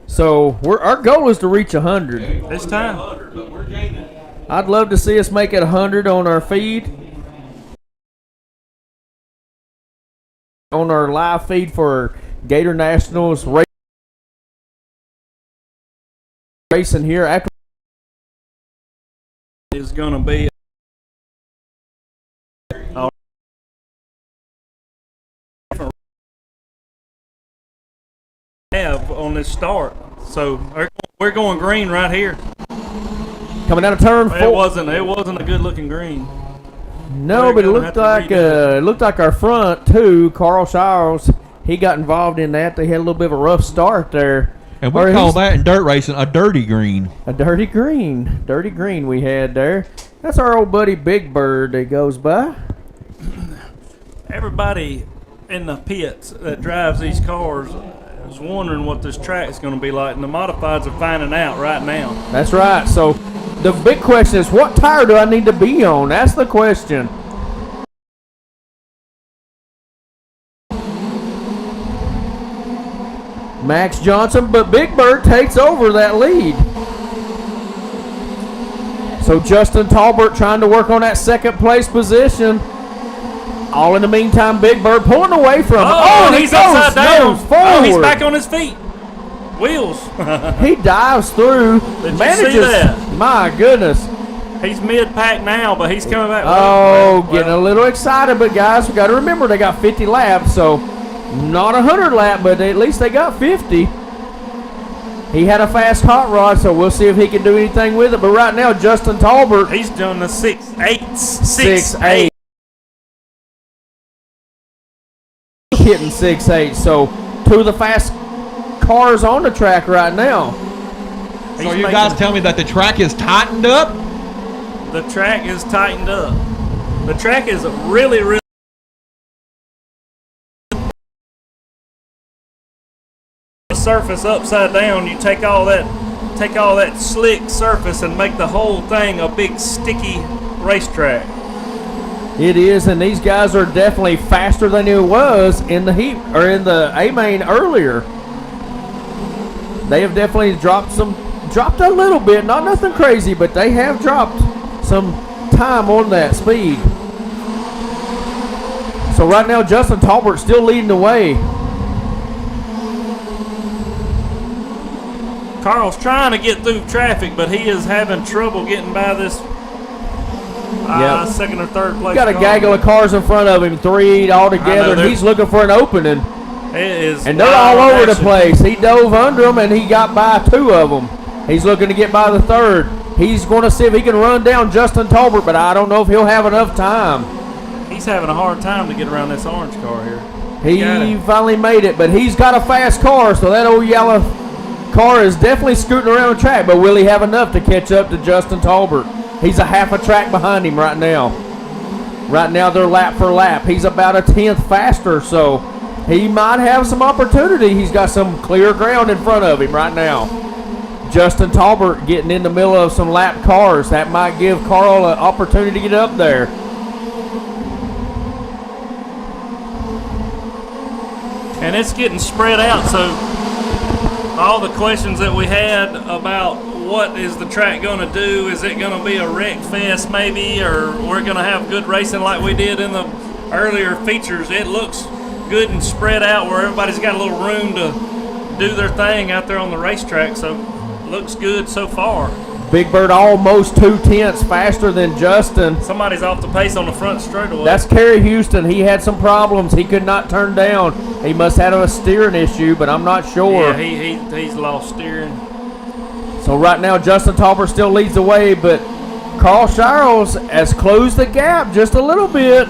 So our goal is to reach 100. It's time. I'd love to see us make it 100 on our feed. On our live feed for Gator Nationals racing here after Is going to be have on this start. So we're going green right here. coming out of turn 4. It wasn't a good looking green. No, but it looked like our front two, Carl Shires, he got involved in that. They had a little bit of a rough start there. And we call that in dirt racing a dirty green. A dirty green we had there. That's our old buddy Big Bird that goes by. Everybody in the pits that drives these cars is wondering what this track is going to be like, and the modifieds are finding out right now. That's right. So the big question is, what tire do I need to be on? That's the question. Max Johnson, but Big Bird takes over that lead. So Justin Talbert trying to work on that second place position. All in the meantime, Big Bird pulling away from him. Oh, he's upside down. Oh, he's back on his feet. Wheels. He dives through. Did you manages, see that? My goodness. He's mid-pack now, but he's coming back. Getting a little excited, but guys, we got to remember they got 50 laps, so not 100 lap, but at least they got 50. He had a fast hot rod, so we'll see if he can do anything with it. But right now, Justin Talbert, he's doing the 6.8. 6.8. Hitting 6.8. So two of the cars on the track right now. So you guys tell me that the track is tightened up? The track is tightened up. The track is really, really. Surface upside down. You take all that slick surface and make the whole thing a big sticky racetrack. It is, and these guys are definitely faster than it was in the heat or in the A main earlier. They have definitely dropped a little bit, not nothing crazy, but they have dropped some time on that speed. So right now, Justin Talbot still leading the way. Carl's trying to get through traffic, but he is having trouble getting by this second or third place. Got a gaggle of cars in front of him, 3 altogether, and he's looking for an opening. And they're all over the place. He dove under them, and he got by 2 of them. He's looking to get by the third. He's going to see if he can run down Justin Talbot, but I don't know if he'll have enough time. He's having a hard time to get around this orange car here. He finally made it, but he's got a fast car, so that old yellow car is definitely scooting around the track, but will he have enough to catch up to Justin Talbot? He's a half a track behind him right now. Right now they're lap for lap. He's about a 10th faster, so he might have some opportunity. He's got some clear ground in front of him right now. Justin Talbot getting in the middle of some lap cars. That might give Carl an opportunity to get up there. And it's getting spread out, so all the questions that we had about what is the track going to do, is it going to be a wreck fest maybe, or we're going to have good racing like we did in the earlier features, it looks good and spread out where everybody's got a little room to do their thing out there on the racetrack, so looks good so far. Big Bird almost 2/10 faster than Justin. Somebody's off the pace on the front straightaway. That's Kerry Houston. He had some problems. He could not turn down. He must have a steering issue, but I'm not sure. Yeah, he's lost steering. So right now, Justin Talbot still leads the way, but Carl Shiles has closed the gap just a little bit.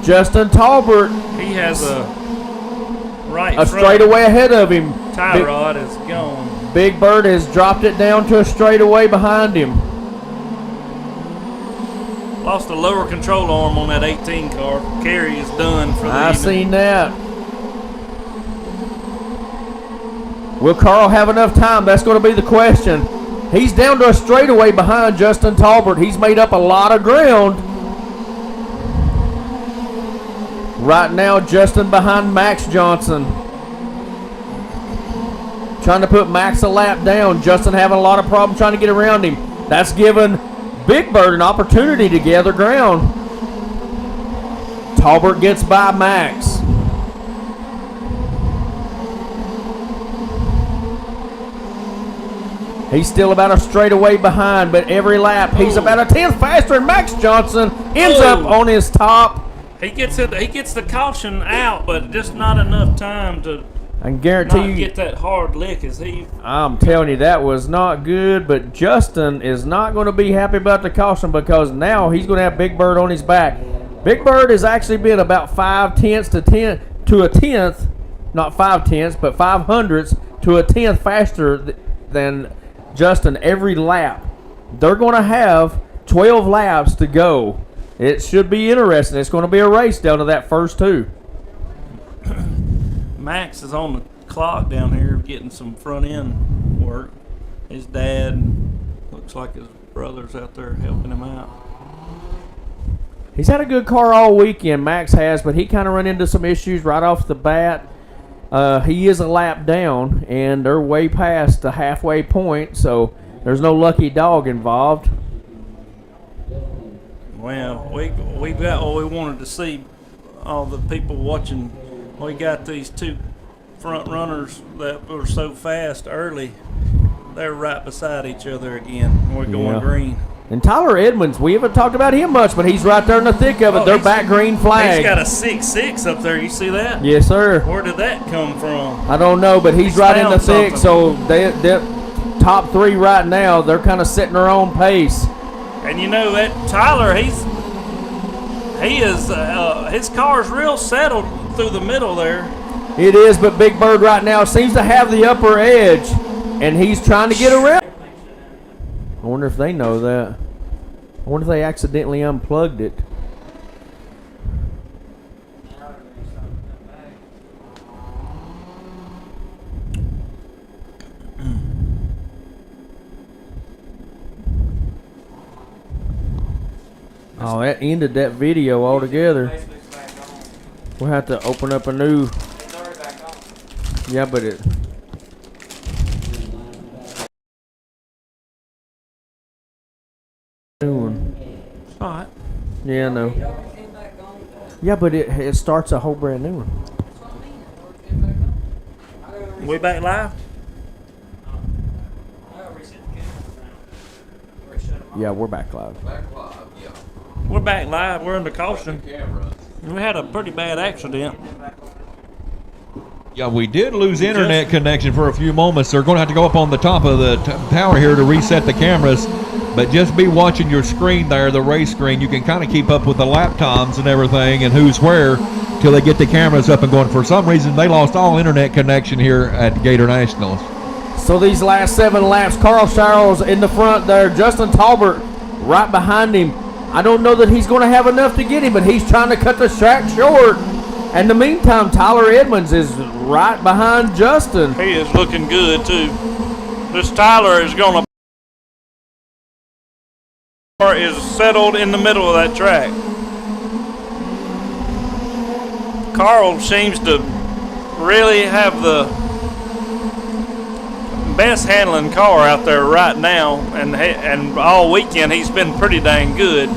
Justin Talbot, He has a straightaway ahead of him. Tie rod is gone. Big Bird has dropped it down to a straightaway behind him. Lost the lower control arm on that 18 car. Kerry is done for the I evening. seen that. Will Carl have enough time? That's going to be the question. He's down to a straightaway behind Justin Talbot. He's made up a lot of ground. Right now, Justin behind Max Johnson. Trying to put Max a lap down. Justin having a lot of problems trying to get around him. That's given Big Bird an opportunity to gather ground. Talbot gets by Max. He's still about a straightaway behind, but every lap he's about a 10th faster, and Max Johnson ends up on his top. He gets the caution out, but just not enough time to I can guarantee not you, get that hard lick as he. I'm telling you, that was not good, but Justin is not going to be happy about the caution because now he's going to have Big Bird on his back. Big Bird has actually been about 5/10 to a 10th, not 5/10, but 5/100 to a 10th faster than Justin every lap. They're going to have 12 laps to go. It should be interesting. It's going to be a race down to that first 2. Max is on the clock down here getting some front end work. His dad, looks like his brother's out there helping him out. He's had a good car all weekend, Max has, but he kind of run into some issues right off the bat. He is a lap down, and they're way past the halfway point, so there's no lucky dog involved. Well, we got what we wanted to see. All the people watching, we got these 2 front runners that were so fast early. They're right beside each other again. We're going green. And Tyler Edmonds, we haven't talked about him much, but he's right there in the thick of it. They're back green flag. He's got a 6.6 up there. You see that? Yes, sir. Where did that come from? I don't know, but he's right in the thick. Something. So they top 3 right now. They're kind of setting their own pace. And you know that Tyler, his car's real settled through the middle there. It is, but Big Bird right now seems to have the upper edge, and he's trying to get around. I wonder if they know that. I wonder if they accidentally unplugged it. Oh, that ended that video altogether. We'll have to open up a new. Yeah, but it. New one. All right. Yeah, I know. Yeah, but it starts a whole brand new one. We back live? Yeah, we're back live. We're back live. We're under caution. We had a pretty bad accident. Yeah, we did lose internet connection for a few moments. They're going to have to go up on the top of the tower here to reset the cameras. But just be watching your screen there, the race screen. You can kind of keep up with the lap times and everything and who's where till they get the cameras up and going. For some reason, they lost all internet connection here at Gator Nationals. So these last 7 laps, Carl Charles in the front there, Justin Talbert right behind him. I don't know that he's going to have enough to get him, but he's trying to cut the track short. And in the meantime, Tyler Edmonds is right behind Justin. He is looking good, too. This Tyler is going to is settled in the middle of that track. Carl seems to really have the best handling car out there right now, and all weekend he's been pretty dang good.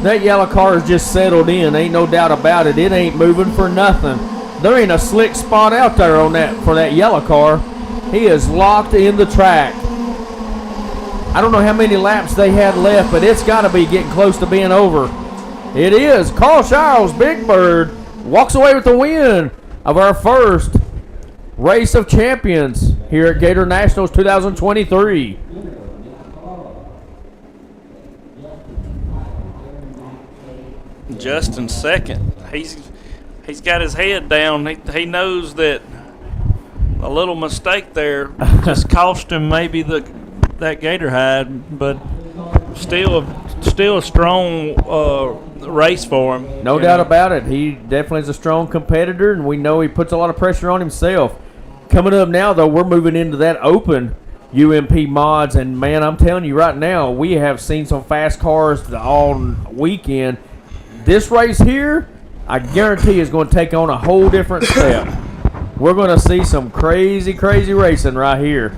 That yellow car is just settled in, ain't no doubt about it. It ain't moving for nothing. There ain't a slick spot out there on that for that yellow car. He is locked in the track. I don't know how many laps they had left, but it's got to be getting close to being over. It is. Carl Charles, Big Bird, walks away with the win of our first Race of Champions here at Gator Nationals 2023. Justin second. He's got his head down. He knows that a little mistake there just cost him maybe that gator hide, but still a strong race for him. No doubt about it. He definitely is a strong competitor, and we know he puts a lot of pressure on himself. Coming up now, though, we're moving into that open UMP mods, and man, I'm telling you right now, we have seen some fast cars all weekend. This race here, I guarantee, is going to take on a whole different step. We're going to see some crazy, crazy racing right here.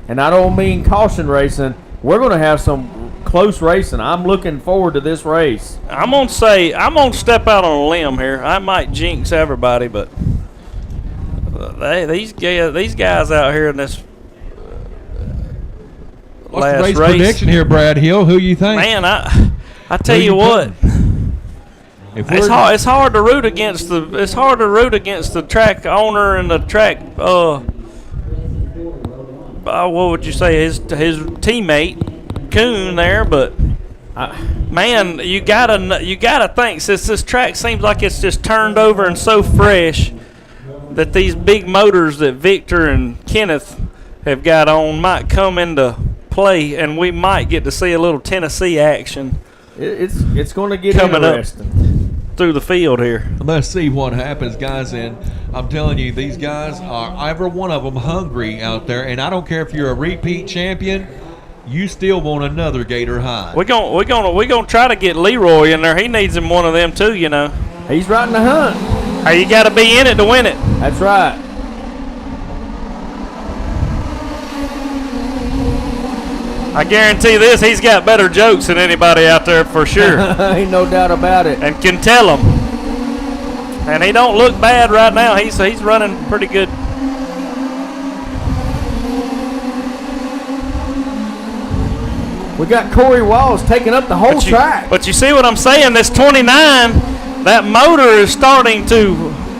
And I don't mean caution racing. We're going to have some close racing. I'm looking forward to this race. I'm going to step out on a limb here. I might jinx everybody, but these guys out here in this What's last the race race prediction here, Brad Hill? Who you think? Man, I tell you what. It's hard to root against the track owner and the track what would you say, his teammate Coon there, but man, you gotta think, since this track seems like it's just turned over and so fresh, that these big motors that Victor and Kenneth have got on might come into play, and we might get to see a little Tennessee action. It's going to get coming interesting up through the field here. Let's see what happens, guys. And I'm telling you, these guys are, every one of them, hungry out there. And I don't care if you're a repeat champion, you still want another Gator high. We're gonna try to get Leroy in there. He needs him one of them too, you know. He's right in the hunt. Hey, you got to be in it to win it. That's right. I guarantee this, he's got better jokes than anybody out there for sure. Ain't no doubt about it. And can tell them. And he don't look bad right now. He's running pretty good. We got Corey Walls taking up the whole track. But you see what I'm saying? This 29, that motor is starting to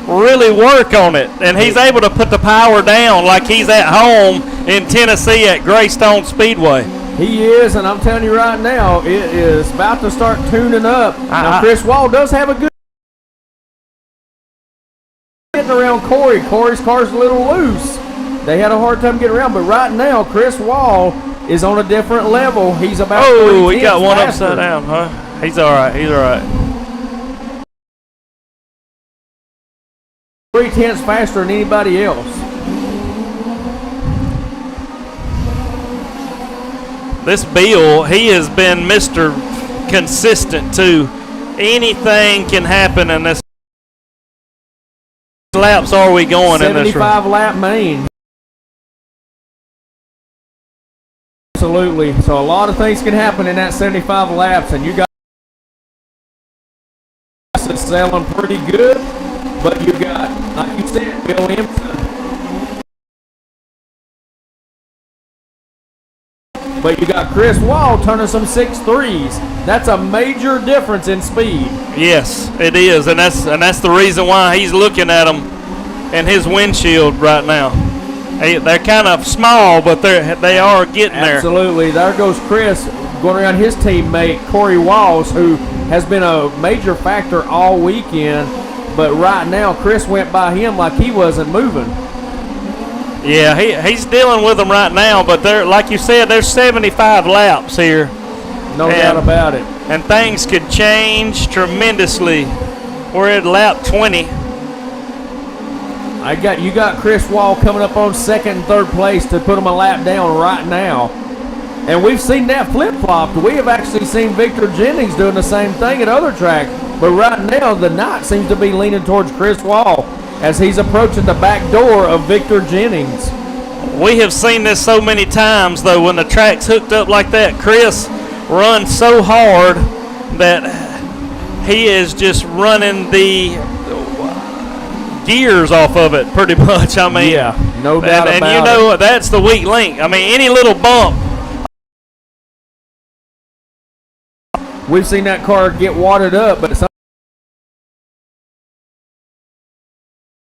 really work on it. And he's able to put the power down like he's at home in Tennessee at Greystone Speedway. He is, and I'm telling you right now, it is about to start tuning up. Now, Chris Wall does have a good getting around Corey. Corey's car's a little loose. They had a hard time getting around, but right now Chris Wall is on a different level. He's about Oh, he 3/10 got one faster. upside down, huh? He's all right. He's all right. 3/10 faster than anybody else. This Bill, he has been Mr. Consistent too. Anything can happen in this. Laps are we going in this race? 75 lap main. Absolutely. So a lot of things can happen in that 75 laps, and you got it selling pretty good. But you got, like you said, Bill Empson. But you got Chris Wall turning some 6.3s. That's a major difference in speed. Yes, it is, and that's the reason why he's looking at them in his windshield right now. They're kind of small, but they are getting there. Absolutely. There goes Chris going around his teammate Corey Walls, who has been a major factor all weekend. But right now, Chris went by him like he wasn't moving. Yeah, he's dealing with them right now, but like you said, there's 75 laps here. No doubt about it. And things could change tremendously. We're at lap 20. You got Chris Wall coming up on second and third place to put him a lap down right now. And we've seen that flip-flopped. We have actually seen Victor Jennings doing the same thing at other tracks. But right now, the knot seems to be leaning towards Chris Wall as he's approaching the back door of Victor Jennings. We have seen this so many times, though, when the track's hooked up like that. Chris runs so hard that he is just running the gears off of it pretty much. I mean, yeah, no doubt about it. And you know, that's the weak link. I mean, any little bump. We've seen that car get wadded up, but something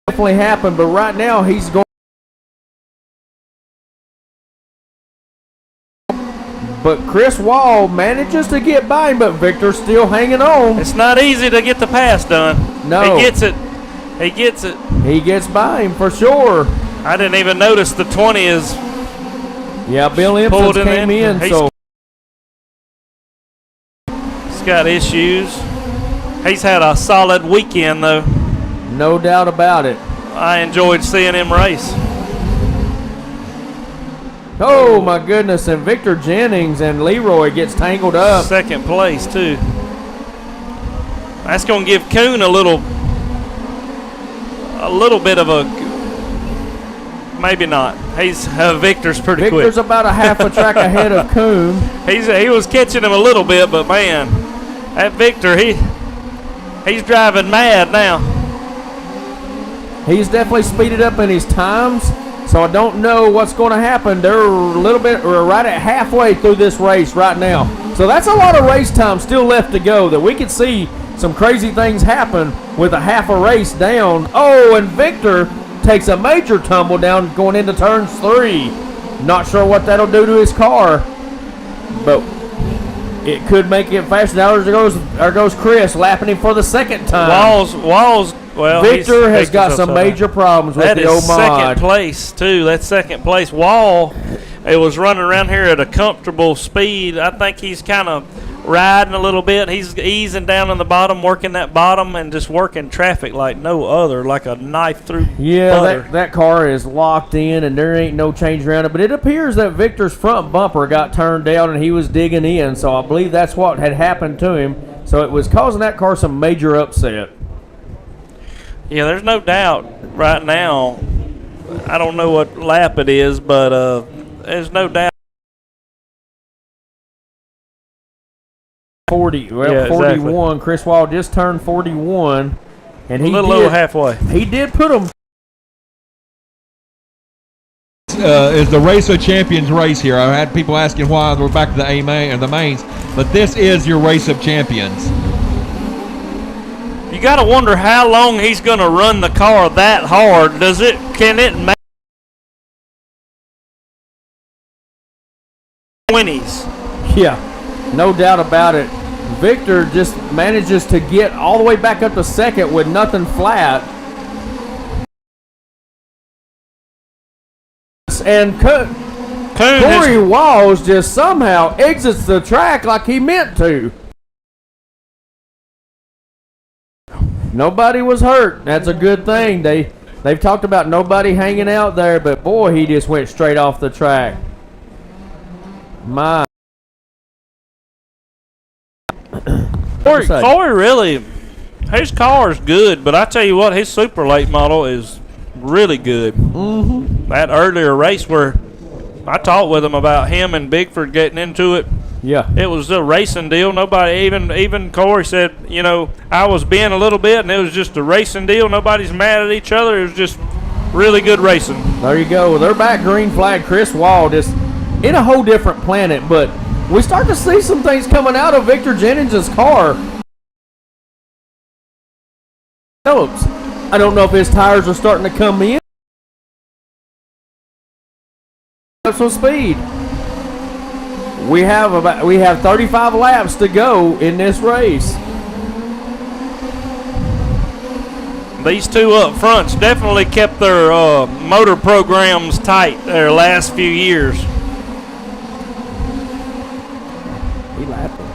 definitely happened. But right now, he's going. But Chris Wall manages to get by him, but Victor's still hanging on. It's not easy to get the pass done. No. He gets it. He gets it. He gets by him for sure. I didn't even notice the 20 is. Yeah, Bill pulled Empson him came in, so. He's got issues. He's had a solid weekend, though. No doubt about it. I enjoyed seeing him race. Oh, my goodness. And Victor Jennings and Leroy gets tangled up. Second place, too. That's going to give Kuhn a little bit of a, maybe not. Victor's pretty quick. Victor's about a half a track ahead of Kuhn. He was catching him a little bit, but man, that Victor, he's driving mad now. He's definitely speeded up in his times, so I don't know what's going to happen. They're right at halfway through this race right now. So that's a lot of race time still left to go that we could see some crazy things happen with a half a race down. Oh, and Victor takes a major tumble down going into turns 3. Not sure what that'll do to his car, but it could make it faster. Now there goes Chris lapping him for the second time. Walls. Well, Victor has got some major problems with the old mod. That is second place, too. That's second place. Wall, it was running around here at a comfortable speed. I think he's kind of riding a little bit. He's easing down on the bottom, working that bottom, and just working traffic like no other, like a knife through butter. that car is locked in, and there ain't no change around it. But it appears that Victor's front bumper got turned down, and he was digging in. So I believe that's what had happened to him. So it was causing that car some major upset. Yeah, there's no doubt right now. I don't know what lap it is, but there's no doubt. 40. Well, Yeah, 41. exactly. Chris Wall just turned 41, and A little over halfway. He did put him. Is the Race of Champions race here. I had people asking why we're back to the main and the mains, but this is your Race of Champions. You got to wonder how long he's going to run the car that hard. Can it make 20s? Yeah, no doubt about it. Victor just manages to get all the way back up to second with nothing flat. Chris and Coon Corey has, Walls just somehow exits the track like he meant to. Nobody was hurt. That's a good thing. They've talked about nobody hanging out there, but boy, he just went straight off the track. My. Corey really, his car is good, but I tell you what, his super late model is really good. Mm-hmm. That earlier race where I talked with him about him and Bigford getting into it, Yeah. it was a racing deal. Nobody, even Corey said, you know, I was being a little bit, and it was just a racing deal. Nobody's mad at each other. It was just really good racing. There you go. They're back green flag. Chris Wall just in a whole different planet, but we start to see some things coming out of Victor Jennings' car. Phillips. I don't know if his tires are starting to come in. Up some speed. We have 35 laps to go in this race. These two up fronts definitely kept their motor programs tight their last few years. He lapping.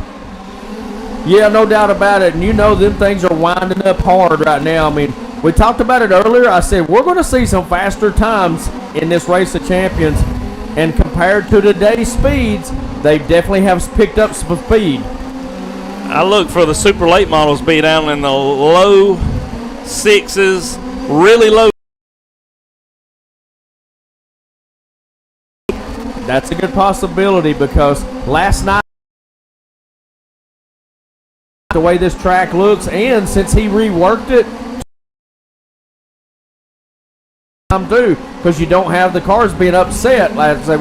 Yeah, no doubt about it. And you know them things are winding up hard right now. I mean, we talked about it earlier. I said we're going to see some faster times in this race of champions. And compared to today's speeds, they definitely have picked up some speed. I look for the super late models to be down in the low sixes, really low. That's a good possibility because last night, the way this track looks, and since he reworked it, too, because you don't have the cars being upset. Like they,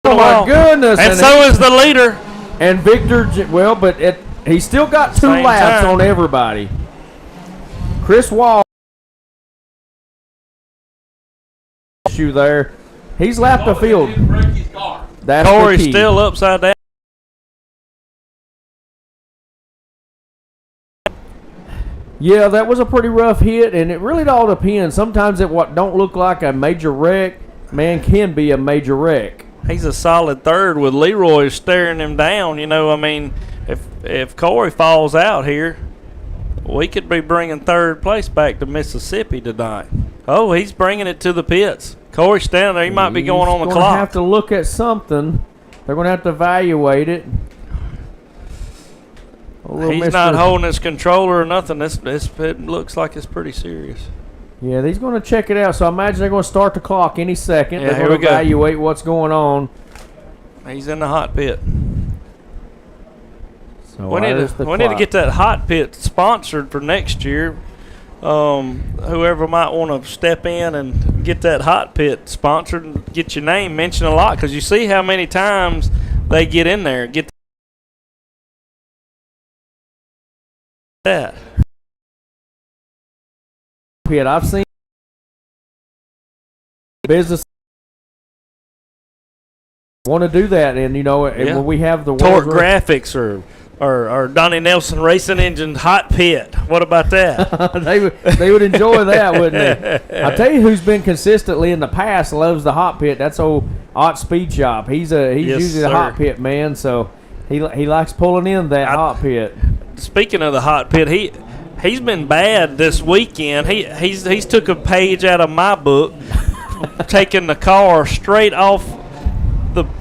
oh my goodness! And so is the leader. And Victor, well, but he still got two Same laps time. on everybody. Chris Wall, issue there. He's lapped the field. That's Corey's the key. still upside down. Yeah, that was a pretty rough hit, and it really all depends. Sometimes what don't look like a major wreck, man, can be a major wreck. He's a solid third with Leroy staring him down. You know, I mean, if Corey falls out here, we could be bringing third place back to Mississippi tonight. Oh, he's bringing it to the pits. Corey's standing there. He might be going on the He's clock. gonna have to look at something. They're going to have to evaluate it. He's not holding his controller or nothing. It looks like it's pretty serious. Yeah, he's going to check it out. So I imagine they're going to start the clock any second. Yeah, They're here going we to go. evaluate what's going on. He's in the hot pit. So We need to get that hot pit sponsored for next year. Whoever might want to step in and get that hot pit sponsored and get your name mentioned a lot, because you see how many times they get in there. Get that. pit. I've seen business want to do that, and you know, and when we have the Torque World Graphics or Donnie Nelson Racing Engine hot pit. What about that? they would enjoy that, wouldn't they? I'll tell you who's been consistently in the past loves the hot pit. That's old Ott Speed Shop. He's Yes, usually the sir. hot pit man, so he likes pulling in that hot pit. Speaking of the hot pit, he's been bad this weekend. He's took a page out of my book, taking the car straight off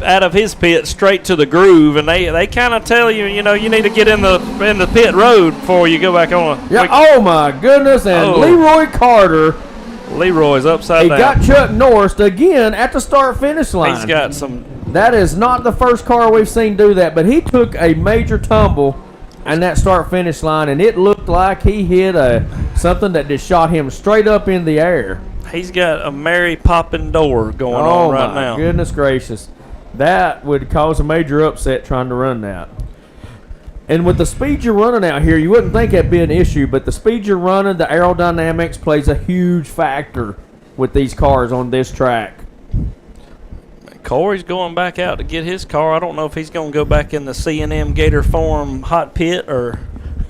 out of his pit straight to the groove, and they kind of tell you, you know, you need to get in the pit road before you go back on. Yeah. Oh my goodness! And Leroy Carter. Leroy's upside He down. got Chuck Norris again at the start-finish line. He's got some. That is not the first car we've seen do that, but he took a major tumble in that start-finish line, and it looked like he hit something that just shot him straight up in the air. He's got a Mary Poppin door going on right now. Oh, my goodness gracious. That would cause a major upset trying to run that. And with the speed you're running out here, you wouldn't think that'd be an issue, but the speed you're running, the aerodynamics plays a huge factor with these cars on this track. Corey's going back out to get his car. I don't know if he's going to go back in the C&M Gator Forum hot pit or...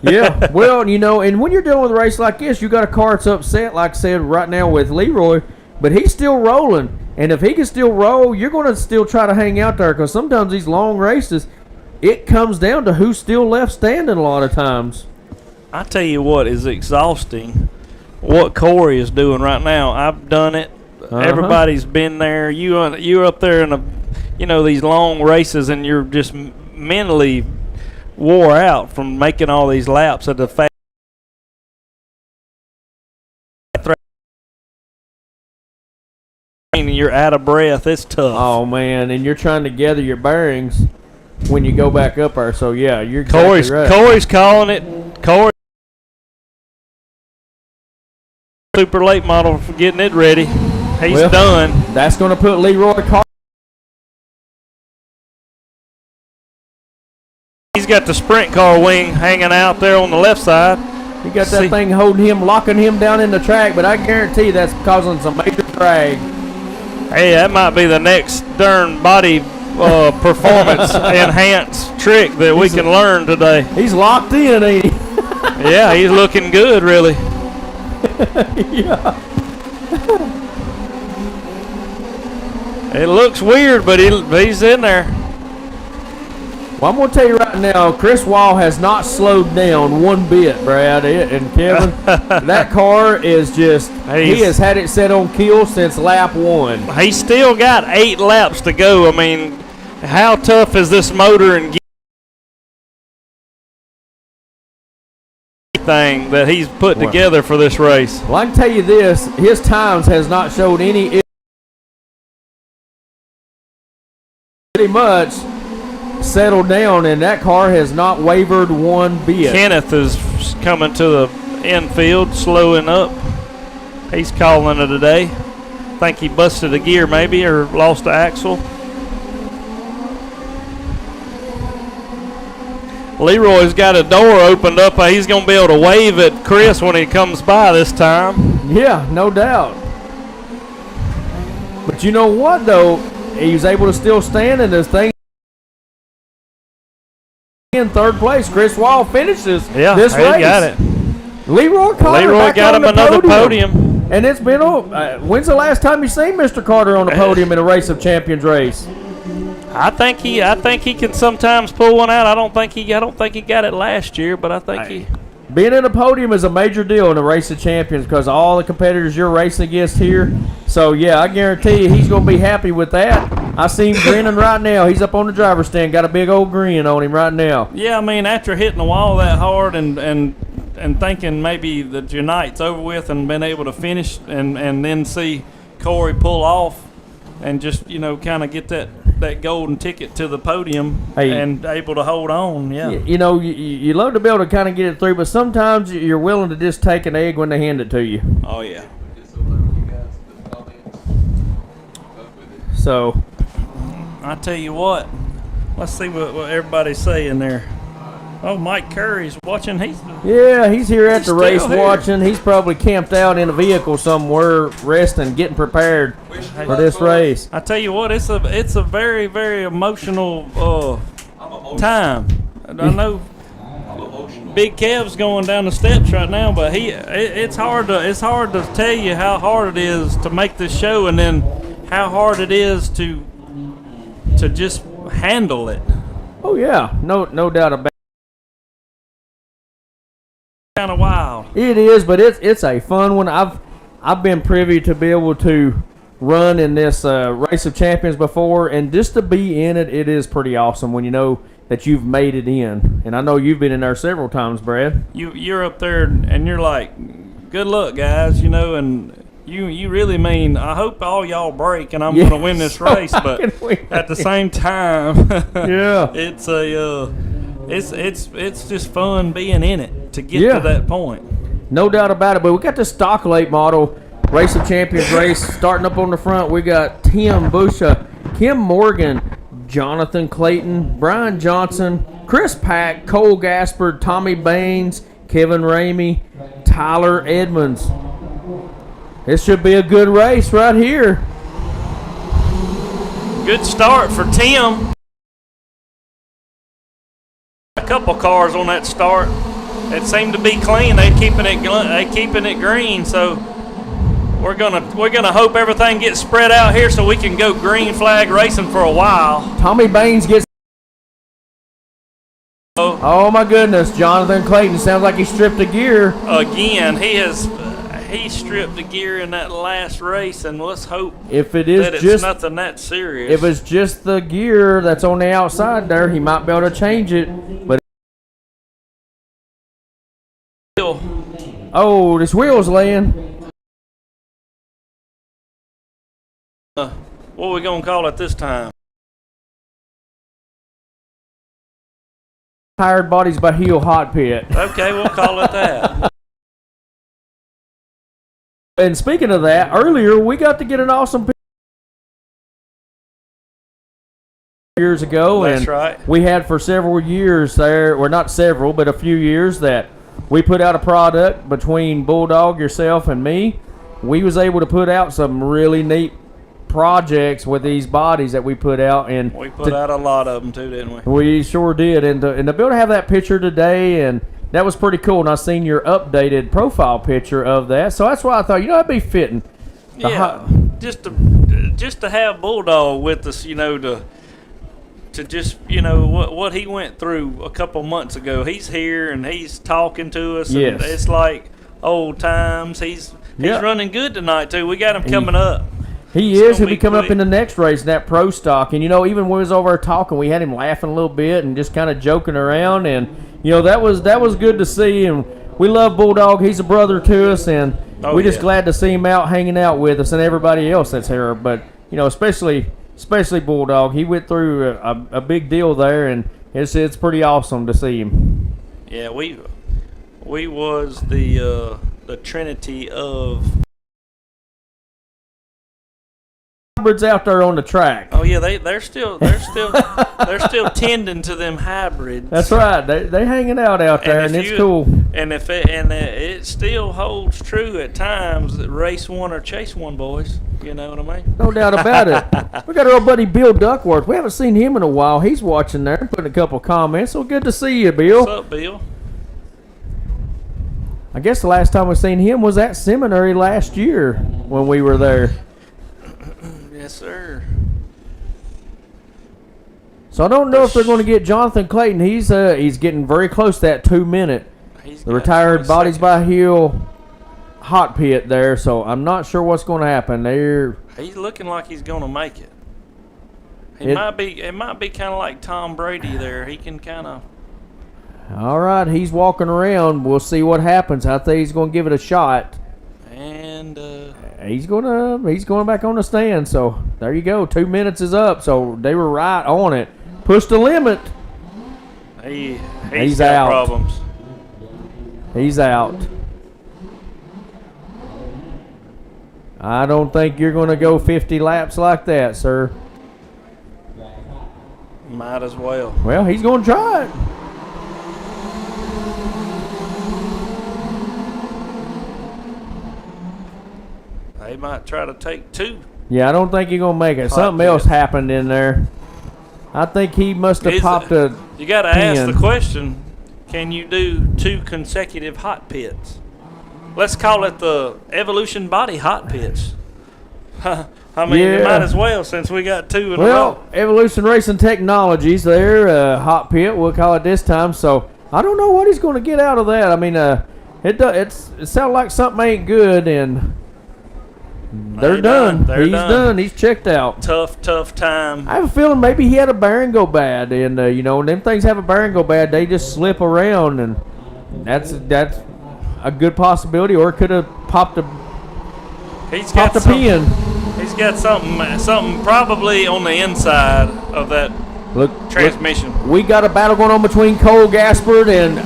Yeah, well, you know, and when you're dealing with a race like this, you got a car that's upset, like I said, right now with Leroy. but he's still rolling. And if he can still roll, you're going to still try to hang out there because sometimes these long races, it comes down to who's still left standing a lot of times. I tell you what is exhausting. What Corey is doing right now, I've done it. Everybody's been there. You're up there in these long races, and you're just mentally wore out from making all these laps at the fast. You're out of breath. It's tough. Oh man, and you're trying to gather your bearings when you go back up there. So yeah, you're exactly right. Corey's calling it. Corey, super late model for getting it ready. He's done. That's going to put Leroy Carter. He's got the sprint car wing hanging out there on the left side. He got that thing holding him, locking him down in the track, but I guarantee that's causing some major drag. Hey, that might be the next darn body performance enhanced trick that we can learn today. He's locked in, ain't he? Yeah, he's looking good, really. Yeah. It looks weird, but he's in there. Well, I'm going to tell you right now, Chris Wall has not slowed down one bit, Brad and Kevin. That car is just, he has had it set on kill since lap 1. He's still got 8 laps to go. I mean, how tough is this motor and thing that he's put together for this race? Well, I can tell you this, his times has not showed any pretty much settled down, and that car has not wavered one bit. Kenneth is coming to the infield, slowing up. He's calling it today. Think he busted a gear maybe, or lost the axle. Leroy's got a door opened up. He's going to be able to wave at Chris when he comes by this time. Yeah, no doubt. But you know what, though? He was able to still stand in this thing. In third place, Chris Wall finishes this race. He got it. Leroy Carter got him another podium. And it's been, when's the last time you seen Mr. Carter on the podium in a Race of Champions race? I think he can sometimes pull one out. I don't think he got it last year, but I think he. Being in a podium is a major deal in a Race of Champions because all the competitors you're racing against here. So, yeah, I guarantee you he's going to be happy with that. I see him grinning right now. He's up on the driver's stand, got a big old grin on him right now. Yeah, I mean, after hitting the wall that hard and thinking maybe that your night's over with and been able to finish and then see Corey pull off and just, kind of get that golden ticket to the podium and able to hold on, yeah. You love to be able to kind of get it through, but sometimes you're willing to just take an egg when they hand it to you. Oh, yeah. So, I tell you what, let's see what everybody's saying there. Oh, Mike Curry's watching. He's here at the race watching. He's probably camped out in a vehicle somewhere, resting, getting prepared for this race. I tell you what, it's a very, very emotional time. I know Big Kev's going down the steps right now, but it's hard to tell you how hard it is to make this show, and then how hard it is to just handle it. Oh yeah, no doubt about it. Kind of wild. It is, but it's a fun one. I've been privy to be able to run in this Race of Champions before, and just to be in it is pretty awesome when you know that you've made it in. And I know you've been in there several times, Brad. You're up there and you're like, good luck, guys, and you really mean, I hope all y'all break and I'm going to win this race, but at the same time, yeah, it's just fun being in it to get to that point. No doubt about it. But we got the stock late model Race of Champions race starting up on the front. We got Tim Busha, Kim Morgan, Jonathan Clayton, Brian Johnson, Chris Pack, Cole Gaspard, Tommy Baines, Kevin Ramey, Tyler Edmonds. This should be a good race right here. Good start for Tim. A couple cars on that start. It seemed to be clean. They keeping it green. So we're gonna hope everything gets spread out here so we can go green flag racing for a while. Tommy Baines gets. Oh my goodness, Jonathan Clayton sounds like he stripped a gear. Again, he stripped the gear in that last race, and let's hope If it is that it's just nothing that serious. if it's just the gear that's on the outside there, he might be able to change it. But oh, this wheel's laying. What are we gonna call it this time? Tired Bodies by Heel Hot Pit. Okay, we'll call it that. And speaking of that, earlier we got to get an awesome picture years ago. That's and right. We had for several years there, or not several, but a few years that we put out a product between Bulldog, yourself, and me. We was able to put out some really neat projects with these bodies that we put out, and We put out a lot of them too, didn't we? we sure did. And to be able to have that picture today, and that was pretty cool. And I seen your updated profile picture of that, so that's why I thought, that'd be fitting. Yeah, just to have Bulldog with us, to just what he went through a couple months ago. He's here and he's talking to us. Yes. And it's like old times. He's running good tonight too. We got him coming up. He It's He'll gonna be be coming up quick. in the next race in that pro stock. And, even when we was over there talking, we had him laughing a little bit and just kind of joking around. And, that was good to see. And we love Bulldog. He's a brother to us. And we're just glad to see him out hanging out with us and everybody else that's here. But, especially Bulldog. He went through a big deal there. And it's pretty awesome to see him. Yeah, we was the trinity of. Hybrids out there on the track. Oh yeah, they're still tending to them hybrids. That's right. They hanging out there, and it's cool. And it still holds true at times that race one or chase one, boys. You know what I mean? No doubt about it. We got our old buddy Bill Duckworth. We haven't seen him in a while. He's watching there, putting a couple comments. So good to see you, Bill. What's up, Bill? I guess the last time we seen him was at seminary last year when we were there. Yes, sir. So I don't know if they're going to get Jonathan Clayton. He's getting very close to that 2 minute. The retired Bodies by Heel hot pit there. So I'm not sure what's going to happen there. He's looking like he's going to make it. It might be kind of like Tom Brady there. He can kind of. All right, he's walking around. We'll see what happens. I think he's going to give it a shot. And he's going back on the stand. So there you go. 2 minutes is up. So they were right on it. Push the limit. he's got out. problems. He's out. I don't think you're going to go 50 laps like that, sir. Might as well. Well, he's going to try it. They might try to take two. Yeah, I don't think you're going to make it. Something else happened in there. I think he must have popped a You got to ask pin. the question, can you do 2 consecutive hot pits? Let's call it the Evolution Body Hot Pits. I mean, you might as well since we got 2 in a row. Well, Evolution Racing Technologies there, hot pit, we'll call it this time. So I don't know what he's going to get out of that. I mean, it sounds like something ain't good, and they're done. He's done. He's checked out. Tough time. I have a feeling maybe he had a bearing go bad, and when them things have a bearing go bad, they just slip around, and that's a good possibility, or it could have popped a pin. He's got something probably on the inside of that transmission. We got a battle going on between Cole Gaspard and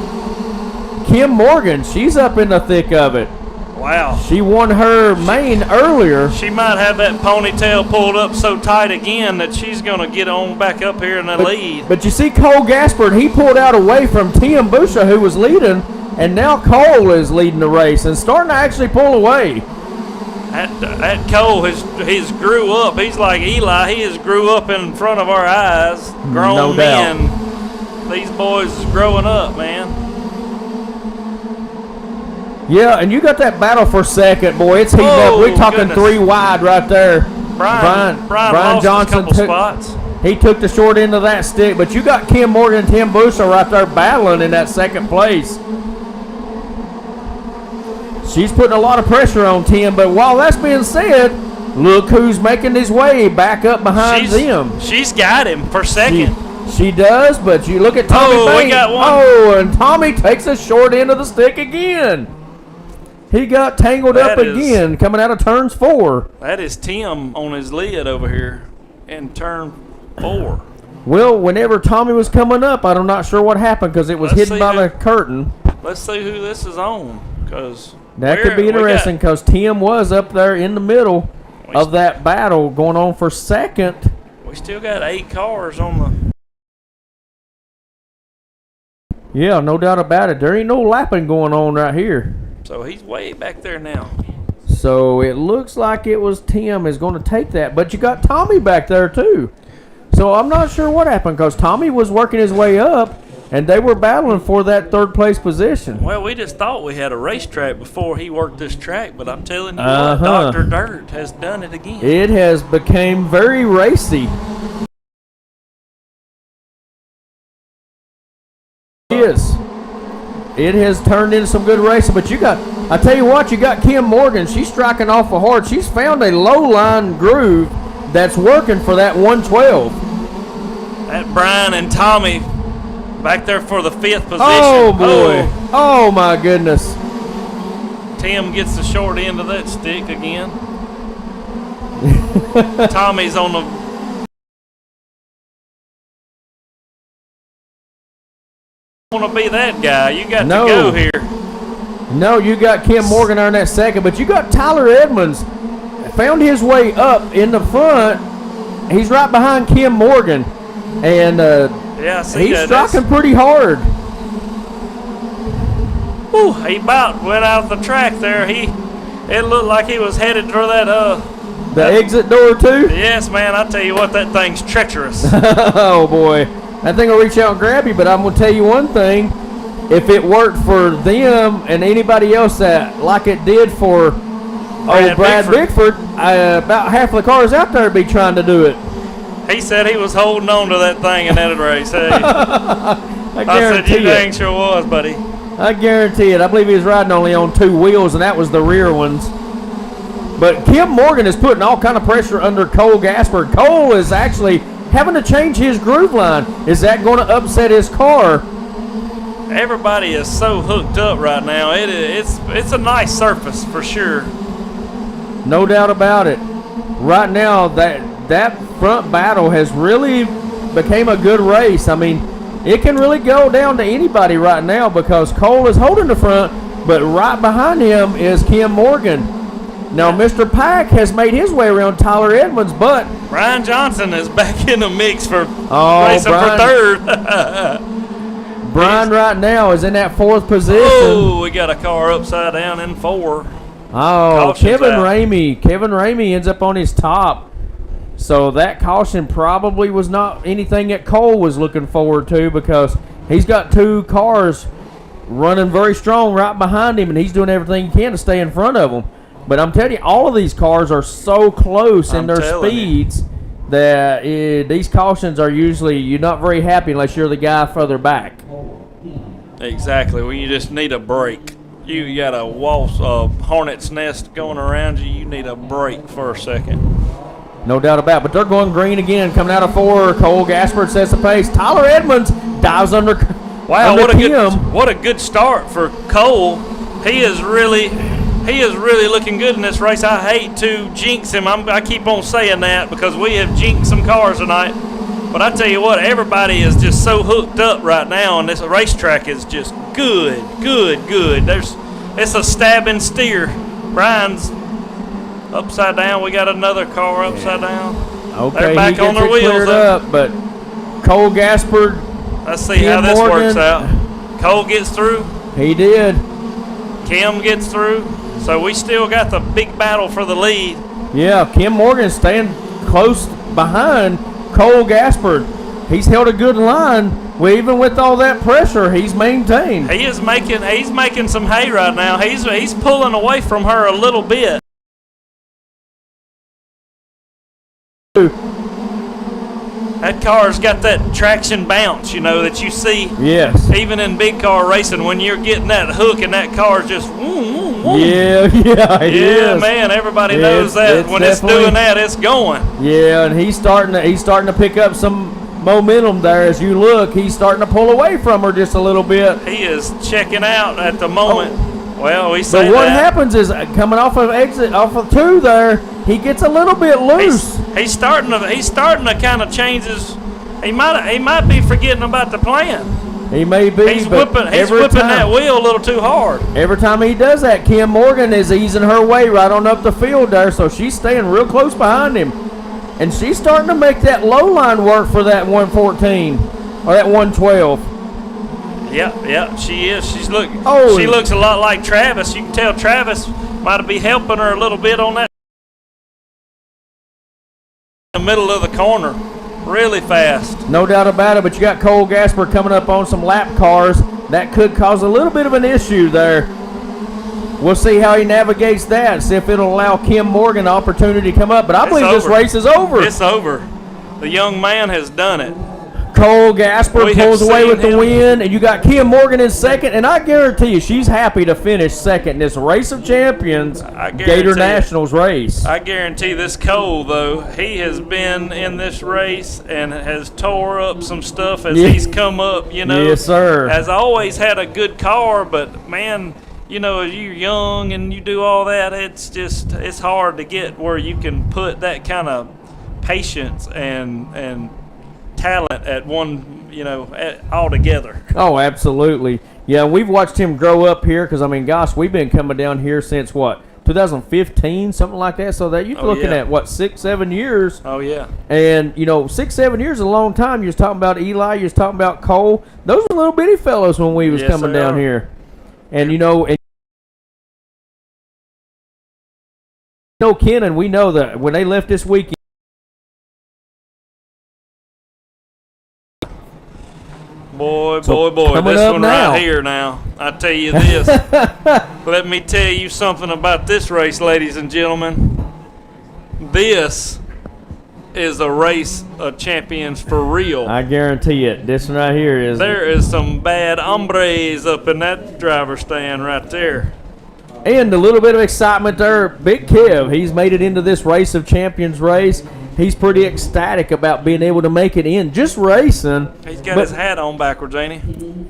Kim Morgan. She's up in the thick of it. Wow. She won her main earlier. She might have that ponytail pulled up so tight again that she's going to get on back up here in the lead. But you see Cole Gaspard, he pulled out away from Tim Busha, who was leading, and now Cole is leading the race and starting to actually pull away. That Cole has grew up. He's like Eli. He has grew up in front of our eyes. Grown No doubt. men. These boys is growing up, man. Yeah, and you got that battle for second, boy. It's heating up. We're talking goodness. 3 wide right there. Brian lost Johnson a couple spots. He took the short end of that stick, but you got Kim Morgan and Tim Bushel right there battling in that second place. She's putting a lot of pressure on Tim, but while that's being said, look who's making his way back up behind them. She's got him for second. She does, but you look at Tommy Bates. We got one. Oh, and Tommy takes the short end of the stick again. He got tangled up again coming out of turns 4. That is Tim on his lid over here in turn 4. Well, whenever Tommy was coming up, I'm not sure what happened because it was hidden by the curtain. Let's see who this is on, because that could be interesting because Tim was up there in the middle of that battle going on for second. We still got 8 cars on the. Yeah, no doubt about it. There ain't no lapping going on right here. So he's way back there now. So it looks like it was Tim is going to take that. But you got Tommy back there too. So I'm not sure what happened because Tommy was working his way up and they were battling for that 3rd place position. Well, we just thought we had a racetrack before he worked this track, but I'm telling you what, Dr. Dirt has done it again. It has become very racy. It has turned into some good racing, but I tell you what, you got Kim Morgan. She's striking awful hard. She's found a low line groove that's working for that 112. That Brian and Tommy back there for the 5th position. Oh boy! Oh my goodness! Tim gets the short end of that stick again. Tommy's on the. Want to be that guy? You got to go here. No, you got Kim Morgan on that second, but you got Tyler Edmonds. Found his way up in the front. He's right behind Kim Morgan, and he's striking pretty hard. Ooh, he about went out the track there. It looked like he was headed for that the exit door too. Yes, man. I tell you what, that thing's treacherous. Oh boy. That thing will reach out and grab you, but I'm going to tell you one thing. If it worked for them and anybody else that like it did for Brad Bickford, about half of the cars out there would be trying to do it. He said he was holding on to that thing in that race. Hey. I said, you dang sure was, buddy. I guarantee it. I believe he was riding only on 2 wheels, and that was the rear ones. But Kim Morgan is putting all kind of pressure under Cole Gaspard. Cole is actually having to change his groove line. Is that going to upset his car? Everybody is so hooked up right now. It's a nice surface for sure. No doubt about it. Right now, that front battle has really became a good race. I mean, it can really go down to anybody right now because Cole is holding the front, but right behind him is Kim Morgan. Now, Mr. Pack has made his way around Tyler Edmonds, but Brian Johnson is back in the mix for racing for 3rd. Brian right now is in that 4th position. Oh, we got a car upside down in 4. Oh, Kevin Ramey ends up on his top. So that caution probably was not anything that Cole was looking forward to because he's got 2 cars running very strong right behind him, and he's doing everything he can to stay in front of them. But I'm telling you, all of these cars are so close in their speeds that these cautions are usually, you're not very happy unless you're the guy further back. Exactly. When you just need a break. You got a hornet's nest going around you. You need a break for a second. No doubt about it. But they're going green again, coming out of 4. Cole Gaspard sets the pace. Tyler Edmonds dives under. Wow, what a good start for Cole. He is really looking good in this race. I hate to jinx him. I keep on saying that because we have jinxed some cars tonight. But I tell you what, everybody is just so hooked up right now, and this racetrack is just good. It's a stabbing steer. Brian's upside down. We got another car upside down. Okay, they're back on their wheels up, but Cole Gaspard. Let's see how this works out. Cole gets through. He did. Kim gets through. So we still got the big battle for the lead. Yeah, Kim Morgan staying close behind Cole Gaspard. he's held a good line. Well, even with all that pressure, he's maintained. He's making some hay right now. He's pulling away from her a little bit. That car's got that traction bounce, that you see. Yes. Even in big car racing, when you're getting that hook and that car's just whoom. Yeah, it is. Man, everybody knows that. When it's doing that, it's going. Yeah, and he's starting to pick up some momentum there. As you look, he's starting to pull away from her just a little bit. He is checking out at the moment. Well, we say But what that. happens is coming off of 2 there, he gets a little bit loose. He's starting to kind of change his. He might be forgetting about the plan. He may be. He's whipping that wheel a little too hard. Every time he does that, Kim Morgan is easing her way right on up the field there, so she's staying real close behind him. And she's starting to make that low line work for that 114 or that 112. Yeah, she is. She Oh. looks a lot like Travis. You can tell Travis might be helping her a little bit on that. In the middle of the corner, really fast. No doubt about it, but you got Cole Gasper coming up on some lap cars. That could cause a little bit of an issue there. We'll see how he navigates that, see if it'll allow Kim Morgan the opportunity to come up. But I believe this race is over. It's over. The young man has done it. Cole Gasper We pulls have away seen with the him. win, and you got Kim Morgan in second, and I guarantee you she's happy to finish second in this Race of Champions Gator Nationals race. I guarantee this Cole, though, he has been in this race and has tore up some stuff as he's come up, Yes, sir. Has always had a good car, but, man, as you're young and you do all that, it's hard to get where you can put that kind of patience and talent at one, all together. Oh, absolutely. Yeah, we've watched him grow up here because, gosh, we've been coming down here since, 2015, something like that. So that you're looking at, 6-7 years. Oh, yeah. And, 6-7 years is a long time. You was talking about Eli, you was talking about Cole. Those were little bitty fellows when we was coming down here. And, Kenan, we know that when they left this weekend, Boy, this up one now. right here now. I tell you this. Let me tell you something about this race, ladies and gentlemen. This is a race of champions for real. I guarantee it. This one right here is. There is some bad hombres up in that driver's stand right there. And a little bit of excitement there. Big Kev, he's made it into this Race of Champions race. He's pretty ecstatic about being able to make it in, just racing. He's got his hat on backwards, ain't he?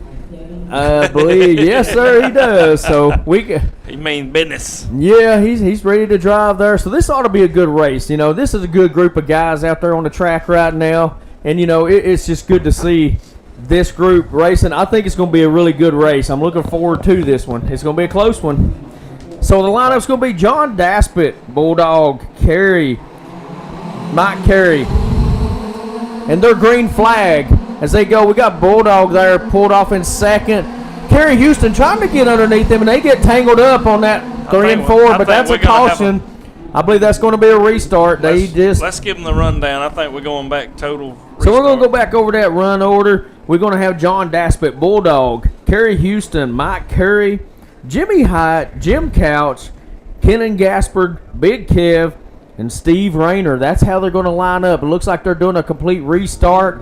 I believe, yes, sir, he does. So he mean business. Yeah, he's ready to drive there. So this ought to be a good race. This is a good group of guys out there on the track right now, and it's just good to see this group racing. I think it's going to be a really good race. I'm looking forward to this one. It's going to be a close one. So the lineup's going to be John Daspit, Bulldog, Mike Carey, and their green flag as they go. We got Bulldog there pulled off in second. Kerry Houston trying to get underneath them, and they get tangled up on that 3 and 4, but that's a caution. I believe that's going to be a restart. Let's give them the rundown. I think we're going back total restart. So we're going to go back over that run order. We're going to have John Daspit, Bulldog, Kerry Houston, Mike Curry, Jimmy Hyatt, Jim Couch, Kenan Gaspard, Big Kev, and Steve Rayner. That's how they're going to line up. It looks like they're doing a complete restart,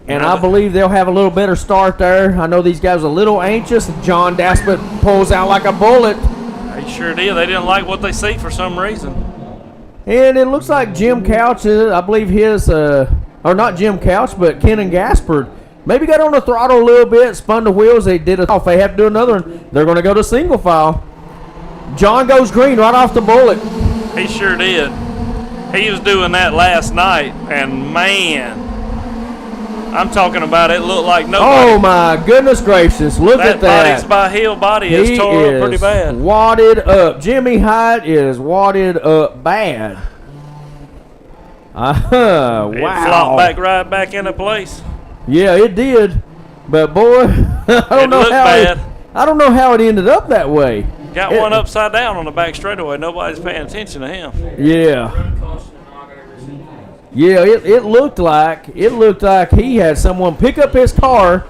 and I believe they'll have a little better start there. I know these guys are a little anxious. John Daspit pulls out like a bullet. They sure did. They didn't like what they see for some reason. And it looks like Jim Couch, I believe his, or not Jim Couch, but Kenan Gaspard, maybe got on the throttle a little bit, spun the wheels. They did off. They have to do another one. They're going to go to single file. John goes green right off the bullet. He sure did. He was doing that last night, and man, I'm talking about it looked like nobody. Oh my goodness gracious! Look at that. That body's by heel body is tore up pretty bad. Wadded up. Jimmy Hyatt is wadded up bad. Wow. It flopped right back into place. Yeah, it did. But boy, I don't know how it ended up that way. Got one upside down on the back straightaway. Nobody's paying attention to him. Yeah. Yeah, it looked like he had someone pick up his car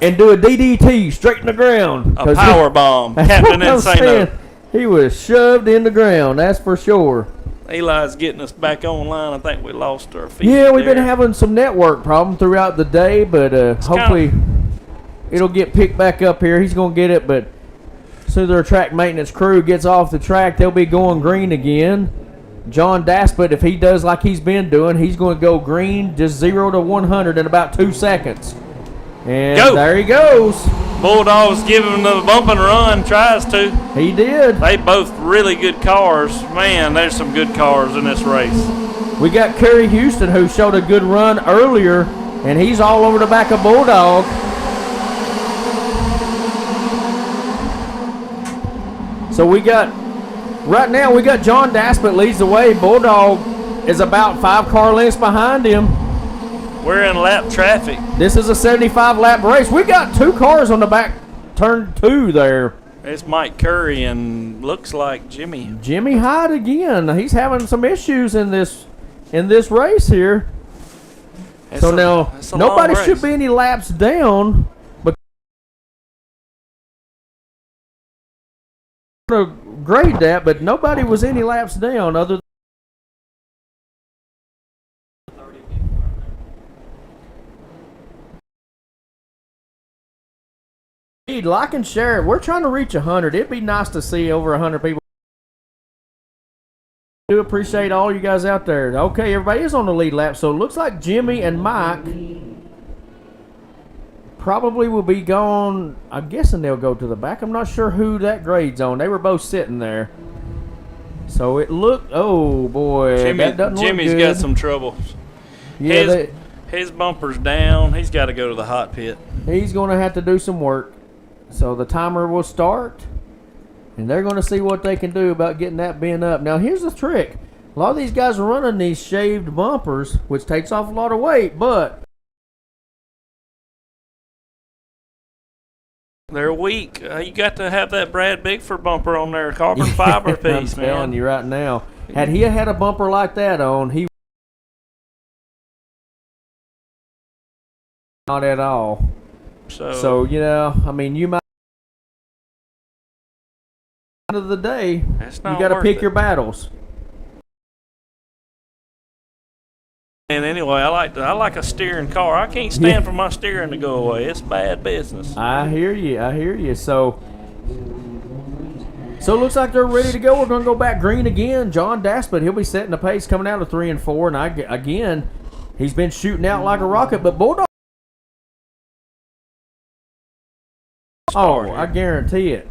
and do a DDT straight in the ground. A power bomb. Captain I'm Insano. saying. He was shoved in the ground, that's for sure. Eli's getting us back online. I think we lost our feed. Yeah, we've been there. having some network problem throughout the day, but hopefully it'll get picked back up here. He's going to get it, but as soon as our track maintenance crew gets off the track, they'll be going green again. John Daspit, if he does like he's been doing, he's going to go green, just 0 to 100 in about 2 seconds. And there he goes. Bulldog's giving him the bump and run, tries to. He did. They both really good cars. Man, there's some good cars in this race. We got Kerry Houston, who showed a good run earlier, and he's all over the back of Bulldog. So right now we got John Daspit leads the way. Bulldog is about 5 car lengths behind him. We're in lap traffic. This is a 75 lap race. We got 2 cars on the back turn 2 there. It's Mike Curry and looks like Jimmy. Jimmy Hyde again. He's having some issues in this race here. So now nobody should be any laps down. But I'm gonna grade that, but nobody was any laps down other than like and share it. We're trying to reach 100. It'd be nice to see over 100 people. Do appreciate all you guys out there. Okay, everybody is on the lead lap, so it looks like Jimmy and Mike probably will be gone. I'm guessing they'll go to the back. I'm not sure who that grade's on. They were both sitting there. So it looked, oh boy, that doesn't look Jimmy's good. got some trouble. Yeah, His bumper's down. He's got to go to the hot pit. he's going to have to do some work. So the timer will start, and they're going to see what they can do about getting that bin up. Now, here's the trick. A lot of these guys are running these shaved bumpers, which takes off a lot of weight, but They're weak. You got to have that Brad Bigford bumper on there, carbon fiber piece, I'm telling man. you right now. Had he had a bumper like that on, he not at all. So you know, I mean, you might. End of the day, That's you not got to worth pick it. your battles. And anyway, I like a steering car. I can't stand for my steering to go away. It's bad business. I hear you. I hear you. So it looks like they're ready to go. We're going to go back green again. John Daspit, he'll be setting the pace coming out of 3 and 4. And again, he's been shooting out like a rocket. But Bulldog. Oh, I guarantee it.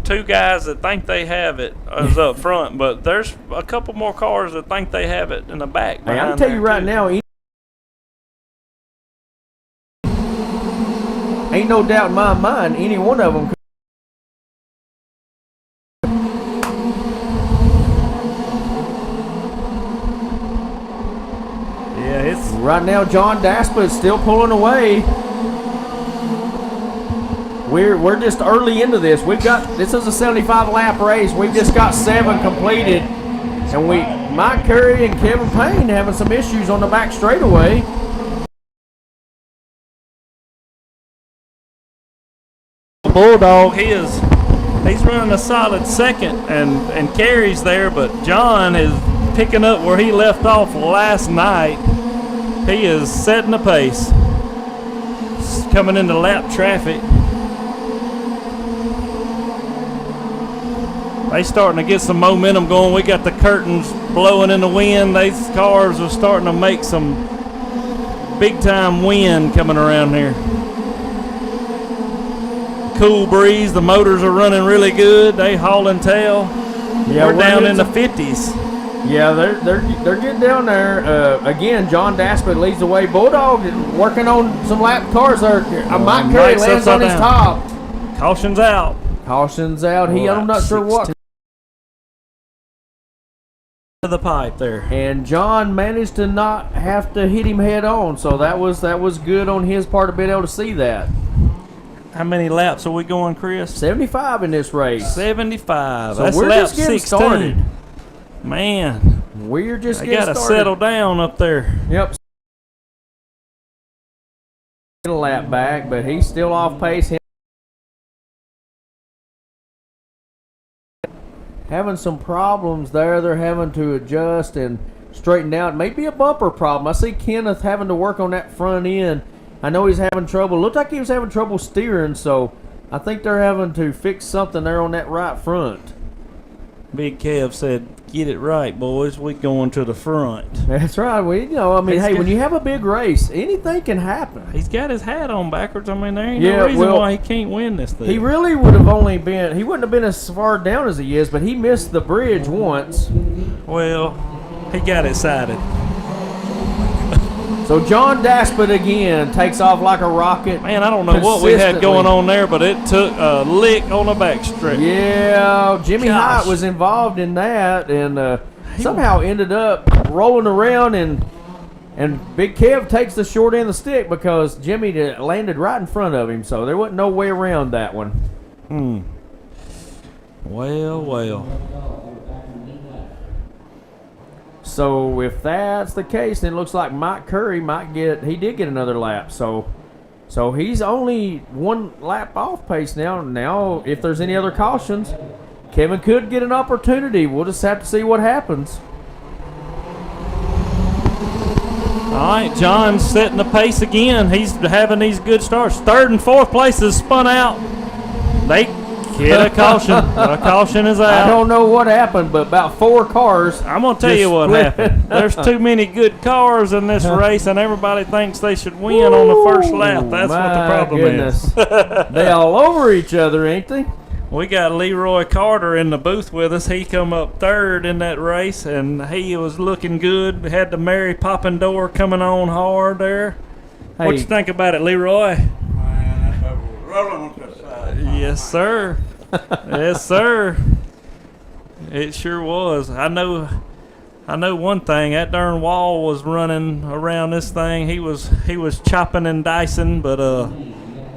2 guys that think they have it is up front, but there's a couple more cars that think they have it in the back. Hey, I can behind tell there, you right too. now, ain't no doubt in my mind any one of them. Yeah, it's Right now, John Daspit is still pulling away. We're just early into this. This is a 75 lap race. We've just got 7 completed, and Mike Curry and Kevin Payne having some issues on the back straightaway. Bulldog. He's running a solid second and carries there, but John is picking up where he left off last night. He is setting the pace. Coming into lap traffic. They starting to get some momentum going. We got the curtains blowing in the wind. These cars are starting to make some big time wind coming around here. Cool breeze. The motors are running really good. They hauling tail. Yeah, we're down in the 50s. Yeah, they're getting down there. Again, John Daspit leads the way. Bulldog is working on some lap cars there. Mike Curry Mike's lands on upside his down. top. Caution's out. Caution's out. I'm not sure what. To the pipe there. And John managed to not have to hit him head on, so that was good on his part of being able to see that. How many laps are we going, Chris? 75 in this race. 75. So That's we're lap just getting 16. started. Man, We're just They getting got to started. settle down up there. Yep. A lap back, but he's still off pace. Having some problems there. They're having to adjust and straighten out. Maybe a bumper problem. I see Kenneth having to work on that front end. I know he's having trouble. Looked like he was having trouble steering, so I think they're having to fix something there on that right front. Big Kev said, "Get it right, boys. We going to the front." That's right. Hey, when you have a big race, anything can happen. He's got his hat on backwards. I mean, there ain't Yeah, no reason well, why he can't win this thing. He really would have only been, he wouldn't have been as far down as he is, but he missed the bridge once. Well, he got excited. So John Daspit again takes off like a rocket. Man, I don't know what we had going on there, but it took a lick on the backstretch. Yeah, Jimmy Gosh. Hyatt was involved in that and somehow ended up rolling around and Big Kev takes the short end of the stick because Jimmy landed right in front of him, so there wasn't no way around that one. Well. So if that's the case, then it looks like Mike Curry he did get another lap. So he's only one lap off pace now. Now, if there's any other cautions, Kevin could get an opportunity. We'll just have to see what happens. All right, John's setting the pace again. He's having these good starts. Third and fourth places spun out. They get a caution. A caution is out. I don't know what happened, but about 4 cars. I'm going to tell you what happened. There's too many good cars in this race, and everybody thinks they should win on the first lap. That's what the problem is. They all over each other, ain't they? We got Leroy Carter in the booth with us. He come up third in that race, and he was looking good. Had the Mary Poppin door coming on hard there. Hey. What you think about it, Leroy? Yes, sir. Yes, sir. It sure was. I know one thing. That darn wall was running around this thing. He was chopping and dicing, but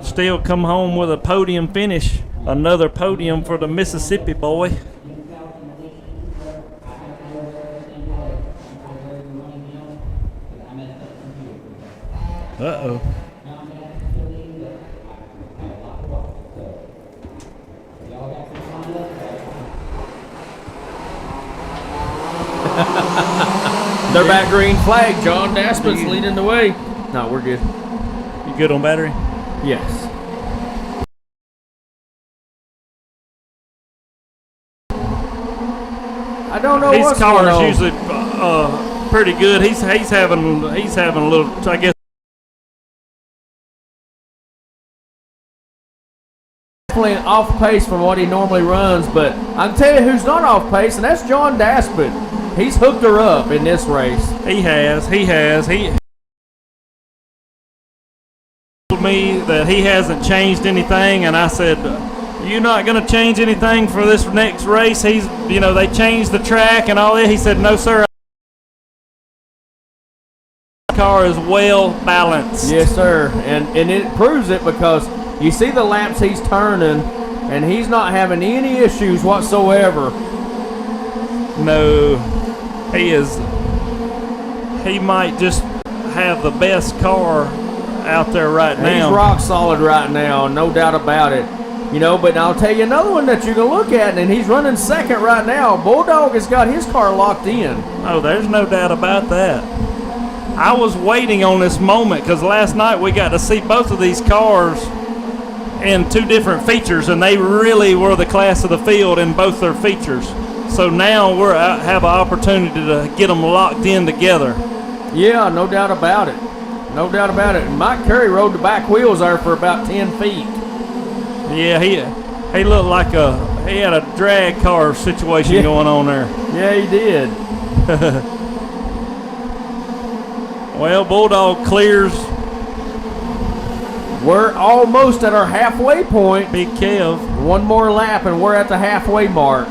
still come home with a podium finish. Another podium for the Mississippi boy. Uh-oh. They're back green flag. John Daspit's leading the way. No, we're good. You good on battery? Yes. I don't know what's going on. His car is usually pretty good. He's having a little, I guess. Definitely off pace from what he normally runs, but I can tell you who's not off pace, and that's John Daspit. He's hooked her up in this race. He has. He told me that he hasn't changed anything, and I said, "You're not going to change anything for this next race?" They changed the track and all that. He said, "No, sir. The car is well balanced." Yes, sir, and it proves it because you see the laps he's turning, and he's not having any issues whatsoever. No, he is. He might just have the best car out there right now. He's rock solid right now, no doubt about it. But I'll tell you another one that you can look at, and he's running second right now. Bulldog has got his car locked in. Oh, there's no doubt about that. I was waiting on this moment because last night we got to see both of these cars in 2 different features, and they really were the class of the field in both their features. So now we have an opportunity to get them locked in together. Yeah, no doubt about it. No doubt about it. And Mike Curry rode the back wheels there for about 10 feet. Yeah, he looked like he had a drag car situation going on there. Yeah, he did. Well, Bulldog clears. We're almost at our halfway point. Big Kev. One more lap, and we're at the halfway mark.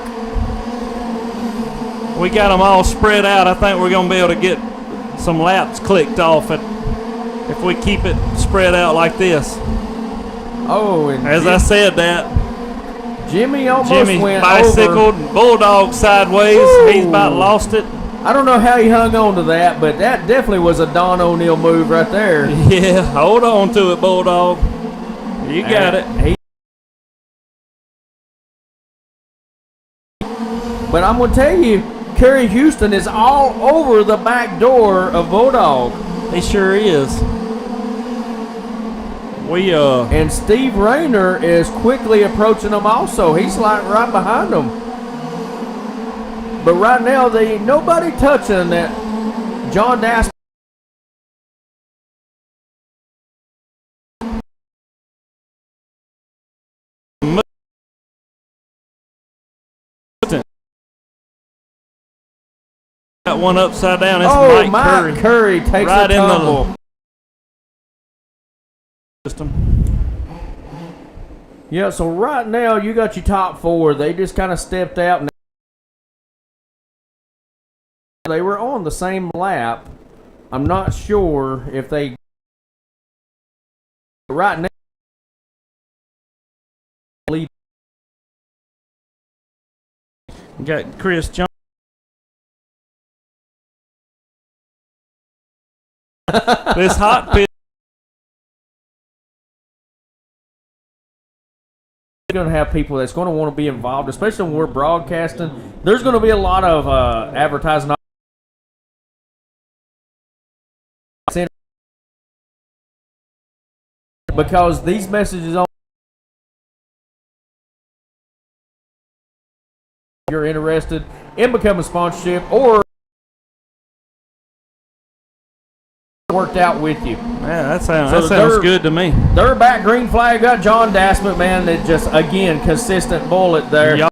We got them all spread out. I think we're going to be able to get some laps clicked off if we keep it spread out like this. Oh, and As I said that, Jimmy almost Jimmy went bicycled, over. Bulldog sideways. Woo. He's about lost it. I don't know how he hung on to that, but that definitely was a Don O'Neill move right there. Yeah, hold on to it, Bulldog. You got it. But I'm going to tell you, Kerry Houston is all over the back door of Bulldog. He sure is. And Steve Rayner is quickly approaching them also. He's like right behind them. But right now, there ain't nobody touching that John Daspit. Got one upside down. It's Mike Curry takes right a tumble. Yeah, so right now you got your top four. They just kind of stepped out. And they were on the same lap. I'm not sure if they right now lead. Got Chris Jones. This hot pit. Going to have people that's going to want to be involved, especially when we're broadcasting. There's going to be a lot of advertising because these messages on you're interested in becoming sponsorship or worked out with you. Yeah, that sounds good to me. They're back green flag. Got John Daspit, man. That just again consistent bullet there. Yep.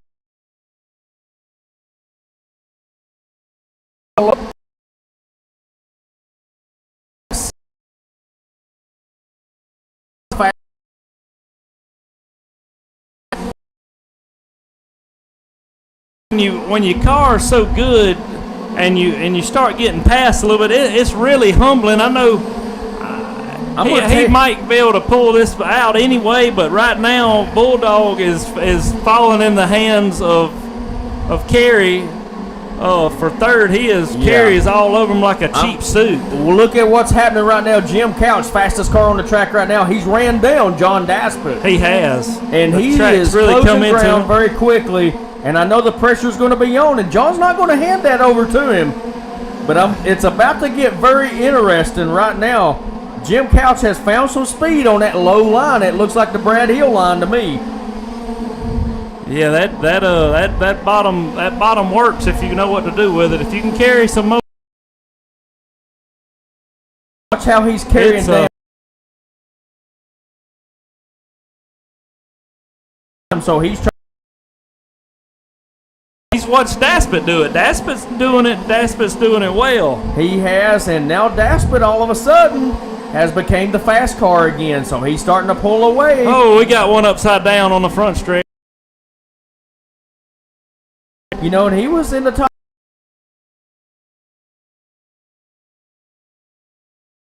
When your car is so good and you start getting past a little bit, it's really humbling. I know he might be able to pull this out anyway, but right now Bulldog is falling in the hands of Kerry. For third, Kerry is all over him like a cheap suit. Well, look at what's happening right now. Jim Couch, fastest car on the track right now. He's ran down John Daspit. He has, and he is really closing ground very quickly. And I know the pressure's going to be on, and John's not going to hand that over to him. But it's about to get very interesting right now. Jim Couch has found some speed on that low line. It looks like the Brad Hill line to me. Yeah, that bottom works if you know what to do with it. If you can carry some more. Watch how he's carrying down. So he's trying. He's watched Daspit do it. Daspit's doing it well. He has, and now Daspit all of a sudden has became the fast car again. So he's starting to pull away. Oh, we got one upside down on the front stretch. You know, and he was in the top.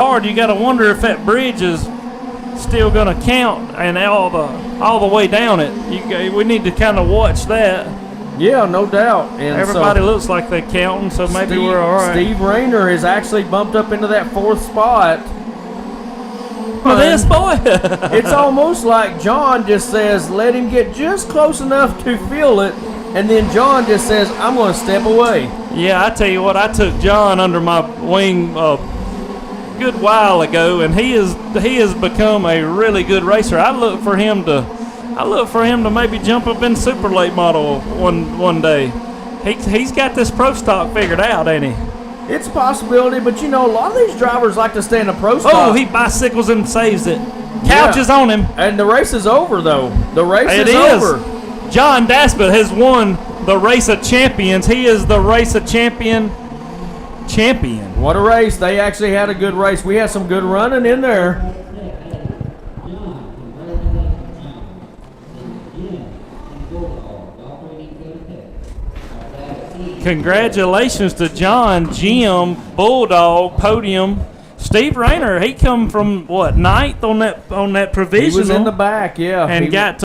Hard, you got to wonder if that bridge is still going to count and all the way down it. We need to kind of watch that. Yeah, no doubt. And everybody looks like they're counting, so maybe we're all right. Steve Rayner has actually bumped up into that fourth spot. For this boy. It's almost like John just says, let him get just close enough to feel it, and then John just says, I'm going to step away. Yeah, I tell you what, I took John under my wing a good while ago, and he has become a really good racer. I look for him to maybe jump up in super late model one day. He's got this pro stock figured out, ain't he? It's a possibility, but you know, a lot of these drivers like to stay in the pro stock. Oh, he bicycles and saves it. Couch is on him. And the race is over, though. The race is over. John Daspit has won the Race of Champions. He is the Race of Champion. What a race. They actually had a good race. We had some good running in there. Congratulations to John, Jim, Bulldog, Podium. Steve Rayner, he come from what, ninth on that provisional. He was in the back, yeah. And got to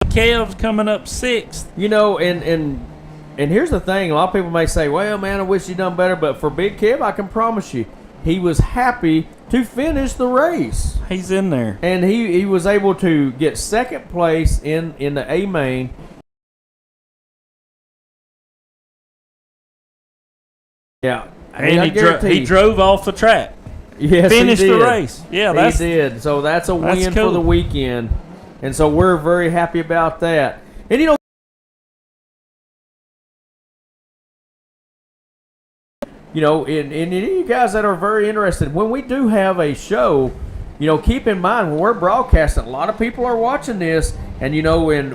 Kev's coming up sixth. You know, and and here's the thing: a lot of people may say, "Well, man, I wish you done better." But for Big Kev, I can promise you, he was happy to finish the race, He's in there. and he was able to get second place in the A main. Yeah, I mean, And I he guarantee. drove off the track. Yes, Finished he the did. race. Yeah, He did. So that's a that's win for cool. the weekend, and so we're very happy about that. And and any of you guys that are very interested, when we do have a show, keep in mind when we're broadcasting, a lot of people are watching this, and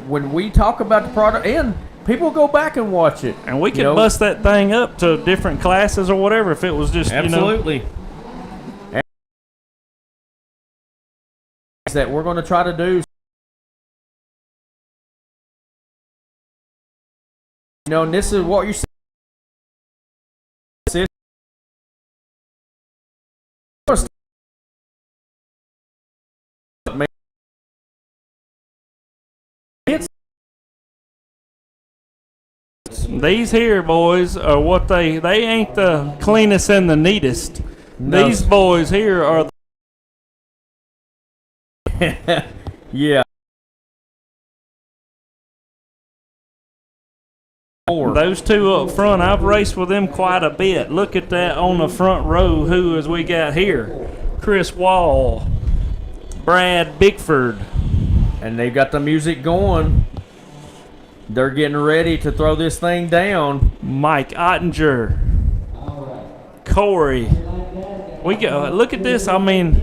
when we talk about the product, and people go back and watch it, And we could bust that thing up to different classes or whatever if it was just, absolutely. That we're going to try to do. And this is what you're seeing. These here boys are what they ain't the cleanest and the neatest. No. These boys here are Yeah. those two up front. I've raced with them quite a bit. Look at that on the front row. Who is we got here? Chris Wall, Brad Bickford. And they've got the music going. They're getting ready to throw this thing down. Mike Ottinger, Corey. We go. Look at this. I mean,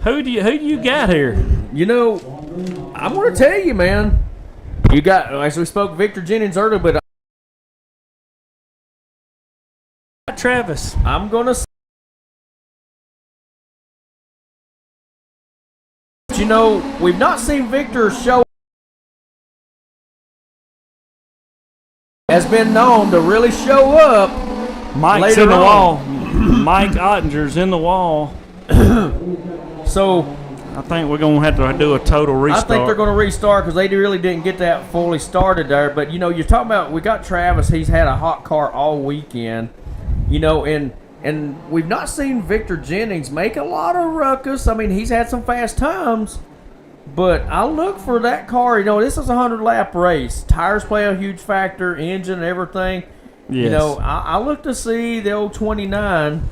who do you got here? I'm going to tell you, man. You got, as we spoke, Victor Jennings earlier, but Travis. I'm going to say, we've not seen Victor show. Has been known to really show up. Mike's later in the on. wall. Mike Ottinger's in the wall. So I think we're gonna have to do a total restart. I think they're going to restart because they really didn't get that fully started there. But you're talking about, we got Travis. He's had a hot car all weekend. And we've not seen Victor Jennings make a lot of ruckus. I mean, he's had some fast times. But I look for that car. This is a 100-lap race. Tires play a huge factor, engine and everything. Yes. I look to see the old 29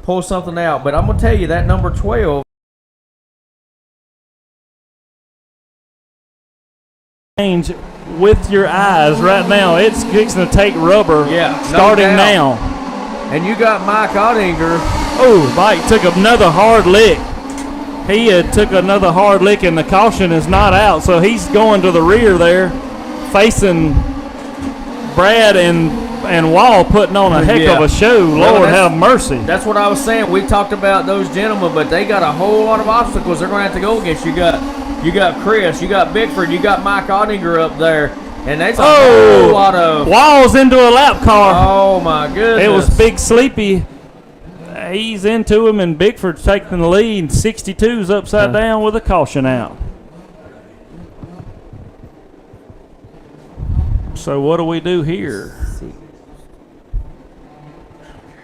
pull something out. But I'm going to tell you, that number 12. Change with your eyes right now. It's fixing to take rubber. Yeah, no starting doubt. now. And you got Mike Ottinger. Oh, Mike took another hard lick. He took another hard lick, and the caution is not out, so he's going to the rear there, facing Brad and Wall, putting on a heck of a show. Well, Lord that's- have mercy. That's what I was saying. We talked about those gentlemen, but they got a whole lot of obstacles they're going to have to go against. You got Chris, you got Bickford, you got Mike Ottinger up there, and that's a whole lot of. Wall's into a lap car. Oh my goodness! It was Big Sleepy. He's into him, and Bickford's taking the lead. 62's upside down with a caution out. So what do we do here?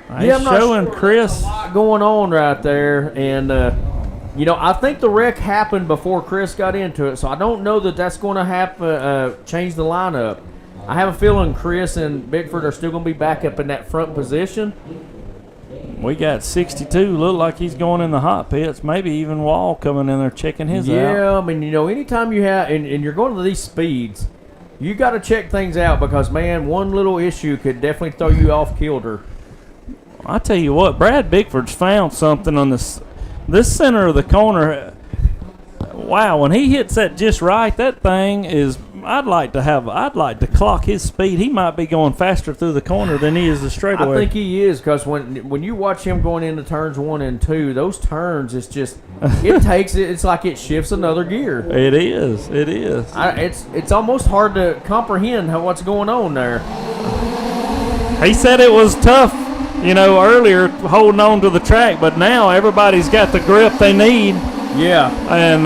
Yeah, I'm not showing sure. Chris. Going on right there, and I think the wreck happened before Chris got into it, so I don't know that that's going to happen. Change the lineup. I have a feeling Chris and Bickford are still going to be back up in that front position. We got 62. Look like he's going in the hot pits. Maybe even Wall coming in there checking his out. Yeah, I mean, anytime you have, and you're going to these speeds, you got to check things out because, man, one little issue could definitely throw you off kilter. I tell you what, Brad Bickford's found something on this center of the corner. Wow, when he hits that just right, that thing is. I'd like to clock his speed. He might be going faster through the corner than he is the straightaway. I think he is because when you watch him going into turns 1 and 2, those turns, it's just it's like it shifts another gear. It is. It's almost hard to comprehend what's going on there. He said it was tough, earlier holding on to the track, but now everybody's got the grip they need. Yeah. And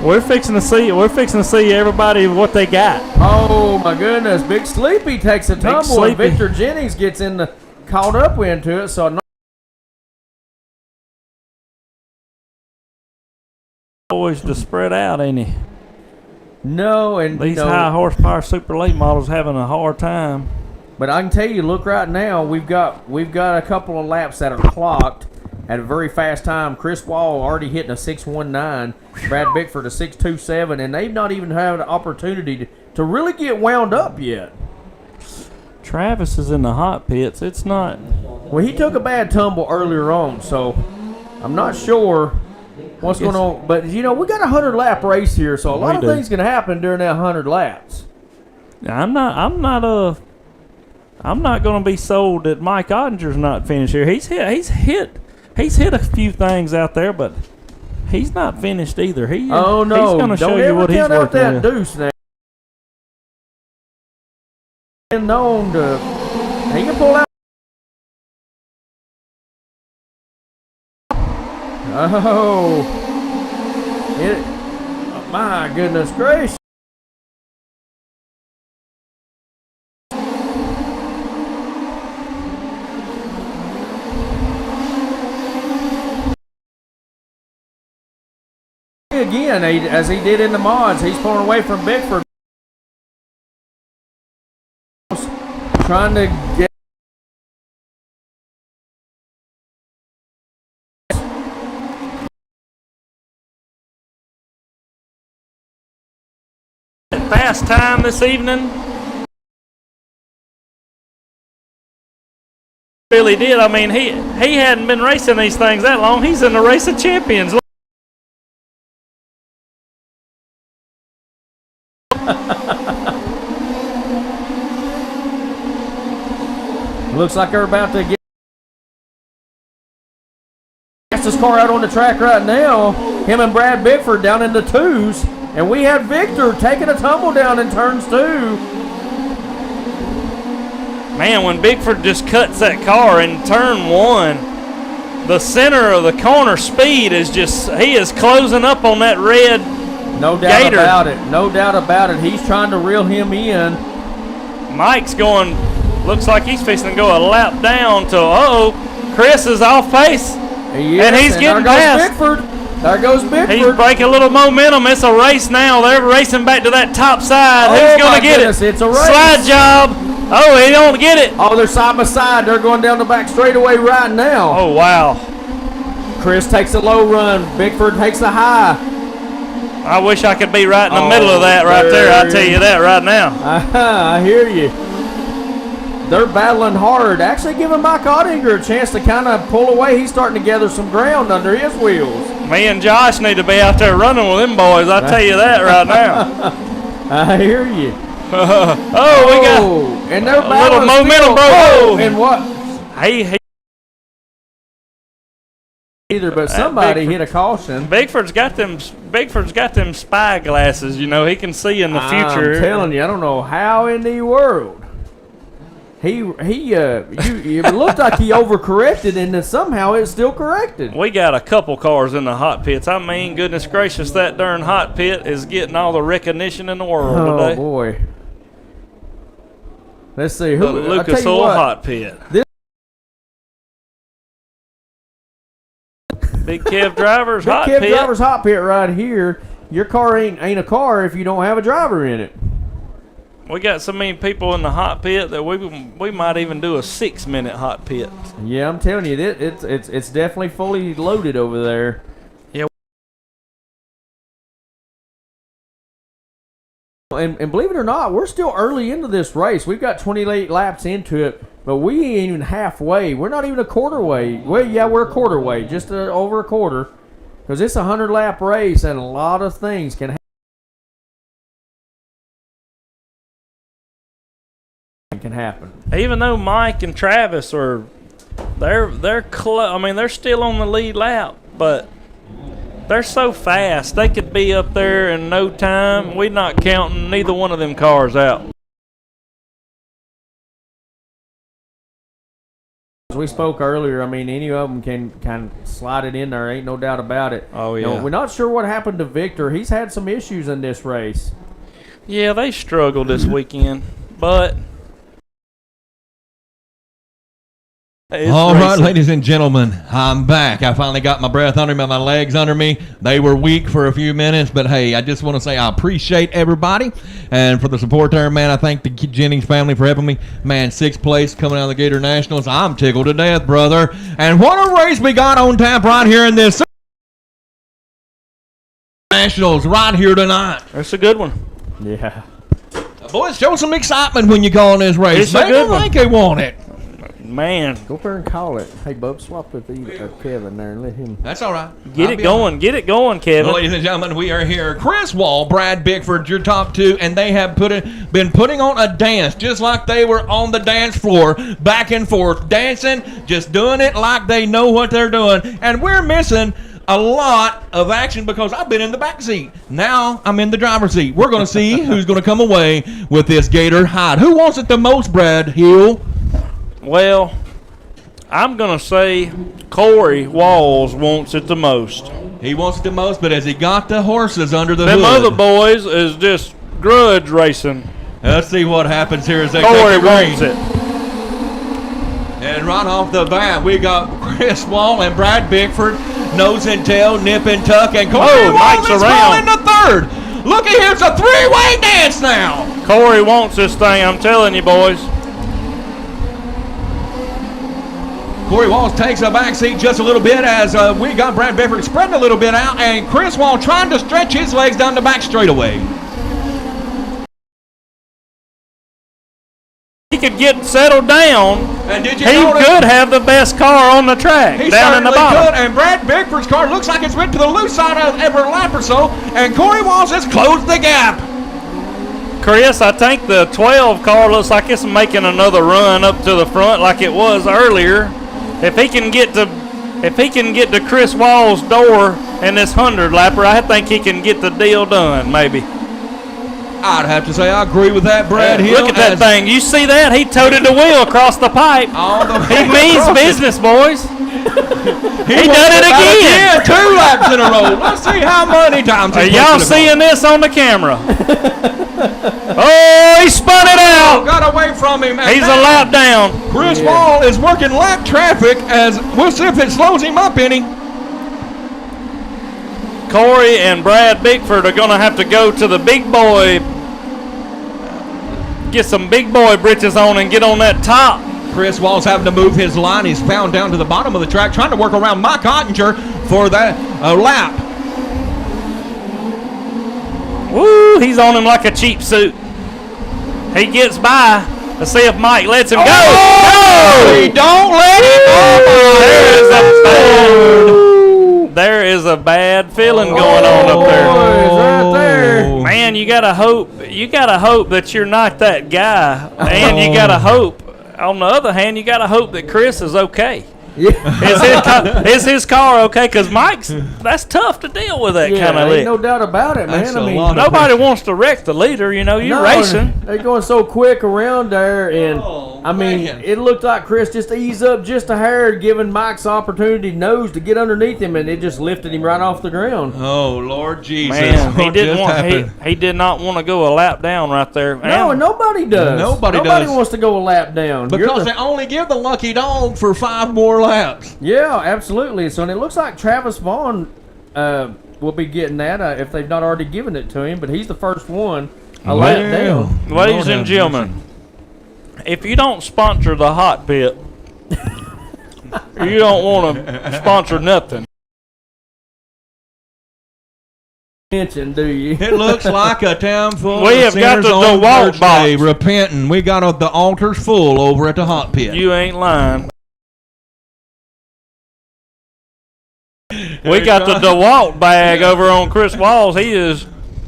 We're fixing to see everybody what they got. Oh my goodness! Big Sleepy takes a tumble, and Sleepy. Victor Jennings gets caught up into it. So Boys to spread out, ain't he? no, and These high horsepower super late models having a hard time. But I can tell you, look right now, we've got a couple of laps that are clocked at a very fast time. Chris Wall already hitting a 6:19, Brad Bickford a 6:27, and they've not even had an opportunity to really get wound up yet. Travis is in the hot pits. It's not. Well, he took a bad tumble earlier on, so I'm not sure what's going on. But we got a 100-lap race here, so a lot of things can happen during that 100 laps. I'm not going to be sold that Mike Ottinger's not finished here. He's hit a few things out there, but he's not finished either. Oh no! He's going to show Don't you ever what he's count out working that with. deuce now. Been known to, he can pull out. Oh, my goodness gracious! Again, as he did in the mods, he's pulling away from Bickford, trying to get. Fast time this evening. Really did. I mean, he hadn't been racing these things that long. He's in the race of champions. Looks like they're about to get fastest car out on the track right now. Him and Brad Bickford down in the twos, and we had Victor taking a tumble down in turns 2. Man, when Bickford just cuts that car in turn 1, the center of the corner speed is he is closing up on that red No doubt Gator. about it. No doubt about it. He's trying to reel him in. Mike's looks like he's fixing to go a lap down to, Chris is off pace. Yes, And he's getting there past. goes Bickford. There goes Bickford. He's breaking a little momentum. It's a race now. They're racing back to that top side. Oh, Who's going my to get goodness, it? it's a race. Slide job. Oh, he don't get it. Oh, they're side by side. They're going down the back straightaway right now. Oh, wow. Chris takes a low run. Bickford takes a high. I wish I could be right in the middle of that right there. I'll tell you that right now. I hear you. They're battling hard. Actually giving Mike Ottinger a chance to kind of pull away. He's starting to gather some ground under his wheels. Me and Josh need to be out there running with them boys. I'll tell you that right now. I hear you. Oh, we got and they're a little battling momentum still. broke. Oh, and what? he Either, but somebody hit a caution. Bigford's got them spy glasses. He can see in the future. I'm telling you, I don't know how in the world you it looked like he overcorrected, and then somehow it's still corrected. We got a couple cars in the hot pits. I mean, goodness gracious, that darn hot pit is getting all the recognition in the world Oh today. boy. Let's see The who. Lucas Oil hot pit. Big Kev Driver's Big hot Kev pit. Driver's hot pit right here. Your car ain't a car if you don't have a driver in it. We got so many people in the hot pit that we might even do a 6-minute hot pit. Yeah, I'm telling you, it's definitely fully loaded over there. Yeah. And believe it or not, we're still early into this race. We've got 28 laps into it, but we ain't even halfway. We're not even a quarter way. Well, yeah, we're a quarter way, just over a quarter, because it's a 100-lap race, and a lot of things can happen. Even though Mike and Travis they're close. I mean, they're still on the lead lap, but they're so fast. They could be up there in no time. We're not counting neither one of them cars out. we spoke earlier, I mean, any of them can kind of slide it in there. Ain't no doubt about it. Oh, You know, yeah. we're not sure what happened to Victor. He's had some issues in this race. Yeah, they struggled this weekend, but it's All right, racing. ladies and gentlemen, I'm back. I finally got my breath under me, my legs under me. They were weak for a few minutes, but hey, I just want to say I appreciate everybody and for the support there, man. I thank the Jennings family for helping me. Man, 6th place coming out of the Gator Nationals. I'm tickled to death, brother. And what a race we got on tap right here in this Nationals right here tonight. That's a good one. Yeah. Boys, show some excitement when you call in this race. It's a Make good them one. think they want it. Man, Go up there and call it. Hey, Bub, swap with Kevin there and let him. That's all right. get I'll it be going. Get it going, Kevin. Well, ladies and gentlemen, we are here. Chris Wall, Brad Bickford, your top two, and they have been putting on a dance just like they were on the dance floor, back and forth, dancing, just doing it like they know what they're doing. And we're missing a lot of action because I've been in the back seat. Now I'm in the driver's seat. We're going to see who's going to come away with this Gator hide. Who wants it the most, Brad Hill? Well, I'm going to say Corey Walls wants it the most. He wants it the most, but has he got the horses under the Them hood? other boys is just grudge racing. Let's see what happens here as they Corey take the wants green. it. And right off the bat, we got Chris Wall and Brad Bickford, nose and tail, nip and tuck, and Corey Oh, Wall Mike's is around. in the third. Look at here, it's a three-way dance now. Corey wants this thing, I'm telling you, boys. Corey Walls takes a back seat just a little bit as we got Brad Bickford spreading a little bit out, and Chris Wall trying to stretch his legs down the back straightaway. He could get settled down. And did you He notice? could have the best car on the track He down in the certainly bottom. could, and Brad Bickford's car looks like it's went to the loose side of every lap or so, and Corey Walls has closed the gap. Chris, I think the 12 car looks like it's making another run up to the front like it was earlier. If he can get to Chris Wall's door in this 100 lapper, I think he can get the deal done. Maybe. I'd have to say I agree with that, Brad Hill. Look at that thing. You see that? He toted the wheel across the pipe. All the He means business, boys. He done it again. 2 laps in a row. Let's see how many times. Are he's y'all pushed it seeing this on the camera? Oh, he spun it Oh, out. got away from him. And He's a now lap down. Chris Wall is working lap traffic as we'll see if it slows him up any. Corey and Brad Bickford are going to have to go to the big boy, get some big boy britches on and get on that top. Chris Wall's having to move his line. He's found down to the bottom of the track, trying to work around Mike Ottinger for that lap. Woo, he's on him like a cheap suit. He gets by. Let's see if Mike lets him go. Hey, don't let him. There is a bad feeling going on up there. Boys, right there. Man, you gotta hope that you're not that guy. And you gotta hope, on the other hand, you gotta hope that Chris is okay. Yeah. Is his car okay? Because that's tough to deal with that kind of ain't lick. no doubt about it, man. That's I a mean, lot of Nobody wants to wreck the leader, you know. You're no, racing. They're going so quick around there, and I mean, man. it looked like Chris just eased up just a hair, giving Mike's opportunity nose to get underneath him, and it just lifted him right off the ground. Oh, Lord Jesus. Man, he What didn't just want. happened? He did not want to go a lap down right there. No, and nobody does. Nobody does. wants to go a lap down. You're Because the- they only give the lucky dog for 5 more laps. Yeah, absolutely. So and it looks like Travis Vaughn will be getting that if they've not already given it to him, but he's the first one a lap down. Ladies Lord and have gentlemen, if you don't sponsor the hot pit, you don't want to sponsor nothing. Mention, do you? It looks like a town full We of have got sinners the on DeWalt Church box. Day repenting. We got the altars full over at the hot pit. You ain't lying. We got the DeWalt bag over on Chris Walls. He's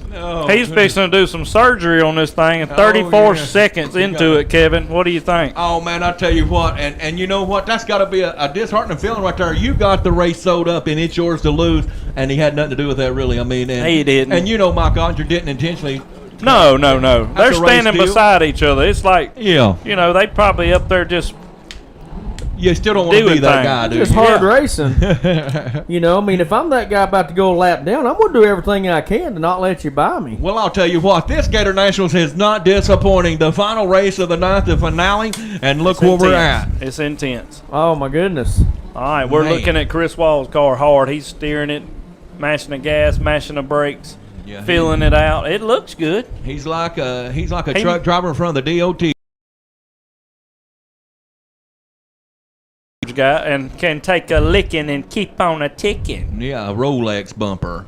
fixing to do some surgery on this thing, and 34 yeah. seconds into it, Kevin. What do you think? Oh, man, I tell you what, and you know what? That's got to be a disheartening feeling right there. You got the race sold up, and it's yours to lose, and he had nothing to do with that, really. I mean, and, He didn't. And you know Mike Ottinger didn't intentionally. No. They're a race standing deal. beside each other. It's like, Yeah. you know, they probably up there just You still don't want to be Doing that things. guy, dude. It's hard racing. You know, I mean, if I'm that guy about to go a lap down, I'm going to do everything I can to not let you buy me. Well, I'll tell you what, this Gator Nationals is not disappointing. The final race of the night, the finale, and look where we're at. It's intense. Oh, my goodness. All right, we're Man. looking at Chris Wall's car hard. He's steering it, mashing the gas, mashing the brakes, Yeah, feeling it out. It looks good. He's like a truck driver in front of the DOT. Guy and can take a licking and keep on a ticking. Yeah, a Rolex bumper.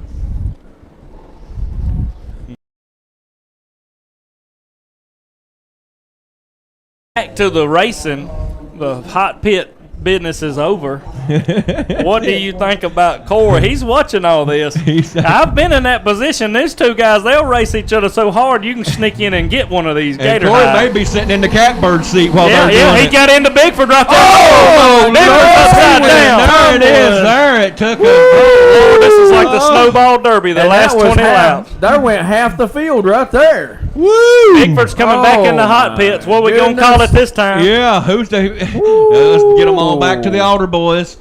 Back to the racing, the hot pit business is over. What do you think about Corey? He's watching all this. I've been in that position. These two guys, they'll race each other so hard you can sneak in and get one of these And Gator Corey hides. may be sitting in the catbird seat while Yeah, they're yeah, doing he it. got into Bigford right there. Oh, Bigford's upside down. There it is. There it took a. Oh, this is like the snowball derby, the And last that was 20 laps. There went half the field right there. Woo! Bigford's coming back in the hot my pits. What we going to call it this time? Yeah, who's the? Let's get them all back to the altar, boys.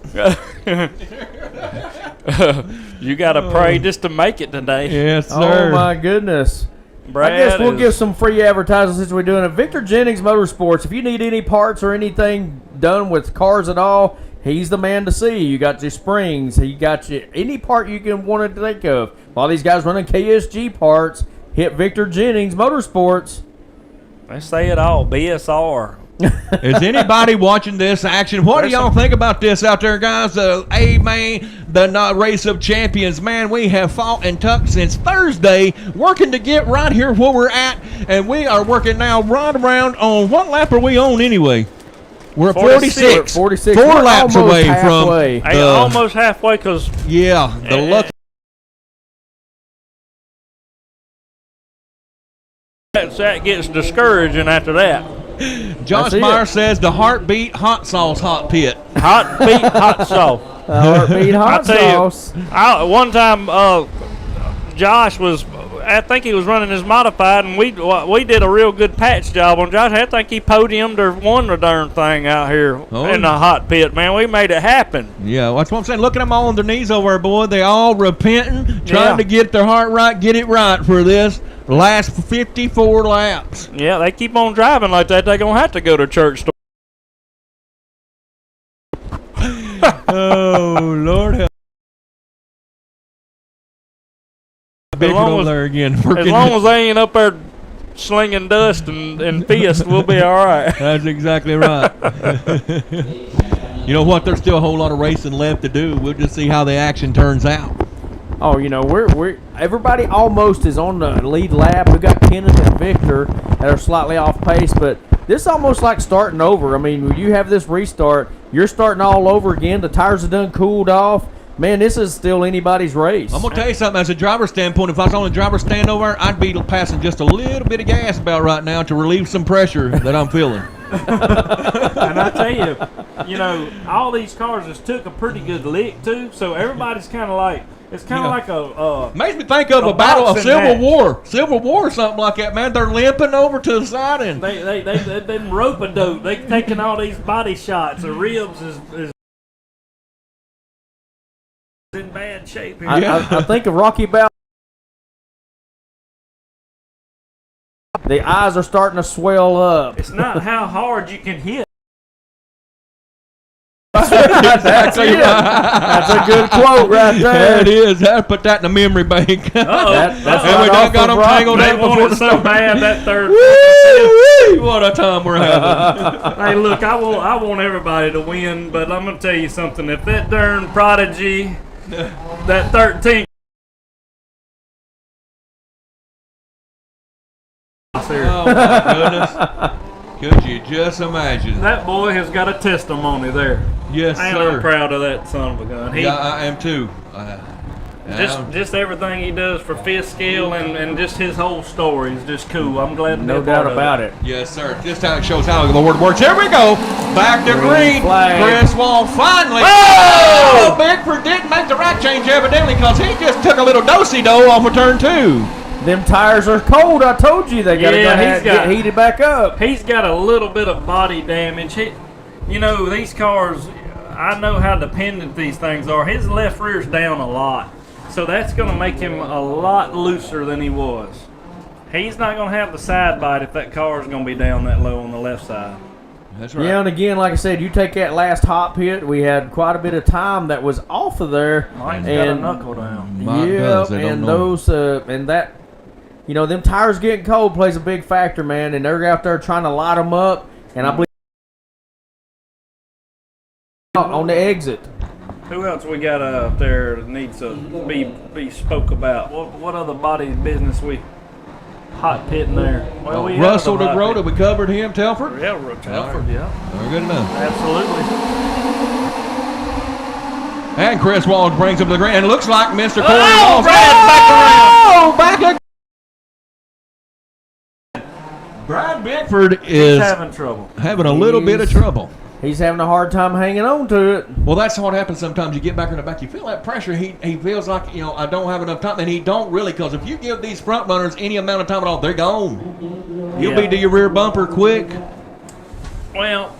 You got to pray just to make it today. Yes, sir. Oh, my goodness. Brad I guess we'll is- give some free advertising since we're doing it. Victor Jennings Motorsports. If you need any parts or anything done with cars at all, he's the man to see. You got your springs. He got you any part you can want to think of. A lot of these guys running KSG parts. Hit Victor Jennings Motorsports. They say it all. BSR. Is anybody watching this action? What do y'all think about this out there, guys? The A-Main, the Race of Champions. Man, we have fought and tucked since Thursday, working to get right here where we're at, and we are working now right around on, what lap are we on anyway? We're at 46. 46. 4 We're laps almost away halfway. from Hey, almost halfway because yeah, the lucky. that gets discouraging after that. Josh That's it. Meyer says the heartbeat hot sauce hot pit. Hot beat, hot sauce. Heartbeat hot I tell sauce. you, one time Josh was, I think he was running his modified, and we did a real good patch job on Josh. I think he podiumed or won the darn thing out here in the hot pit, man. We made it happen. Yeah, that's what I'm saying. Look at them all on their knees over there, boy. They all repenting, trying to get their heart right, get it right for this last 54 laps. Yeah, they keep on driving like that. They're going to have to go to church. Oh, Lord help. Big long over as- there again. As long as they ain't up there slinging dust and fist, we'll be all right. That's exactly right. You know what? There's still a whole lot of racing left to do. We'll just see how the action turns out. Oh, you know, we're everybody almost is on the lead lap. We got Kenneth and Victor that are slightly off pace, but this is almost like starting over. I mean, when you have this restart, you're starting all over again. The tires are done cooled off. Man, this is still anybody's race. I'm gonna tell you something. As a driver standpoint, if I was on the driver's stand over there, I'd be passing just a little bit of gas about right now to relieve some pressure that I'm feeling. And I tell you, you know, all these cars just took a pretty good lick too. So everybody's kind of like, it's kind of like a. Makes me think of a battle of Civil War or something like that, man. They're limping over to the side and They've been rope-a-dope. They've taken all these body shots. The ribs is in bad shape here. I think of Rocky Balboa. The eyes are starting to swell up. It's not how hard you can hit. That's a good quote right there. That is. I put that in the memory bank. That's And right we off done got of them Rocky. tangled They up before wanted the so start. bad that third. Woo-wee, what a time we're having. Hey, look, I want everybody to win, but I'm gonna tell you something. If that darn prodigy, that 13. Oh my goodness. Could you just imagine? That boy has got a testimony there. Yes, And sir. I'm proud of that son of a gun. He Yeah, I am too. just everything he does for fifth scale and just his whole story is just cool. I'm glad to be No a part doubt of about it. Yes, sir. Just how it shows how the word works. Here we go. Back to green. flag. Chris Wall finally. Whoa! Oh, Bigford didn't make the right change evidently because he just took a little do-si-do off of turn 2. Them tires are cold. I told you they got to Yeah, he's got- get heated back up. He's got a little bit of body damage. You know, these cars, I know how dependent these things are. His left rear's down a lot. So that's going to make him a lot looser than he was. He's not going to have the side bite if that car is going to be down that low on the left side. That's right. Yeah, and again, like I said, you take that last hop hit, we had quite a bit of time that was off of there. Mike's got a knuckle down. Mine Yeah, does, they don't and know. those, and that, you know, them tires getting cold plays a big factor, man, and they're out there trying to light them up, and I believe on the exit. Who else we got out there that needs to be spoke about? What other body business we hot pitting there? Well, we Russell have some hot DeGrota, we covered him. Telford? pit. Yeah, Telford, yeah. Very good enough. Absolutely. And Chris Walls brings up the green. And it looks like Mr. Corey Oh, Walls. Brad, back Oh, back again. Brad Bickford is He's having trouble. having a little bit of He's- trouble. He's having a hard time hanging on to it. Well, that's what happens sometimes. You get back in the back, you feel that pressure. He feels like, you know, I don't have enough time. And he don't really, because if you give these front runners any amount of time at all, they're gone. You'll be to your rear bumper quick. Well,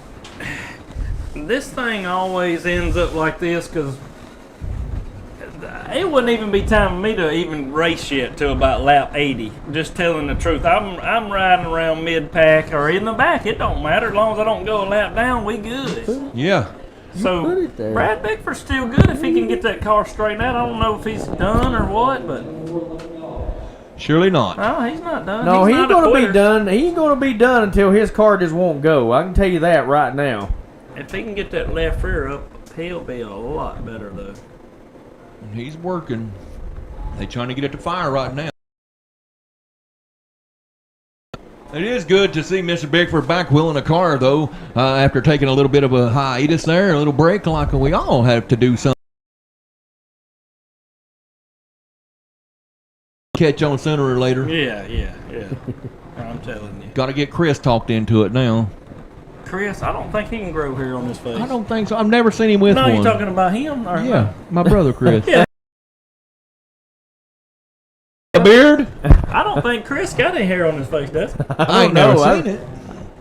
this thing always ends up like this because it wouldn't even be time for me to even race yet till about lap 80. Just telling the truth, I'm riding around mid pack or in the back. It don't matter as long as I don't go a lap down. We good. Yeah. put So it there. Brad Bickford's still good if he can get that car straightened out. I don't know if he's done or what, but Surely not. no, he's not done. No, he's he ain't not a going to be quitter. done. He ain't going to be done until his car just won't go. I can tell you that right now. If he can get that left rear up, he'll be a lot better though. He's working. They trying to get it to fire right now. It is good to see Mr. Bickford back wheeling a car, though, after taking a little bit of a hiatus there, a little break like we all have to do something. Catch on sooner or later. Yeah. I'm telling you. Got to get Chris talked into it now. Chris, I don't think he can grow hair on his face. I don't think so. I've never seen him with No, one. you're talking about him? Or Yeah, my brother Chris. Yeah. A beard? I don't think Chris got any hair on his face, does he? I ain't never seen it.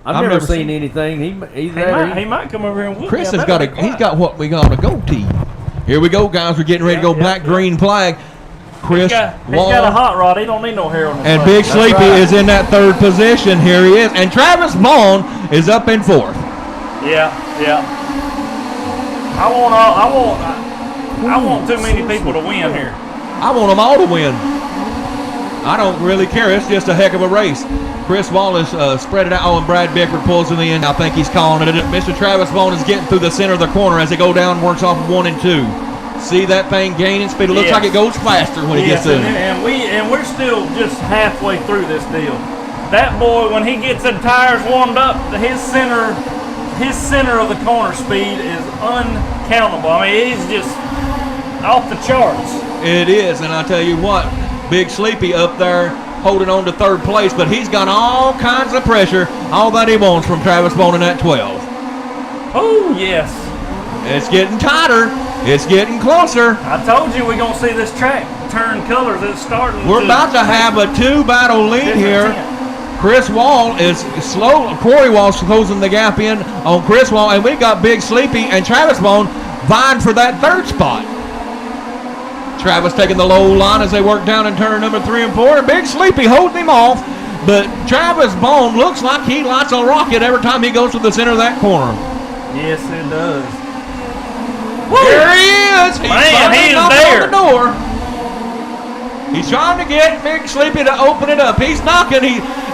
I've never seen anything. He might come over here and whoop Chris me. I has better be he's quiet. got what we got a goatee. Here we go, guys. We're getting ready to go black, green flag. Chris He's got Wall a hot rod. He don't need no hair on his and face. Big Sleepy is in that third position. Here he is. And Travis Vaughn is up in fourth. Yeah. I want too many people to win here. I want them all to win. I don't really care. It's just a heck of a race. Chris Wallace spread it out. Oh, and Brad Bickford pulls in the end. I think he's calling it. Mr. Travis Vaughn is getting through the center of the corner as they go down, works off 1 and 2. See that thing gaining speed? It looks Yes. like it goes faster when he gets in. and we're still just halfway through this deal. That boy, when he gets the tires warmed up, his center of the corner speed is uncountable. I mean, he's just off the charts. It is, and I tell you what, Big Sleepy up there holding on to third place, but he's got all kinds of pressure, all that he wants from Travis Vaughn in that 12. Oh, yes. It's getting tighter. It's getting closer. I told you we're going to see this track turn colors. It's starting. We're about to have a 2-battle lead here. Chris Wall is slow. Corey Wall's closing the gap in on Chris Wall, and we got Big Sleepy and Travis Vaughn vying for that third spot. Travis taking the low line as they work down in turn number 3 and 4, and Big Sleepy holding him off. But Travis Vaughn looks like he lights a rocket every time he goes to the center of that corner. Yes, it does. Here he is. He's Man, trying to he's knock there. on the door. He's trying to get Big Sleepy to open it up. He's knocking.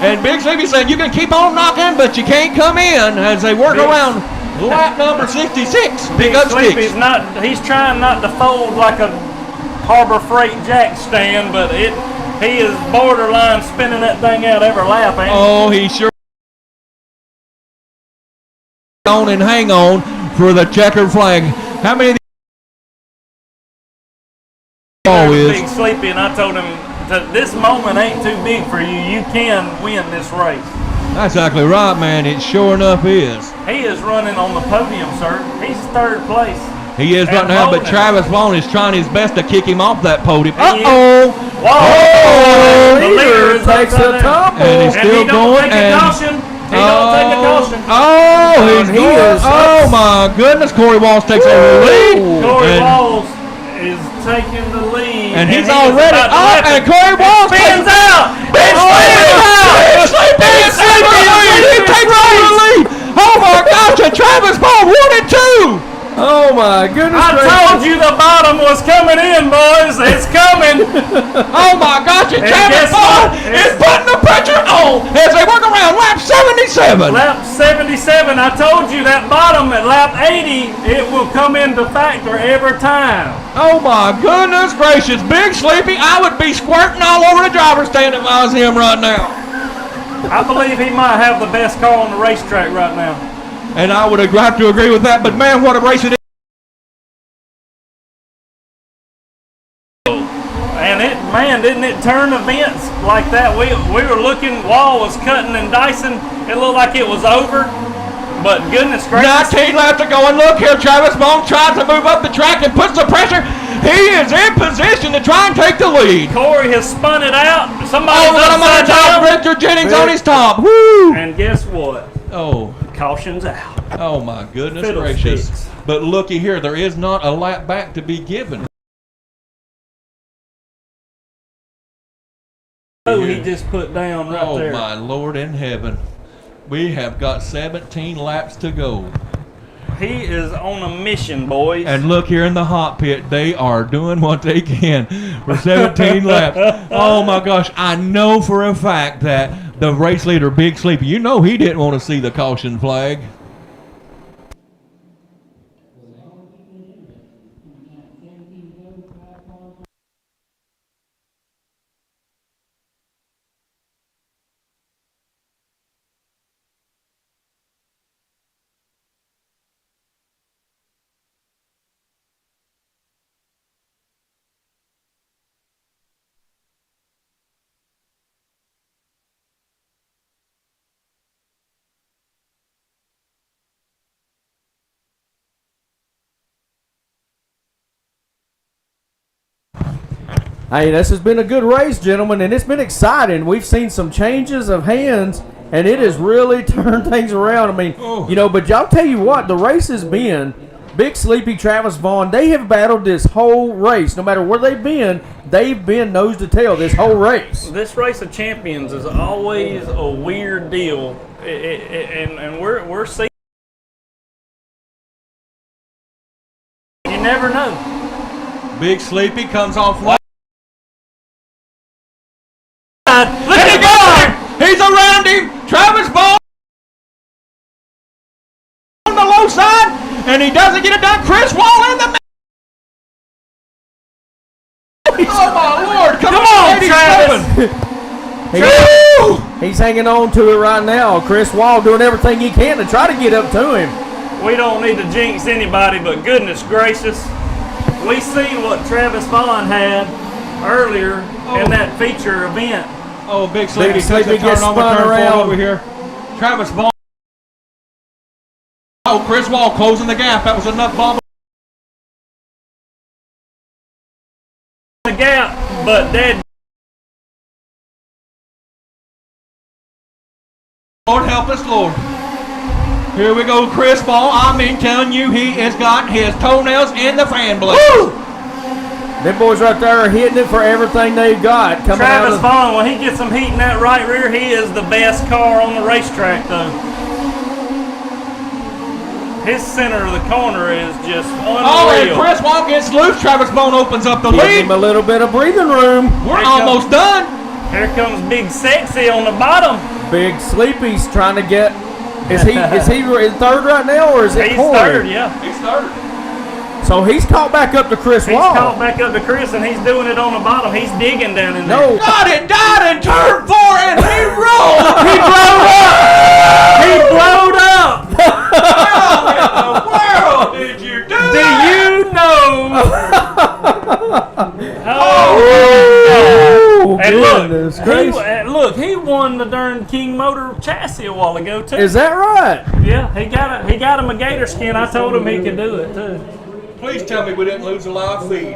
And Big Sleepy saying, you can keep on knocking, but you can't come in as they work around lap number 66. Big up Sleepy's sticks. he's trying not to fold like a Harbor Freight jack stand, but he is borderline spinning that thing out every lap, ain't he? Oh, he sure on and hang on for the checkered flag. How many of these Big Sleepy, and I told him this moment ain't too big for you. You can win this race. That's exactly right, man. It sure enough is. He is running on the podium, sir. He's third place. He is right And now, but holding. Travis Vaughn is trying his best to kick him off that podium. He is. Uh-oh! Whoa! The leader is takes upside a down. tumble. And he's And still he don't going, think and it's caution. He don't take a caution. He is. Oh my goodness, Corey Walsh takes over the lead. Corey And- Walls is taking the lead. And he's he is already about to up, lap and it. Corey Walsh Spins out. He takes over the lead. Oh my gosh, and Travis Ball 1 and 2. Oh my goodness I told you the bottom was coming in, boys. It's coming. Oh my gosh, and Travis guess Ball what? is putting the pressure on as they work around lap 77. Lap 77. I told you that bottom at lap 80, it will come into factor every time. Oh my goodness gracious, Big Sleepy, I would be squirting all over the driver's stand if I was him right now. I believe he might have the best car on the racetrack right now. And I would have to agree with that, but man, what a race it is. And didn't it turn events like that? We were looking, Wall was cutting and dicing. It looked like it was over. But goodness gracious. 19 laps to go, and look here, Travis Bone tries to move up the track and puts the pressure. He is in position to try and take the lead. Corey has spun it out. Somebody's Oh, upside down. Victor Jennings on his top. Woo! And guess what? Oh. Caution's out. Oh my goodness Fiddlesticks. gracious. But looky here, there is not a lap back to be given. Oh, he just put down right Oh there. my Lord in heaven. We have got 17 laps to go. He is on a mission, boys. And look here in the hot pit, they are doing what they can for 17 laps. Oh my gosh, I know for a fact that the race leader, Big Sleepy, you know he didn't want to see the caution flag. Hey, this has been a good race, gentlemen, and it's been exciting. We've seen some changes of hands, and it has really turned things around. I mean, you know, but y'all tell you what, the race has been Big Sleepy, Travis Vaughn. They have battled this whole race. No matter where they've been nose to tail this whole race. This race of champions is always a weird deal, and we're seeing. You never know. Big Sleepy comes off. Look at the He's around him. Travis Ball on the low side, and he doesn't get it done. Chris Wall in the. Oh my Lord! Come on, Travis. He's hanging on to it right now. Chris Wall doing everything he can to try to get up to him. We don't need to jinx anybody, but goodness gracious, we seen what Travis Vaughn had earlier in that feature event. Oh, Big Sleepy Big Sleepy takes a gets turn over, spun turn around. four over here. Travis Ball. Oh, Chris Wall closing the gap. That was enough ball. The gap, but dead. Lord help us, Lord. Here we go, Chris Ball. I mean, telling you, he has got his toenails in the fan blades. Them boys right there are hitting it for everything they've got. Coming out Travis of Vaughn, when he gets some heat in that right rear, he is the best car on the racetrack, though. His center of the corner is just unreal. Oh, and Chris Wall gets loose. Travis Bone opens up the Give lead. him a little bit of breathing room. We're almost done. Here comes Big Sexy on the bottom. Big Sleepy's trying to get. Is he in third right now, or is it He's Corey? third, yeah. He's third. So he's caught back up to Chris He's Wall. caught back up to Chris, and he's doing it on the bottom. He's digging down in there. No. Got it, died in turn 4, and he rolled. He blowed up! He blowed up! How in the world did you do Do that? you know? Oh, And goodness gracious. look, he won the darn King Motor chassis a while ago too. Is that right? Yeah, he got him a gator skin. I told him he could do it too. Please tell me we didn't lose a live feed.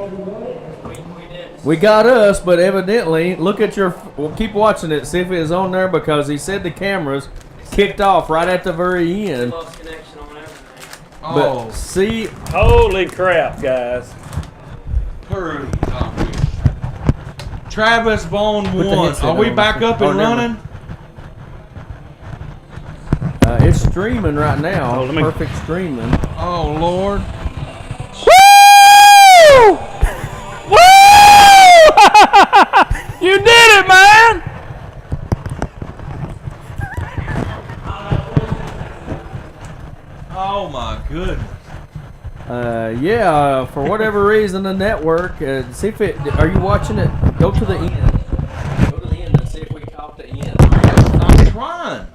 We got us, but evidently, look at your. Well, keep watching it. See if it is on there because he said the cameras. kicked off right at the very end. Lost connection on everything. But see, Holy crap, guys. Travis Bone the won. headset Are we on. back up Oh, and never. running? it's streaming right now. Oh, let me- Perfect streaming. Oh, Lord. Woo! You did it, man! Oh, my goodness. For whatever reason, the network. See if it. Are you watching it? Go to the end. Go to the end and see if we caught the end. I'm trying.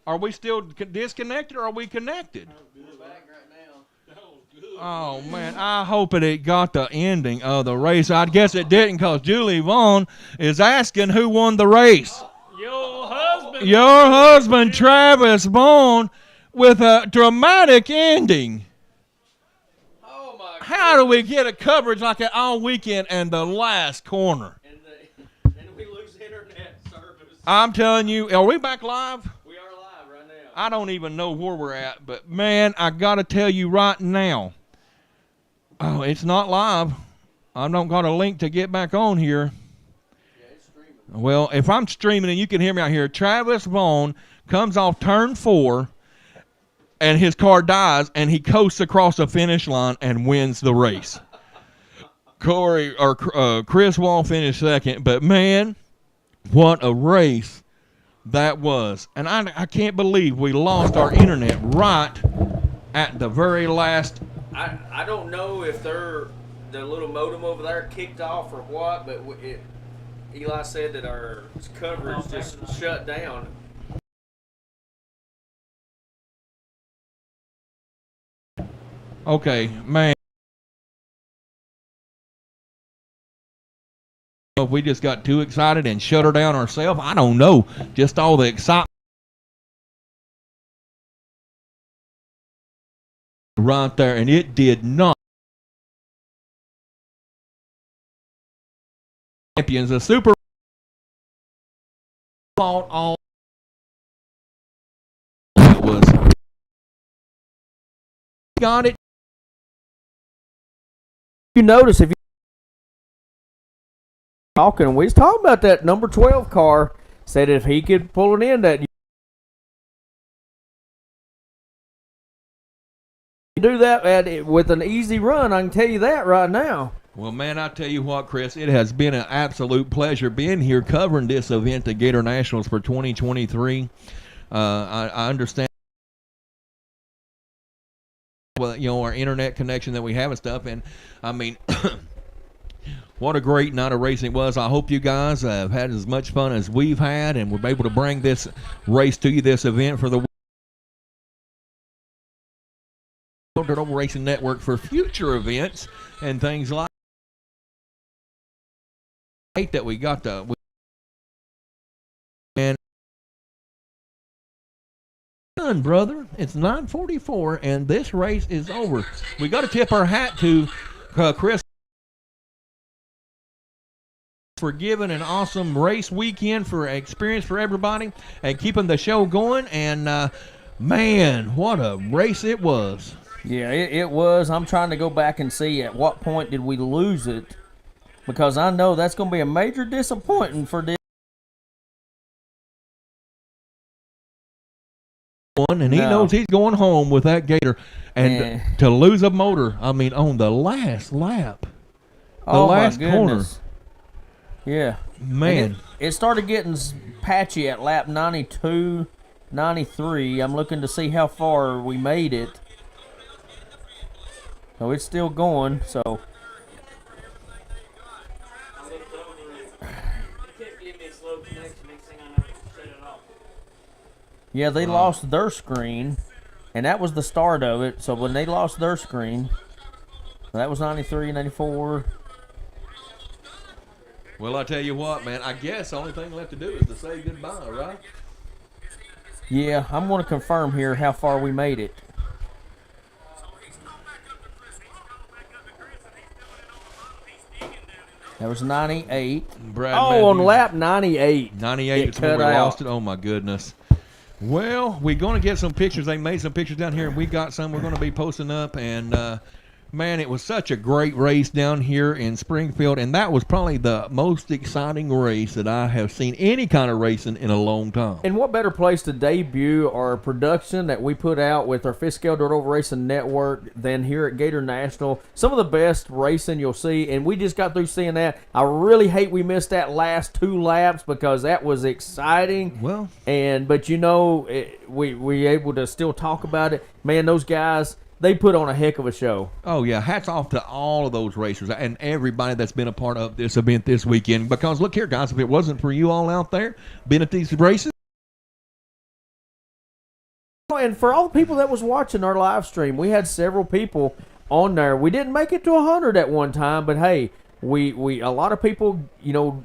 Are we still disconnected or are we connected? Oh, man. I hope it got the ending of the race. I guess it didn't because Julie Vaughn is asking who won the race. Your husband. Your husband, Travis Bone, with a dramatic ending. Oh my! How do we get a coverage like that all weekend and the last corner? And we lose internet service. I'm telling you, are we back live? We are live right now. I don't even know where we're at, but man, I got to tell you right now. Oh, it's not live. I don't got a link to get back on here. Yeah, it's streaming. Well, if I'm streaming and you can hear me out here, Travis Vaughn comes off turn 4 and his car dies and he coasts across the finish line and wins the race. Chris Wall finished second, but man, what a race that was. And I can't believe we lost our internet right at the very last. I don't know if the little modem over there kicked off or what, but Eli said that our coverage just shut down. Okay, man. If we just got too excited and shut her down ourselves, I don't know. Just all the excitement right there, and it did not. Champions, a super fought all. It was got it. You notice if you talking, we was talking about that number 12 car. Said if he could pull it in, that you do that with an easy run. I can tell you that right now. Well, man, I tell you what, Chris, it has been an absolute pleasure being here covering this event, the Gator Nationals for 2023. I understand, well, you know, our internet connection that we have and stuff, and I mean, what a great night of racing it was. I hope you guys have had as much fun as we've had, and we're able to bring this race to you, this event for the Dirt Oval Racing Network for future events and things like. Hate that we got the and done, brother. It's 9:44 and this race is over. We got to tip our hat to Chris for giving an awesome race weekend for experience for everybody and keeping the show going. And man, what a race it was. Yeah, it was. I'm trying to go back and see at what point did we lose it, because I know that's going to be a major disappointment for this one, and he knows he's going home with that Gator, and to lose a motor, I mean, on the last lap, the last corner. Yeah, man, it started getting patchy at lap 92, 93. I'm looking to see how far we made it. So it's still going, so. I looked over and it kept giving me a slow connection. Next thing I know, it shut it off. Yeah, they lost their screen, and that was the start of it. So when they lost their screen, that was 93, 94. well, I tell you what, man, I guess the only thing left to do is to say goodbye, right? Yeah, I'm going to confirm here how far we made it. That was 98. Brad On Matthews. lap 98. 98 is when we lost it. Oh, my goodness. Well, we're going to get some pictures. They made some pictures down here, and we got some we're going to be posting up. And, man, it was such a great race down here in Springfield, and that was probably the most exciting race that I have seen any kind of racing in a long time. And what better place to debut our production that we put out with our Fifth Scale Dirt Oval Racing Network than here at Gator National. Some of the best racing you'll see, and we just got through seeing that. I really hate we missed that last 2 laps because that was exciting. Well, but you know, we able to still talk about it. Man, those guys, they put on a heck of a show. oh, yeah. Hats off to all of those racers and everybody that's been a part of this event this weekend. Because, look here, guys, if it wasn't for you all out there being at these races, And for all the people that was watching our live stream, we had several people on there. We didn't make it to 100 at one time, but hey, we a lot of people, you know,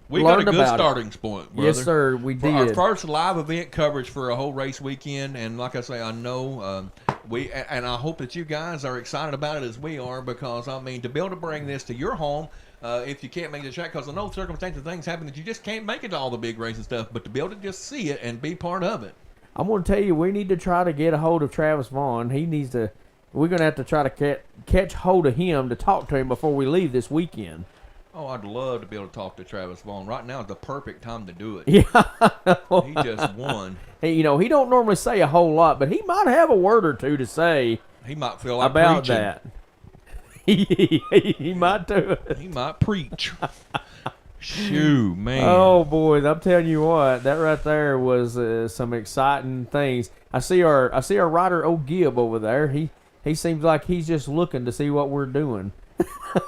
we got a learned good about starting it. point, brother. Yes, sir, we For our did. first live event coverage for a whole race weekend, and like I say, I know and I hope that you guys are excited about it as we are, because I mean, to be able to bring this to your home, if you can't make the track, because I know circumstances, things happen that you just can't make it to all the big race and stuff, but to be able to just see it and be part of it. I'm going to tell you, we need to try to get a hold of Travis Vaughn. He needs to. We're going to have to try to catch hold of him to talk to him before we leave this weekend. Oh, I'd love to be able to talk to Travis Vaughn. Right now is the perfect time to do it. Yeah, He just won. Hey, you know, he don't normally say a whole lot, but he might have a word or two to say He might feel like about preaching. that. He might do it. He might preach. Shoo, man. Oh, boys, I'm telling you what, that right there was some exciting things. I see our rider, old Gibb, over there. He seems like he's just looking to see what we're doing.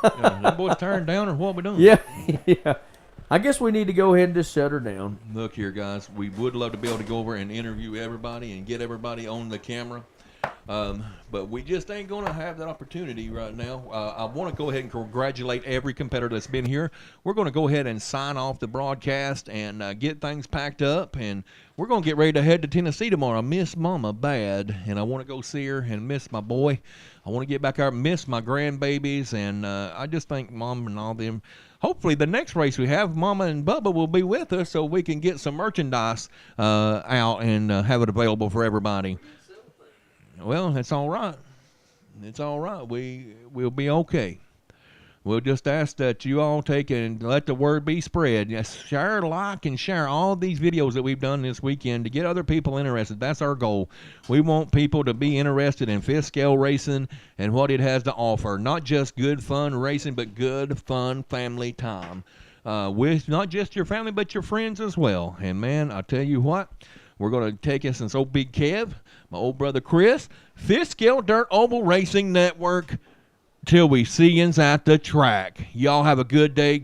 Yeah, that boy's turned down, or what we doing? Yeah, yeah. I guess we need to go ahead and just shut her down. Look here, guys. We would love to be able to go over and interview everybody and get everybody on the camera. But we just ain't going to have that opportunity right now. I want to go ahead and congratulate every competitor that's been here. We're going to go ahead and sign off the broadcast and get things packed up. And we're going to get ready to head to Tennessee tomorrow. I miss Mama bad, and I want to go see her and miss my boy. I want to get back out and miss my grandbabies. And I just think Mom and all them. Hopefully the next race we have, Mama and Bubba will be with us so we can get some merchandise out and have it available for everybody. Well, it's all right. It's all right. We'll be okay. We'll just ask that you all take and let the word be spread. Yes, share, like, and share all these videos that we've done this weekend to get other people interested. That's our goal. We want people to be interested in fifth scale racing and what it has to offer. Not just good, fun racing, but good, fun family time. With not just your family, but your friends as well. And, man, I tell you what, we're going to take us since old Big Kev, my old brother Chris, Fifth Scale Dirt Oval Racing Network, till we see yous at the track. Y'all have a good day.